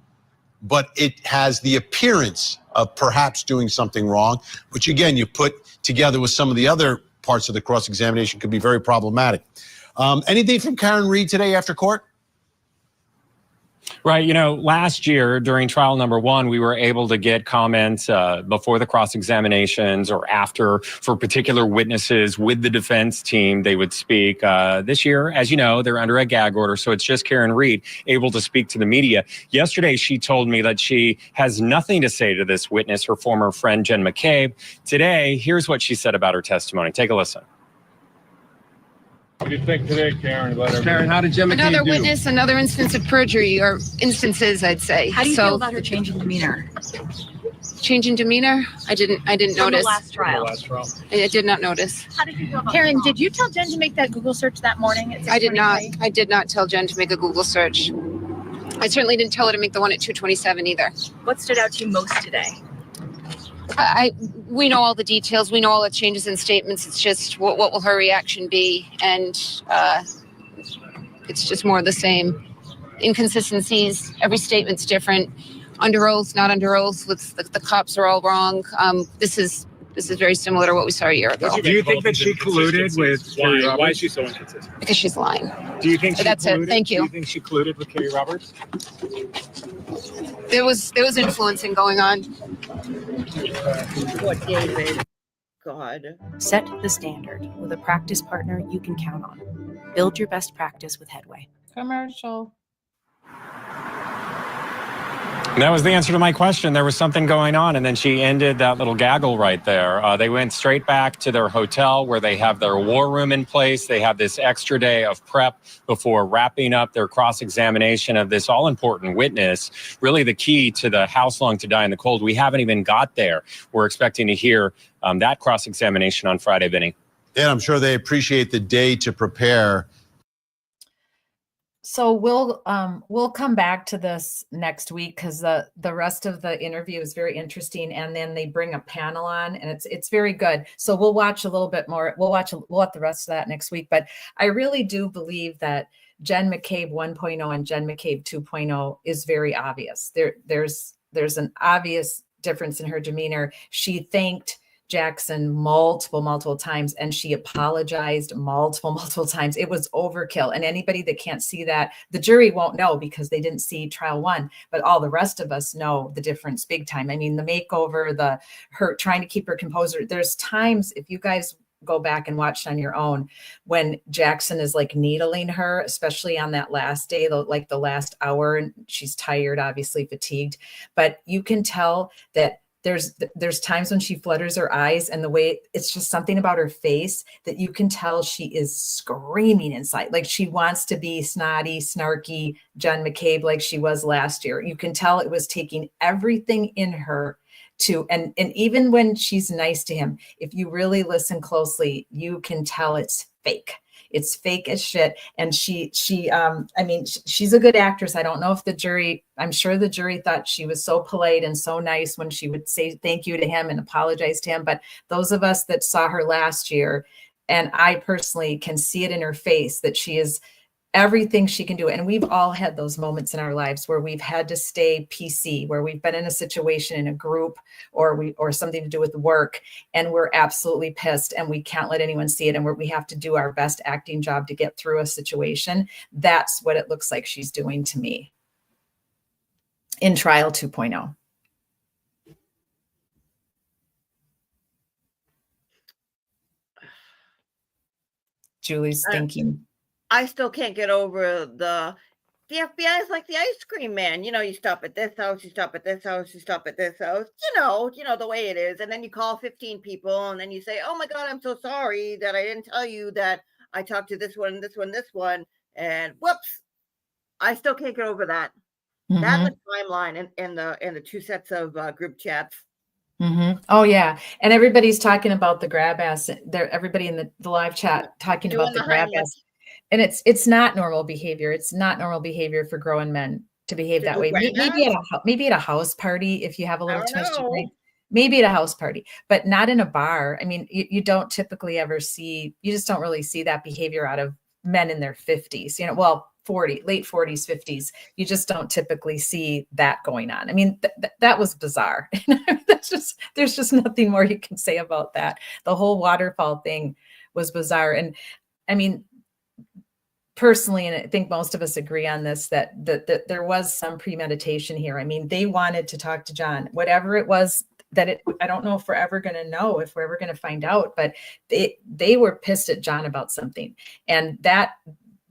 but it has the appearance of perhaps doing something wrong, which again, you put together with some of the other parts of the cross-examination could be very problematic. Anything from Karen Reed today after court? Right. Last year during trial number 1, we were able to get comments before the cross-examinations or after for particular witnesses with the defense team. They would speak. This year, as you know, they're under a gag order. So it's just Karen Reed able to speak to the media. Yesterday, she told me that she has nothing to say to this witness, her former friend, Jen McCabe. Today, here's what she said about her testimony. Take a listen. What do you think today, Karen? Karen, how did Jen McCabe Another do? witness, another instance of perjury, or instances, I'd say. How do you feel about her change in demeanor? Change in demeanor? I didn't From notice. the last trial. I did not notice. How did you feel about Karen, did you tell Jen to make that Google search that morning at 6:23? I did not tell Jen to make a Google search. I certainly didn't tell her to make the one at 227 either. What stood out to you most today? We know all the details. We know all the changes in statements. It's just what will her reaction be? And it's just more of the same. Inconsistencies. Every statement's different. Under oath, not under oath. With the cops are all wrong. This is very similar to what we saw a year ago. Do you think that she colluded with Carrie Roberts? Why is she so inconsistent? Because she's lying. Do you think she That's colluded? it. Thank Do you. you think she colluded with Carrie Roberts? There was influencing going on. What, David? God. Set the standard with a practice partner you can count on. Build your best practice with Headway. Commercial. That was the answer to my question. There was something going on, and then she ended that little gaggle right there. They went straight back to their hotel where they have their war room in place. They have this extra day of prep before wrapping up their cross-examination of this all-important witness, really the key to the House Long to Die in the Cold. We haven't even got there. We're expecting to hear that cross-examination on Friday, Vinny. And I'm sure they appreciate the day to prepare. So we'll come back to this next week because the rest of the interview is very interesting, and then they bring a panel on, and it's very good. So we'll watch a little bit more. We'll watch the rest of that next week. But I really do believe that Jen McCabe 1.0 and Jen McCabe 2.0 is very obvious. There's an obvious difference in her demeanor. She thanked Jackson multiple times, and she apologized multiple times. It was overkill. And anybody that can't see that, the jury won't know because they didn't see trial one, but all the rest of us know the difference big time. I mean, the makeover, her trying to keep her composure. There's times, if you guys go back and watch on your own, when Jackson is like needling her, especially on that last day, like the last hour, and she's tired, obviously fatigued, but you can tell that there's times when she flutters her eyes, and the way it's just something about her face that you can tell she is screaming inside. Like she wants to be snotty, snarky Jen McCabe like she was last year. You can tell it was taking everything in her to, and even when she's nice to him, if you really listen closely, you can tell it's fake. It's fake as shit. And she's a good actress. I don't know if I'm sure the jury thought she was so polite and so nice when she would say thank you to him and apologize to him. But those of us that saw her last year, and I personally can see it in her face that she is everything she can do. And we've all had those moments in our lives where we've had to stay PC, where we've been in a situation in a group or something to do with work, and we're absolutely pissed and we can't let anyone see it. And we have to do our best acting job to get through a situation. That's what it looks like she's doing to me in trial 2.0. Julie's thinking. I still can't get over the FBI is like the ice cream man. You know, you stop at this house, you stop at this house, you stop at this house. You know the way it is. And then you call 15 people, and then you say, "Oh my God, I'm so sorry that I didn't tell you that I talked to this one, this one, this one." And whoops, I still can't get over that. Mm-hmm. That and the timeline and the two sets of group chats. Mm-hmm. Oh yeah, and everybody's talking about the grab ass. Everybody in the live chat talking about the grab ass. And it's not normal behavior. It's not normal behavior for grown men to behave that way. Maybe at a house party, if you have a little too much to drink, maybe at a house party, but not in a bar. I mean, you don't typically ever see, you just don't really see that behavior out of men in their 50s, well, late 40s, 50s. You just don't typically see that going on. I mean, that was bizarre. There's just nothing more you can say about that. The whole waterfall thing was bizarre. And I mean, personally, and I think most of us agree on this, that there was some premeditation here. I mean, they wanted to talk to John, whatever it was I don't know if we're ever going to know, if we're ever going to find out, but they were pissed at John about something. And that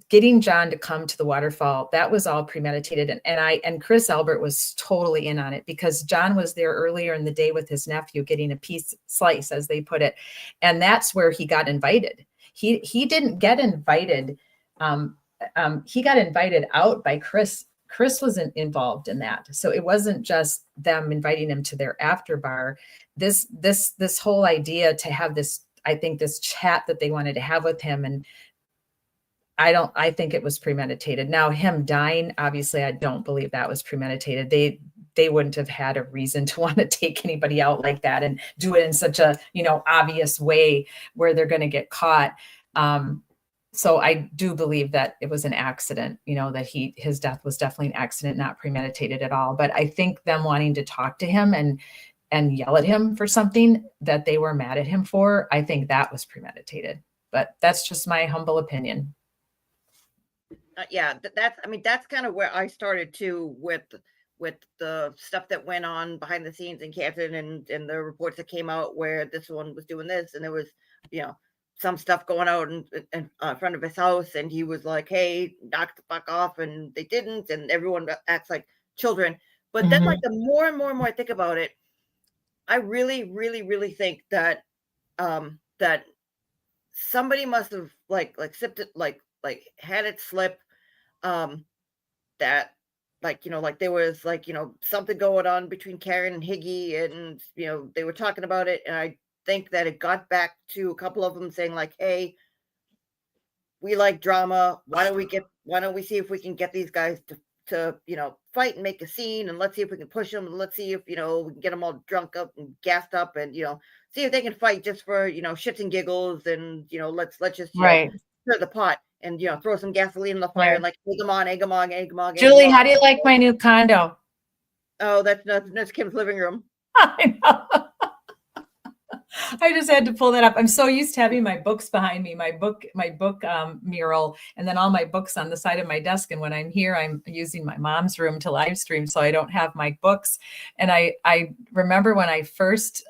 getting John to come to the waterfall, that was all premeditated. And Chris Albert was totally in on it because John was there earlier in the day with his nephew getting a slice, as they put it. And that's where he got invited. He didn't get invited. He got invited out by Chris Chris wasn't involved in that. So it wasn't just them inviting him to their after bar. This whole idea to have this, I think, this chat that they wanted to have with him, and I think it was premeditated. Now, him dying, obviously, I don't believe that was premeditated. They wouldn't have had a reason to want to take anybody out like that and do it in such a, obvious way where they're going to get caught. So I do believe that it was an accident, that his death was definitely an accident, not premeditated at all. But I think them wanting to talk to him and yell at him for something that they were mad at him for, I think that was premeditated. But that's just my humble opinion. Yeah, that's kind of where I started too with the stuff that went on behind the scenes in Canton and the reports that came out where this one was doing this, and there was, some stuff going out in front of his house, and he was like, hey, knock the fuck off, and they didn't, and everyone acts like children. But then, like, the more and more I think about it, I really, really, really think that that somebody must have like sipped it, like had it slip, that like there was something going on between Karen and Higgy, and they were talking about it, and I think that it got back to a couple of them saying like, hey, we like drama, why don't we see if we can get these guys to fight and make a scene, and let's see if we can push them, and let's see if we can get them all drunk up and gassed up, and see if they can fight just for shits and giggles, and let's just Right. stir the pot and throw some gasoline in the fire, and like egg them on, egg them on, egg them on. Julie, how do you like my new condo? Oh, that's Kim's living room. I know. I just had to pull that up. I'm so used to having my books behind me, my book mural, and then all my books on the side of my desk. And when I'm here, I'm using my mom's room to live stream, so I don't have my books. And I remember when I first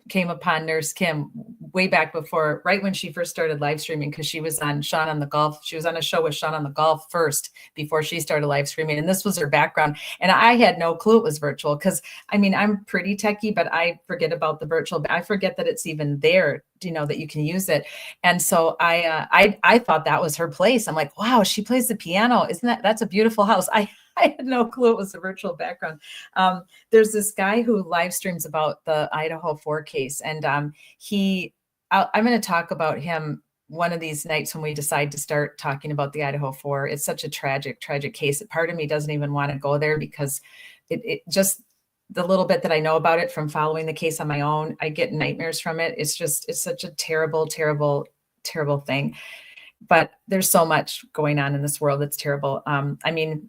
came upon Nurse Kim way back before, right when she first started live streaming, because she was on Sean on the Golf. She was on a show with Sean on the Golf first before she started live streaming. And this was her background. And I had no clue it was virtual, because I'm pretty techie, but I forget about the virtual. I forget that it's even there, that you can use it. And so I thought that was her place. I'm like, wow, she plays the piano. That's a beautiful house. I had no clue it was a virtual background. There's this guy who live streams about the Idaho 4 case. And I'm going to talk about him one of these nights when we decide to start talking about the Idaho 4. It's such a tragic, tragic case. Part of me doesn't even want to go there, because it just, the little bit that I know about it from following the case on my own, I get nightmares from it. It's such a terrible, terrible, terrible thing. But there's so much going on in this world that's terrible.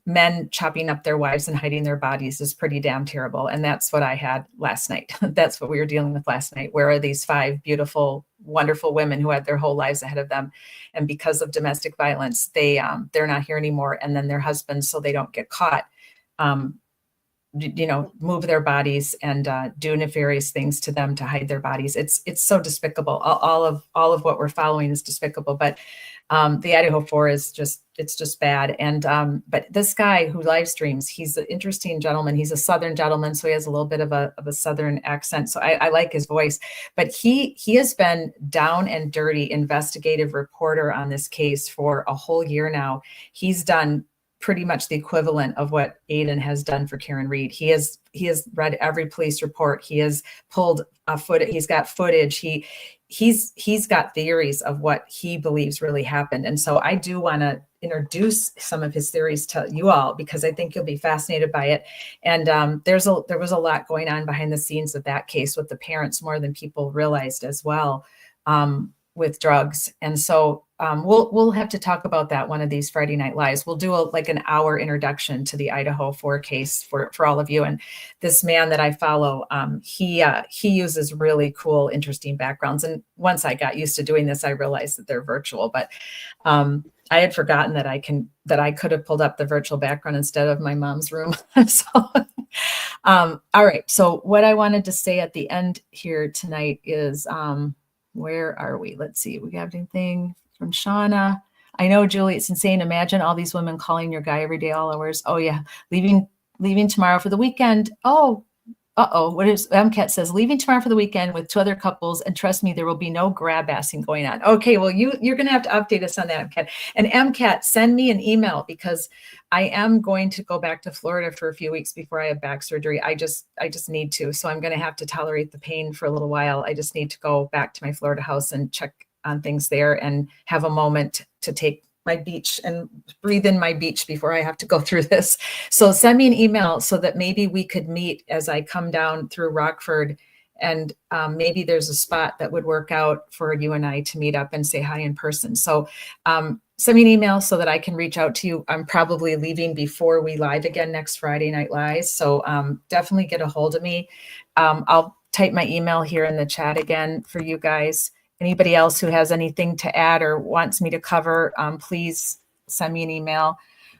Men chopping up their wives and hiding their bodies is pretty damn terrible. And that's what I had last night. That's what we were dealing with last night. Where are these 5 beautiful, wonderful women who had their whole lives ahead of them? And because of domestic violence, they're not here anymore. And then their husbands, so they don't get caught, move their bodies and do nefarious things to them to hide their bodies. It's so despicable. All of what we're following is despicable. But the Idaho 4 is just bad. And but this guy who live streams, he's an interesting gentleman. He's a Southern gentleman, so he has a little bit of a Southern accent. So I like his voice. But he has been down and dirty investigative reporter on this case for a whole year now. He's done pretty much the equivalent of what Aiden has done for Karen Reed. He has read every police report. He has pulled footage. He's got footage. He's got theories of what he believes really happened. And so I do want to introduce some of his theories to you all, because I think you'll be fascinated by it. And there was a lot going on behind the scenes of that case with the parents, more than people realized as well, with drugs. And so we'll have to talk about that one of these Friday Night Lives. We'll do an hour introduction to the Idaho 4 case for all of you. And this man that I follow, he uses really cool, interesting backgrounds. And once I got used to doing this, I realized that they're virtual. But I had forgotten that I could have pulled up the virtual background instead of my mom's room. So, all right. So what I wanted to say at the end here tonight is, where are we? Let's see. We got anything from Shauna? I know, Julie, it's insane. Imagine all these women calling your guy every day, all hours. Oh yeah. Leaving tomorrow for the weekend. Oh, What is MCAT says, leaving tomorrow for the weekend with 2 other couples, and trust me, there will be no grab assing going on. Okay, well, you're going to have to update us on that, MCAT. And MCAT, send me an email, because I am going to go back to Florida for a few weeks before I have back surgery. I just need to. So I'm going to have to tolerate the pain for a little while. I just need to go back to my Florida house and check on things there and have a moment to take my beach and breathe in my beach before I have to go through this. So send me an email so that maybe we could meet as I come down through Rockford, and maybe there's a spot that would work out for you and I to meet up and say hi in person. So send me an email so that I can reach out to you. I'm probably leaving before we live again next Friday Night Lies. So definitely get a hold of me. I'll type my email here in the chat again for you guys. Anybody else who has anything to add or wants me to cover, please send me an email.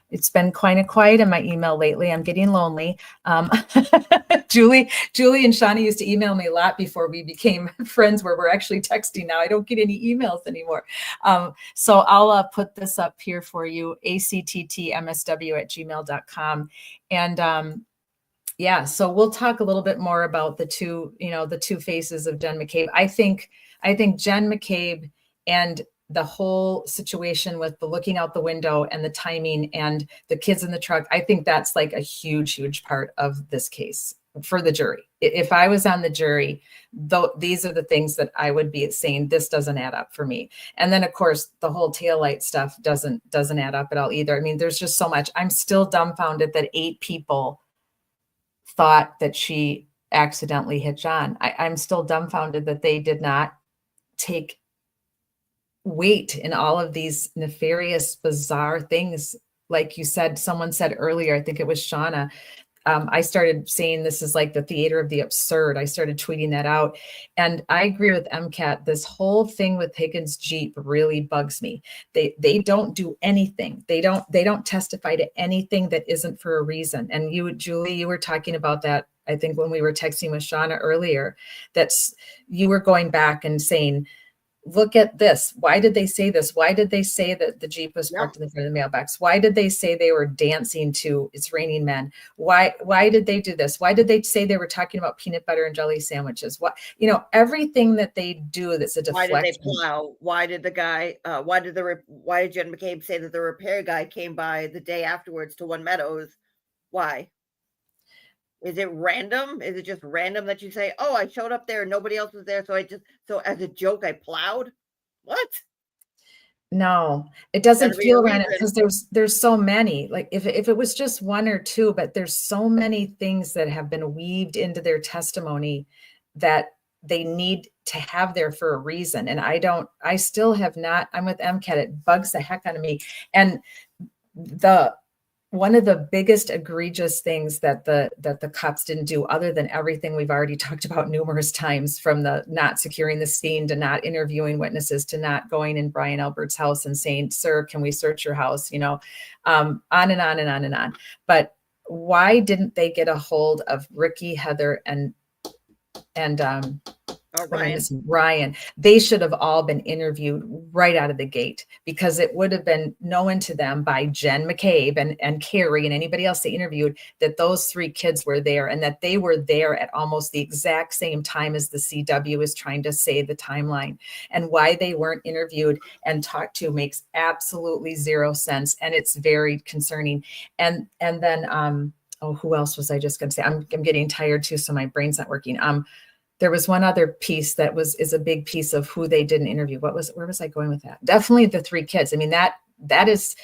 It's been kind of quiet in my email lately. I'm getting lonely. Julie and Shawnee used to email me a lot before we became friends, where we're actually texting now. I don't get any emails anymore. So I'll put this up here for you, acttmsw@gmail.com. And yeah, so we'll talk a little bit more about the two faces of Jen McCabe. I think Jen McCabe and the whole situation with the looking out the window and the timing and the kids in the truck, I think that's like a huge, huge part of this case for the jury. If I was on the jury, these are the things that I would be saying, this doesn't add up for me. And then of course the whole taillight stuff doesn't add up at all either. I mean, there's just so much. I'm still dumbfounded that 8 people thought that she accidentally hit John. I'm still dumbfounded that they did not take weight in all of these nefarious, bizarre things. Like you said, someone said earlier, I think it was Shauna, I started saying this is like the theater of the absurd. I started tweeting that out. And I agree with MCAT. This whole thing with Higgins Jeep really bugs me. They don't do anything. They don't testify to anything that isn't for a reason. And you, Julie, you were talking about that, I think, when we were texting with Shauna earlier, that's you were going back and saying, look at this. Why did they say this? Why did they say that the Jeep was parked in the front of the mailbox? Why did they say they were dancing to It's Raining Men? Why did they do this? Why did they say they were talking about peanut butter and jelly sandwiches? What, everything that they do that's a deflection. Why did they plow? Why did the guy, why did Jen McCabe say that the repair guy came by the day afterwards to One Meadows? Why? Is it random? Is it just random that you say, oh, I showed up there and nobody else was there, so as a joke, I plowed? What? No, it doesn't feel random because there's so many. Like if it was just 1 or 2, but there's so many things that have been weaved into their testimony that they need to have there for a reason. And I still have not, I'm with MCAT, it bugs the heck out of me. And one of the biggest egregious things that the cops didn't do, other than everything we've already talked about numerous times, from the not securing the scene to not interviewing witnesses to not going in Brian Albert's house and saying, sir, can we search your house? On and on and on and on. But why didn't they get a hold of Ricky, Heather, and Ryan? They should have all been interviewed right out of the gate, because it would have been known to them by Jen McCabe and Carrie and anybody else they interviewed that those 3 kids were there, and that they were there at almost the exact same time as the CW is trying to say the timeline. And why they weren't interviewed and talked to makes absolutely zero sense, and it's very concerning. And then who else was I just going to say? I'm getting tired too, so my brain's not working. There was one other piece that is a big piece of who they didn't interview. Where was I going with that? Definitely the 3 kids. I mean, that is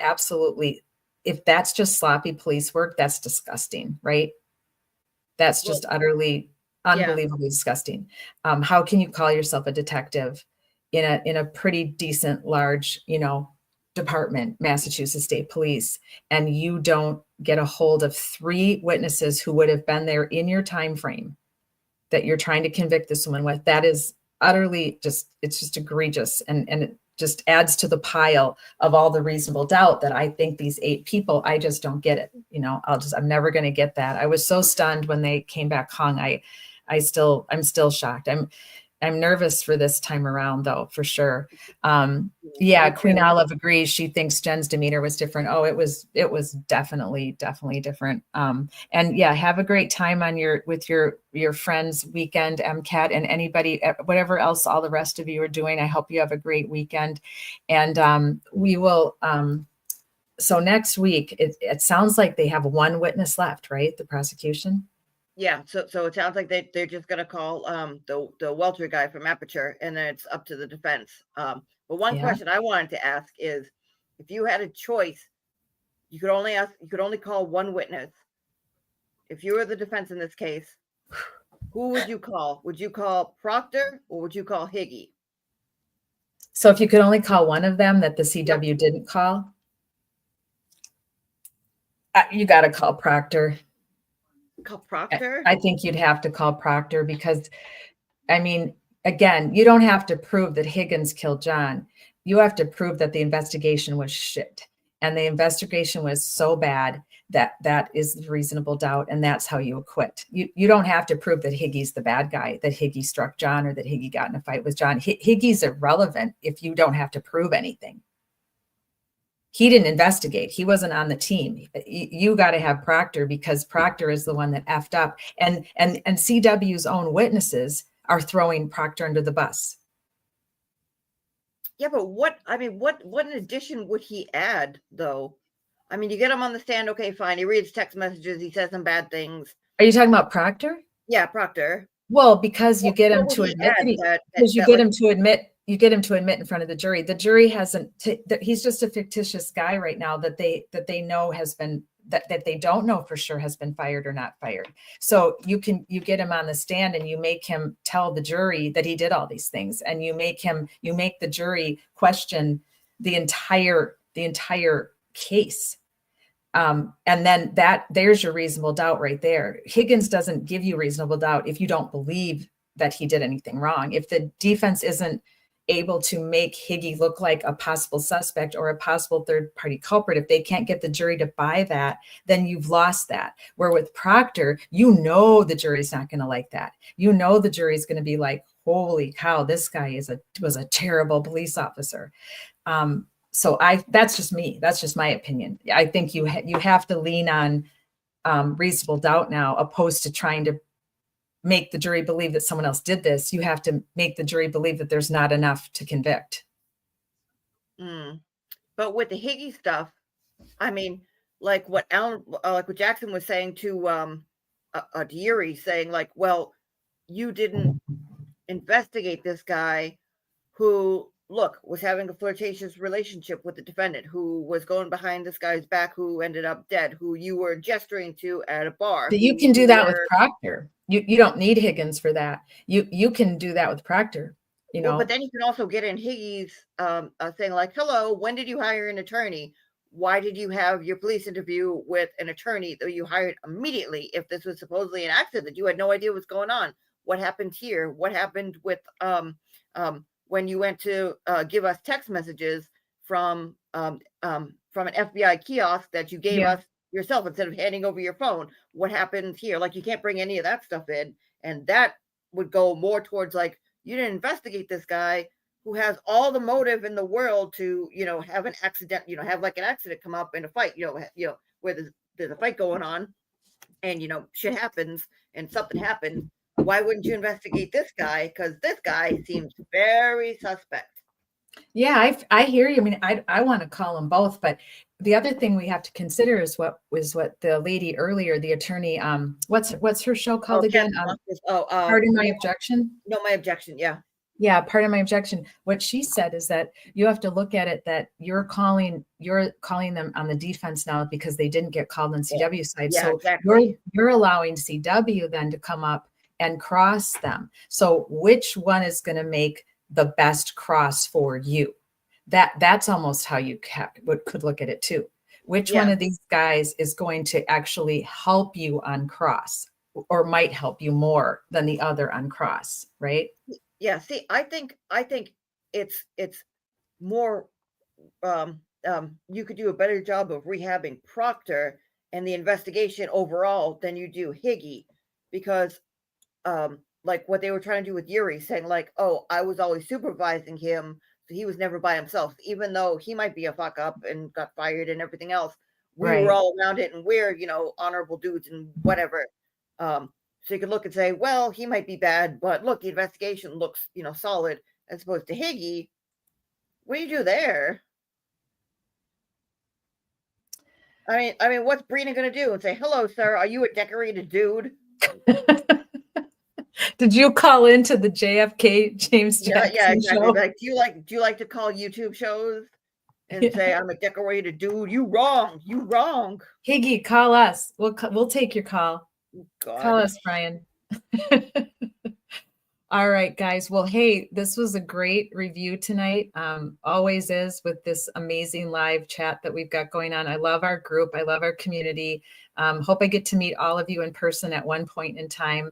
absolutely, if that's just sloppy police work, that's disgusting, right? That's just utterly, unbelievably disgusting. How can you call yourself a detective in a pretty decent, large, department, Massachusetts State Police, and you don't get a hold of 3 witnesses who would have been there in your time frame that you're trying to convict this woman with? That is utterly it's just egregious. And it just adds to the pile of all the reasonable doubt that I think these 8 people, I just don't get it. I'm never going to get that. I was so stunned when they came back hung. I'm still shocked. I'm nervous for this time around, though, for sure. Yeah, Me Queen too. Olive agrees. She thinks Jen's demeanor was different. Oh, it was definitely different. And yeah, have a great time on with your friends weekend, MCAT, and anybody, whatever else all the rest of you are doing. I hope you have a great weekend. And we will so next week, it sounds like they have one witness left, right? The prosecution. Yeah, so it sounds like they're just gonna call the welter guy from Aperture, and then it's up to the defense. But one Yeah. question I wanted to ask is, if you had a choice, you could only call one witness. If you were the defense in this case, who would you call? Would you call Proctor or would you call Higgy? So if you could only call one of them that the CW didn't call, you got to call Proctor. Call Proctor? I think you'd have to call Proctor because, I mean, again, you don't have to prove that Higgins killed John. You have to prove that the investigation was shit. And the investigation was so bad that is reasonable doubt. And that's how you acquit. You don't have to prove that Higgy's the bad guy, that Higgy struck John or that Higgy got in a fight with John. Higgy's irrelevant if you don't have to prove anything. He didn't investigate. He wasn't on the team. You got to have Proctor because Proctor is the one that effed up. And CW's own witnesses are throwing Proctor under the bus. Yeah, but what in addition would he add though? I mean, you get him on the stand, okay, fine. He reads text messages, he says some bad things. Are you talking about Proctor? Yeah, Proctor. Well, because you get him to admit you get him to admit in front of the jury. The jury hasn't. He's just a fictitious guy right now that they know has been that they don't know for sure has been fired or not fired. So you get him on the stand and you make him tell the jury that he did all these things, and you make the jury question the entire case. And then there's your reasonable doubt right there. Higgins doesn't give you reasonable doubt if you don't believe that he did anything wrong. If the defense isn't able to make Higgy look like a possible suspect or a possible third party culprit, if they can't get the jury to buy that, then you've lost that. Where with Proctor, the jury's not going to like that. The jury's going to be like, holy cow, this guy was a terrible police officer. So that's just me. That's just my opinion. I think you have to lean on reasonable doubt now, opposed to trying to make the jury believe that someone else did this. You have to make the jury believe that there's not enough to convict. But with the Higgy stuff, I mean, like what Jackson was saying to Yuri, saying like, well, you didn't investigate this guy who, look, was having a flirtatious relationship with the defendant, who was going behind this guy's back, who ended up dead, who you were gesturing to at a bar. But you can do that with Proctor. You don't need Higgins for that. You can do that with Proctor. Well, but then you can also get in Higgy's saying like, hello, when did you hire an attorney? Why did you have your police interview with an attorney that you hired immediately if this was supposedly an accident? You had no idea what's going on. What happened here? What happened with when you went to give us text messages from an FBI kiosk that you gave us yourself instead of handing over your phone? What happened here? Like, you can't bring any of that stuff in. And that would go more towards like, you didn't investigate this guy who has all the motive in the world to, have an accident, have like an accident come up in a fight, where there's a fight going on and, shit happens and something happened. Why wouldn't you investigate this guy? Because this guy seems very suspect. Yeah, I hear you. I mean, I want to call them both, but the other thing we have to consider is what the lady earlier, the attorney, what's her show called again? Pardon my objection. No, my objection. Yeah. Yeah, pardon my objection. What she said is that you have to look at it that you're calling them on the defense now because they didn't get called on CW side. Yeah, so exactly. you're allowing CW then to come up and cross them. So which one is going to make the best cross for you? That's almost how you could look at it too. Which one of these guys is going to actually help you on cross, or might help you more than the other on cross, right? Yeah. See, I think it's more. You could do a better job of rehabbing Proctor and the investigation overall than you do Higgy, because like what they were trying to do with Yuri, saying like, oh, I was always supervising him, so he was never by himself, even though he might be a fuck up and got fired and everything else. We were Right. all around it, and we're, you know, honorable dudes and whatever. So you could look and say, well, he might be bad, but look, the investigation looks, you know, solid, as opposed to Higgy. What do you do there? I mean, what's Brina gonna do? And say, hello, sir, are you a decorated dude? Did you call into the JFK James Jackson Yeah, exactly. show? Like, do you like to call YouTube shows and say I'm a decorated dude? You wrong. You wrong. Higgy, call us. We'll take your call. God. Call us, Brian. All right, guys. Well, hey, this was a great review tonight. Always is with this amazing live chat that we've got going on. I love our group. I love our community. Hope I get to meet all of you in person at one point in time.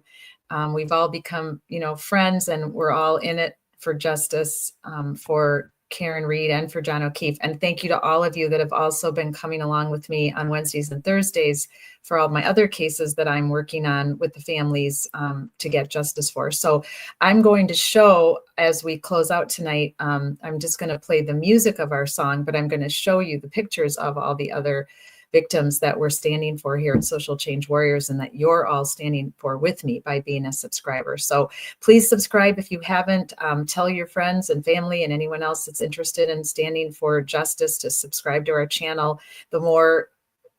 We've all become, you know, friends, and we're all in it for justice, for Karen Reed and for John O'Keefe. And thank you to all of you that have also been coming along with me on Wednesdays and Thursdays for all my other cases that I'm working on with the families to get justice for. So I'm going to show, as we close out tonight, I'm just going to play the music of our song, but I'm going to show you the pictures of all the other victims that we're standing for here at Social Change Warriors, and that you're all standing for with me by being a subscriber. So please subscribe if you haven't. Tell your friends and family and anyone else that's interested in standing for justice to subscribe to our channel. The more,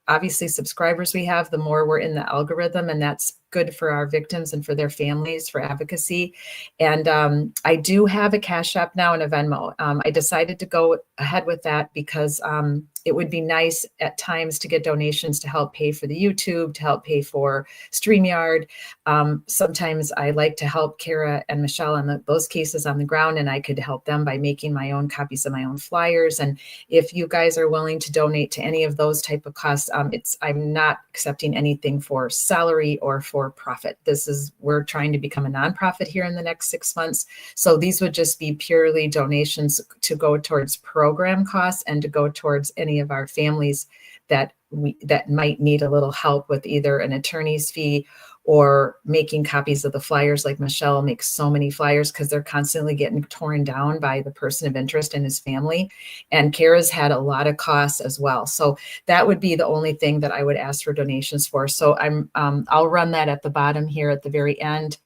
obviously, subscribers we have, the more we're in the algorithm, and that's good for our victims and for their families, for advocacy. And I do have a Cash App now and a Venmo. I decided to go ahead with that because it would be nice at times to get donations to help pay for the YouTube, to help pay for StreamYard. Sometimes I like to help Kara and Michelle on those cases on the ground, and I could help them by making my own copies of my own flyers. And if you guys are willing to donate to any of those type of costs, I'm not accepting anything for salary or for profit. We're trying to become a nonprofit here in the next 6 months. So these would just be purely donations to go towards program costs and to go towards any of our families that might need a little help with either an attorney's fee or making copies of the flyers. Like Michelle makes so many flyers because they're constantly getting torn down by the person of interest and his family. And Kara's had a lot of costs as well. So that would be the only thing that I would ask for donations for. So I'll run that at the bottom here at the very end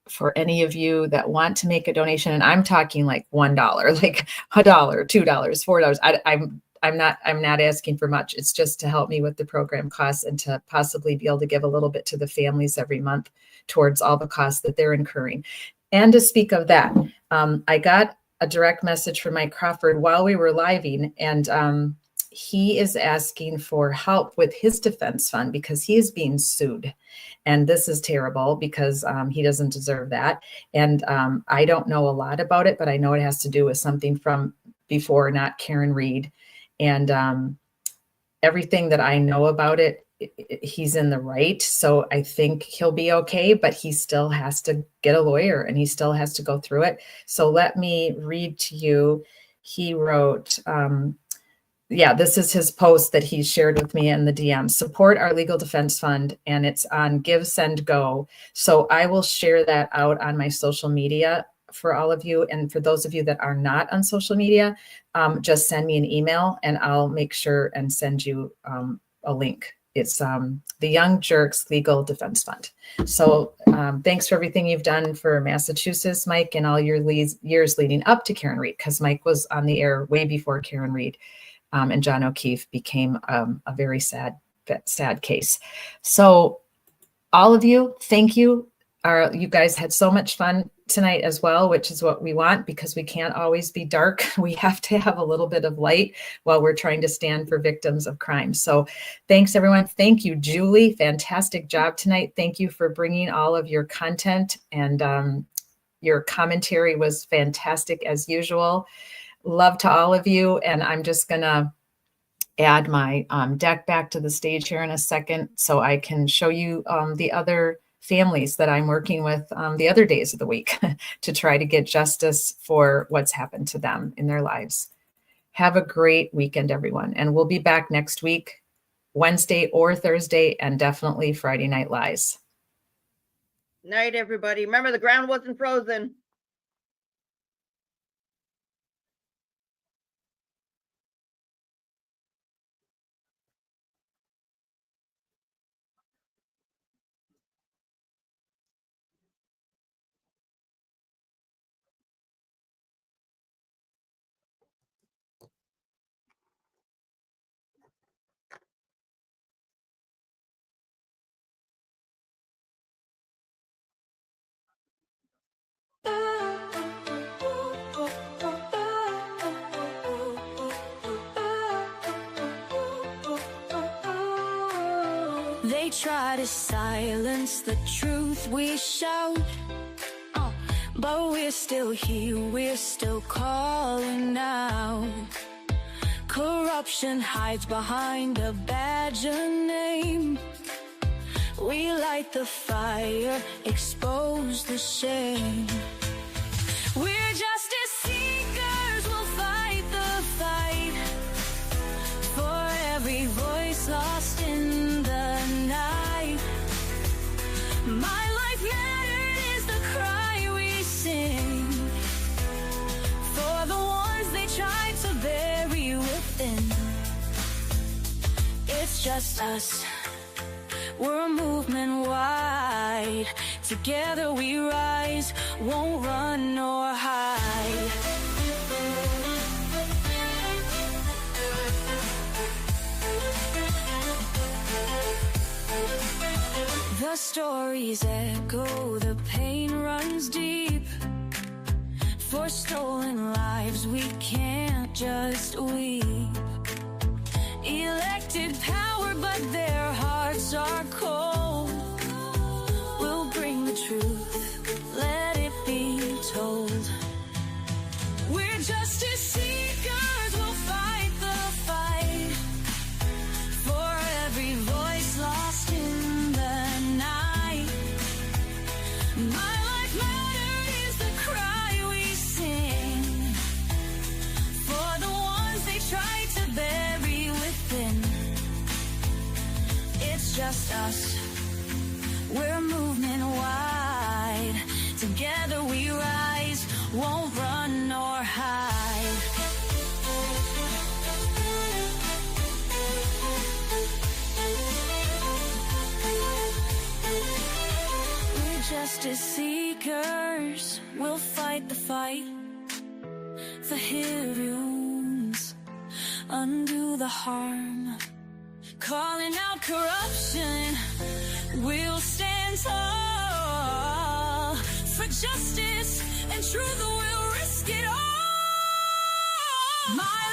for any of you that want to make a donation. And I'm talking like $1, like $1, $2, $4. I'm not asking for much. It's just to help me with the program costs and to possibly be able to give a little bit to the families every month towards all the costs that they're incurring. And to speak of that, I got a direct message from Mike Crawford while we were living, and he is asking for help with his defense fund because he is being sued. And this is terrible because he doesn't deserve that. And I don't know a lot about it, but I know it has to do with something from before, not Karen Reed. And everything that I know about it, he's in the right. So I think he'll be okay, but he still has to get a lawyer and he still has to go through it. So let me read to you. He wrote, this is his post that he shared with me in the DM. Support our legal defense fund, and it's on Give, Send, Go. So I will share that out on my social media for all of you. And for those of you that are not on social media, just send me an email and I'll make sure and send you a link. It's the Young Jerks Legal Defense Fund. So thanks for everything you've done for Massachusetts, Mike, and all your years leading up to Karen Reed, because Mike was on the air way before Karen Reed. And John O'Keefe became a very sad case. So all of you, thank you. You guys had so much fun tonight as well, which is what we want, because we can't always be dark. We have to have a little bit of light while we're trying to stand for victims of crime. So thanks, everyone. Thank you, Julie. Fantastic job tonight. Thank you for bringing all of your content, and your commentary was fantastic as usual. Love to all of you. And I'm just going to add my deck back to the stage here in a second so I can show you the other families that I'm working with the other days of the week to try to get justice for what's happened to them in their lives. Have a great weekend, everyone. And we'll be back next week, Wednesday or Thursday, and definitely Friday Night Lies. Night, everybody. Remember, the ground wasn't frozen. They try to silence the truth we shout, but we're still here, we're still calling out. Corruption hides behind a badge of name. We light the fire, expose the shame. We're justice seekers, we'll fight the fight for every voice lost in the night. My life mattered is the cry we sing for the ones they tried to bury within. It's just us, we're a movement wide. Together we rise, won't run nor hide. The stories echo, the pain runs deep. For stolen lives we can't just weep. Elected power, but their hearts are cold. We'll bring the truth, let it be told. We're justice seekers, we'll fight the fight for every voice lost in the night. My life mattered is the cry we sing for the ones they tried to bury within. It's just us, we're a movement wide. Together we rise, won't run nor hide. We're justice seekers, we'll fight the fight. The heavy wounds, undo the harm. Calling out corruption, we'll stand tall. For justice and truth, we'll risk it all. My